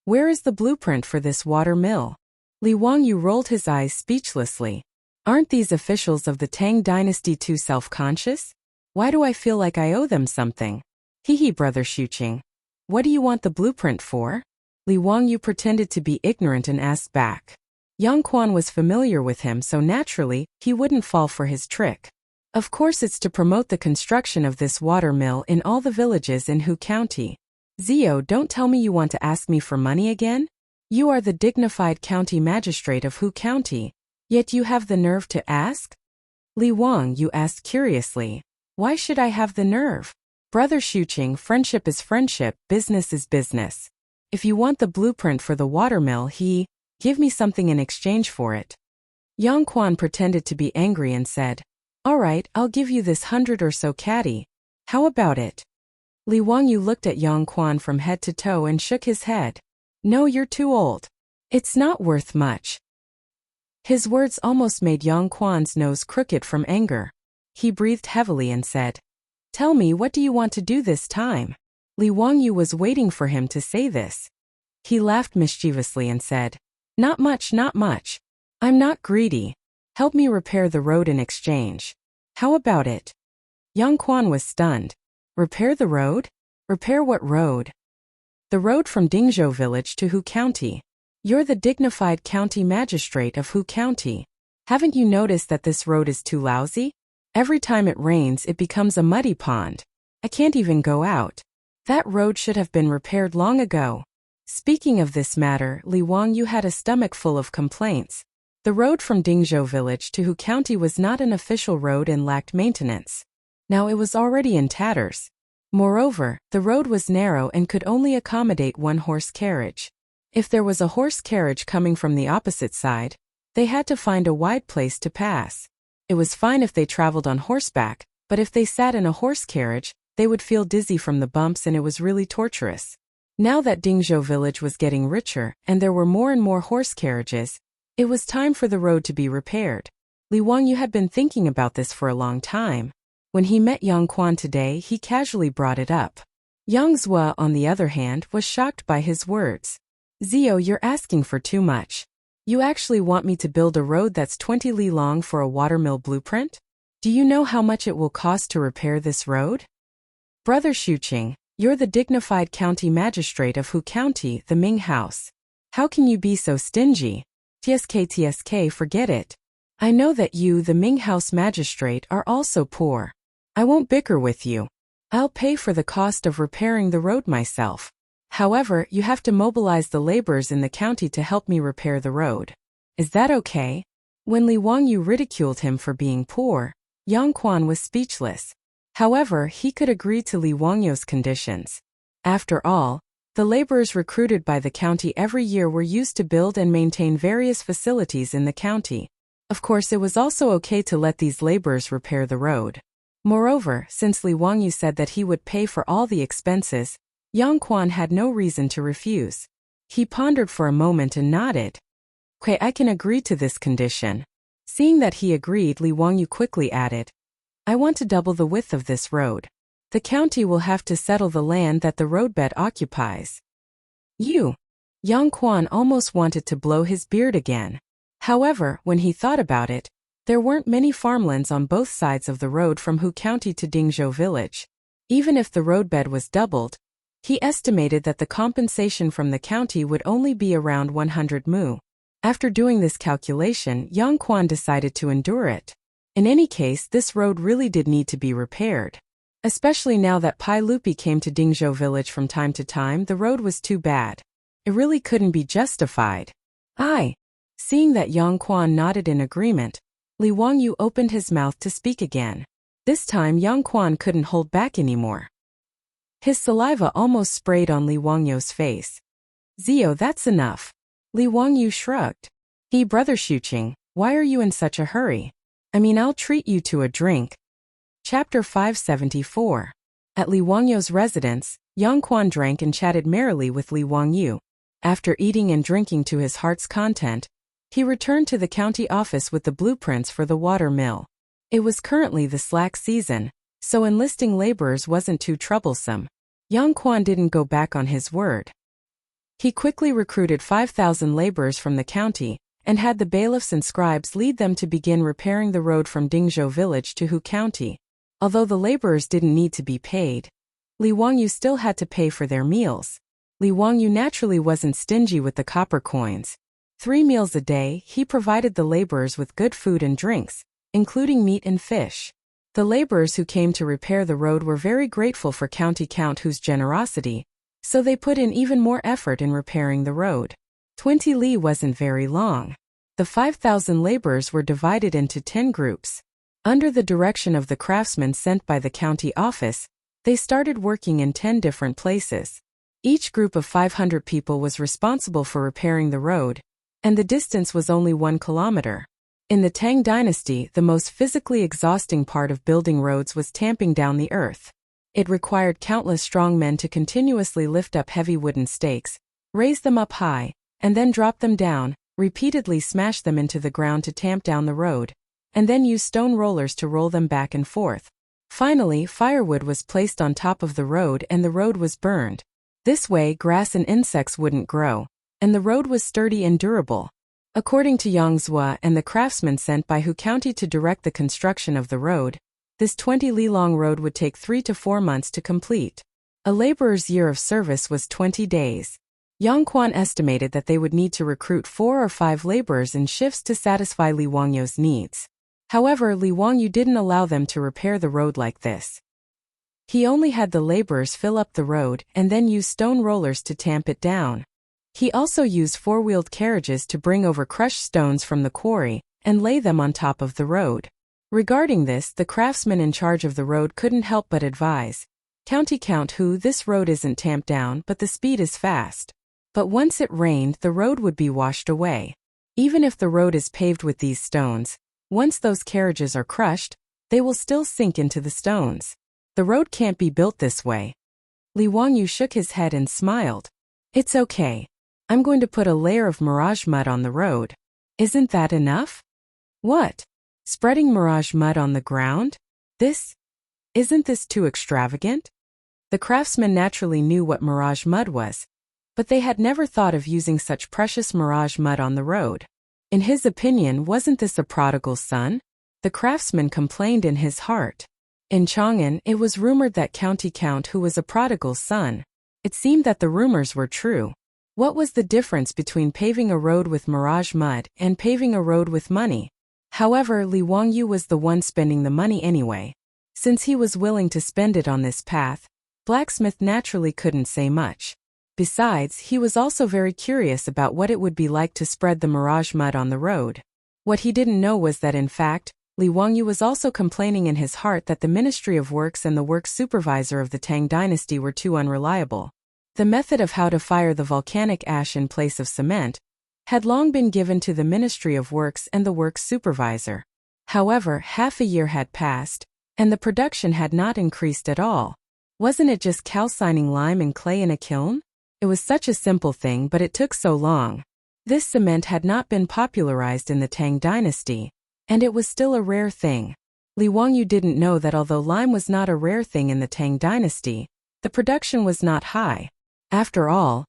"Where is the blueprint for this watermill?" Li Wangyu rolled his eyes speechlessly. Aren't these officials of the Tang dynasty too self-conscious? Why do I feel like I owe them something? Hehe, brother Xuqing. What do you want the blueprint for? Li Wangyu pretended to be ignorant and asked back. Yang Quan was familiar with him, so naturally, he wouldn't fall for his trick. Of course, it's to promote the construction of this water mill in all the villages in Hu County. Zio, don't tell me you want to ask me for money again? You are the dignified county magistrate of Hu County, yet you have the nerve to ask? Li Wang, you asked curiously. Why should I have the nerve? Brother Xuqing, friendship is friendship, business is business. If you want the blueprint for the watermill, give me something in exchange for it. Yang Quan pretended to be angry and said, all right, I'll give you this 100 or so catty. How about it? Li Wangyu looked at Yang Quan from head to toe and shook his head. No, you're too old. It's not worth much. His words almost made Yang Quan's nose crooked from anger. He breathed heavily and said, tell me, what do you want to do this time? Li Wangyu was waiting for him to say this. He laughed mischievously and said, not much, not much. I'm not greedy. Help me repair the road in exchange. How about it? Yang Quan was stunned. Repair the road? Repair what road? The road from Dingzhou village to Hu County. You're the dignified county magistrate of Hu County. Haven't you noticed that this road is too lousy? Every time it rains, it becomes a muddy pond. I can't even go out. That road should have been repaired long ago. Speaking of this matter, Li Wangyu had a stomach full of complaints. The road from Dingzhou village to Hu County was not an official road and lacked maintenance. Now it was already in tatters. Moreover, the road was narrow and could only accommodate one horse carriage. If there was a horse carriage coming from the opposite side, they had to find a wide place to pass. It was fine if they traveled on horseback, but if they sat in a horse carriage, they would feel dizzy from the bumps and it was really torturous. Now that Dingzhou village was getting richer and there were more and more horse carriages, it was time for the road to be repaired. Li Wangyu had been thinking about this for a long time. When he met Yang Quan today, he casually brought it up. Yang Zhua, on the other hand, was shocked by his words. Zio, you're asking for too much. You actually want me to build a road that's 20 li long for a watermill blueprint? Do you know how much it will cost to repair this road? Brother Xuqing, you're the dignified county magistrate of Hu County, the Ming House. How can you be so stingy? TSK, forget it. I know that you, the Ming House magistrate, are also poor. I won't bicker with you. I'll pay for the cost of repairing the road myself. However, you have to mobilize the laborers in the county to help me repair the road. Is that okay? When Li Wangyu ridiculed him for being poor, Yang Quan was speechless. However, he could agree to Li Wangyu's conditions. After all, the laborers recruited by the county every year were used to build and maintain various facilities in the county. Of course, it was also okay to let these laborers repair the road. Moreover, since Li Wangyu said that he would pay for all the expenses, Yang Quan had no reason to refuse. He pondered for a moment and nodded. Okay, I can agree to this condition. Seeing that he agreed, Li Wangyu quickly added, I want to double the width of this road. The county will have to settle the land that the roadbed occupies. Yang Quan almost wanted to blow his beard again. However, when he thought about it, there weren't many farmlands on both sides of the road from Hu County to Dingzhou village. Even if the roadbed was doubled, he estimated that the compensation from the county would only be around 100 mu. After doing this calculation, Yang Quan decided to endure it. In any case, this road really did need to be repaired. Especially now that Pai Lupi came to Dingzhou village from time to time, the road was too bad. It really couldn't be justified. Seeing that Yang Quan nodded in agreement, Li Wangyu opened his mouth to speak again. This time Yang Quan couldn't hold back anymore. His saliva almost sprayed on Li Wangyu's face. Zio, that's enough. Li Wangyu shrugged. Brother Shuqing, why are you in such a hurry? I'll treat you to a drink. Chapter 574. At Li Wangyu's residence, Yang Quan drank and chatted merrily with Li Wangyu. After eating and drinking to his heart's content, he returned to the county office with the blueprints for the water mill. It was currently the slack season, so enlisting laborers wasn't too troublesome. Yang Quan didn't go back on his word. He quickly recruited 5,000 laborers from the county, and had the bailiffs and scribes lead them to begin repairing the road from Dingzhou village to Hu County. Although the laborers didn't need to be paid, Li Wangyu still had to pay for their meals. Li Wangyu naturally wasn't stingy with the copper coins. 3 meals a day, he provided the laborers with good food and drinks, including meat and fish. The laborers who came to repair the road were very grateful for County Count Hu's generosity, so they put in even more effort in repairing the road. 20 li wasn't very long. The 5,000 laborers were divided into 10 groups. Under the direction of the craftsmen sent by the county office, they started working in 10 different places. Each group of 500 people was responsible for repairing the road, and the distance was only 1 kilometer. In the Tang dynasty, the most physically exhausting part of building roads was tamping down the earth. It required countless strong men to continuously lift up heavy wooden stakes, raise them up high, and then drop them down, repeatedly smash them into the ground to tamp down the road, and then use stone rollers to roll them back and forth. Finally, firewood was placed on top of the road and the road was burned. This way, grass and insects wouldn't grow, and the road was sturdy and durable. According to Yang Zhua and the craftsmen sent by Hu County to direct the construction of the road, this 20 li long road would take 3 to 4 months to complete. A laborer's year of service was 20 days. Yang Quan estimated that they would need to recruit 4 or 5 laborers in shifts to satisfy Li Wangyu's needs. However, Li Wangyu didn't allow them to repair the road like this. He only had the laborers fill up the road and then use stone rollers to tamp it down. He also used 4-wheeled carriages to bring over crushed stones from the quarry and lay them on top of the road. Regarding this, the craftsman in charge of the road couldn't help but advise, County Count Hu, this road isn't tamped down but the speed is fast. But once it rained, the road would be washed away. Even if the road is paved with these stones, once those carriages are crushed, they will still sink into the stones. The road can't be built this way. Li Wangyu shook his head and smiled. It's okay. I'm going to put a layer of mirage mud on the road. Isn't that enough? What? Spreading mirage mud on the ground? Isn't this too extravagant? The craftsmen naturally knew what mirage mud was, but they had never thought of using such precious mirage mud on the road. In his opinion, wasn't this a prodigal son? The craftsman complained in his heart. In Chang'an, it was rumored that County Count Hu was a prodigal son. It seemed that the rumors were true. What was the difference between paving a road with mirage mud and paving a road with money? However, Li Wangyu was the one spending the money anyway. Since he was willing to spend it on this path, Blacksmith naturally couldn't say much. Besides, he was also very curious about what it would be like to spread the mirage mud on the road. What he didn't know was that in fact, Li Wangyu was also complaining in his heart that the Ministry of Works and the works supervisor of the Tang dynasty were too unreliable. The method of how to fire the volcanic ash in place of cement had long been given to the Ministry of Works and the works supervisor. However, half a year had passed, and the production had not increased at all. Wasn't it just calcining lime and clay in a kiln? It was such a simple thing, but it took so long. This cement had not been popularized in the Tang dynasty, and it was still a rare thing. Li Wangyu didn't know that although lime was not a rare thing in the Tang dynasty, the production was not high. After all,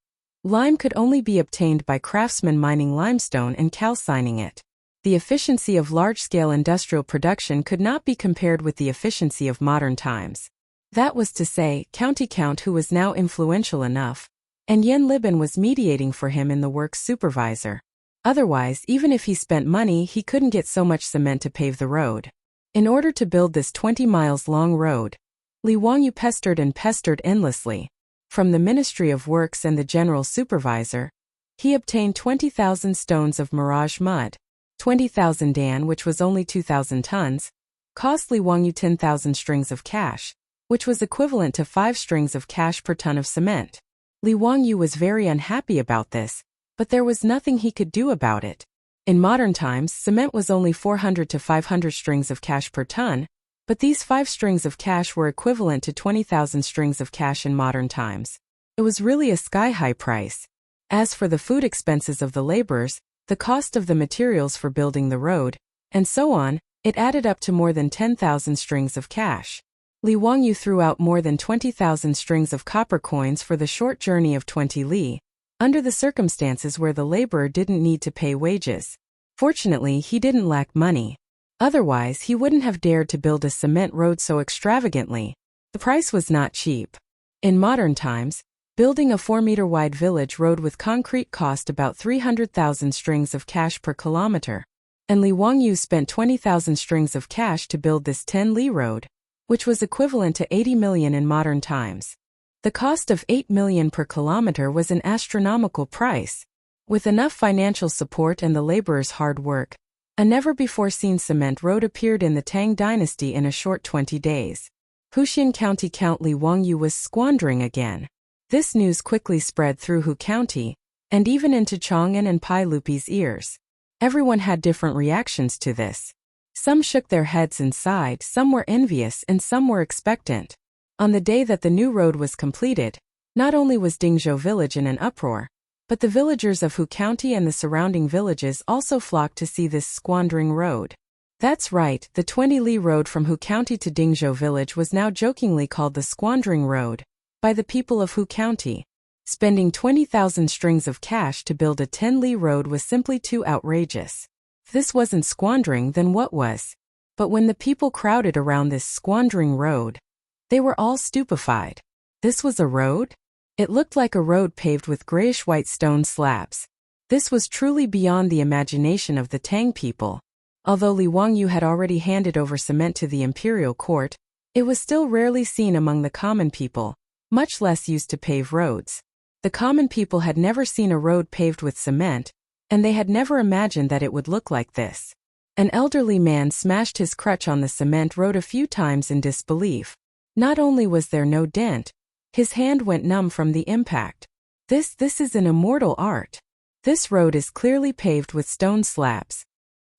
lime could only be obtained by craftsmen mining limestone and calcining it. The efficiency of large-scale industrial production could not be compared with the efficiency of modern times. That was to say, County Count, who was now influential enough, and Yen Liban was mediating for him in the works supervisor. Otherwise, even if he spent money, he couldn't get so much cement to pave the road. In order to build this 20 miles long road, Li Wangyu pestered and pestered endlessly. From the Ministry of Works and the General Supervisor, he obtained 20,000 stones of mirage mud. 20,000 dan, which was only 2,000 tons, cost Li Wangyu 10,000 strings of cash, which was equivalent to 5 strings of cash per ton of cement. Li Wangyu was very unhappy about this, but there was nothing he could do about it. In modern times, cement was only 400 to 500 strings of cash per ton, but these 5 strings of cash were equivalent to 20,000 strings of cash in modern times. It was really a sky-high price. As for the food expenses of the laborers, the cost of the materials for building the road, and so on, it added up to more than 10,000 strings of cash. Li Wangyu threw out more than 20,000 strings of copper coins for the short journey of 20 li, under the circumstances where the laborer didn't need to pay wages. Fortunately, he didn't lack money. Otherwise, he wouldn't have dared to build a cement road so extravagantly. The price was not cheap. In modern times, building a 4-meter-wide village road with concrete cost about 300,000 strings of cash per kilometer, and Li Wangyu spent 20,000 strings of cash to build this 10-li road, which was equivalent to 80 million in modern times. The cost of 8 million per kilometer was an astronomical price. With enough financial support and the laborers' hard work, a never-before-seen cement road appeared in the Tang dynasty in a short 20 days. Huxian County Count Li Wangyu was squandering again. This news quickly spread through Hu County, and even into Chang'an and Pai Lupi's ears. Everyone had different reactions to this. Some shook their heads and sighed, some were envious, and some were expectant. On the day that the new road was completed, not only was Dingzhou village in an uproar, but the villagers of Hu County and the surrounding villages also flocked to see this squandering road. That's right, the 20-li road from Hu County to Dingzhou village was now jokingly called the Squandering Road by the people of Hu County. Spending 20,000 strings of cash to build a 10-li road was simply too outrageous. If this wasn't squandering, then what was? But when the people crowded around this squandering road, they were all stupefied. This was a road? It looked like a road paved with grayish-white stone slabs. This was truly beyond the imagination of the Tang people. Although Li Wangyu had already handed over cement to the imperial court, it was still rarely seen among the common people, much less used to pave roads. The common people had never seen a road paved with cement, and they had never imagined that it would look like this. An elderly man smashed his crutch on the cement road a few times in disbelief. Not only was there no dent, his hand went numb from the impact. This is an immortal art. This road is clearly paved with stone slabs.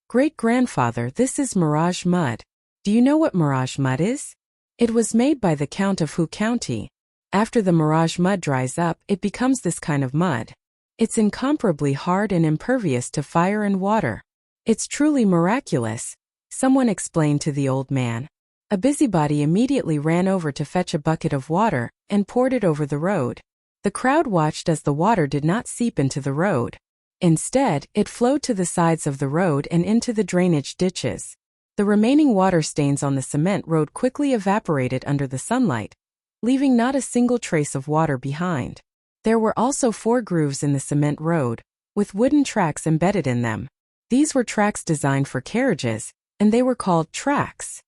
Great-grandfather, this is mirage mud. Do you know what mirage mud is? It was made by the Count of Hu County. After the mirage mud dries up, it becomes this kind of mud. It's incomparably hard and impervious to fire and water. It's truly miraculous, someone explained to the old man. A busybody immediately ran over to fetch a bucket of water and poured it over the road. The crowd watched as the water did not seep into the road. Instead, it flowed to the sides of the road and into the drainage ditches. The remaining water stains on the cement road quickly evaporated under the sunlight, leaving not a single trace of water behind. There were also 4 grooves in the cement road, with wooden tracks embedded in them. These were tracks designed for carriages, and they were called tracks.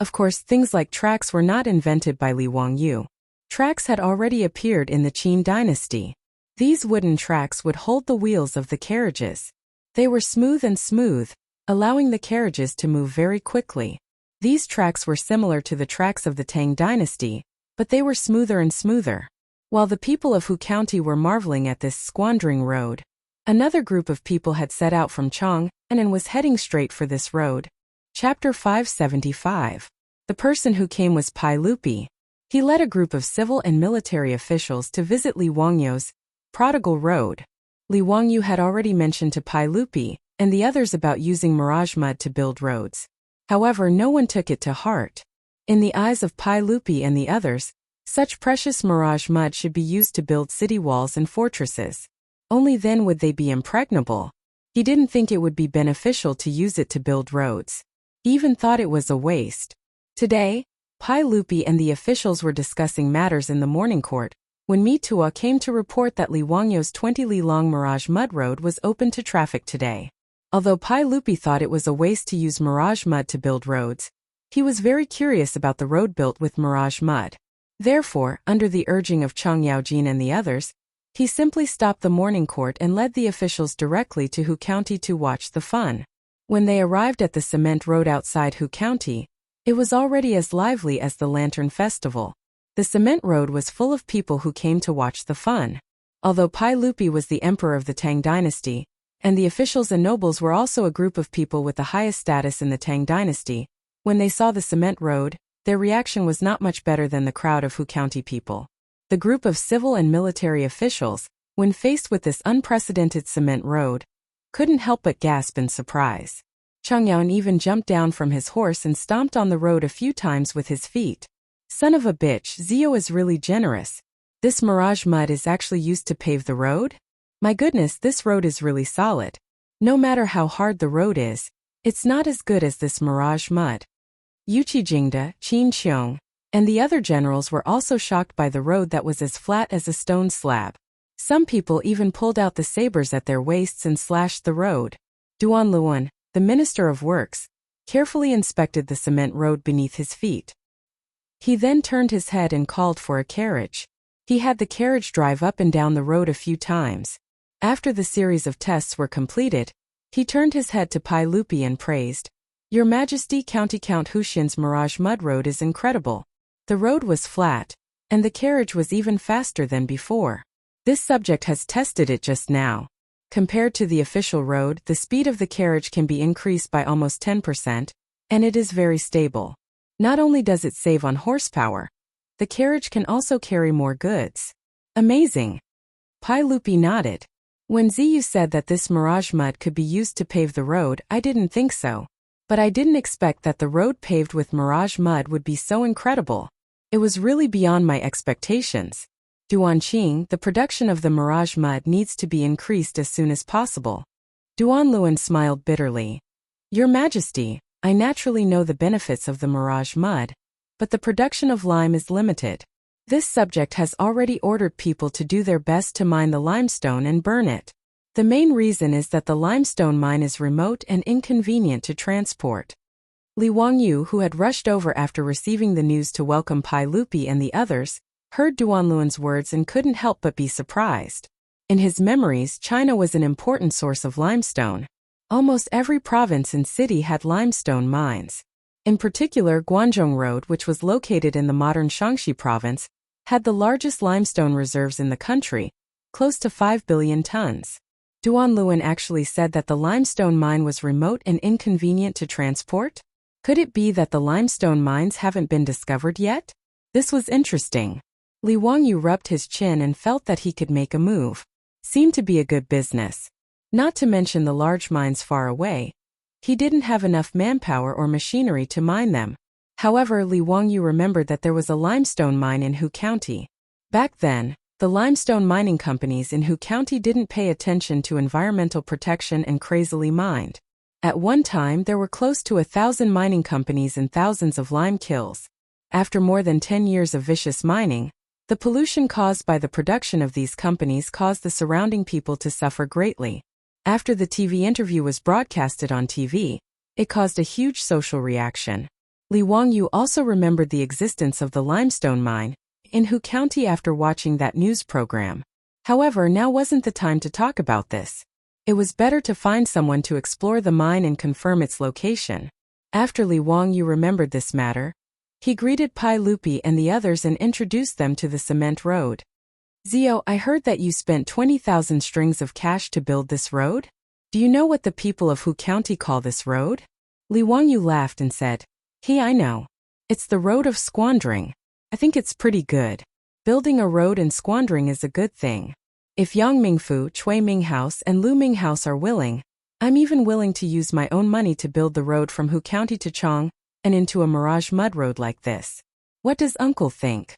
Of course, things like tracks were not invented by Li Wangyu. Tracks had already appeared in the Qin dynasty. These wooden tracks would hold the wheels of the carriages. They were smooth and smooth, allowing the carriages to move very quickly. These tracks were similar to the tracks of the Tang dynasty, but they were smoother and smoother. While the people of Hu County were marveling at this squandering road, Another group of people had set out from Chang and was heading straight for this road. Chapter 575. The person who came was Pai Lupi. He led a group of civil and military officials to visit Li Wangyu's prodigal road. Li Wangyu had already mentioned to Pai Lupi and the others about using mirage mud to build roads. However, no one took it to heart. In the eyes of Pai Lupi and the others, such precious mirage mud should be used to build city walls and fortresses. Only then would they be impregnable. He didn't think it would be beneficial to use it to build roads. He even thought it was a waste. Today, Pai Lupi and the officials were discussing matters in the morning court when Mitua came to report that Li Wangyu's 20-li-long mirage mud road was open to traffic today. Although Pai Lupi thought it was a waste to use mirage mud to build roads, he was very curious about the road built with mirage mud. Therefore, under the urging of Chang Yaojin and the others, he simply stopped the morning court and led the officials directly to Hu County to watch the fun. When they arrived at the cement road outside Hu County, it was already as lively as the Lantern Festival. The cement road was full of people who came to watch the fun. Although Pai Lupi was the emperor of the Tang dynasty, and the officials and nobles were also a group of people with the highest status in the Tang dynasty, when they saw the cement road, their reaction was not much better than the crowd of Hu County people. The group of civil and military officials, when faced with this unprecedented cement road, couldn't help but gasp in surprise. Chang Yaon even jumped down from his horse and stomped on the road a few times with his feet. Son of a bitch, Zio is really generous. This mirage mud is actually used to pave the road? My goodness, this road is really solid. No matter how hard the road is, it's not as good as this mirage mud. Yuqi Jingde, Qin Qiong, and the other generals were also shocked by the road that was as flat as a stone slab. Some people even pulled out the sabers at their waists and slashed the road. Duan Luan, the Minister of Works, carefully inspected the cement road beneath his feet. He then turned his head and called for a carriage. He had the carriage drive up and down the road a few times. After the series of tests were completed, he turned his head to Pai Lupi and praised, "Your Majesty, Count Huxin's Mirage Mud Road is incredible. The road was flat, and the carriage was even faster than before. This subject has tested it just now. Compared to the official road, the speed of the carriage can be increased by almost 10%, and it is very stable. Not only does it save on horsepower, the carriage can also carry more goods. Amazing." Pai Lupi nodded. When Ziyu said that this mirage mud could be used to pave the road, I didn't think so. But I didn't expect that the road paved with mirage mud would be so incredible. It was really beyond my expectations. Duan Qing, the production of the mirage mud needs to be increased as soon as possible. Duan Luan smiled bitterly. Your Majesty, I naturally know the benefits of the mirage mud, but the production of lime is limited. This subject has already ordered people to do their best to mine the limestone and burn it. The main reason is that the limestone mine is remote and inconvenient to transport. Li Wangyu, who had rushed over after receiving the news to welcome Pai Lupi and the others, heard Duan Luan's words and couldn't help but be surprised. In his memories, China was an important source of limestone. Almost every province and city had limestone mines. In particular, Guangzhou Road, which was located in the modern Shaanxi province, had the largest limestone reserves in the country, close to 5 billion tons. Duan Luan actually said that the limestone mine was remote and inconvenient to transport? Could it be that the limestone mines haven't been discovered yet? This was interesting. Li Wangyu rubbed his chin and felt that he could make a move. Seemed to be a good business. Not to mention the large mines far away. He didn't have enough manpower or machinery to mine them. However, Li Wangyu remembered that there was a limestone mine in Hu County. Back then, the limestone mining companies in Hu County didn't pay attention to environmental protection and crazily mined. At one time, there were close to 1,000 mining companies and thousands of lime kilns. After more than 10 years of vicious mining, the pollution caused by the production of these companies caused the surrounding people to suffer greatly. After the TV interview was broadcasted on TV, it caused a huge social reaction. Li Wangyu also remembered the existence of the limestone mine in Hu County after watching that news program. However, now wasn't the time to talk about this. It was better to find someone to explore the mine and confirm its location. After Li Wangyu remembered this matter, he greeted Pai Lupi and the others and introduced them to the cement road. Zio, I heard that you spent 20,000 strings of cash to build this road? Do you know what the people of Hu County call this road? Li Wangyu laughed and said, Hey, I know. It's the road of squandering. I think it's pretty good. Building a road and squandering is a good thing. If Yang Mingfu, Chui Minghouse, and Lu Minghouse are willing, I'm even willing to use my own money to build the road from Hu County to Chang and into a mirage mud road like this. What does Uncle think?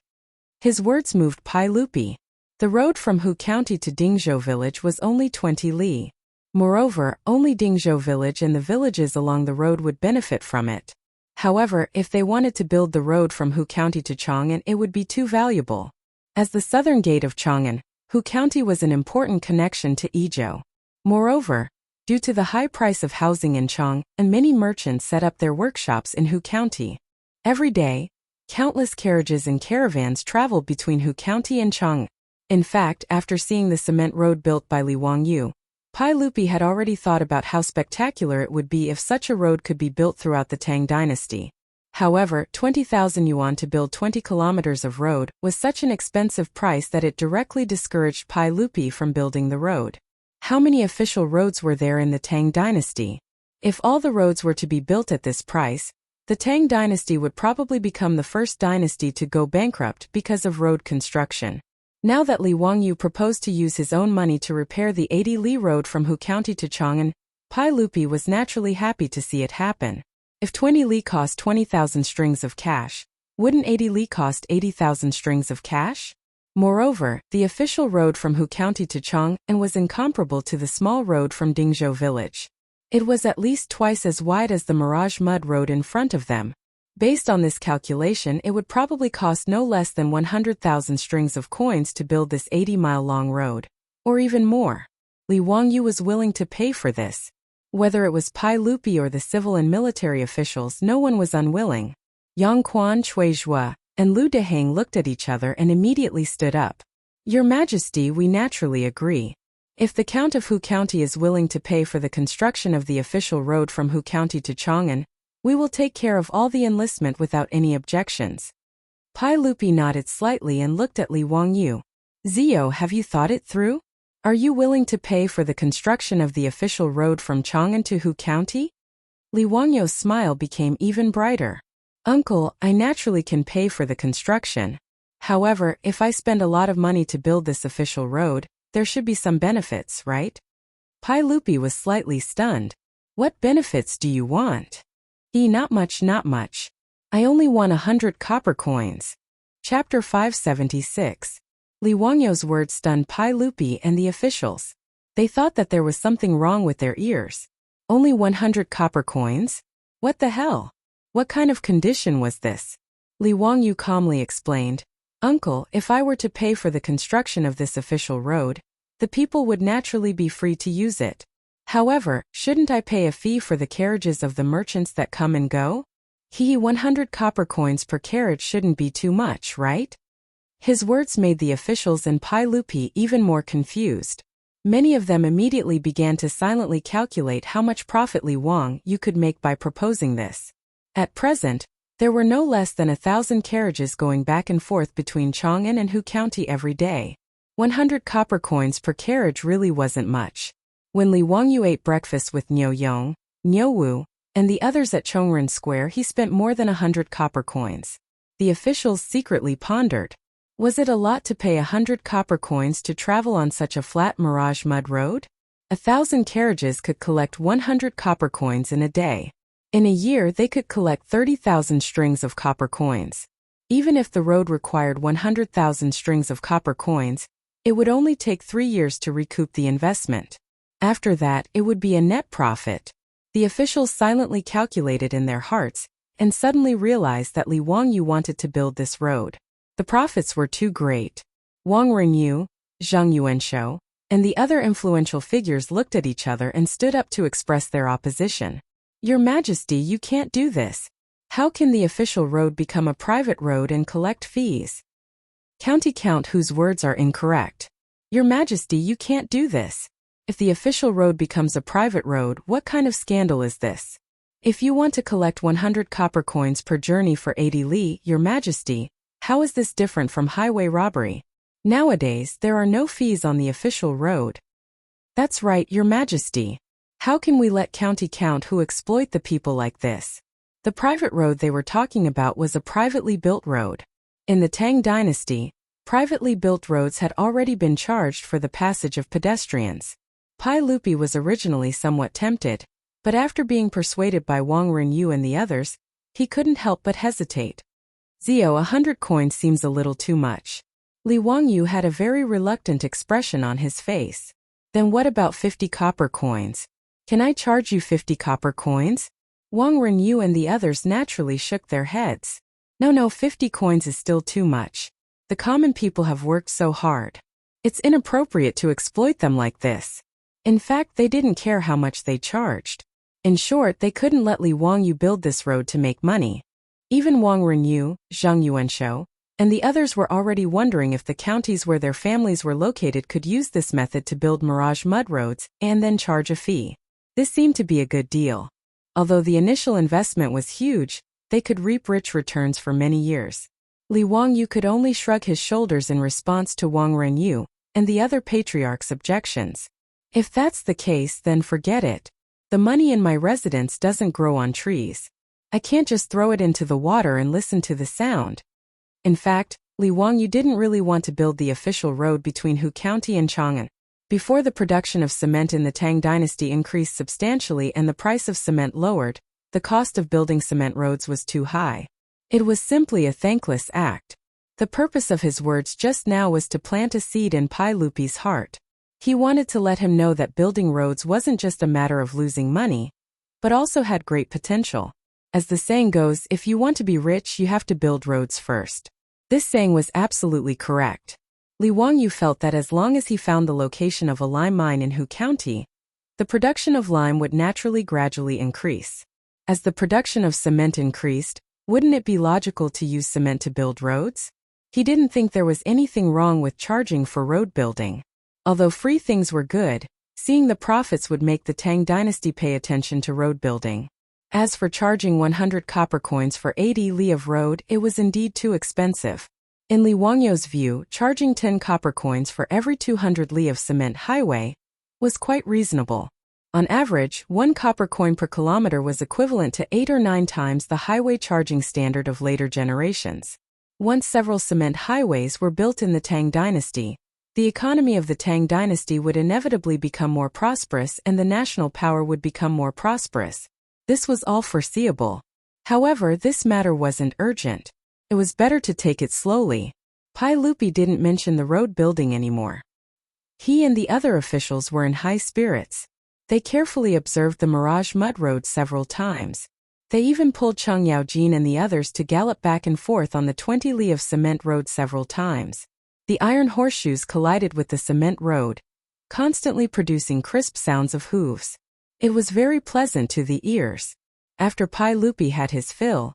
His words moved Pai Lupi. The road from Hu County to Dingzhou village was only 20 li. Moreover, only Dingzhou village and the villages along the road would benefit from it. However, if they wanted to build the road from Hu County to Chang'an, it would be too valuable. As the southern gate of Chang'an, Hu County was an important connection to Yizhou. Moreover, due to the high price of housing in Chang, and many merchants set up their workshops in Hu County. Every day, countless carriages and caravans traveled between Hu County and Chang. In fact, after seeing the cement road built by Li Wangyu, Pai Lupi had already thought about how spectacular it would be if such a road could be built throughout the Tang dynasty. However, 20,000 yuan to build 20 kilometers of road was such an expensive price that it directly discouraged Pai Lupi from building the road. How many official roads were there in the Tang dynasty? If all the roads were to be built at this price, the Tang dynasty would probably become the first dynasty to go bankrupt because of road construction. Now that Li Wangyu proposed to use his own money to repair the 80 li road from Hu County to Chang'an, Pai Lupi was naturally happy to see it happen. If 20 li cost 20,000 strings of cash, wouldn't 80 li cost 80,000 strings of cash? Moreover, the official road from Hu County to Chang'an was incomparable to the small road from Dingzhou village. It was at least twice as wide as the Mirage Mud road in front of them. Based on this calculation, it would probably cost no less than 100,000 strings of coins to build this 80-mile-long road. Or even more. Li Wangyu was willing to pay for this. Whether it was Pai Lupi or the civil and military officials, no one was unwilling. Yang Quan, Cui Zhua, and Lu Deheng looked at each other and immediately stood up. Your Majesty, we naturally agree. If the Count of Hu County is willing to pay for the construction of the official road from Hu County to Chang'an, we will take care of all the enlistment without any objections. Pai Lupi nodded slightly and looked at Li Wangyu. Zio, have you thought it through? Are you willing to pay for the construction of the official road from Chang'an to Hu County? Li Wangyu's smile became even brighter. Uncle, I naturally can pay for the construction. However, if I spend a lot of money to build this official road, there should be some benefits, right? Pai Lupi was slightly stunned. What benefits do you want? Not much, not much. I only want 100 copper coins. Chapter 576. Li Wangyu's words stunned Pai Lupi and the officials. They thought that there was something wrong with their ears. Only 100 copper coins? What the hell? What kind of condition was this? Li Wangyu calmly explained, Uncle, if I were to pay for the construction of this official road, the people would naturally be free to use it. However, shouldn't I pay a fee for the carriages of the merchants that come and go? 100 copper coins per carriage shouldn't be too much, right? His words made the officials and Pai Lupi even more confused. Many of them immediately began to silently calculate how much profit Li Wangyu could make by proposing this. At present, there were no less than 1,000 carriages going back and forth between Chang'an and Hu County every day. 100 copper coins per carriage really wasn't much. When Li Wangyu ate breakfast with Niu Yong, Niu Wu, and the others at Chongren Square, he spent more than 100 copper coins. The officials secretly pondered. Was it a lot to pay 100 copper coins to travel on such a flat Mirage Mud road? 1,000 carriages could collect 100 copper coins in a day. In a year, they could collect 30,000 strings of copper coins. Even if the road required 100,000 strings of copper coins, it would only take 3 years to recoup the investment. After that, it would be a net profit. The officials silently calculated in their hearts, and suddenly realized that Li Wangyu wanted to build this road. The profits were too great. Wang Renyu, Zhang Yuanshou, and the other influential figures looked at each other and stood up to express their opposition. Your Majesty, you can't do this. How can the official road become a private road and collect fees? County Count, whose words are incorrect. Your Majesty, you can't do this. If the official road becomes a private road, what kind of scandal is this? If you want to collect 100 copper coins per journey for 80 li, Your Majesty, how is this different from highway robbery? Nowadays, there are no fees on the official road. That's right, Your Majesty. How can we let county count who exploit the people like this? The private road they were talking about was a privately built road. In the Tang dynasty, privately built roads had already been charged for the passage of pedestrians. Pai Lupi was originally somewhat tempted, but after being persuaded by Wang Renyu and the others, he couldn't help but hesitate. Zio, 100 coins seems a little too much. Li Wangyu had a very reluctant expression on his face. Then what about 50 copper coins? Can I charge you 50 copper coins? Wang Renyu and the others naturally shook their heads. No, 50 coins is still too much. The common people have worked so hard. It's inappropriate to exploit them like this. In fact, they didn't care how much they charged. In short, they couldn't let Li Wangyu build this road to make money. Even Wang Renyu, Zhang Yuanshou, and the others were already wondering if the counties where their families were located could use this method to build mirage mud roads and then charge a fee. This seemed to be a good deal. Although the initial investment was huge, they could reap rich returns for many years. Li Wangyu could only shrug his shoulders in response to Wang Renyu and the other patriarch's objections. If that's the case, then forget it. The money in my residence doesn't grow on trees. I can't just throw it into the water and listen to the sound. In fact, Li Wangyu didn't really want to build the official road between Hu County and Chang'an. Before the production of cement in the Tang dynasty increased substantially and the price of cement lowered, the cost of building cement roads was too high. It was simply a thankless act. The purpose of his words just now was to plant a seed in Pai Lupi's heart. He wanted to let him know that building roads wasn't just a matter of losing money, but also had great potential. As the saying goes, if you want to be rich, you have to build roads first. This saying was absolutely correct. Li Wangyu felt that as long as he found the location of a lime mine in Hu County, the production of lime would naturally gradually increase. As the production of cement increased, wouldn't it be logical to use cement to build roads? He didn't think there was anything wrong with charging for road building. Although free things were good, seeing the profits would make the Tang dynasty pay attention to road building. As for charging 100 copper coins for 80 li of road, it was indeed too expensive. In Li Wangyu's view, charging 10 copper coins for every 200 li of cement highway was quite reasonable. On average, 1 copper coin per kilometer was equivalent to 8 or 9 times the highway charging standard of later generations. Once several cement highways were built in the Tang dynasty, the economy of the Tang dynasty would inevitably become more prosperous and the national power would become more prosperous. This was all foreseeable. However, this matter wasn't urgent. It was better to take it slowly. Pai Lupi didn't mention the road building anymore. He and the other officials were in high spirits. They carefully observed the mirage mud road several times. They even pulled Cheng Yaojin and the others to gallop back and forth on the 20 li of cement road several times. The iron horseshoes collided with the cement road, constantly producing crisp sounds of hooves. It was very pleasant to the ears. After Pai Lupi had his fill,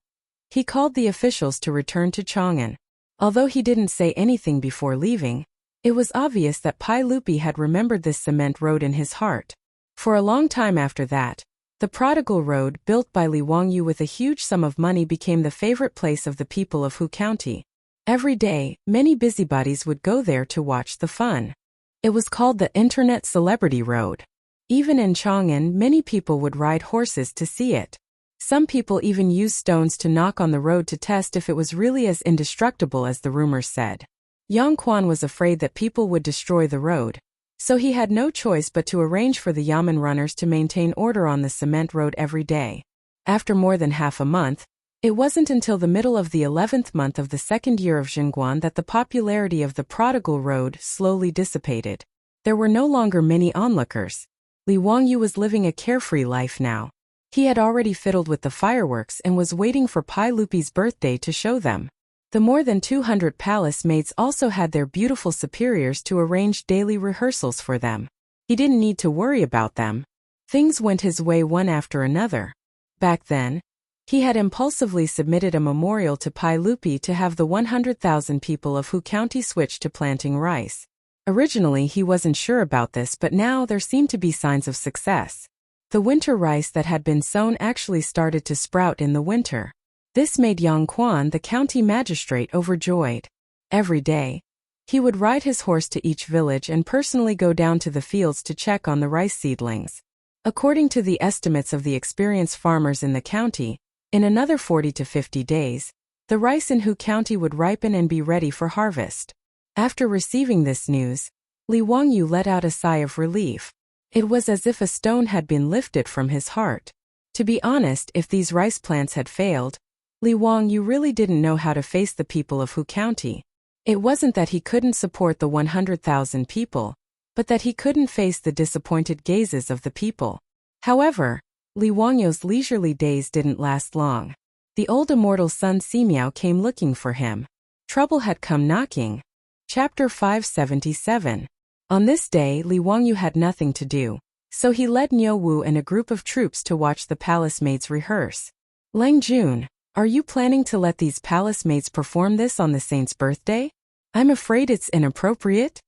he called the officials to return to Chang'an. Although he didn't say anything before leaving, it was obvious that Pai Lupi had remembered this cement road in his heart. For a long time after that, the prodigal road built by Li Wangyu with a huge sum of money became the favorite place of the people of Hu County. Every day, many busybodies would go there to watch the fun. It was called the Internet Celebrity Road. Even in Chang'an, many people would ride horses to see it. Some people even used stones to knock on the road to test if it was really as indestructible as the rumors said. Yang Quan was afraid that people would destroy the road, so he had no choice but to arrange for the yamen runners to maintain order on the cement road every day. After more than half a month, it wasn't until the middle of the 11th month of the second year of Jingguan that the popularity of the prodigal road slowly dissipated. There were no longer many onlookers. Li Wangyu was living a carefree life now. He had already fiddled with the fireworks and was waiting for Pai Lupi's birthday to show them. The more than 200 palace maids also had their beautiful superiors to arrange daily rehearsals for them. He didn't need to worry about them. Things went his way one after another. Back then, he had impulsively submitted a memorial to Pai Lupi to have the 100,000 people of Hu County switch to planting rice. Originally he wasn't sure about this, but now there seemed to be signs of success. The winter rice that had been sown actually started to sprout in the winter. This made Yang Quan, the county magistrate, overjoyed. Every day, He would ride his horse to each village and personally go down to the fields to check on the rice seedlings. According to the estimates of the experienced farmers in the county, in another 40 to 50 days, the rice in Hu County would ripen and be ready for harvest. After receiving this news, Li Wangyu let out a sigh of relief. It was as if a stone had been lifted from his heart. To be honest, if these rice plants had failed, Li Wangyu really didn't know how to face the people of Hu County. It wasn't that he couldn't support the 100,000 people, but that he couldn't face the disappointed gazes of the people. However, Li Wangyu's leisurely days didn't last long. The old immortal son Simiao came looking for him. Trouble had come knocking. Chapter 577. On this day, Li Wangyu had nothing to do, so he led Niu Wu and a group of troops to watch the palace maids rehearse. Lang Jun, are you planning to let these palace maids perform this on the saint's birthday? I'm afraid it's inappropriate.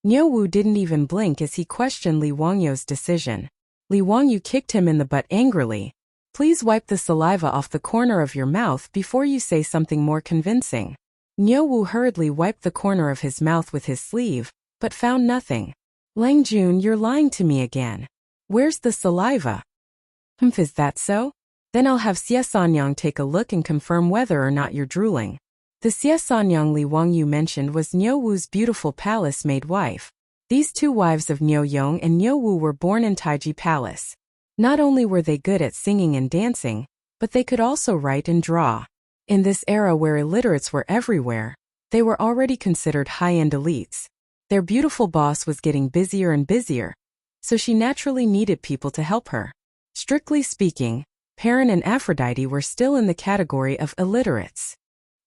Niu Wu didn't even blink as he questioned Li Wangyu's decision. Li Wangyu kicked him in the butt angrily. Please wipe the saliva off the corner of your mouth before you say something more convincing. Niu Wu hurriedly wiped the corner of his mouth with his sleeve, but found nothing. Lang Jun, you're lying to me again. Where's the saliva? Is that so? Then I'll have Xie Sanyang take a look and confirm whether or not you're drooling. The Xie Sanyang Li Wangyu mentioned was Niu Wu's beautiful palace maid wife. These two wives of Niu Yong and Niu Wu were born in Taiji Palace. Not only were they good at singing and dancing, but they could also write and draw. In this era where illiterates were everywhere, they were already considered high-end elites. Their beautiful boss was getting busier and busier, so she naturally needed people to help her. Strictly speaking, Perrin and Aphrodite were still in the category of illiterates.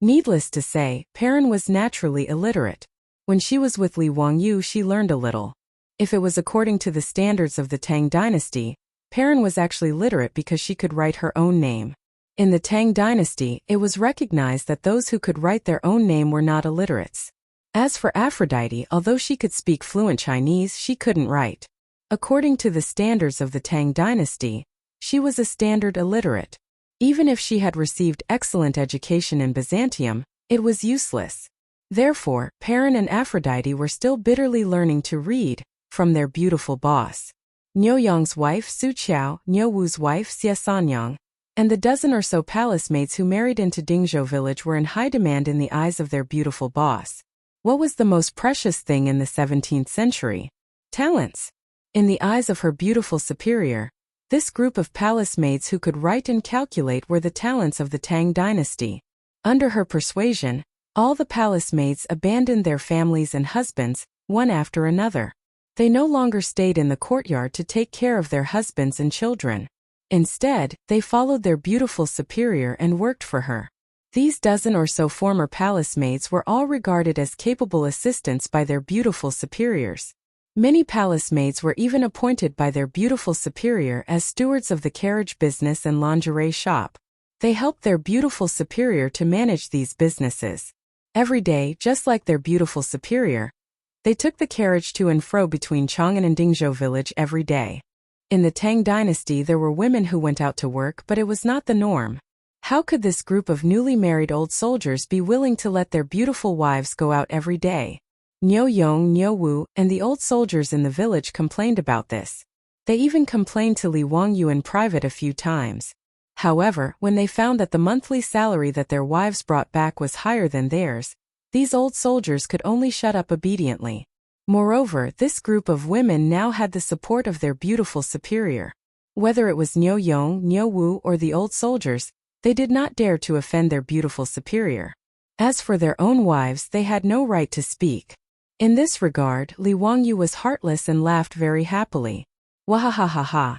Needless to say, Perrin was naturally illiterate. When she was with Li Wangyu, she learned a little. If it was according to the standards of the Tang dynasty, Perrin was actually literate because she could write her own name. In the Tang dynasty, it was recognized that those who could write their own name were not illiterates. As for Aphrodite, although she could speak fluent Chinese, she couldn't write. According to the standards of the Tang dynasty, she was a standard illiterate. Even if she had received excellent education in Byzantium, it was useless. Therefore, Perrin and Aphrodite were still bitterly learning to read from their beautiful boss. Niu Yong's wife Su Qiao, Niu Wu's wife Xie Sanyang, and the dozen or so palace maids who married into Dingzhou village were in high demand in the eyes of their beautiful boss. What was the most precious thing in the 17th century? Talents. In the eyes of her beautiful superior, this group of palace maids who could write and calculate were the talents of the Tang dynasty. Under her persuasion, all the palace maids abandoned their families and husbands, one after another. They no longer stayed in the courtyard to take care of their husbands and children. Instead, they followed their beautiful superior and worked for her. These dozen or so former palace maids were all regarded as capable assistants by their beautiful superiors. Many palace maids were even appointed by their beautiful superior as stewards of the carriage business and lingerie shop. They helped their beautiful superior to manage these businesses. Every day, just like their beautiful superior, they took the carriage to and fro between Chang'an and Dingzhou village every day. In the Tang dynasty there were women who went out to work, but it was not the norm. How could this group of newly married old soldiers be willing to let their beautiful wives go out every day? Niu Yong, Niu Wu, and the old soldiers in the village complained about this. They even complained to Li Wangyu in private a few times. However, when they found that the monthly salary that their wives brought back was higher than theirs, these old soldiers could only shut up obediently. Moreover, this group of women now had the support of their beautiful superior. Whether it was Niu Yong, Niu Wu, or the old soldiers, they did not dare to offend their beautiful superior. As for their own wives, they had no right to speak. In this regard, Li Wangyu was heartless and laughed very happily. Wahahaha.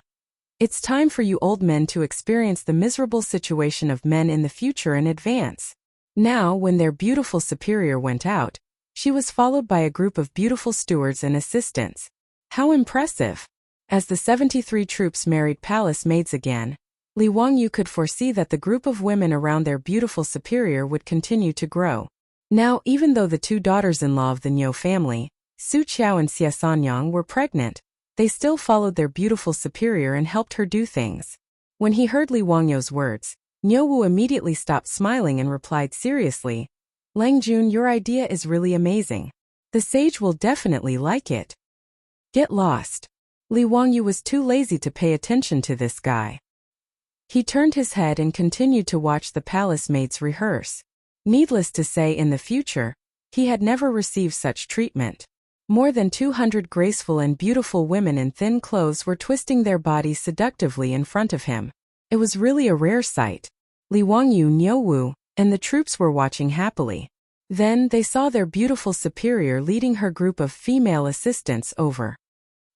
It's time for you old men to experience the miserable situation of men in the future in advance. Now, when their beautiful superior went out, she was followed by a group of beautiful stewards and assistants. How impressive! As the 73 troops married palace maids again, Li Wangyu could foresee that the group of women around their beautiful superior would continue to grow. Now, even though the two daughters-in-law of the Niu family, Su Qiao and Xie Sanyang, were pregnant, they still followed their beautiful superior and helped her do things. When he heard Li Wangyu's words, Niu Wu immediately stopped smiling and replied seriously, Lang Jun, your idea is really amazing. The sage will definitely like it. Get lost. Li Wangyu was too lazy to pay attention to this guy. He turned his head and continued to watch the palace maids rehearse. Needless to say, in the future, he had never received such treatment. More than 200 graceful and beautiful women in thin clothes were twisting their bodies seductively in front of him. It was really a rare sight. Li Wangyu, Niuwu, and the troops were watching happily. Then they saw their beautiful superior leading her group of female assistants over.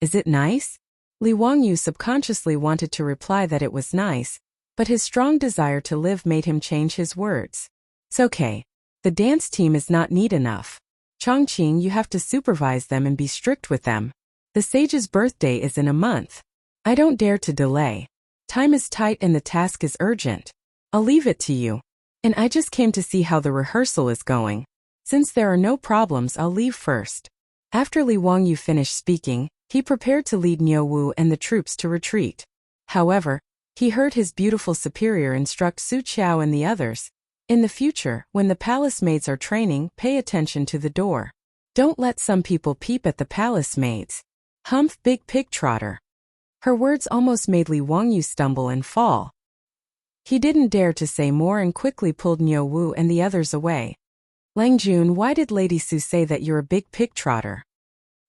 Is it nice? Li Wangyu subconsciously wanted to reply that it was nice, but his strong desire to live made him change his words. It's okay. The dance team is not neat enough. Chongqing, you have to supervise them and be strict with them. The sage's birthday is in a month. I don't dare to delay. Time is tight and the task is urgent. I'll leave it to you. And I just came to see how the rehearsal is going. Since there are no problems, I'll leave first. After Li Wangyu finished speaking, he prepared to lead Niuwu and the troops to retreat. However, he heard his beautiful superior instruct Su Qiao and the others. In the future, when the palace maids are training, pay attention to the door. Don't let some people peep at the palace maids. Humph, big pig trotter. Her words almost made Li Wangyu stumble and fall. He didn't dare to say more and quickly pulled Niuwu and the others away. Langjun, why did Lady Su say that you're a big pig trotter?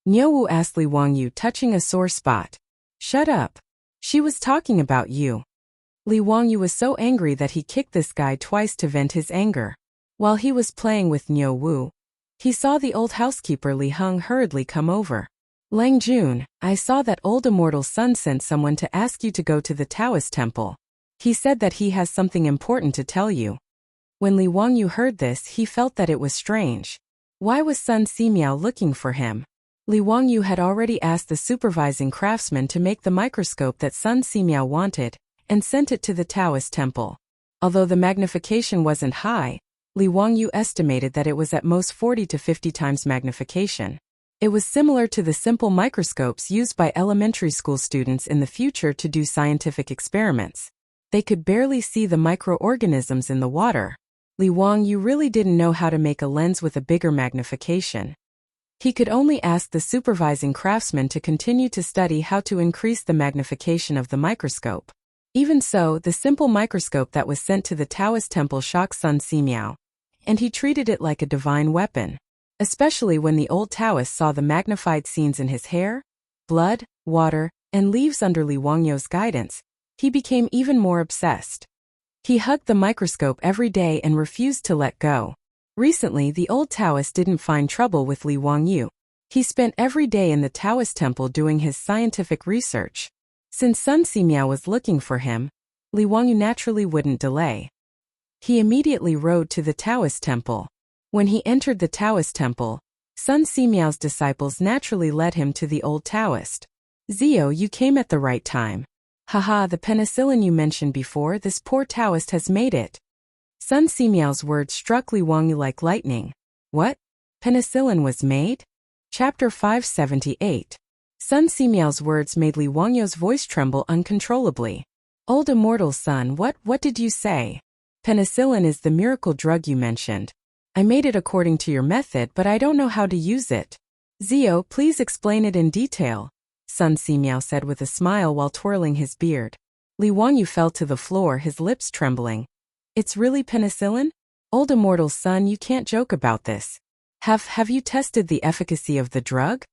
Niuwu asked Li Wangyu, touching a sore spot. Shut up. She was talking about you. Li Wangyu was so angry that he kicked this guy twice to vent his anger. While he was playing with Niuwu, he saw the old housekeeper Li Heng hurriedly come over. Langjun, I saw that old immortal son sent someone to ask you to go to the Taoist temple. He said that he has something important to tell you. When Li Wangyu heard this, he felt that it was strange. Why was Sun Simiao looking for him? Li Wangyu had already asked the supervising craftsman to make the microscope that Sun Simiao wanted, and sent it to the Taoist temple. Although the magnification wasn't high, Li Wangyu estimated that it was at most 40 to 50 times magnification. It was similar to the simple microscopes used by elementary school students in the future to do scientific experiments. They could barely see the microorganisms in the water. Li Wangyu really didn't know how to make a lens with a bigger magnification. He could only ask the supervising craftsman to continue to study how to increase the magnification of the microscope. Even so, the simple microscope that was sent to the Taoist temple shocked Sun Simiao, and he treated it like a divine weapon. Especially when the old Taoist saw the magnified scenes in his hair, blood, water, and leaves under Li Wangyu's guidance, he became even more obsessed. He hugged the microscope every day and refused to let go. Recently, the old Taoist didn't find trouble with Li Wangyu. He spent every day in the Taoist temple doing his scientific research. Since Sun Simiao was looking for him, Li Wangyu naturally wouldn't delay. He immediately rode to the Taoist temple. When he entered the Taoist temple, Sun Simiao's disciples naturally led him to the old Taoist. Zio, you came at the right time. Haha, the penicillin you mentioned before, this poor Taoist has made it. Sun Simiao's words struck Li Wangyu like lightning. What? Penicillin was made? Chapter 578. Sun Simiao's words made Li Wangyu's voice tremble uncontrollably. Old immortal son, what did you say? Penicillin is the miracle drug you mentioned. I made it according to your method, but I don't know how to use it. Zio, please explain it in detail, Sun Simiao said with a smile while twirling his beard. Li Wangyu fell to the floor, his lips trembling. It's really penicillin? Old immortal son, you can't joke about this. Have you tested the efficacy of the drug?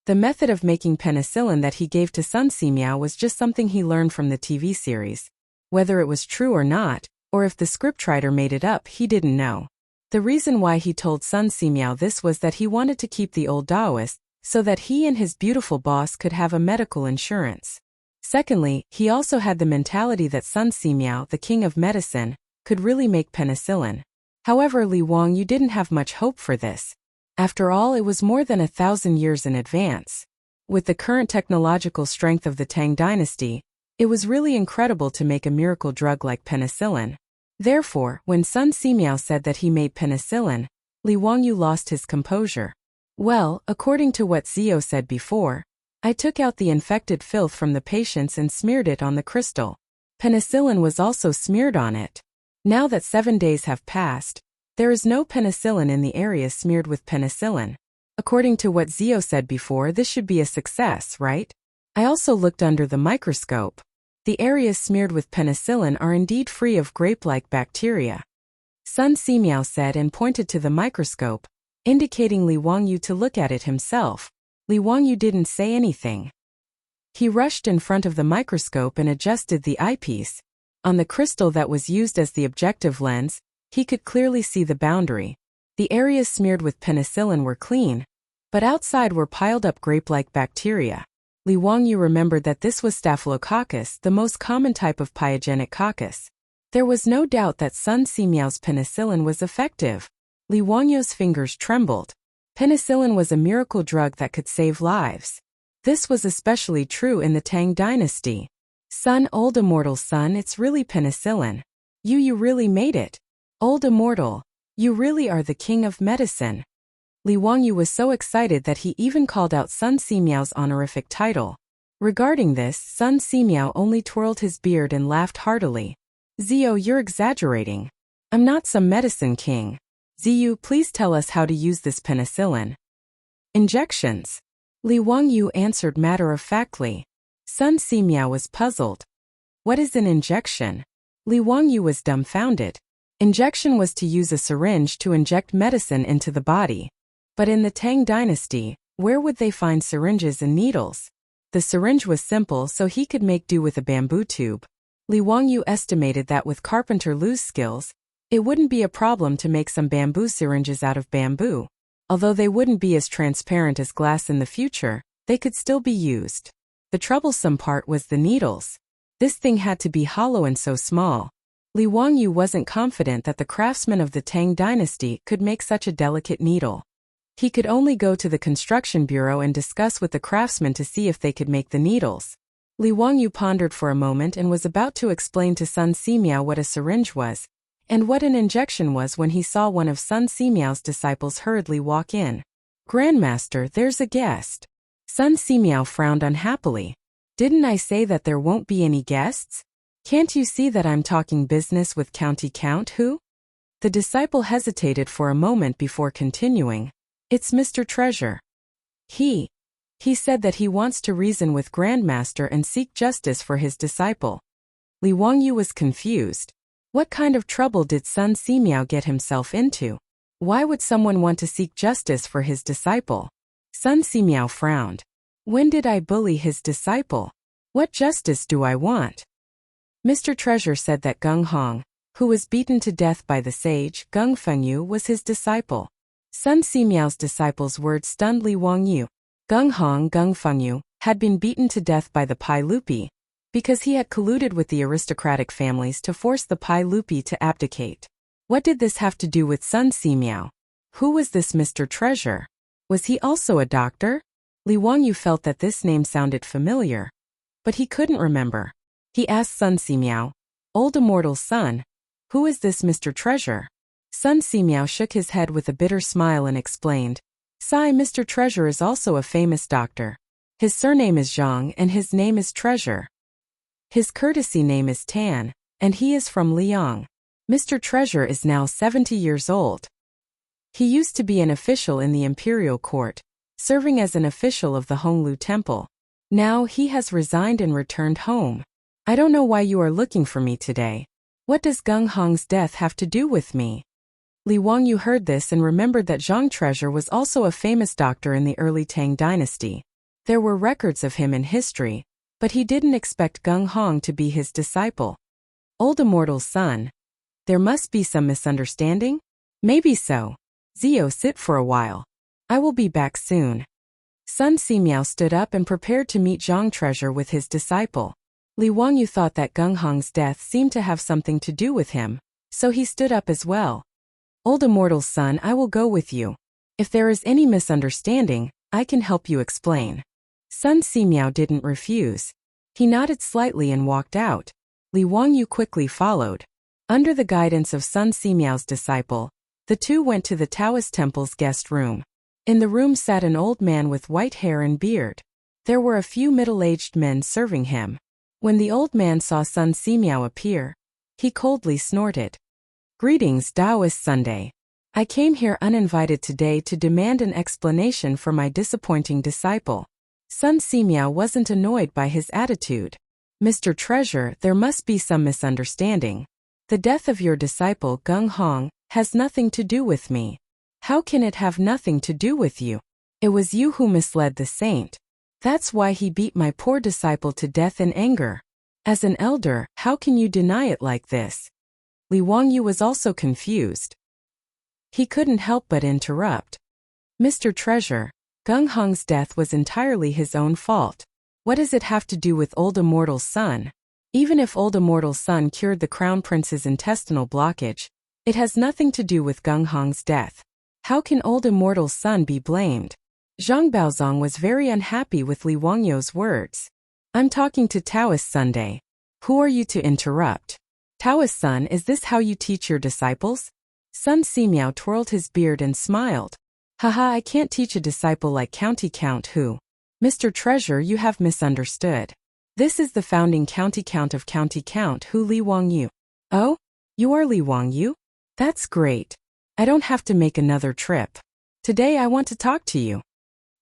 The method of making penicillin that he gave to Sun Simiao was just something he learned from the TV series. Whether it was true or not, or if the scriptwriter made it up, he didn't know. The reason why he told Sun Simiao this was that he wanted to keep the old Taoist, so that he and his beautiful boss could have a medical insurance. Secondly, he also had the mentality that Sun Simiao, the king of medicine, could really make penicillin. However, Li Wangyu didn't have much hope for this. After all, it was more than 1,000 years in advance. With the current technological strength of the Tang dynasty, it was really incredible to make a miracle drug like penicillin. Therefore, when Sun Simiao said that he made penicillin, Li Wangyu lost his composure. Well, according to what Zio said before, I took out the infected filth from the patients and smeared it on the crystal. Penicillin was also smeared on it. Now that 7 days have passed, there is no penicillin in the area smeared with penicillin. According to what Zio said before, this should be a success, right? I also looked under the microscope. The areas smeared with penicillin are indeed free of grape-like bacteria. Sun Simiao said and pointed to the microscope, indicating Li Wangyu to look at it himself. Li Wangyu didn't say anything. He rushed in front of the microscope and adjusted the eyepiece. On the crystal that was used as the objective lens, he could clearly see the boundary. The areas smeared with penicillin were clean, but outside were piled up grape-like bacteria. Li Wangyu remembered that this was Staphylococcus, the most common type of pyogenic coccus. There was no doubt that Sun Simiao's penicillin was effective. Li Wangyu's fingers trembled. Penicillin was a miracle drug that could save lives. This was especially true in the Tang dynasty. Sun, old immortal Sun, it's really penicillin. You really made it. Old immortal, you really are the king of medicine. Li Wangyu was so excited that he even called out Sun Simiao's honorific title. Regarding this, Sun Simiao only twirled his beard and laughed heartily. Zio, you're exaggerating. I'm not some medicine king. Ziyu, please tell us how to use this penicillin. Injections. Li Wangyu answered matter-of-factly. Sun Simiao was puzzled. What is an injection? Li Wangyu was dumbfounded. Injection was to use a syringe to inject medicine into the body. But in the Tang dynasty, where would they find syringes and needles? The syringe was simple, so he could make do with a bamboo tube. Li Wangyu estimated that with Carpenter Lu's skills, it wouldn't be a problem to make some bamboo syringes out of bamboo. Although they wouldn't be as transparent as glass in the future, they could still be used. The troublesome part was the needles. This thing had to be hollow and so small. Li Wangyu wasn't confident that the craftsmen of the Tang dynasty could make such a delicate needle. He could only go to the construction bureau and discuss with the craftsmen to see if they could make the needles. Li Wangyu pondered for a moment and was about to explain to Sun Simiao what a syringe was, and what an injection was when he saw one of Sun Simiao's disciples hurriedly walk in. Grandmaster, there's a guest. Sun Simiao frowned unhappily. Didn't I say that there won't be any guests? Can't you see that I'm talking business with County Count who? The disciple hesitated for a moment before continuing. It's Mr. Treasure. He said that he wants to reason with Grandmaster and seek justice for his disciple. Li Wangyu was confused. What kind of trouble did Sun Simiao get himself into? Why would someone want to seek justice for his disciple? Sun Simiao frowned. When did I bully his disciple? What justice do I want? Mr. Treasure said that Gung Hong, who was beaten to death by the sage Gung Fengyu, was his disciple. Sun Simiao's disciple's words stunned Li Wangyu. Gung Hong Gung Fengyu had been beaten to death by the Pai Lupi because he had colluded with the aristocratic families to force the Pai Lupi to abdicate. What did this have to do with Sun Simiao? Who was this Mr. Treasure? Was he also a doctor? Li Wangyu felt that this name sounded familiar, but he couldn't remember. He asked Sun Simiao, Old immortal Sun, who is this Mr. Treasure? Sun Simiao shook his head with a bitter smile and explained, Sai, Mr. Treasure is also a famous doctor. His surname is Zhang and his name is Treasure. His courtesy name is Tan, and he is from Liang. Mr. Treasure is now 70 years old. He used to be an official in the imperial court, serving as an official of the Honglu Temple. Now he has resigned and returned home. I don't know why you are looking for me today. What does Gung Hong's death have to do with me? Li Wangyu heard this and remembered that Zhang Treasure was also a famous doctor in the early Tang dynasty. There were records of him in history, but he didn't expect Gung Hong to be his disciple. Old immortal Sun. There must be some misunderstanding? Maybe so. Zio, sit for a while. I will be back soon. Sun Simiao stood up and prepared to meet Zhang Treasure with his disciple. Li Wangyu thought that Gung Hong's death seemed to have something to do with him, so he stood up as well. Old immortal Sun, I will go with you. If there is any misunderstanding, I can help you explain. Sun Simiao didn't refuse. He nodded slightly and walked out. Li Wangyu quickly followed. Under the guidance of Sun Simiao's disciple, the two went to the Taoist temple's guest room. In the room sat an old man with white hair and beard. There were a few middle-aged men serving him. When the old man saw Sun Simiao appear, he coldly snorted. Greetings, Taoist Sunday. I came here uninvited today to demand an explanation for my disappointing disciple. Sun Simiao wasn't annoyed by his attitude. Mr. Treasure, there must be some misunderstanding. The death of your disciple Gung Hong has nothing to do with me. How can it have nothing to do with you? It was you who misled the saint. That's why he beat my poor disciple to death in anger. As an elder, how can you deny it like this? Li Wangyu was also confused. He couldn't help but interrupt. Mr. Treasure, Gung Hong's death was entirely his own fault. What does it have to do with old immortal's son? Even if old immortal's son cured the crown prince's intestinal blockage, it has nothing to do with Gung Hong's death. How can old immortal's son be blamed? Zhang Baozong was very unhappy with Li Wangyu's words. I'm talking to Taoist Sunday. Who are you to interrupt? Taoist son, is this how you teach your disciples? Sun Simiao twirled his beard and smiled. Haha, I can't teach a disciple like County Count who. Mr. Treasure, you have misunderstood. This is the founding County Count of County Count who Li Wangyu. Oh? You are Li Wangyu? That's great. I don't have to make another trip. Today I want to talk to you.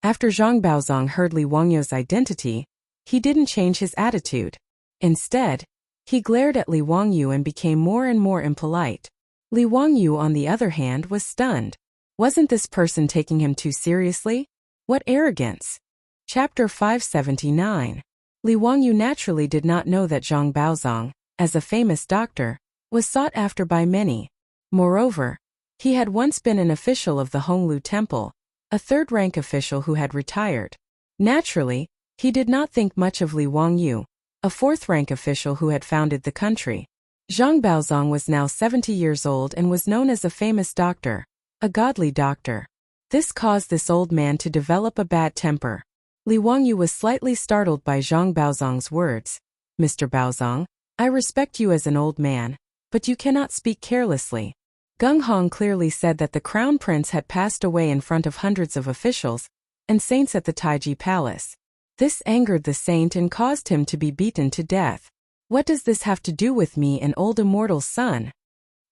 After Zhang Baozong heard Li Wangyu's identity, he didn't change his attitude. Instead, he glared at Li Wangyu and became more and more impolite. Li Wangyu, on the other hand, was stunned. Wasn't this person taking him too seriously? What arrogance! Chapter 579. Li Wangyu naturally did not know that Zhang Baozong, as a famous doctor, was sought after by many. Moreover, he had once been an official of the Honglu Temple, a third-rank official who had retired. Naturally, he did not think much of Li Wangyu, a fourth-rank official who had founded the country. Zhang Baozong was now 70 years old and was known as a famous doctor, a godly doctor. This caused this old man to develop a bad temper. Li Wangyu was slightly startled by Zhang Baozong's words. Mr. Baozong, I respect you as an old man, but you cannot speak carelessly. Gung Hong clearly said that the crown prince had passed away in front of hundreds of officials and saints at the Taiji Palace. This angered the saint and caused him to be beaten to death. What does this have to do with me and old immortal's son?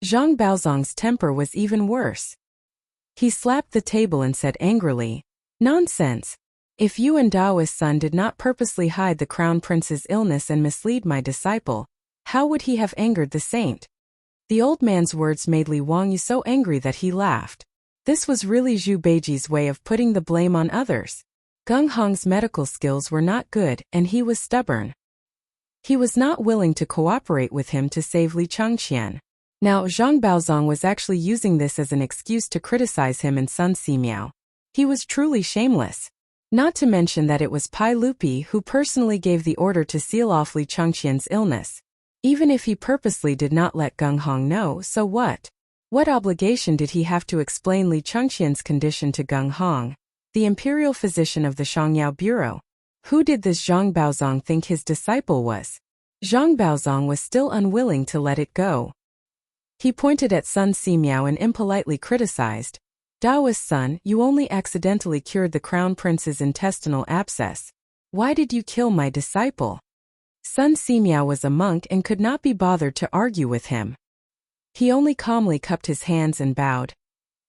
Zhang Baozong's temper was even worse. He slapped the table and said angrily, Nonsense! If you and Daoist's son did not purposely hide the crown prince's illness and mislead my disciple, how would he have angered the saint? The old man's words made Li Wangyu so angry that he laughed. This was really Zhu Beiji's way of putting the blame on others. Gung Hong's medical skills were not good and he was stubborn. He was not willing to cooperate with him to save Li Changqian. Now Zhang Baozong was actually using this as an excuse to criticize him and Sun Simiao. He was truly shameless. Not to mention that it was Pai Lupi who personally gave the order to seal off Li Changqian's illness. Even if he purposely did not let Gung Hong know, so what? What obligation did he have to explain Li Changqian's condition to Gung Hong, the imperial physician of the Shangyao Bureau? Who did this Zhang Baozong think his disciple was? Zhang Baozong was still unwilling to let it go. He pointed at Sun Simiao and impolitely criticized, Daoist's son, you only accidentally cured the crown prince's intestinal abscess. Why did you kill my disciple? Sun Simiao was a monk and could not be bothered to argue with him. He only calmly cupped his hands and bowed.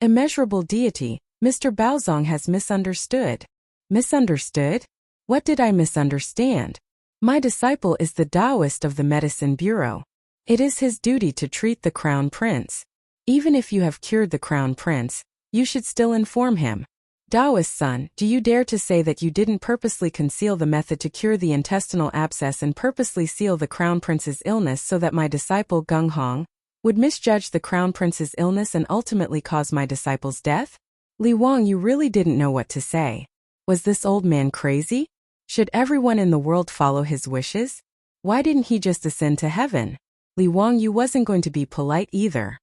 Immeasurable deity, Mr. Baozong has misunderstood. Misunderstood? What did I misunderstand? My disciple is the Taoist of the Medicine Bureau. It is his duty to treat the crown prince. Even if you have cured the crown prince, you should still inform him. Daoist's son, do you dare to say that you didn't purposely conceal the method to cure the intestinal abscess and purposely seal the crown prince's illness so that my disciple Gung Hong would misjudge the crown prince's illness and ultimately cause my disciple's death? Li Wang, you really didn't know what to say. Was this old man crazy? Should everyone in the world follow his wishes? Why didn't he just ascend to heaven? Li Wangyu wasn't going to be polite either.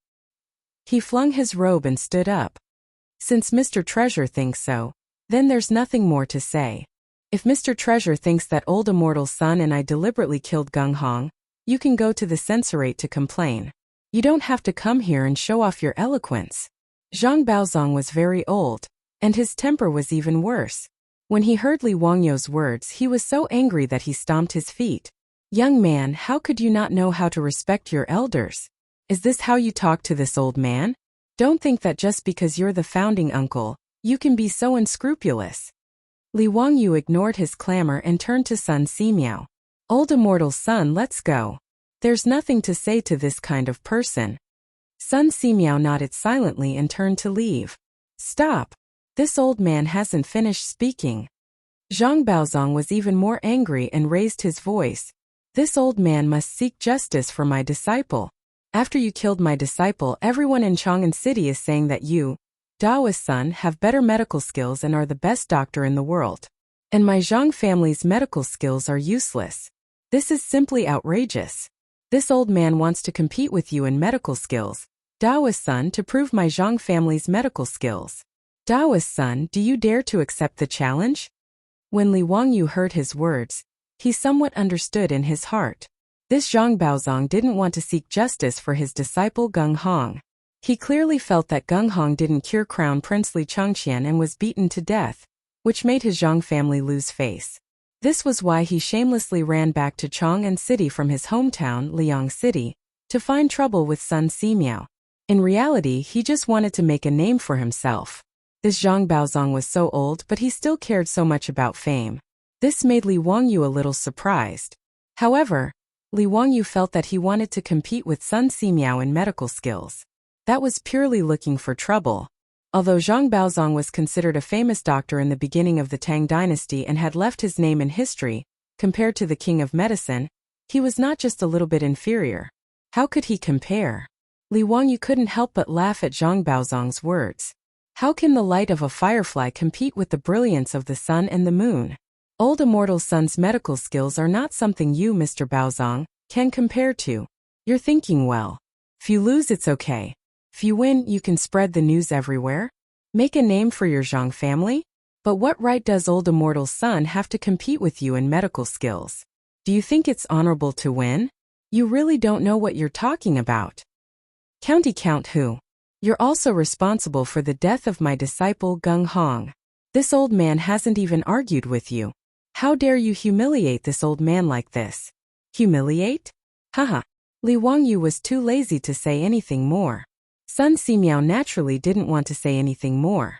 He flung his robe and stood up. Since Mr. Treasure thinks so, then there's nothing more to say. If Mr. Treasure thinks that old immortal's son and I deliberately killed Gung Hong, you can go to the censorate to complain. You don't have to come here and show off your eloquence. Zhang Baozong was very old, and his temper was even worse. When he heard Li Wangyu's words, he was so angry that he stomped his feet. Young man, how could you not know how to respect your elders? Is this how you talk to this old man? Don't think that just because you're the founding uncle, you can be so unscrupulous. Li Wangyu ignored his clamor and turned to Sun Simiao. Old immortal son, let's go. There's nothing to say to this kind of person. Sun Simiao nodded silently and turned to leave. Stop. This old man hasn't finished speaking. Zhang Baozong was even more angry and raised his voice. This old man must seek justice for my disciple. After you killed my disciple, everyone in Chang'an City is saying that you, Dao's son, have better medical skills and are the best doctor in the world. And my Zhang family's medical skills are useless. This is simply outrageous. This old man wants to compete with you in medical skills, Dao's son, to prove my Zhang family's medical skills. Dao's son, do you dare to accept the challenge? When Li Wangyu heard his words, he somewhat understood in his heart. This Zhang Baozong didn't want to seek justice for his disciple Gung Hong. He clearly felt that Gung Hong didn't cure Crown Prince Li Changqian and was beaten to death, which made his Zhang family lose face. This was why he shamelessly ran back to Chang'an City from his hometown, Liang City, to find trouble with Sun Simiao. In reality, he just wanted to make a name for himself. This Zhang Baozong was so old, but he still cared so much about fame. This made Li Wangyu a little surprised. However, Li Wangyu felt that he wanted to compete with Sun Simiao in medical skills. That was purely looking for trouble. Although Zhang Baozong was considered a famous doctor in the beginning of the Tang dynasty and had left his name in history, compared to the king of medicine, he was not just a little bit inferior. How could he compare? Li Wangyu couldn't help but laugh at Zhang Baozong's words. How can the light of a firefly compete with the brilliance of the sun and the moon? Old immortal son's medical skills are not something you, Mr. Baozong, can compare to. You're thinking well. If you lose, it's okay. If you win, you can spread the news everywhere. Make a name for your Zhang family? But what right does old immortal son have to compete with you in medical skills? Do you think it's honorable to win? You really don't know what you're talking about. County count who? You're also responsible for the death of my disciple Gung Hong. This old man hasn't even argued with you. How dare you humiliate this old man like this? Humiliate? Haha. Li Wangyu was too lazy to say anything more. Sun Simiao naturally didn't want to say anything more.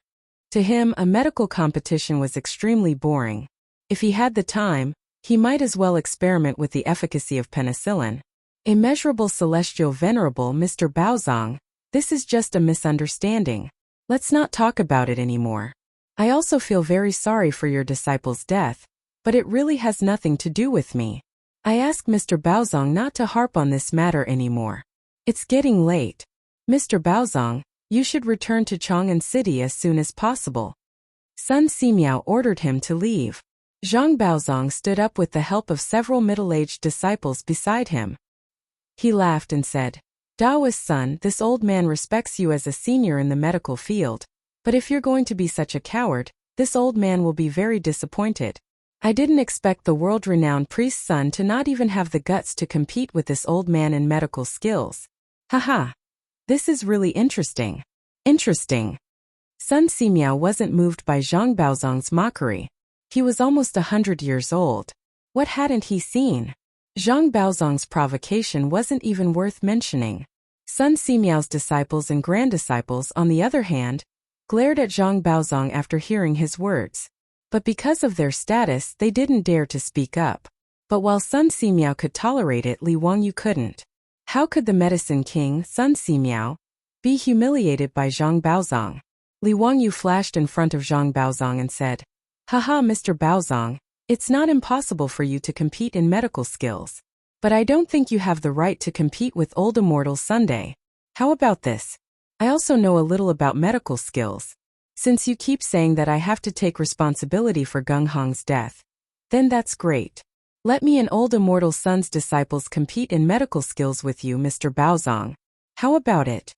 To him, a medical competition was extremely boring. If he had the time, he might as well experiment with the efficacy of penicillin. Immeasurable celestial venerable Mr. Baozong, this is just a misunderstanding. Let's not talk about it anymore. I also feel very sorry for your disciple's death, but it really has nothing to do with me. I ask Mr. Baozong not to harp on this matter anymore. It's getting late. Mr. Baozong, you should return to Chang'an City as soon as possible. Sun Simiao ordered him to leave. Zhang Baozong stood up with the help of several middle-aged disciples beside him. He laughed and said, Dao's son, this old man respects you as a senior in the medical field, but if you're going to be such a coward, this old man will be very disappointed. I didn't expect the world-renowned priest's son to not even have the guts to compete with this old man in medical skills. Haha. This is really interesting. Interesting. Sun Simiao wasn't moved by Zhang Baozong's mockery. He was almost 100 years old. What hadn't he seen? Zhang Baozong's provocation wasn't even worth mentioning. Sun Simiao's disciples and granddisciples, on the other hand, glared at Zhang Baozong after hearing his words. But because of their status, they didn't dare to speak up. But while Sun Simiao could tolerate it, Li Wangyu couldn't. How could the medicine king, Sun Simiao, be humiliated by Zhang Baozong? Li Wangyu flashed in front of Zhang Baozong and said, Haha, Mr. Baozong, it's not impossible for you to compete in medical skills. But I don't think you have the right to compete with old immortal Sunday. How about this? I also know a little about medical skills. Since you keep saying that I have to take responsibility for Gung Hong's death, then that's great. Let me and old immortal son's disciples compete in medical skills with you, Mr. Baozong. How about it?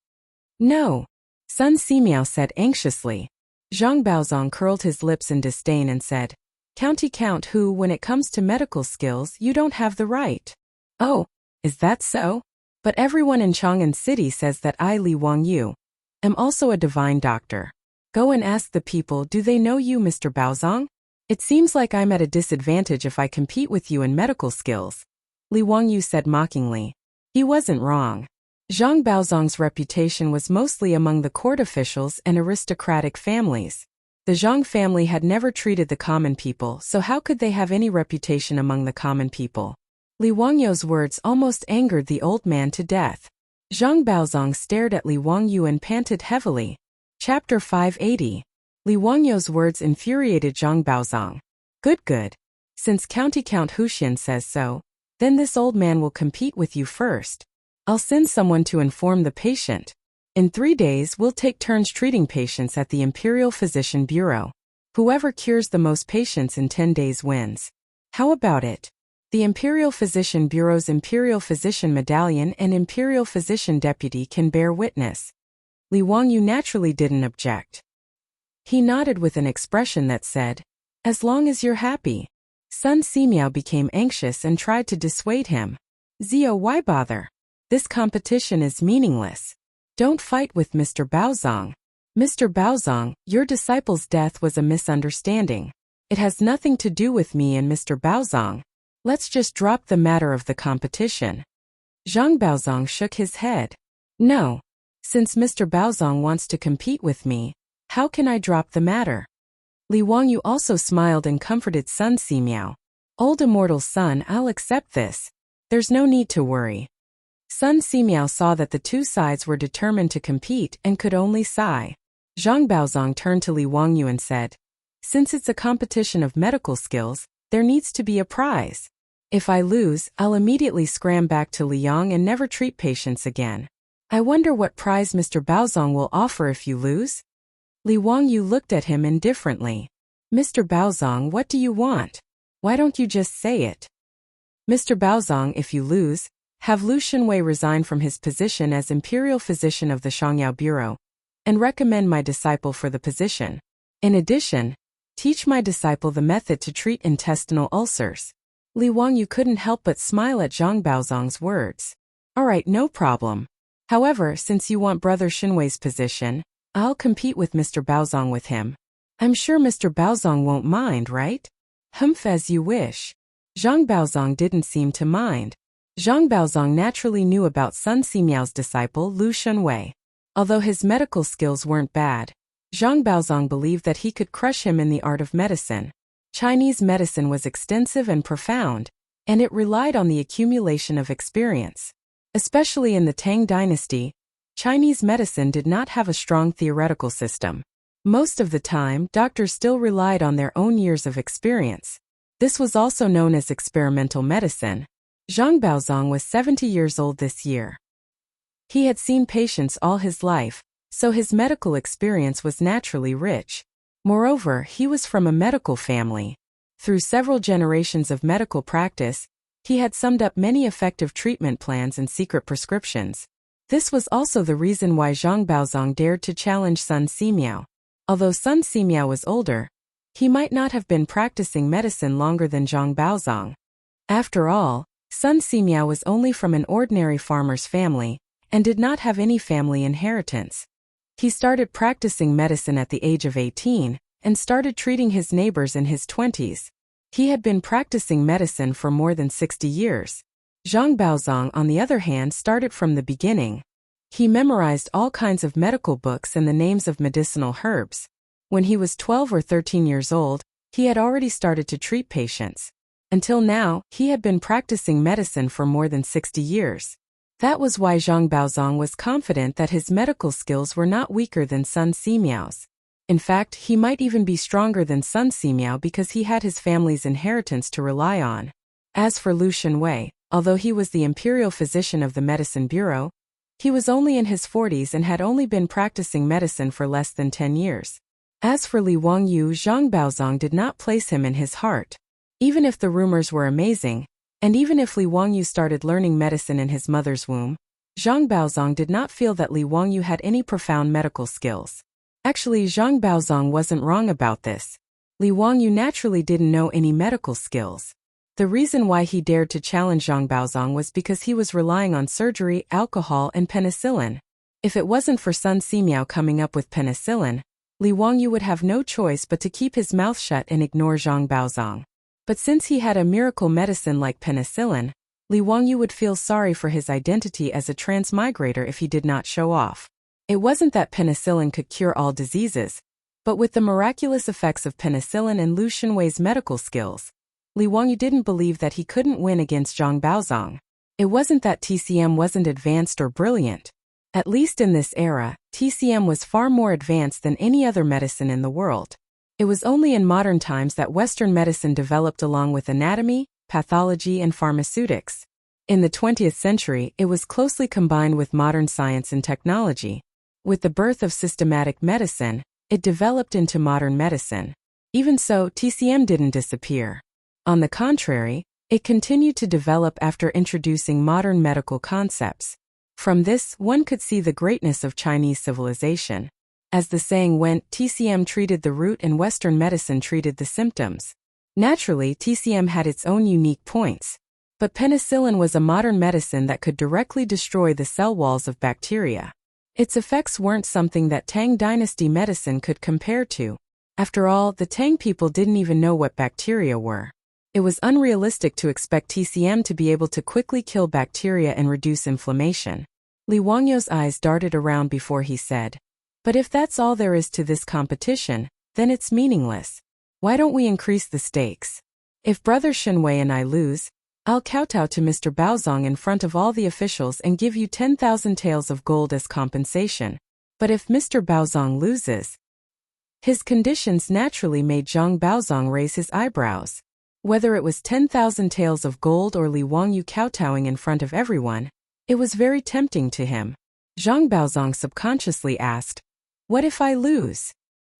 No. Sun Simiao said anxiously. Zhang Baozong curled his lips in disdain and said, County count who, when it comes to medical skills, you don't have the right. Oh, is that so? But everyone in Chang'an City says that I, Li Wangyu, am also a divine doctor. Go and ask the people, do they know you, Mr. Baozong? It seems like I'm at a disadvantage if I compete with you in medical skills. Li Wangyu said mockingly. He wasn't wrong. Zhang Baozong's reputation was mostly among the court officials and aristocratic families. The Zhang family had never treated the common people, so how could they have any reputation among the common people? Li Wangyu's words almost angered the old man to death. Zhang Baozong stared at Li Wangyu and panted heavily. Chapter 580. Li Wangyu's words infuriated Zhang Baozong. Good. Since County Count Huxian says so, then this old man will compete with you first. I'll send someone to inform the patient. In 3 days we'll take turns treating patients at the Imperial Physician Bureau. Whoever cures the most patients in 10 days wins. How about it? The Imperial Physician Bureau's Imperial Physician Medallion and Imperial Physician Deputy can bear witness. Li Wangyu naturally didn't object. He nodded with an expression that said, "As long as you're happy." Sun Simiao became anxious and tried to dissuade him. "Zio, why bother? This competition is meaningless. Don't fight with Mr. Baozong. Mr. Baozong, your disciple's death was a misunderstanding. It has nothing to do with me and Mr. Baozong. Let's just drop the matter of the competition." Zhang Baozong shook his head. "No. Since Mr. Baozong wants to compete with me, how can I drop the matter?" Li Wangyu also smiled and comforted Sun Simiao. "Old immortal son, I'll accept this. There's no need to worry." Sun Simiao saw that the two sides were determined to compete and could only sigh. Zhang Baozong turned to Li Wangyu and said, "Since it's a competition of medical skills, there needs to be a prize. If I lose, I'll immediately scram back to Liang and never treat patients again. I wonder what prize Mr. Baozong will offer if you lose?" Li Wangyu looked at him indifferently. "Mr. Baozong, what do you want? Why don't you just say it?" "Mr. Baozong, if you lose, have Lu Shenwei resign from his position as Imperial Physician of the Shangyao Bureau, and recommend my disciple for the position. In addition, teach my disciple the method to treat intestinal ulcers." Li Wangyu couldn't help but smile at Zhang Baozong's words. "All right, no problem. However, since you want Brother Shenwei's position, I'll compete with Mr. Baozong with him. I'm sure Mr. Baozong won't mind, right?" "Humph, as you wish." Zhang Baozong didn't seem to mind. Zhang Baozong naturally knew about Sun Simiao's disciple Lu Shenwei. Although his medical skills weren't bad, Zhang Baozong believed that he could crush him in the art of medicine. Chinese medicine was extensive and profound, and it relied on the accumulation of experience. Especially in the Tang dynasty, Chinese medicine did not have a strong theoretical system. Most of the time, doctors still relied on their own years of experience. This was also known as experimental medicine. Zhang Baozong was 70 years old this year. He had seen patients all his life, so his medical experience was naturally rich. Moreover, he was from a medical family. Through several generations of medical practice, he had summed up many effective treatment plans and secret prescriptions. This was also the reason why Zhang Baozong dared to challenge Sun Simiao. Although Sun Simiao was older, he might not have been practicing medicine longer than Zhang Baozong. After all, Sun Simiao was only from an ordinary farmer's family, and did not have any family inheritance. He started practicing medicine at the age of 18, and started treating his neighbors in his 20s. He had been practicing medicine for more than 60 years. Zhang Baozong, on the other hand, started from the beginning. He memorized all kinds of medical books and the names of medicinal herbs. When he was 12 or 13 years old, he had already started to treat patients. Until now, he had been practicing medicine for more than 60 years. That was why Zhang Baozong was confident that his medical skills were not weaker than Sun Simiao's. In fact, he might even be stronger than Sun Simiao because he had his family's inheritance to rely on. As for Lu Shenwei, although he was the Imperial Physician of the Medicine Bureau, he was only in his 40s and had only been practicing medicine for less than 10 years. As for Li Wangyu, Zhang Baozong did not place him in his heart. Even if the rumors were amazing, and even if Li Wangyu started learning medicine in his mother's womb, Zhang Baozong did not feel that Li Wangyu had any profound medical skills. Actually, Zhang Baozong wasn't wrong about this. Li Wangyu naturally didn't know any medical skills. The reason why he dared to challenge Zhang Baozong was because he was relying on surgery, alcohol, and penicillin. If it wasn't for Sun Simiao coming up with penicillin, Li Wangyu would have no choice but to keep his mouth shut and ignore Zhang Baozong. But since he had a miracle medicine like penicillin, Li Wangyu would feel sorry for his identity as a transmigrator if he did not show off. It wasn't that penicillin could cure all diseases, but with the miraculous effects of penicillin and Lu Shenwei's medical skills, Li Wangyu didn't believe that he couldn't win against Zhang Baozong. It wasn't that TCM wasn't advanced or brilliant. At least in this era, TCM was far more advanced than any other medicine in the world. It was only in modern times that Western medicine developed along with anatomy, pathology, and pharmaceutics. In the 20th century, it was closely combined with modern science and technology. With the birth of systematic medicine, it developed into modern medicine. Even so, TCM didn't disappear. On the contrary, it continued to develop after introducing modern medical concepts. From this, one could see the greatness of Chinese civilization. As the saying went, TCM treated the root and Western medicine treated the symptoms. Naturally, TCM had its own unique points. But penicillin was a modern medicine that could directly destroy the cell walls of bacteria. Its effects weren't something that Tang dynasty medicine could compare to. After all, the Tang people didn't even know what bacteria were. It was unrealistic to expect TCM to be able to quickly kill bacteria and reduce inflammation. Li Wangyu's eyes darted around before he said, "But if that's all there is to this competition, then it's meaningless. Why don't we increase the stakes? If Brother Shenwei and I lose, I'll kowtow to Mr. Baozong in front of all the officials and give you 10,000 taels of gold as compensation. But if Mr. Baozong loses..." His conditions naturally made Zhang Baozong raise his eyebrows. Whether it was 10,000 taels of gold or Li Wangyu kowtowing in front of everyone, it was very tempting to him. Zhang Baozong subconsciously asked, "What if I lose?"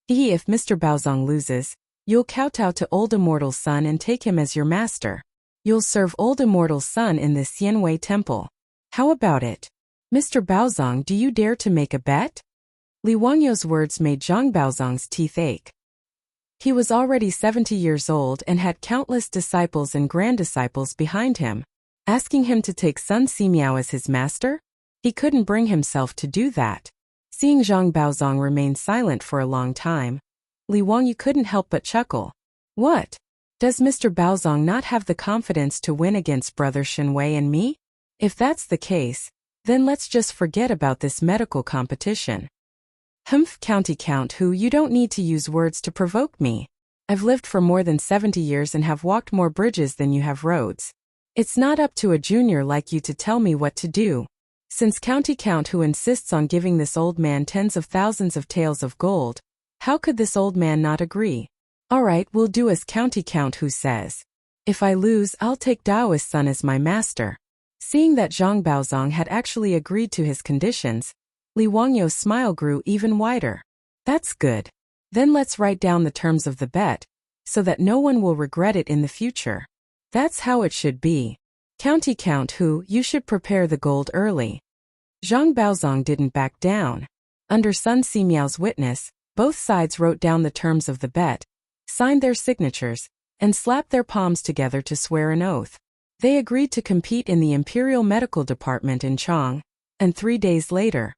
If Mr. Baozong loses, you'll kowtow to Old Immortal's son and take him as your master. You'll serve Old Immortal's son in the Xianwei temple. How about it? Mr. Baozong, do you dare to make a bet? Li Wangyu's words made Zhang Baozong's teeth ache. He was already 70 years old and had countless disciples and grand-disciples behind him. Asking him to take Sun Simiao as his master? He couldn't bring himself to do that. Seeing Zhang Baozong remain silent for a long time, Li Wangyu couldn't help but chuckle. What? Does Mr. Baozong not have the confidence to win against Brother Shenwei and me? If that's the case, then let's just forget about this medical competition. Humph, County Count who, you don't need to use words to provoke me. I've lived for more than 70 years and have walked more bridges than you have roads. It's not up to a junior like you to tell me what to do. Since County Count who insists on giving this old man tens of thousands of taels of gold, how could this old man not agree? All right, we'll do as County Count who says. If I lose, I'll take Daoist son as my master. Seeing that Zhang Baozong had actually agreed to his conditions, Li Wangyu's smile grew even wider. That's good. Then let's write down the terms of the bet, so that no one will regret it in the future. That's how it should be. County Count who, you should prepare the gold early. Zhang Baozong didn't back down. Under Sun Simiao's witness, both sides wrote down the terms of the bet, signed their signatures, and slapped their palms together to swear an oath. They agreed to compete in the Imperial Medical Department in Chang, and 3 days later.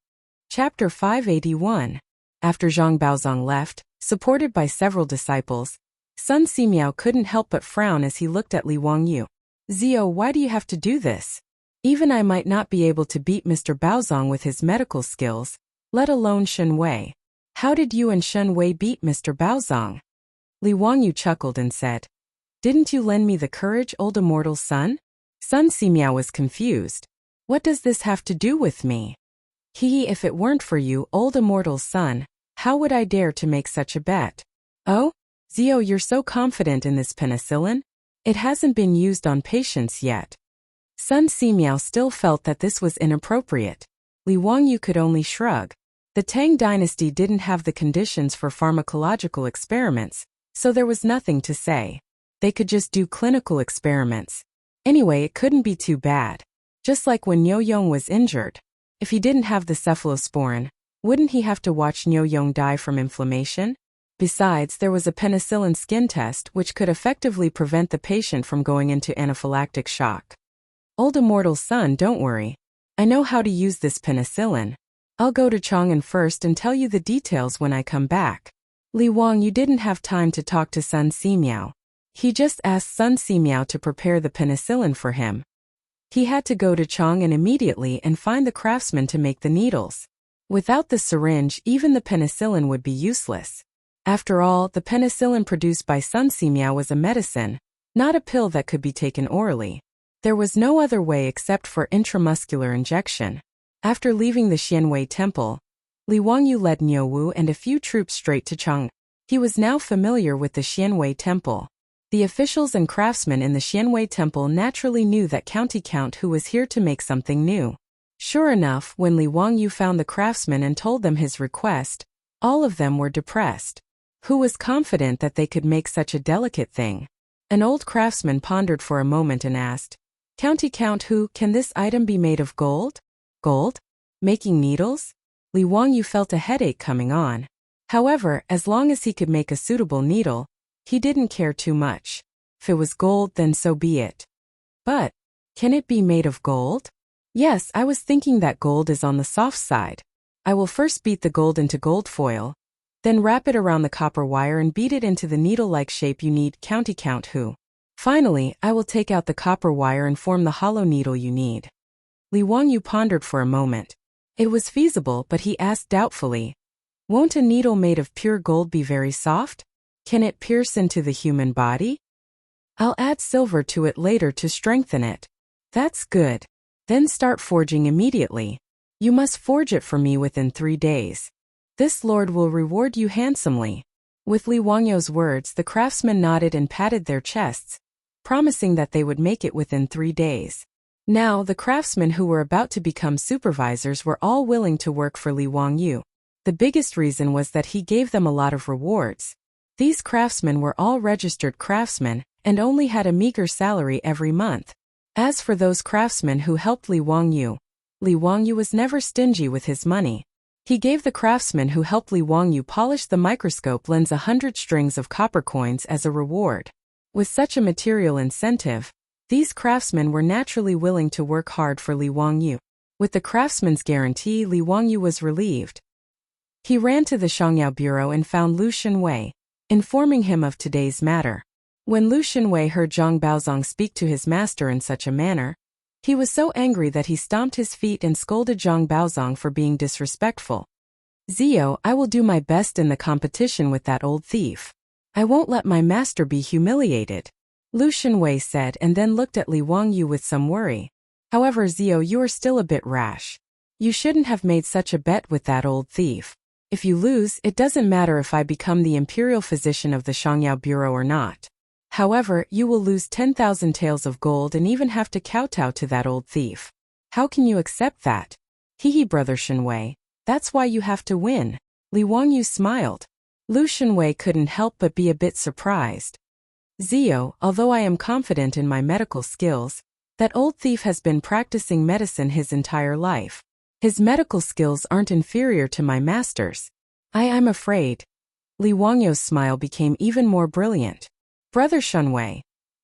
Chapter 581. After Zhang Baozong left, supported by several disciples, Sun Simiao couldn't help but frown as he looked at Li Wangyu. Zio, why do you have to do this? Even I might not be able to beat Mr. Baozong with his medical skills, let alone Shenwei. How did you and Shenwei beat Mr. Baozong? Li Wangyu chuckled and said, "Didn't you lend me the courage, Old Immortal's son?" Sun Simiao was confused. What does this have to do with me? If it weren't for you, Old Immortal's son, how would I dare to make such a bet? Oh? Zio, you're so confident in this penicillin? It hasn't been used on patients yet. Sun Simiao still felt that this was inappropriate. Li Wangyu could only shrug. The Tang dynasty didn't have the conditions for pharmacological experiments, so there was nothing to say. They could just do clinical experiments. Anyway, it couldn't be too bad. Just like when Niu Yong was injured. If he didn't have the cephalosporin, wouldn't he have to watch Niu Yong die from inflammation? Besides, there was a penicillin skin test which could effectively prevent the patient from going into anaphylactic shock. Old Immortal's son, don't worry. I know how to use this penicillin. I'll go to Chang'an first and tell you the details when I come back. Li Wangyu didn't have time to talk to Sun Simiao. He just asked Sun Simiao to prepare the penicillin for him. He had to go to Chang'an immediately and find the craftsman to make the needles. Without the syringe, even the penicillin would be useless. After all, the penicillin produced by Sun Simiao was a medicine, not a pill that could be taken orally. There was no other way except for intramuscular injection. After leaving the Xianwei temple, Li Wangyu led Niu Wu and a few troops straight to Chang'an. He was now familiar with the Xianwei temple. The officials and craftsmen in the Xianwei temple naturally knew that County Count Hu was here to make something new. Sure enough, when Li Wangyu found the craftsmen and told them his request, all of them were depressed. Hu was confident that they could make such a delicate thing. An old craftsman pondered for a moment and asked, County Count Hu, can this item be made of gold? Gold? Making needles? Li Wangyu felt a headache coming on. However, as long as he could make a suitable needle, he didn't care too much. If it was gold, then so be it. But, can it be made of gold? Yes, I was thinking that gold is on the soft side. I will first beat the gold into gold foil, then wrap it around the copper wire and beat it into the needle-like shape you need, County Count Hu. Finally, I will take out the copper wire and form the hollow needle you need. Li Wangyu pondered for a moment. It was feasible, but he asked doubtfully, won't a needle made of pure gold be very soft? Can it pierce into the human body? I'll add silver to it later to strengthen it. That's good. Then start forging immediately. You must forge it for me within 3 days. This lord will reward you handsomely. With Li Wangyu's words, the craftsmen nodded and patted their chests, promising that they would make it within 3 days. Now, the craftsmen who were about to become supervisors were all willing to work for Li Wangyu. The biggest reason was that he gave them a lot of rewards. These craftsmen were all registered craftsmen and only had a meager salary every month. As for those craftsmen who helped Li Wangyu was never stingy with his money. He gave the craftsmen who helped Li Wangyu polish the microscope lens 100 strings of copper coins as a reward. With such a material incentive, these craftsmen were naturally willing to work hard for Li Wangyu. With the craftsman's guarantee, Li Wangyu was relieved. He ran to the Shangyao bureau and found Lu Shenwei, informing him of today's matter. When Lu Shenwei heard Zhang Baozong speak to his master in such a manner, he was so angry that he stomped his feet and scolded Zhang Baozong for being disrespectful. Zio, I will do my best in the competition with that old thief. I won't let my master be humiliated, Lu Shenwei said, and then looked at Li Wangyu with some worry. However, Zio, you are still a bit rash. You shouldn't have made such a bet with that old thief. If you lose, it doesn't matter if I become the imperial physician of the Shangyao bureau or not. However, you will lose 10,000 taels of gold and even have to kowtow to that old thief. How can you accept that? Hehe, brother Shenwei. That's why you have to win. Li Wangyu smiled. Lu Shenwei couldn't help but be a bit surprised. Zio, although I am confident in my medical skills, that old thief has been practicing medicine his entire life. His medical skills aren't inferior to my master's. I'm afraid. Li Wangyu's smile became even more brilliant. Brother Shenwei,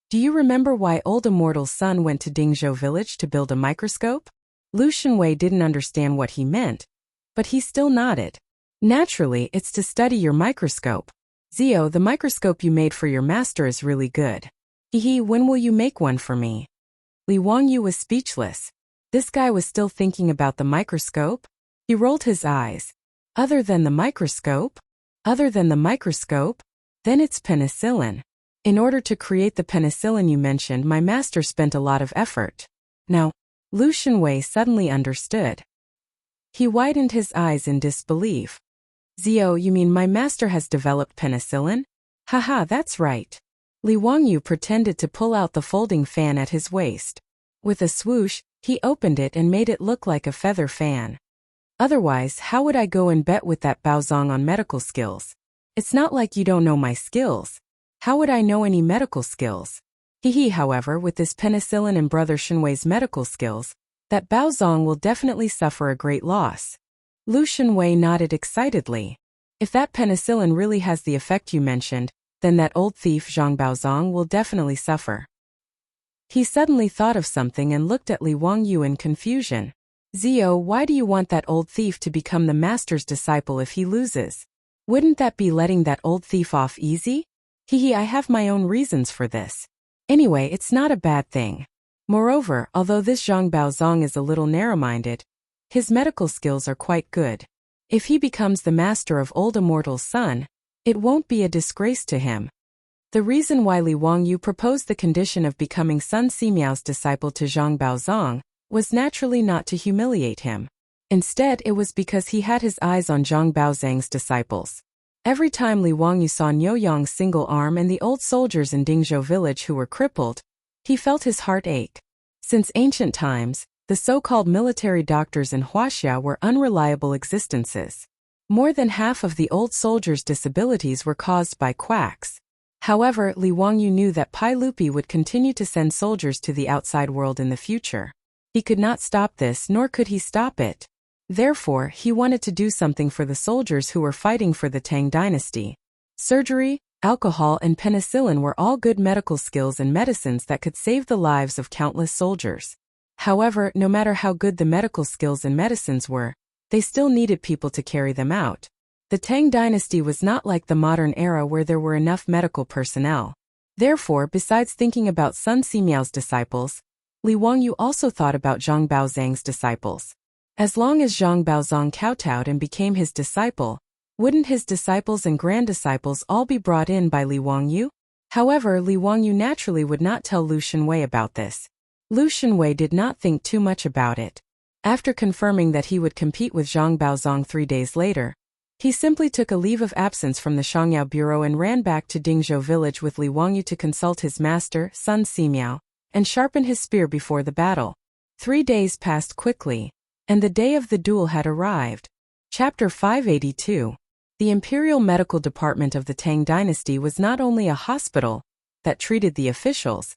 do you remember why old immortal's son went to Dingzhou village to build a microscope? Lu Shenwei didn't understand what he meant, but he still nodded. Naturally, it's to study your microscope. Zio, the microscope you made for your master is really good. Hehe, when will you make one for me? Li Wangyu was speechless. This guy was still thinking about the microscope? He rolled his eyes. Other than the microscope? Other than the microscope? Then it's penicillin. In order to create the penicillin you mentioned, my master spent a lot of effort. Now, Lu Shenwei suddenly understood. He widened his eyes in disbelief. Zio, you mean my master has developed penicillin? Haha, that's right. Li Wangyu pretended to pull out the folding fan at his waist. With a swoosh, he opened it and made it look like a feather fan. Otherwise, how would I go and bet with that Baozong on medical skills? It's not like you don't know my skills. How would I know any medical skills? Hehe, however, with this penicillin and brother Shenwei's medical skills, that Baozong will definitely suffer a great loss. Lu Shenwei nodded excitedly. If that penicillin really has the effect you mentioned, then that old thief Zhang Baozong will definitely suffer. He suddenly thought of something and looked at Li Wangyu in confusion. Zio, why do you want that old thief to become the master's disciple if he loses? Wouldn't that be letting that old thief off easy? Hehe, I have my own reasons for this. Anyway, it's not a bad thing. Moreover, although this Zhang Baozong is a little narrow-minded, his medical skills are quite good. If he becomes the master of old immortal's son, it won't be a disgrace to him. The reason why Li Wangyu proposed the condition of becoming Sun Simiao's disciple to Zhang Baozong was naturally not to humiliate him. Instead, it was because he had his eyes on Zhang Baozong's disciples. Every time Li Wangyu saw Niu Yang's single arm and the old soldiers in Dingzhou village who were crippled, he felt his heart ache. Since ancient times, the so-called military doctors in Huaxia were unreliable existences. More than half of the old soldiers' disabilities were caused by quacks. However, Li Wangyu knew that Pai Lupi would continue to send soldiers to the outside world in the future. He could not stop this, nor could he stop it. Therefore, he wanted to do something for the soldiers who were fighting for the Tang dynasty. Surgery, alcohol and penicillin were all good medical skills and medicines that could save the lives of countless soldiers. However, no matter how good the medical skills and medicines were, they still needed people to carry them out. The Tang dynasty was not like the modern era where there were enough medical personnel. Therefore, besides thinking about Sun Simiao's disciples, Li Wangyu also thought about Zhang Baozong's disciples. As long as Zhang Baozong kowtowed and became his disciple, wouldn't his disciples and grand-disciples all be brought in by Li Wangyu? However, Li Wangyu naturally would not tell Lu Shenwei about this. Lu Shenwei did not think too much about it. After confirming that he would compete with Zhang Baozong 3 days later, he simply took a leave of absence from the Shangyao Bureau and ran back to Dingzhou village with Li Wangyu to consult his master, Sun Simiao, and sharpen his spear before the battle. 3 days passed quickly, and the day of the duel had arrived. Chapter 582. The Imperial Medical Department of the Tang Dynasty was not only a hospital that treated the officials,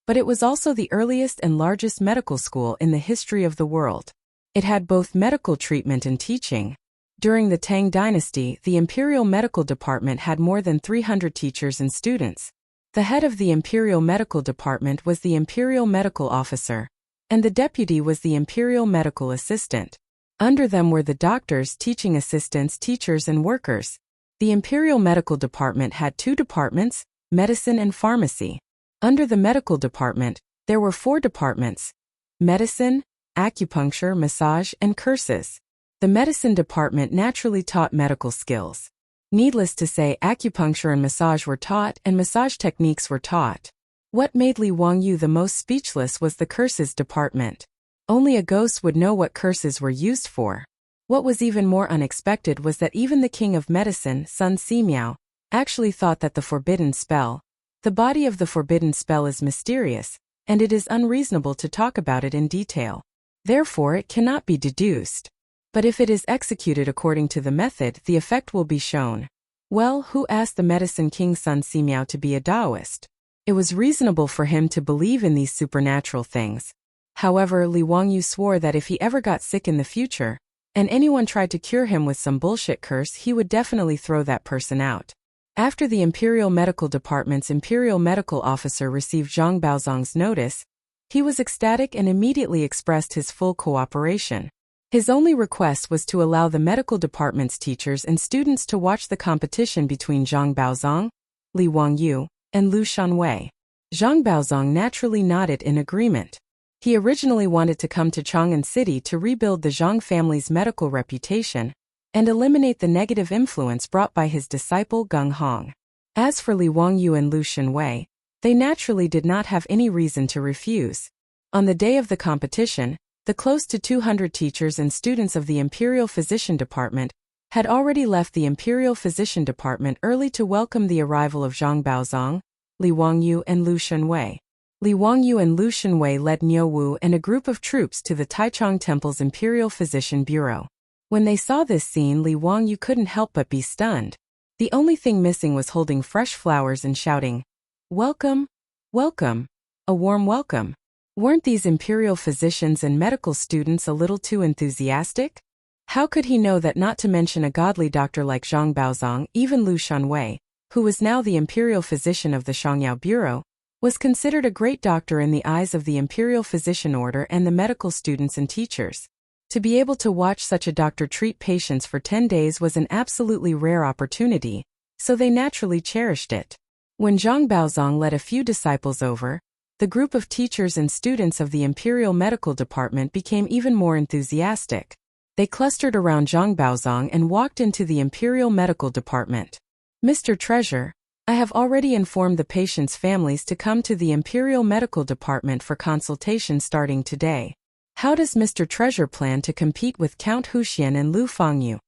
but it was also the earliest and largest medical school in the history of the world. It had both medical treatment and teaching. During the Tang Dynasty, the Imperial Medical Department had more than 300 teachers and students. The head of the Imperial Medical Department was the Imperial Medical Officer, and the deputy was the Imperial Medical Assistant. Under them were the doctors, teaching assistants, teachers, and workers. The Imperial Medical Department had 2 departments, medicine and pharmacy. Under the medical department, there were 4 departments: medicine, acupuncture, massage, and curses. The medicine department naturally taught medical skills. Needless to say, acupuncture and massage were taught, and massage techniques were taught. What made Li Wangyu the most speechless was the curses department. Only a ghost would know what curses were used for. What was even more unexpected was that even the king of medicine, Sun Simiao, actually thought that the forbidden spell, the body of the forbidden spell, is mysterious, and it is unreasonable to talk about it in detail. Therefore, it cannot be deduced. But if it is executed according to the method, the effect will be shown. Well, who asked the medicine king Sun Simiao to be a Taoist? It was reasonable for him to believe in these supernatural things. However, Li Wangyu swore that if he ever got sick in the future, and anyone tried to cure him with some bullshit curse, he would definitely throw that person out. After the Imperial Medical Department's Imperial Medical Officer received Zhang Baozong's notice, he was ecstatic and immediately expressed his full cooperation. His only request was to allow the medical department's teachers and students to watch the competition between Zhang Baozong, Li Wangyu, and Lu Shenwei. Zhang Baozong naturally nodded in agreement. He originally wanted to come to Chang'an City to rebuild the Zhang family's medical reputation and eliminate the negative influence brought by his disciple Geng Hong. As for Li Wangyu and Lu Shenwei, they naturally did not have any reason to refuse. On the day of the competition, the close to 200 teachers and students of the Imperial Physician Department had already left the Imperial Physician Department early to welcome the arrival of Zhang Baozong, Li Wangyu, and Lu Shenwei. Li Wangyu and Lu Shenwei led Niu Wu and a group of troops to the Taichung Temple's Imperial Physician Bureau. When they saw this scene, Li Wangyu couldn't help but be stunned. The only thing missing was holding fresh flowers and shouting, "Welcome, welcome, a warm welcome." Weren't these imperial physicians and medical students a little too enthusiastic? How could he know that not to mention a godly doctor like Zhang Baozong, even Lu Shenwei, who was now the imperial physician of the Shangyao Bureau, was considered a great doctor in the eyes of the Imperial Physician Order and the medical students and teachers. To be able to watch such a doctor treat patients for 10 days was an absolutely rare opportunity, so they naturally cherished it. When Zhang Baozong led a few disciples over, The group of teachers and students of the Imperial Medical Department became even more enthusiastic. They clustered around Zhang Baozong and walked into the Imperial Medical Department. Mr. Treasure, I have already informed the patients' families to come to the Imperial Medical Department for consultation starting today. How does Mr. Treasure plan to compete with Count Huxian and Lu Fangyu?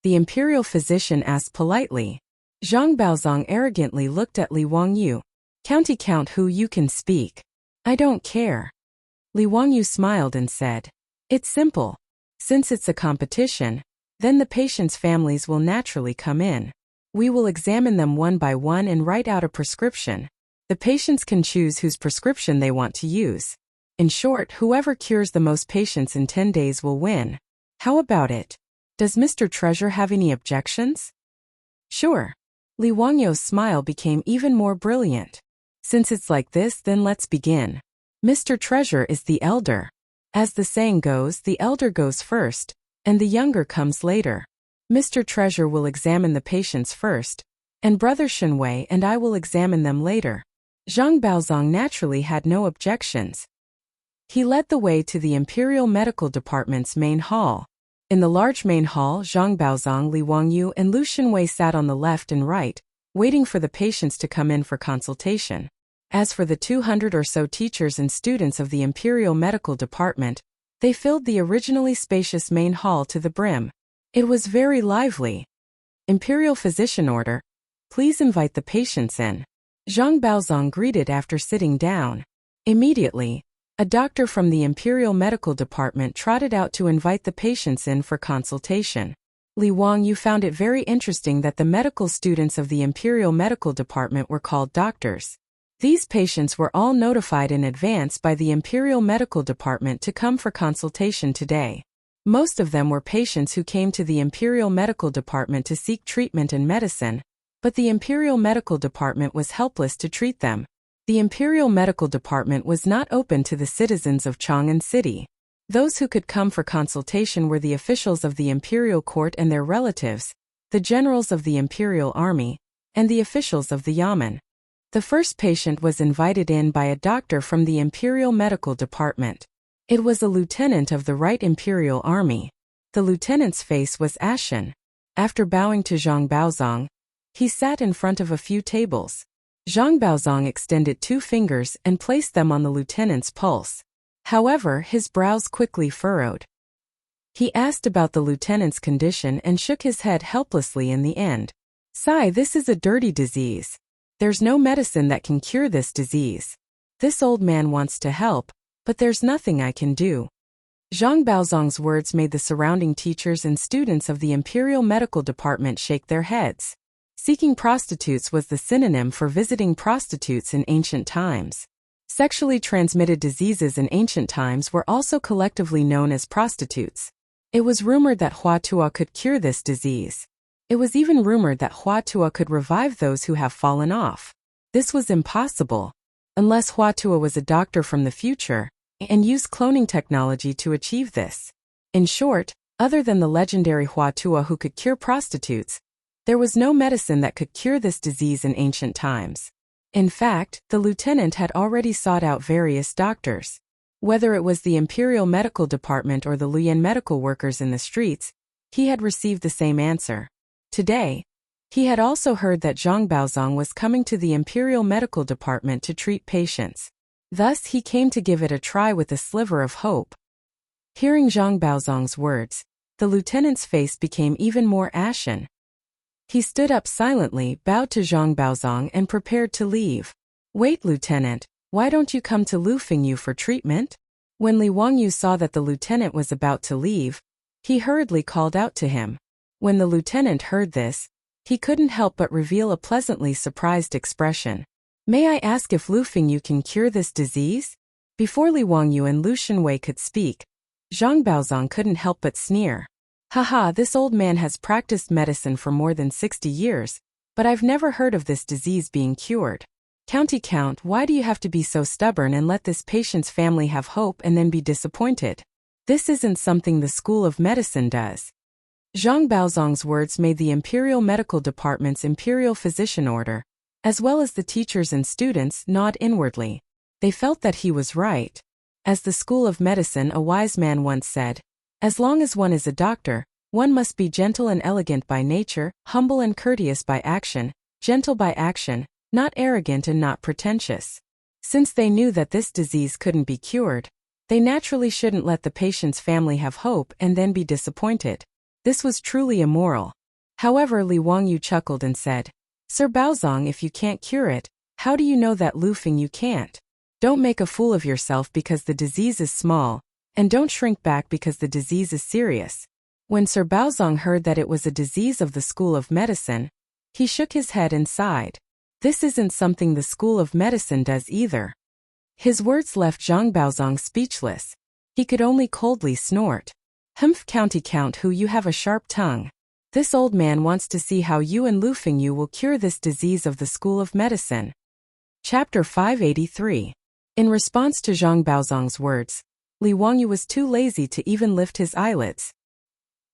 The imperial physician asked politely. Zhang Baozong arrogantly looked at Li Wangyu. County Count Hu, you can speak. I don't care. Li Wangyu smiled and said, it's simple. Since it's a competition, then the patients' families will naturally come in. We will examine them one by one and write out a prescription. The patients can choose whose prescription they want to use. In short, whoever cures the most patients in 10 days will win. How about it? Does Mr. Treasure have any objections? Sure. Li Wangyu's smile became even more brilliant. Since it's like this, then let's begin. Mr. Treasure is the elder. As the saying goes, the elder goes first, and the younger comes later. Mr. Treasure will examine the patients first, and Brother Shenwei and I will examine them later. Zhang Baozong naturally had no objections. He led the way to the Imperial Medical Department's main hall. In the large main hall, Zhang Baozong, Li Wangyu, and Lu Shenwei sat on the left and right, waiting for the patients to come in for consultation. As for the 200 or so teachers and students of the Imperial Medical Department, they filled the originally spacious main hall to the brim. It was very lively. Imperial Physician Order, please invite the patients in. Zhang Baozong greeted after sitting down. Immediately, a doctor from the Imperial Medical Department trotted out to invite the patients in for consultation. Li Wangyu found it very interesting that the medical students of the Imperial Medical Department were called doctors. These patients were all notified in advance by the Imperial Medical Department to come for consultation today. Most of them were patients who came to the Imperial Medical Department to seek treatment and medicine, but the Imperial Medical Department was helpless to treat them. The Imperial Medical Department was not open to the citizens of Chang'an City. Those who could come for consultation were the officials of the Imperial Court and their relatives, the generals of the Imperial Army, and the officials of the Yamen. The first patient was invited in by a doctor from the Imperial Medical Department. It was a lieutenant of the Right Imperial Army. The lieutenant's face was ashen. After bowing to Zhang Baozong, he sat in front of a few tables. Zhang Baozong extended 2 fingers and placed them on the lieutenant's pulse. However, his brows quickly furrowed. He asked about the lieutenant's condition and shook his head helplessly in the end. Sigh, this is a dirty disease. There's no medicine that can cure this disease. This old man wants to help, but there's nothing I can do. Zhang Baozong's words made the surrounding teachers and students of the Imperial Medical Department shake their heads. Seeking prostitutes was the synonym for visiting prostitutes in ancient times. Sexually transmitted diseases in ancient times were also collectively known as prostitutes. It was rumored that Hua Tuo could cure this disease. It was even rumored that Hua Tuo could revive those who have fallen off. This was impossible, unless Hua Tuo was a doctor from the future, and used cloning technology to achieve this. In short, other than the legendary Hua Tuo who could cure prostitutes, there was no medicine that could cure this disease in ancient times. In fact, the lieutenant had already sought out various doctors. Whether it was the Imperial Medical Department or the Luyan medical workers in the streets, he had received the same answer. Today, he had also heard that Zhang Baozong was coming to the Imperial Medical Department to treat patients. Thus, he came to give it a try with a sliver of hope. Hearing Zhang Baozong's words, the lieutenant's face became even more ashen. He stood up silently, bowed to Zhang Baozong and prepared to leave. Wait, Lieutenant, why don't you come to Lu Fengyu for treatment? When Li Wangyu saw that the lieutenant was about to leave, he hurriedly called out to him. When the lieutenant heard this, he couldn't help but reveal a pleasantly surprised expression. May I ask if Lu Fengyu can cure this disease? Before Li Wangyu and Lu Shenwei could speak, Zhang Baozong couldn't help but sneer. Haha, this old man has practiced medicine for more than 60 years, but I've never heard of this disease being cured. County Count, why do you have to be so stubborn and let this patient's family have hope and then be disappointed? This isn't something the School of Medicine does. Zhang Baozong's words made the Imperial Medical Department's Imperial Physician Order, as well as the teachers and students, nod inwardly. They felt that he was right. As the School of Medicine, a wise man once said, "As long as one is a doctor, one must be gentle and elegant by nature, humble and courteous by action, gentle by action, not arrogant and not pretentious." Since they knew that this disease couldn't be cured, they naturally shouldn't let the patient's family have hope and then be disappointed. This was truly immoral. However, Li Wangyu chuckled and said, "Sir Baozong, if you can't cure it, how do you know that Lu Fengyu can't? Don't make a fool of yourself because the disease is small, and don't shrink back because the disease is serious." When Sir Baozong heard that it was a disease of the School of Medicine, he shook his head and sighed. This isn't something the School of Medicine does either. His words left Zhang Baozong speechless. He could only coldly snort. "Humph, County Count, who you have a sharp tongue. This old man wants to see how you and Lu Fengyu will cure this disease of the School of Medicine." Chapter 583. In response to Zhang Baozong's words, Li Wangyu was too lazy to even lift his eyelids.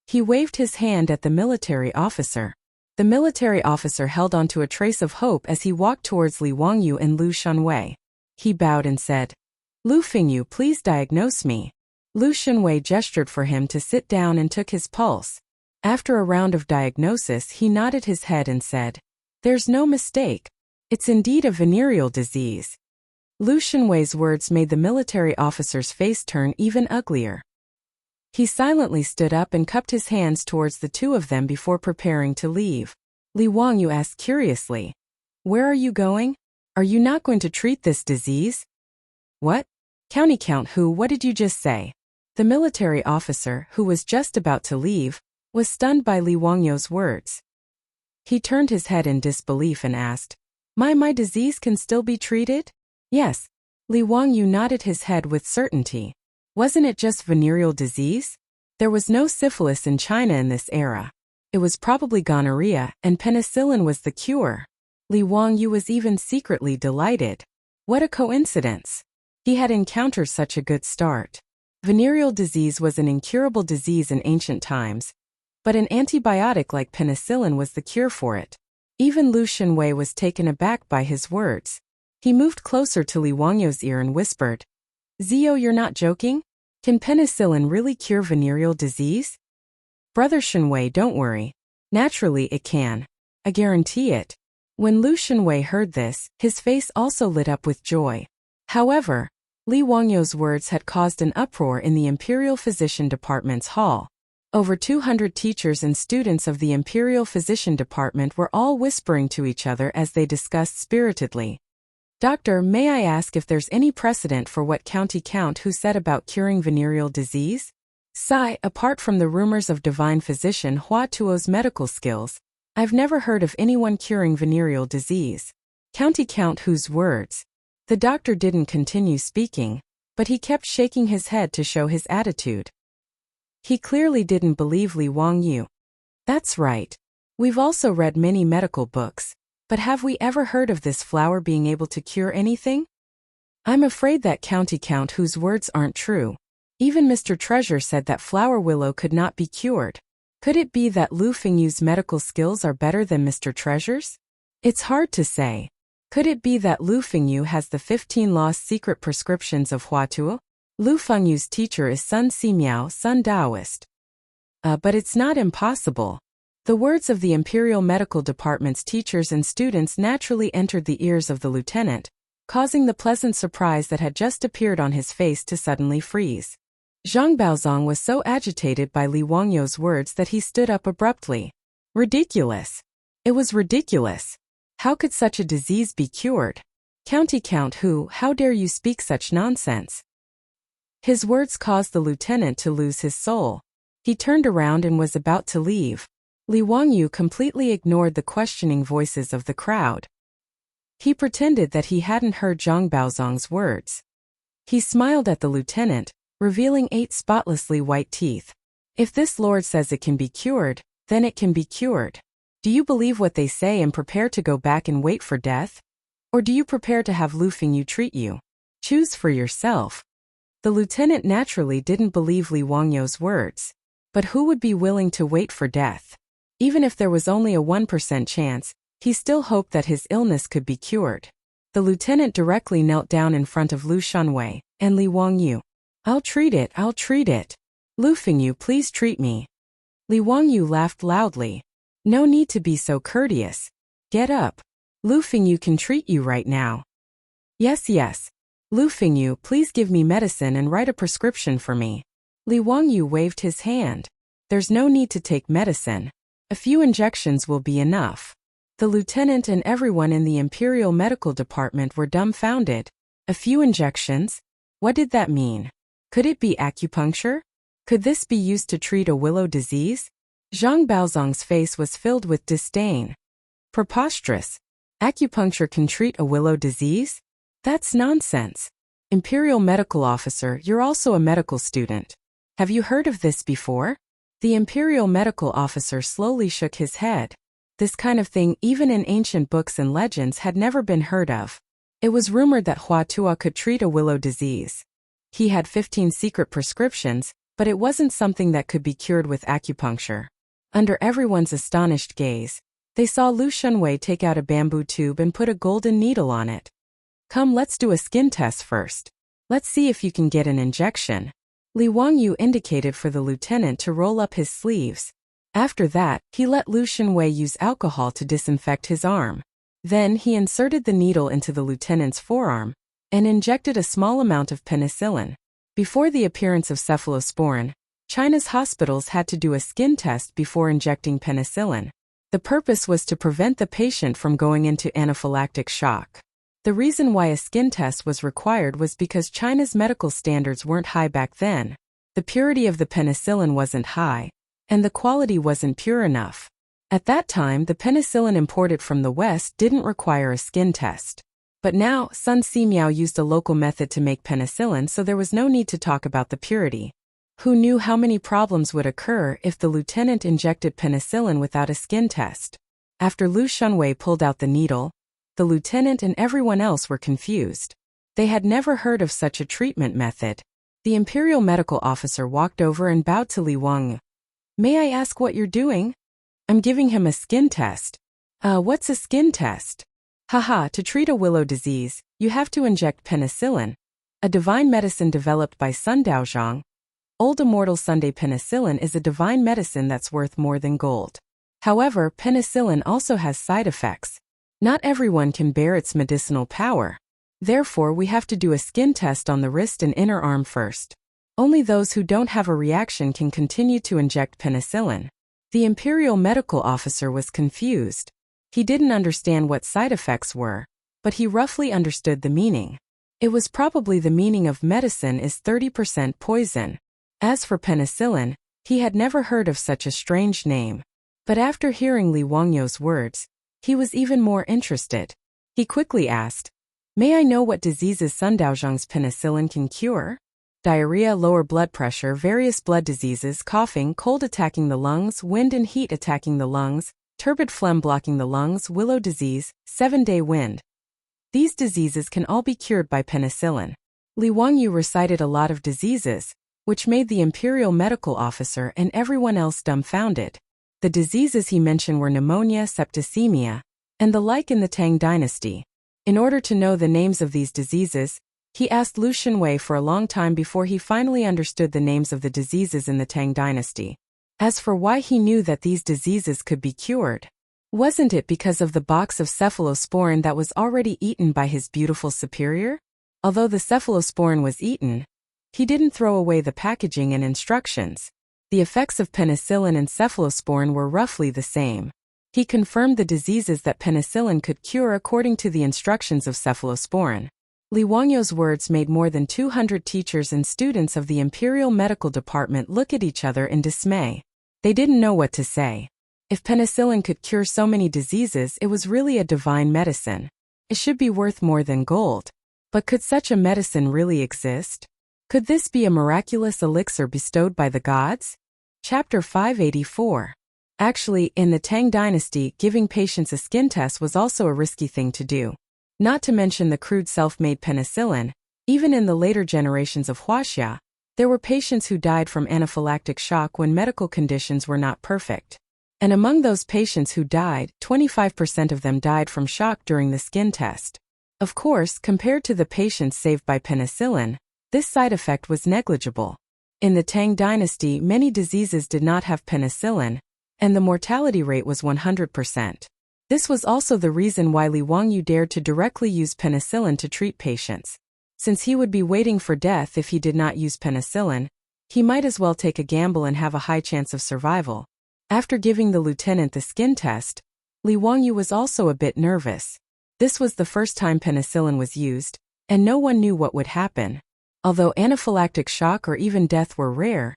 He waved his hand at the military officer. The military officer held on to a trace of hope as he walked towards Li Wangyu and Lu Shunwei. He bowed and said, "Lu Fengyu, please diagnose me." Lu Shunwei gestured for him to sit down and took his pulse. After a round of diagnosis, he nodded his head and said, "There's no mistake. It's indeed a venereal disease." Lu Shunwei's words made the military officer's face turn even uglier. He silently stood up and cupped his hands towards the two of them before preparing to leave. Li Wangyu asked curiously, "Where are you going? Are you not going to treat this disease?" "What? County Count who, what did you just say?" The military officer, who was just about to leave, was stunned by Li Wangyu's words. He turned his head in disbelief and asked, My disease can still be treated?" "Yes." Li Wangyu nodded his head with certainty. Wasn't it just venereal disease? There was no syphilis in China in this era. It was probably gonorrhea, and penicillin was the cure. Li Wangyu was even secretly delighted. What a coincidence! He had encountered such a good start. Venereal disease was an incurable disease in ancient times, but an antibiotic like penicillin was the cure for it. Even Lu Shunwei was taken aback by his words. He moved closer to Li Wangyu's ear and whispered, "Zio, you're not joking? Can penicillin really cure venereal disease?" "Brother Shunwei, don't worry. Naturally it can. I guarantee it." When Lu Shunwei heard this, his face also lit up with joy. However, Li Wangyu's words had caused an uproar in the Imperial Physician Department's hall. Over 200 teachers and students of the Imperial Physician Department were all whispering to each other as they discussed spiritedly. "Doctor, may I ask if there's any precedent for what County Count who said about curing venereal disease?" "Sigh, apart from the rumors of divine physician Hua Tuo's medical skills, I've never heard of anyone curing venereal disease." County Count whose words. The doctor didn't continue speaking, but he kept shaking his head to show his attitude. He clearly didn't believe Li Wangyu. "That's right. We've also read many medical books, but have we ever heard of this flower being able to cure anything?" "I'm afraid that County Count whose words aren't true. Even Mr. Treasure said that flower willow could not be cured. Could it be that Lu Fengyu's medical skills are better than Mr. Treasure's? It's hard to say. Could it be that Lu Fengyu has the 15 lost secret prescriptions of Hua Tuo? Lu Fengyu's teacher is Sun Simiao, Sun Daoist. But it's not impossible." The words of the Imperial Medical Department's teachers and students naturally entered the ears of the lieutenant, causing the pleasant surprise that had just appeared on his face to suddenly freeze. Zhang Baozong was so agitated by Li Wangyu's words that he stood up abruptly. Ridiculous! It was ridiculous! How could such a disease be cured? County Count who, how dare you speak such nonsense? His words caused the lieutenant to lose his soul. He turned around and was about to leave. Li Wangyu completely ignored the questioning voices of the crowd. He pretended that he hadn't heard Zhang Baozong's words. He smiled at the lieutenant, revealing 8 spotlessly white teeth. "If this lord says it can be cured, then it can be cured. Do you believe what they say and prepare to go back and wait for death? Or do you prepare to have Lu Fengyu treat you? Choose for yourself." The lieutenant naturally didn't believe Li Wangyu's words. But who would be willing to wait for death? Even if there was only a 1% chance, he still hoped that his illness could be cured. The lieutenant directly knelt down in front of Lu Shunwei and Li Wangyu. I'll treat it. Lu Fingyu, please treat me. Li Wangyu laughed loudly. No need to be so courteous. Get up. Lu Fingyu can treat you right now. Yes. Lu Fingyu, please give me medicine and write a prescription for me. Li Wangyu waved his hand. There's no need to take medicine. A few injections will be enough. The lieutenant and everyone in the Imperial Medical Department were dumbfounded. A few injections? What did that mean? Could it be acupuncture? Could this be used to treat a willow disease? Zhang Baozong's face was filled with disdain. Preposterous. Acupuncture can treat a willow disease? That's nonsense. Imperial Medical Officer, you're also a medical student. Have you heard of this before? The Imperial Medical Officer slowly shook his head. This kind of thing, even in ancient books and legends, had never been heard of. It was rumored that Hua Tuo could treat a willow disease. He had 15 secret prescriptions, but it wasn't something that could be cured with acupuncture. Under everyone's astonished gaze, they saw Lu Shunwei take out a bamboo tube and put a golden needle on it. Come, let's do a skin test first. Let's see if you can get an injection. Li Wangyu indicated for the lieutenant to roll up his sleeves. After that, he let Lu Shunwei use alcohol to disinfect his arm. Then he inserted the needle into the lieutenant's forearm and injected a small amount of penicillin. Before the appearance of cephalosporin, China's hospitals had to do a skin test before injecting penicillin. The purpose was to prevent the patient from going into anaphylactic shock. The reason why a skin test was required was because China's medical standards weren't high back then. The purity of the penicillin wasn't high, and the quality wasn't pure enough. At that time, the penicillin imported from the West didn't require a skin test. But now, Sun Simiao used a local method to make penicillin, so there was no need to talk about the purity. Who knew how many problems would occur if the lieutenant injected penicillin without a skin test? After Lu Shunwei pulled out the needle, the lieutenant and everyone else were confused. They had never heard of such a treatment method. The Imperial Medical Officer walked over and bowed to Li Wangyu. May I ask what you're doing? I'm giving him a skin test. What's a skin test? Haha, to treat a willow disease, you have to inject penicillin, a divine medicine developed by Sun Daozhang. Old immortal Sunday penicillin is a divine medicine that's worth more than gold. However, penicillin also has side effects. Not everyone can bear its medicinal power. Therefore, we have to do a skin test on the wrist and inner arm first. Only those who don't have a reaction can continue to inject penicillin. The Imperial Medical Officer was confused. He didn't understand what side effects were, but he roughly understood the meaning. It was probably the meaning of medicine is 30% poison. As for penicillin, he had never heard of such a strange name. But after hearing Li Wangyu's words, he was even more interested. He quickly asked, May I know what diseases Sun Daozhang's penicillin can cure? Diarrhea, lower blood pressure, various blood diseases, coughing, cold attacking the lungs, wind and heat attacking the lungs, turbid phlegm blocking the lungs, willow disease, 7-day wind. These diseases can all be cured by penicillin. Li Wangyu recited a lot of diseases, which made the Imperial Medical Officer and everyone else dumbfounded. The diseases he mentioned were pneumonia, septicemia, and the like in the Tang dynasty. In order to know the names of these diseases, he asked Lu Shunwei for a long time before he finally understood the names of the diseases in the Tang dynasty. As for why he knew that these diseases could be cured, wasn't it because of the box of cephalosporin that was already eaten by his beautiful superior? Although the cephalosporin was eaten, he didn't throw away the packaging and instructions. The effects of penicillin and cephalosporin were roughly the same. He confirmed the diseases that penicillin could cure according to the instructions of cephalosporin. Li Wangyu's words made more than 200 teachers and students of the Imperial Medical Department look at each other in dismay. They didn't know what to say. If penicillin could cure so many diseases, it was really a divine medicine. It should be worth more than gold. But could such a medicine really exist? Could this be a miraculous elixir bestowed by the gods? Chapter 584. Actually, in the Tang dynasty, giving patients a skin test was also a risky thing to do. Not to mention the crude self-made penicillin, even in the later generations of Huaxia, there were patients who died from anaphylactic shock when medical conditions were not perfect. And among those patients who died, 25% of them died from shock during the skin test. Of course, compared to the patients saved by penicillin, this side effect was negligible. In the Tang dynasty, many diseases did not have penicillin, and the mortality rate was 100%. This was also the reason why Li Wangyu dared to directly use penicillin to treat patients. Since he would be waiting for death if he did not use penicillin, he might as well take a gamble and have a high chance of survival. After giving the lieutenant the skin test, Li Wangyu was also a bit nervous. This was the first time penicillin was used, and no one knew what would happen. Although anaphylactic shock or even death were rare,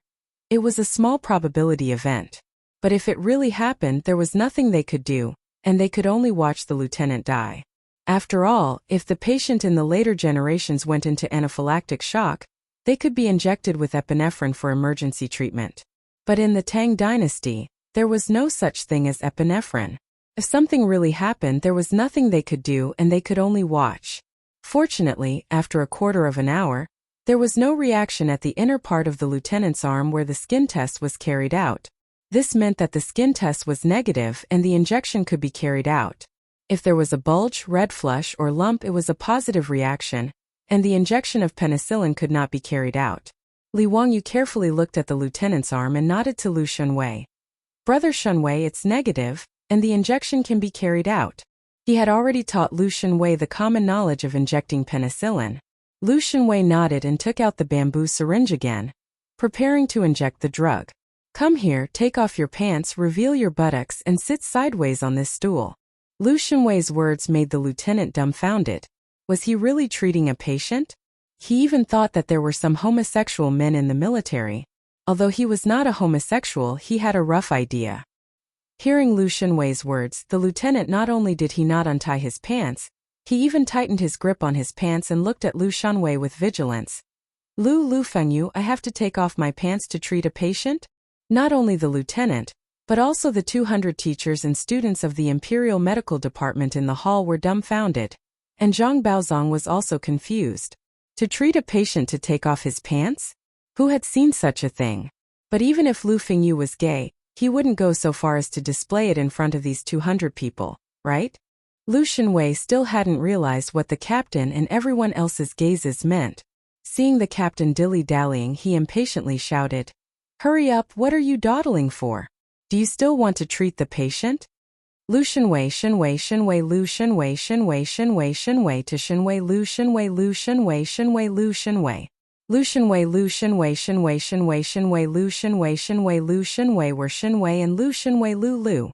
it was a small probability event. But if it really happened, there was nothing they could do, and they could only watch the lieutenant die. After all, if the patient in the later generations went into anaphylactic shock, they could be injected with epinephrine for emergency treatment. But in the Tang dynasty, there was no such thing as epinephrine. If something really happened, there was nothing they could do and they could only watch. Fortunately, after a quarter of an hour, there was no reaction at the inner part of the lieutenant's arm where the skin test was carried out. This meant that the skin test was negative and the injection could be carried out. If there was a bulge, red flush, or lump, it was a positive reaction, and the injection of penicillin could not be carried out. Li Wangyu carefully looked at the lieutenant's arm and nodded to Lu Shunwei. Brother Shunwei, it's negative, and the injection can be carried out. He had already taught Lu Shunwei the common knowledge of injecting penicillin. Lu Shunwei nodded and took out the bamboo syringe again, preparing to inject the drug. Come here, take off your pants, reveal your buttocks, and sit sideways on this stool. Lu Shunwei's words made the lieutenant dumbfounded. Was he really treating a patient? He even thought that there were some homosexual men in the military. Although he was not a homosexual, he had a rough idea. Hearing Lu Shunwei's words, the lieutenant not only did he not untie his pants, he even tightened his grip on his pants and looked at Lu Shunwei with vigilance. Lu Fengyu, I have to take off my pants to treat a patient? Not only the lieutenant, but also the 200 teachers and students of the Imperial Medical Department in the hall were dumbfounded, and Zhang Baozong was also confused. To treat a patient to take off his pants? Who had seen such a thing? But even if Lu Fengyu was gay, he wouldn't go so far as to display it in front of these 200 people, right? Lu Shunwei still hadn't realized what the captain and everyone else's gazes meant. Seeing the captain dilly-dallying, he impatiently shouted, "Hurry up, what are you dawdling for? Do you still want to treat the patient?" Lu Shunwei, Lu Shunwei, to Shunwei, Lu Shunwei, Lu Shunwei, Lu Shunwei. Lu Shunwei, Lu Shunwei were Shunwei and Lu Shunwei Lu.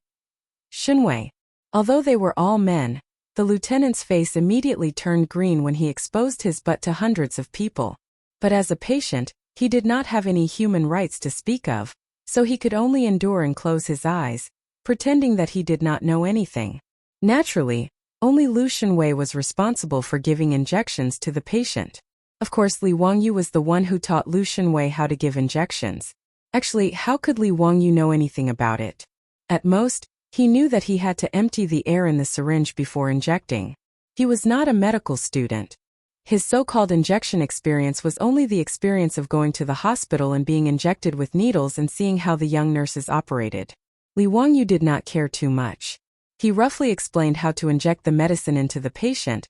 Shunwei. Although they were all men, the lieutenant's face immediately turned green when he exposed his butt to hundreds of people. But as a patient, he did not have any human rights to speak of, so he could only endure and close his eyes, pretending that he did not know anything. Naturally, only Lu Shunwei was responsible for giving injections to the patient. Of course, Li Wangyu was the one who taught Lu Shunwei how to give injections. Actually, how could Li Wangyu know anything about it? At most, he knew that he had to empty the air in the syringe before injecting. He was not a medical student. His so-called injection experience was only the experience of going to the hospital and being injected with needles and seeing how the young nurses operated. Li Wangyu did not care too much. He roughly explained how to inject the medicine into the patient,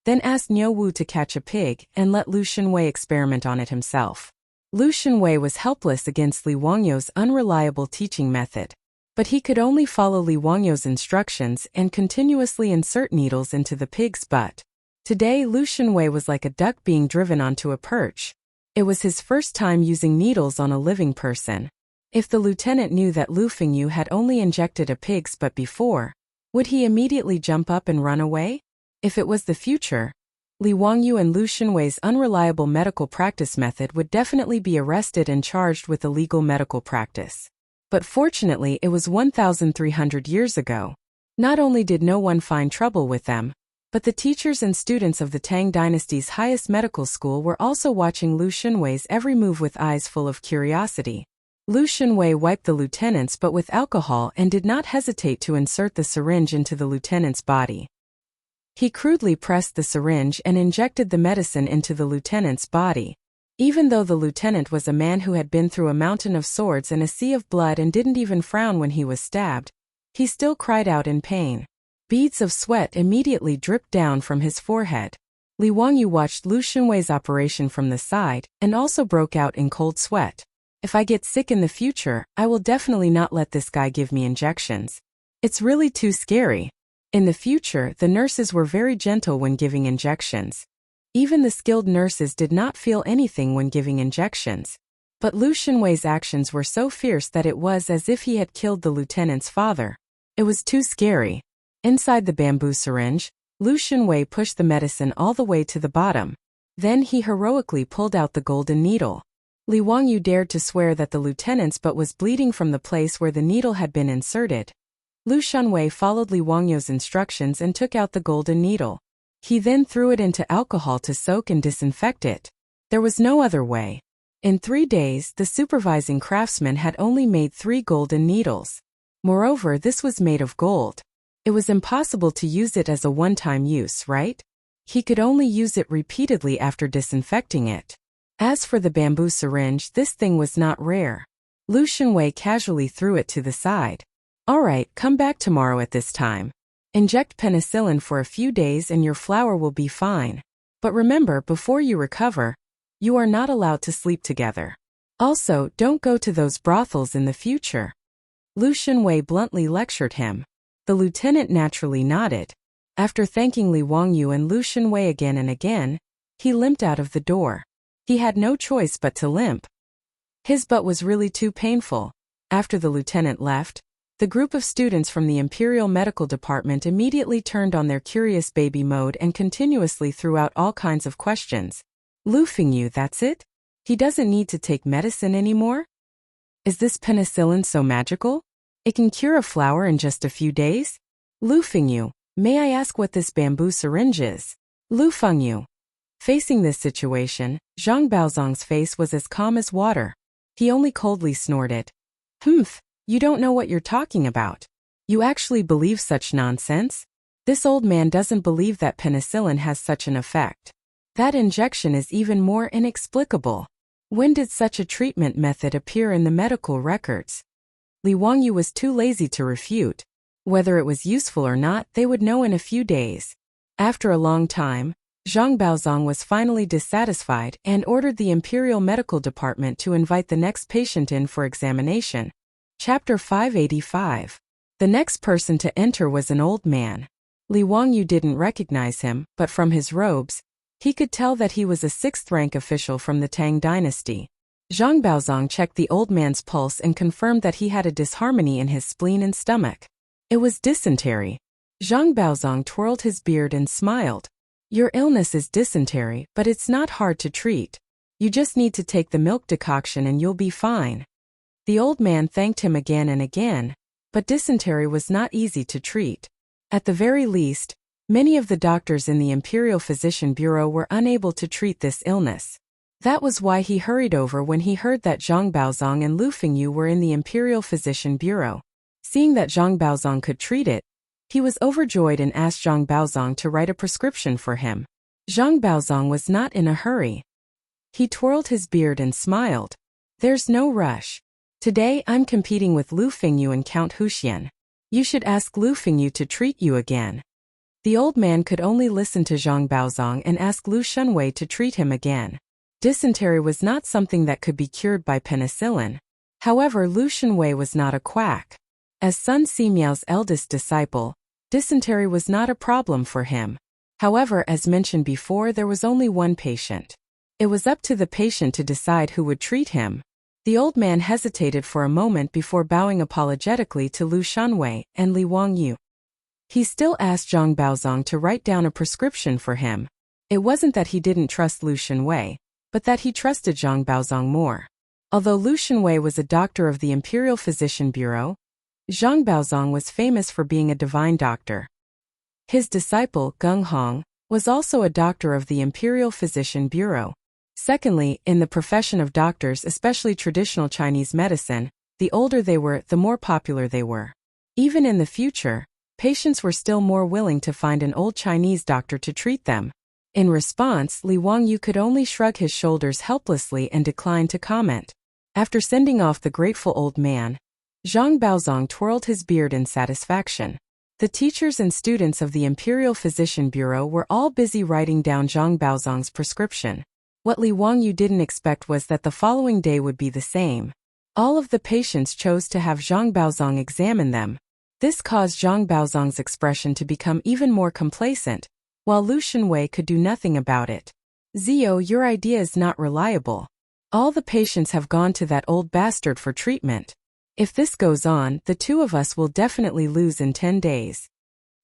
then asked Niu Wu to catch a pig and let Lu Shunwei experiment on it himself. Lu Shunwei was helpless against Li Wangyu's unreliable teaching method, but he could only follow Li Wangyu's instructions and continuously insert needles into the pig's butt. Today, Lu Shunwei was like a duck being driven onto a perch. It was his first time using needles on a living person. If the lieutenant knew that Lu Fengyu had only injected a pig's butt before, would he immediately jump up and run away? If it was the future, Li Wangyu and Lu Shunwei's unreliable medical practice method would definitely be arrested and charged with illegal medical practice. But fortunately, it was 1,300 years ago. Not only did no one find trouble with them, but the teachers and students of the Tang dynasty's highest medical school were also watching Lu Shunwei's every move with eyes full of curiosity. Lu Shunwei wiped the lieutenant's butt with alcohol and did not hesitate to insert the syringe into the lieutenant's body. He crudely pressed the syringe and injected the medicine into the lieutenant's body. Even though the lieutenant was a man who had been through a mountain of swords and a sea of blood and didn't even frown when he was stabbed, he still cried out in pain. Beads of sweat immediately dripped down from his forehead. Li Wangyu watched Lu Xunwei's operation from the side and also broke out in cold sweat. If I get sick in the future, I will definitely not let this guy give me injections. It's really too scary. In the future, the nurses were very gentle when giving injections. Even the skilled nurses did not feel anything when giving injections. But Lu Xunwei's actions were so fierce that it was as if he had killed the lieutenant's father. It was too scary. Inside the bamboo syringe, Lu Xunwei pushed the medicine all the way to the bottom. Then he heroically pulled out the golden needle. Li Wangyu dared to swear that the lieutenant's butt was bleeding from the place where the needle had been inserted. Lu Xunwei followed Li Wangyu's instructions and took out the golden needle. He then threw it into alcohol to soak and disinfect it. There was no other way. In 3 days, the supervising craftsman had only made 3 golden needles. Moreover, this was made of gold. It was impossible to use it as a one-time use, right? He could only use it repeatedly after disinfecting it. As for the bamboo syringe, this thing was not rare. Lu Xunwei casually threw it to the side. Alright, come back tomorrow at this time. Inject penicillin for a few days and your flower will be fine. But remember, before you recover, you are not allowed to sleep together. Also, don't go to those brothels in the future. Lu Xunwei bluntly lectured him. The lieutenant naturally nodded. After thanking Li Wangyu and Lu Xunwei again and again, he limped out of the door. He had no choice but to limp. His butt was really too painful. After the lieutenant left, the group of students from the Imperial Medical Department immediately turned on their curious baby mode and continuously threw out all kinds of questions. Lu Fengyu, that's it? He doesn't need to take medicine anymore? Is this penicillin so magical? It can cure a flower in just a few days? Lu Fengyu, may I ask what this bamboo syringe is? Lu Fengyu. Facing this situation, Zhang Baozong's face was as calm as water. He only coldly snorted. Humph, you don't know what you're talking about. You actually believe such nonsense? This old man doesn't believe that penicillin has such an effect. That injection is even more inexplicable. When did such a treatment method appear in the medical records? Li Wangyu was too lazy to refute. Whether it was useful or not, they would know in a few days. After a long time, Zhang Baozong was finally dissatisfied and ordered the Imperial Medical Department to invite the next patient in for examination. Chapter 585. The next person to enter was an old man. Li Wangyu didn't recognize him, but from his robes, he could tell that he was a 6th-rank official from the Tang dynasty. Zhang Baozong checked the old man's pulse and confirmed that he had a disharmony in his spleen and stomach. It was dysentery. Zhang Baozong twirled his beard and smiled. Your illness is dysentery, but it's not hard to treat. You just need to take the milk decoction and you'll be fine. The old man thanked him again and again, but dysentery was not easy to treat. At the very least, many of the doctors in the Imperial Physician Bureau were unable to treat this illness. That was why he hurried over when he heard that Zhang Baozong and Lu Fengyu were in the Imperial Physician Bureau. Seeing that Zhang Baozong could treat it, he was overjoyed and asked Zhang Baozong to write a prescription for him. Zhang Baozong was not in a hurry. He twirled his beard and smiled. There's no rush. Today I'm competing with Lu Fengyu and Count Huxian. You should ask Lu Fengyu to treat you again. The old man could only listen to Zhang Baozong and ask Lu Xunwei to treat him again. Dysentery was not something that could be cured by penicillin. However, Lu Xunwei was not a quack. As Sun Simiao's eldest disciple, dysentery was not a problem for him. However, as mentioned before, there was only one patient. It was up to the patient to decide who would treat him. The old man hesitated for a moment before bowing apologetically to Lu Xunwei and Li Wangyu. He still asked Zhang Baozong to write down a prescription for him. It wasn't that he didn't trust Lu Xunwei, but that he trusted Zhang Baozong more. Although Lu Xunwei was a doctor of the Imperial Physician Bureau, Zhang Baozong was famous for being a divine doctor. His disciple, Geng Hong, was also a doctor of the Imperial Physician Bureau. Secondly, in the profession of doctors, especially traditional Chinese medicine, the older they were, the more popular they were. Even in the future, patients were still more willing to find an old Chinese doctor to treat them. In response, Li Wangyu could only shrug his shoulders helplessly and decline to comment. After sending off the grateful old man, Zhang Baozong twirled his beard in satisfaction. The teachers and students of the Imperial Physician Bureau were all busy writing down Zhang Baozong's prescription. What Li Wangyu didn't expect was that the following day would be the same. All of the patients chose to have Zhang Baozong examine them. This caused Zhang Baozong's expression to become even more complacent, while Lu Shenwei could do nothing about it. Zio, your idea is not reliable. All the patients have gone to that old bastard for treatment. If this goes on, the two of us will definitely lose in 10 days.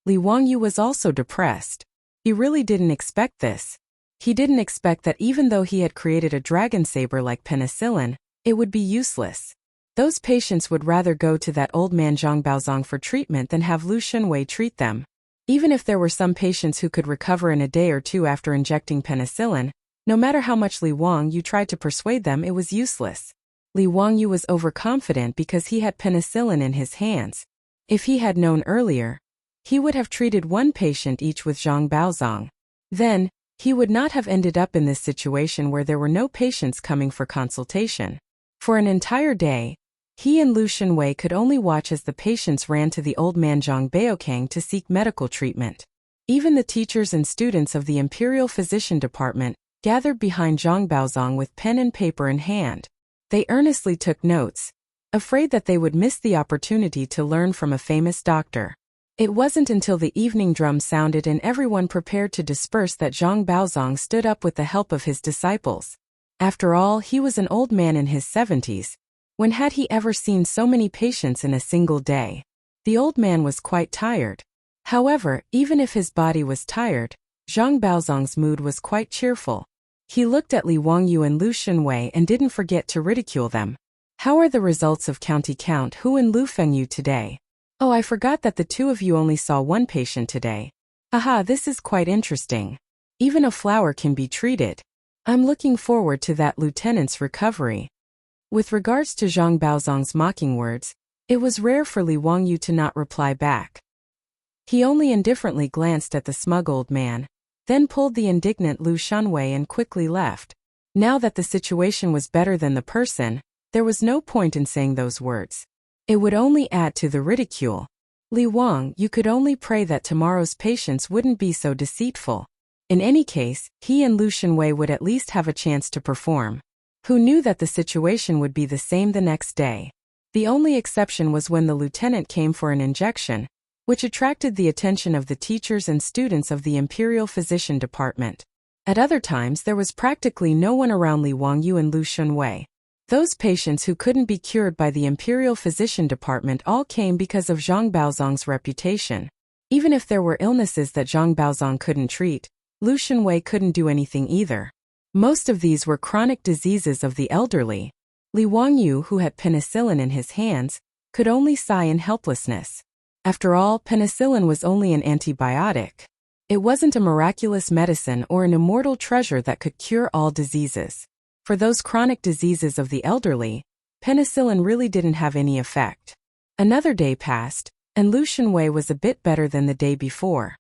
Li Wangyu was also depressed. He really didn't expect this. He didn't expect that even though he had created a dragon saber like penicillin, it would be useless. Those patients would rather go to that old man Zhang Baozong for treatment than have Lu Shenwei treat them. Even if there were some patients who could recover in a day or two after injecting penicillin, no matter how much Li Wangyu tried to persuade them, it was useless. Li Wangyu was overconfident because he had penicillin in his hands. If he had known earlier, he would have treated one patient each with Zhang Baozong. Then, he would not have ended up in this situation where there were no patients coming for consultation. For an entire day, he and Lu Shenwei could only watch as the patients ran to the old man Zhang Baokang to seek medical treatment. Even the teachers and students of the Imperial Physician Department gathered behind Zhang Baozong with pen and paper in hand. They earnestly took notes, afraid that they would miss the opportunity to learn from a famous doctor. It wasn't until the evening drum sounded and everyone prepared to disperse that Zhang Baozong stood up with the help of his disciples. After all, he was an old man in his 70s. When had he ever seen so many patients in a single day? The old man was quite tired. However, even if his body was tired, Zhang Baozong's mood was quite cheerful. He looked at Li Wangyu and Lu Shenwei and didn't forget to ridicule them. How are the results of County Count Hu and Lu Fengyu today? Oh, I forgot that the two of you only saw one patient today. Aha, this is quite interesting. Even a flower can be treated. I'm looking forward to that lieutenant's recovery. With regards to Zhang Baozong's mocking words, it was rare for Li Wangyu to not reply back. He only indifferently glanced at the smug old man, then pulled the indignant Lu Shenwei and quickly left. Now that the situation was better than the person, there was no point in saying those words. It would only add to the ridicule. Li Wang, you could only pray that tomorrow's patients wouldn't be so deceitful. In any case, he and Lu Shenwei would at least have a chance to perform. Who knew that the situation would be the same the next day? The only exception was when the lieutenant came for an injection, which attracted the attention of the teachers and students of the Imperial Physician Department. At other times there was practically no one around Li Wangyu and Lu Shenwei. Those patients who couldn't be cured by the Imperial Physician Department all came because of Zhang Baozong's reputation. Even if there were illnesses that Zhang Baozong couldn't treat, Lu Shenwei couldn't do anything either. Most of these were chronic diseases of the elderly. Li Wangyu, who had penicillin in his hands, could only sigh in helplessness. After all, penicillin was only an antibiotic. It wasn't a miraculous medicine or an immortal treasure that could cure all diseases. For those chronic diseases of the elderly, penicillin really didn't have any effect. Another day passed, and Lu Shenwei was a bit better than the day before.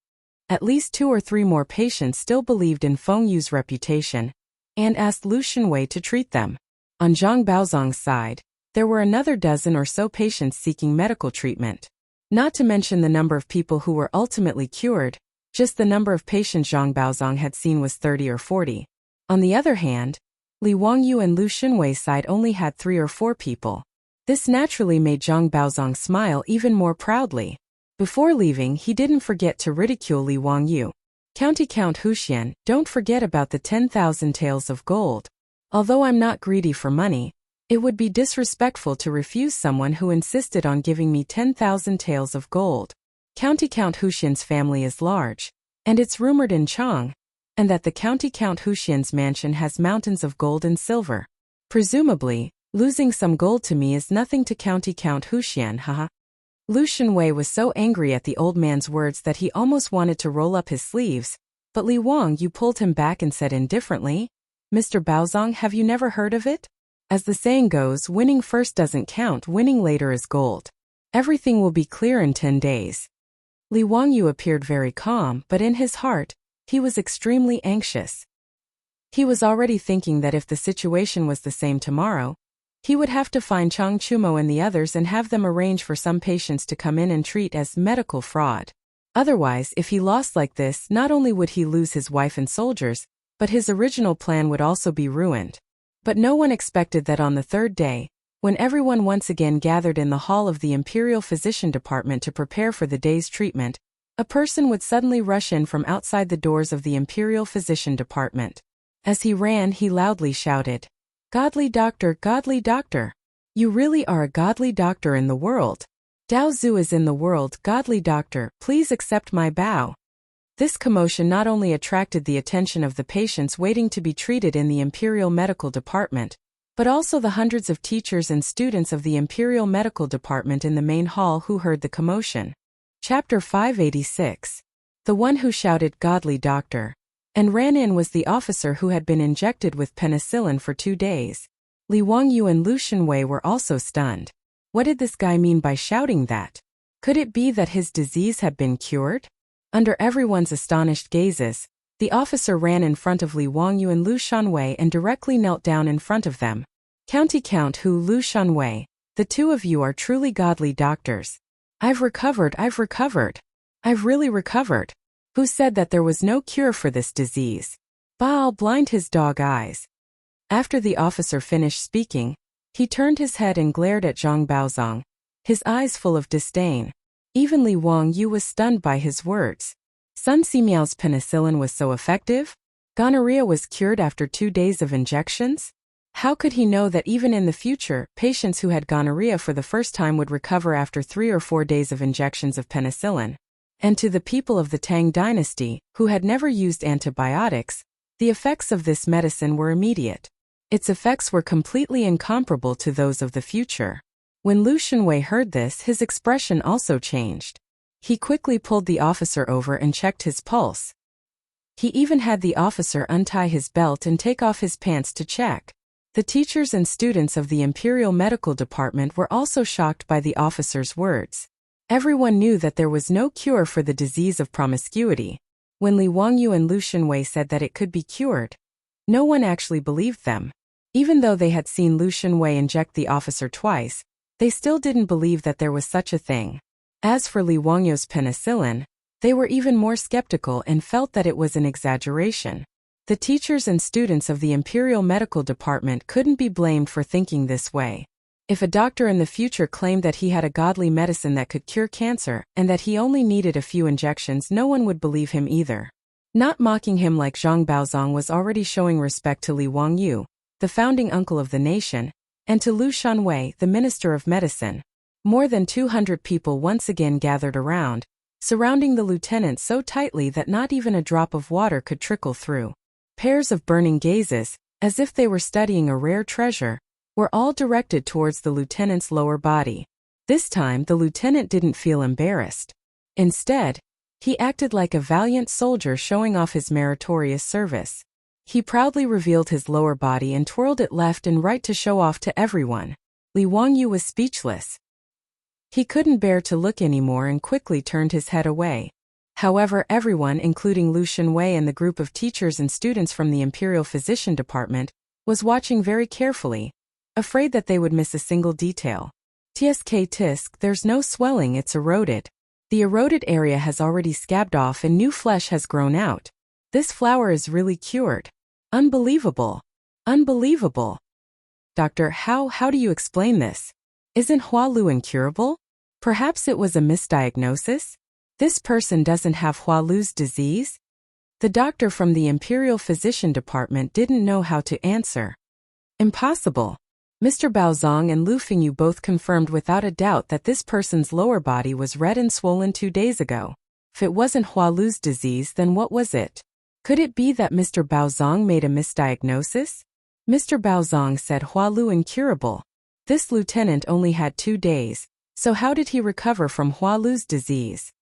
At least 2 or 3 more patients still believed in Feng Yu's reputation, and asked Lu Shenwei to treat them. On Zhang Baozong's side, there were another dozen or so patients seeking medical treatment. Not to mention the number of people who were ultimately cured, just the number of patients Zhang Baozong had seen was 30 or 40. On the other hand, Li Wangyu and Lu Shenwei's side only had 3 or 4 people. This naturally made Zhang Baozong smile even more proudly. Before leaving, he didn't forget to ridicule Li Wangyu. County Count Huxian, don't forget about the 10,000 taels of gold. Although I'm not greedy for money, it would be disrespectful to refuse someone who insisted on giving me 10,000 taels of gold. County Count Huxian's family is large, and it's rumored in Chang, and that the County Count Huxian's mansion has mountains of gold and silver. Presumably, losing some gold to me is nothing to County Count Huxian, haha. Lu Shenwei was so angry at the old man's words that he almost wanted to roll up his sleeves, but Li Wangyu pulled him back and said indifferently, Mr. Baozong, have you never heard of it? As the saying goes, winning first doesn't count, winning later is gold. Everything will be clear in 10 days. Li Wangyu appeared very calm, but in his heart, he was extremely anxious. He was already thinking that if the situation was the same tomorrow, He would have to find Chang Chumo and the others and have them arrange for some patients to come in and treat as medical fraud. Otherwise, if he lost like this, not only would he lose his wife and soldiers, but his original plan would also be ruined. But no one expected that on the third day, when everyone once again gathered in the hall of the Imperial Physician Department to prepare for the day's treatment, a person would suddenly rush in from outside the doors of the Imperial Physician Department. As he ran, he loudly shouted, "Godly doctor, godly doctor! You really are a godly doctor in the world. Dao Zhu is in the world, godly doctor, please accept my bow." This commotion not only attracted the attention of the patients waiting to be treated in the Imperial Medical Department, but also the hundreds of teachers and students of the Imperial Medical Department in the main hall who heard the commotion. Chapter 586. The one who shouted, "Godly doctor," and ran in was the officer who had been injected with penicillin for 2 days. Li Wangyu and Lu Shenwei were also stunned. What did this guy mean by shouting that? Could it be that his disease had been cured? Under everyone's astonished gazes, the officer ran in front of Li Wangyu and Lu Shenwei and directly knelt down in front of them. Count who Lu Shenwei, the two of you are truly godly doctors. I've recovered. I've really recovered. Who said that there was no cure for this disease? I'll blind his dog eyes. After the officer finished speaking, he turned his head and glared at Zhang Baozong, his eyes full of disdain. Even Li Wangyu was stunned by his words. Sun Simiao's penicillin was so effective? Gonorrhea was cured after 2 days of injections? How could he know that even in the future, patients who had gonorrhea for the first time would recover after 3 or 4 days of injections of penicillin? And to the people of the Tang dynasty, who had never used antibiotics, the effects of this medicine were immediate. Its effects were completely incomparable to those of the future. When Lu Shenwei heard this, his expression also changed. He quickly pulled the officer over and checked his pulse. He even had the officer untie his belt and take off his pants to check. The teachers and students of the Imperial Medical Department were also shocked by the officer's words. Everyone knew that there was no cure for the disease of promiscuity. When Li Wangyu and Lu Shenwei said that it could be cured, no one actually believed them. Even though they had seen Lu Shenwei inject the officer twice, they still didn't believe that there was such a thing. As for Li Wangyu's penicillin, they were even more skeptical and felt that it was an exaggeration. The teachers and students of the Imperial Medical Department couldn't be blamed for thinking this way. If a doctor in the future claimed that he had a godly medicine that could cure cancer, and that he only needed a few injections, no one would believe him either. Not mocking him like Zhang Baozong was already showing respect to Li Wangyu, the founding uncle of the nation, and to Lu Shenwei, the Minister of Medicine. More than 200 people once again gathered around, surrounding the lieutenant so tightly that not even a drop of water could trickle through. Pairs of burning gazes, as if they were studying a rare treasure, were all directed towards the lieutenant's lower body. This time the lieutenant didn't feel embarrassed. Instead, he acted like a valiant soldier showing off his meritorious service. He proudly revealed his lower body and twirled it left and right to show off to everyone. Li Wangyu was speechless. He couldn't bear to look anymore and quickly turned his head away. However, everyone, including Lu Shenwei and the group of teachers and students from the Imperial Physician Department, was watching very carefully, afraid that they would miss a single detail. Tisk, there's no swelling, it's eroded. The eroded area has already scabbed off and new flesh has grown out. This flower is really cured. Unbelievable. Unbelievable. Doctor, how do you explain this? Isn't Hua Lu incurable? Perhaps it was a misdiagnosis? This person doesn't have Hua Lu's disease? The doctor from the Imperial Physician Department didn't know how to answer. Impossible. Mr. Baozong and Lu Fingyu both confirmed without a doubt that this person's lower body was red and swollen 2 days ago. If it wasn't Hua Lu's disease, then what was it? Could it be that Mr. Baozong made a misdiagnosis? Mr. Baozong said Hua Lu incurable. This lieutenant only had 2 days, so how did he recover from Hua Lu's disease?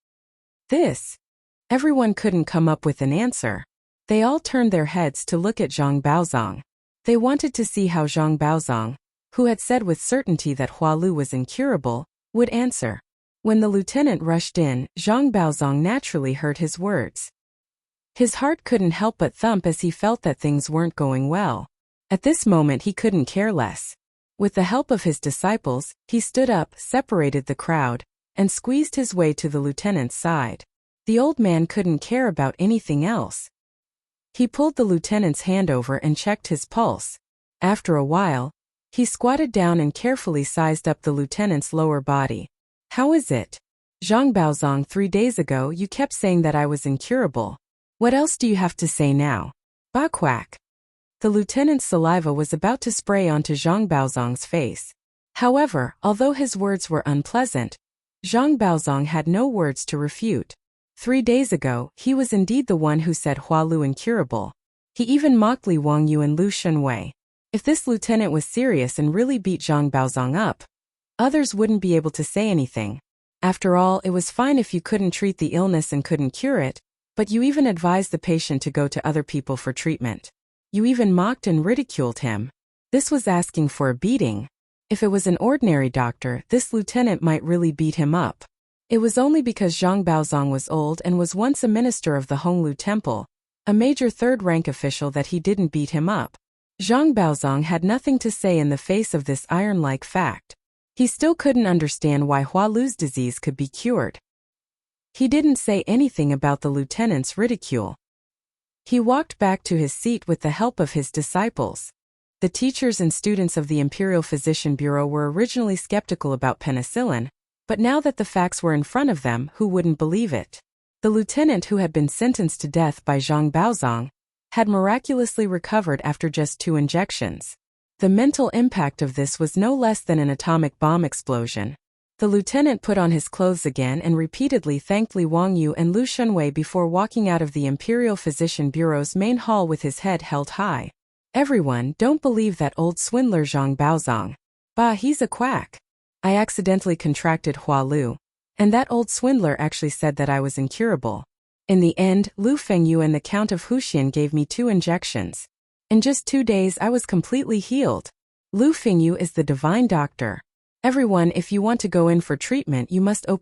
Everyone couldn't come up with an answer. They all turned their heads to look at Zhang Baozong. They wanted to see how Zhang Baozong, who had said with certainty that Hua Lu was incurable, would answer. When the lieutenant rushed in, Zhang Baozong naturally heard his words. His heart couldn't help but thump as he felt that things weren't going well. At this moment he couldn't care less. With the help of his disciples, he stood up, separated the crowd, and squeezed his way to the lieutenant's side. The old man couldn't care about anything else. He pulled the lieutenant's hand over and checked his pulse. After a while, he squatted down and carefully sized up the lieutenant's lower body. "How is it? Zhang Baozong, 3 days ago you kept saying that I was incurable. What else do you have to say now?" "Ba quack." The lieutenant's saliva was about to spray onto Zhang Baozong's face. However, although his words were unpleasant, Zhang Baozong had no words to refute. 3 days ago, he was indeed the one who said Hua Lu incurable. He even mocked Li Wangyu and Lu Shunwei. If this lieutenant was serious and really beat Zhang Baozong up, others wouldn't be able to say anything. After all, it was fine if you couldn't treat the illness and couldn't cure it, but you even advised the patient to go to other people for treatment. You even mocked and ridiculed him. This was asking for a beating. If it was an ordinary doctor, this lieutenant might really beat him up. It was only because Zhang Baozong was old and was once a minister of the Honglu Temple, a major third-rank official, that he didn't beat him up. Zhang Baozong had nothing to say in the face of this iron-like fact. He still couldn't understand why Hua Lu's disease could be cured. He didn't say anything about the lieutenant's ridicule. He walked back to his seat with the help of his disciples. The teachers and students of the Imperial Physician Bureau were originally skeptical about penicillin, but now that the facts were in front of them, who wouldn't believe it? The lieutenant, who had been sentenced to death by Zhang Baozong, had miraculously recovered after just 2 injections. The mental impact of this was no less than an atomic bomb explosion. The lieutenant put on his clothes again and repeatedly thanked Li Wangyu and Lu Shunwei before walking out of the Imperial Physician Bureau's main hall with his head held high. "Everyone, don't believe that old swindler Zhang Baozong. Bah, he's a quack. I accidentally contracted Hua Lu, and that old swindler actually said that I was incurable. In the end, Lu Fengyu and the Count of Huxian gave me 2 injections. In just 2 days I was completely healed. Lu Fengyu is the divine doctor. Everyone, if you want to go in for treatment, you must open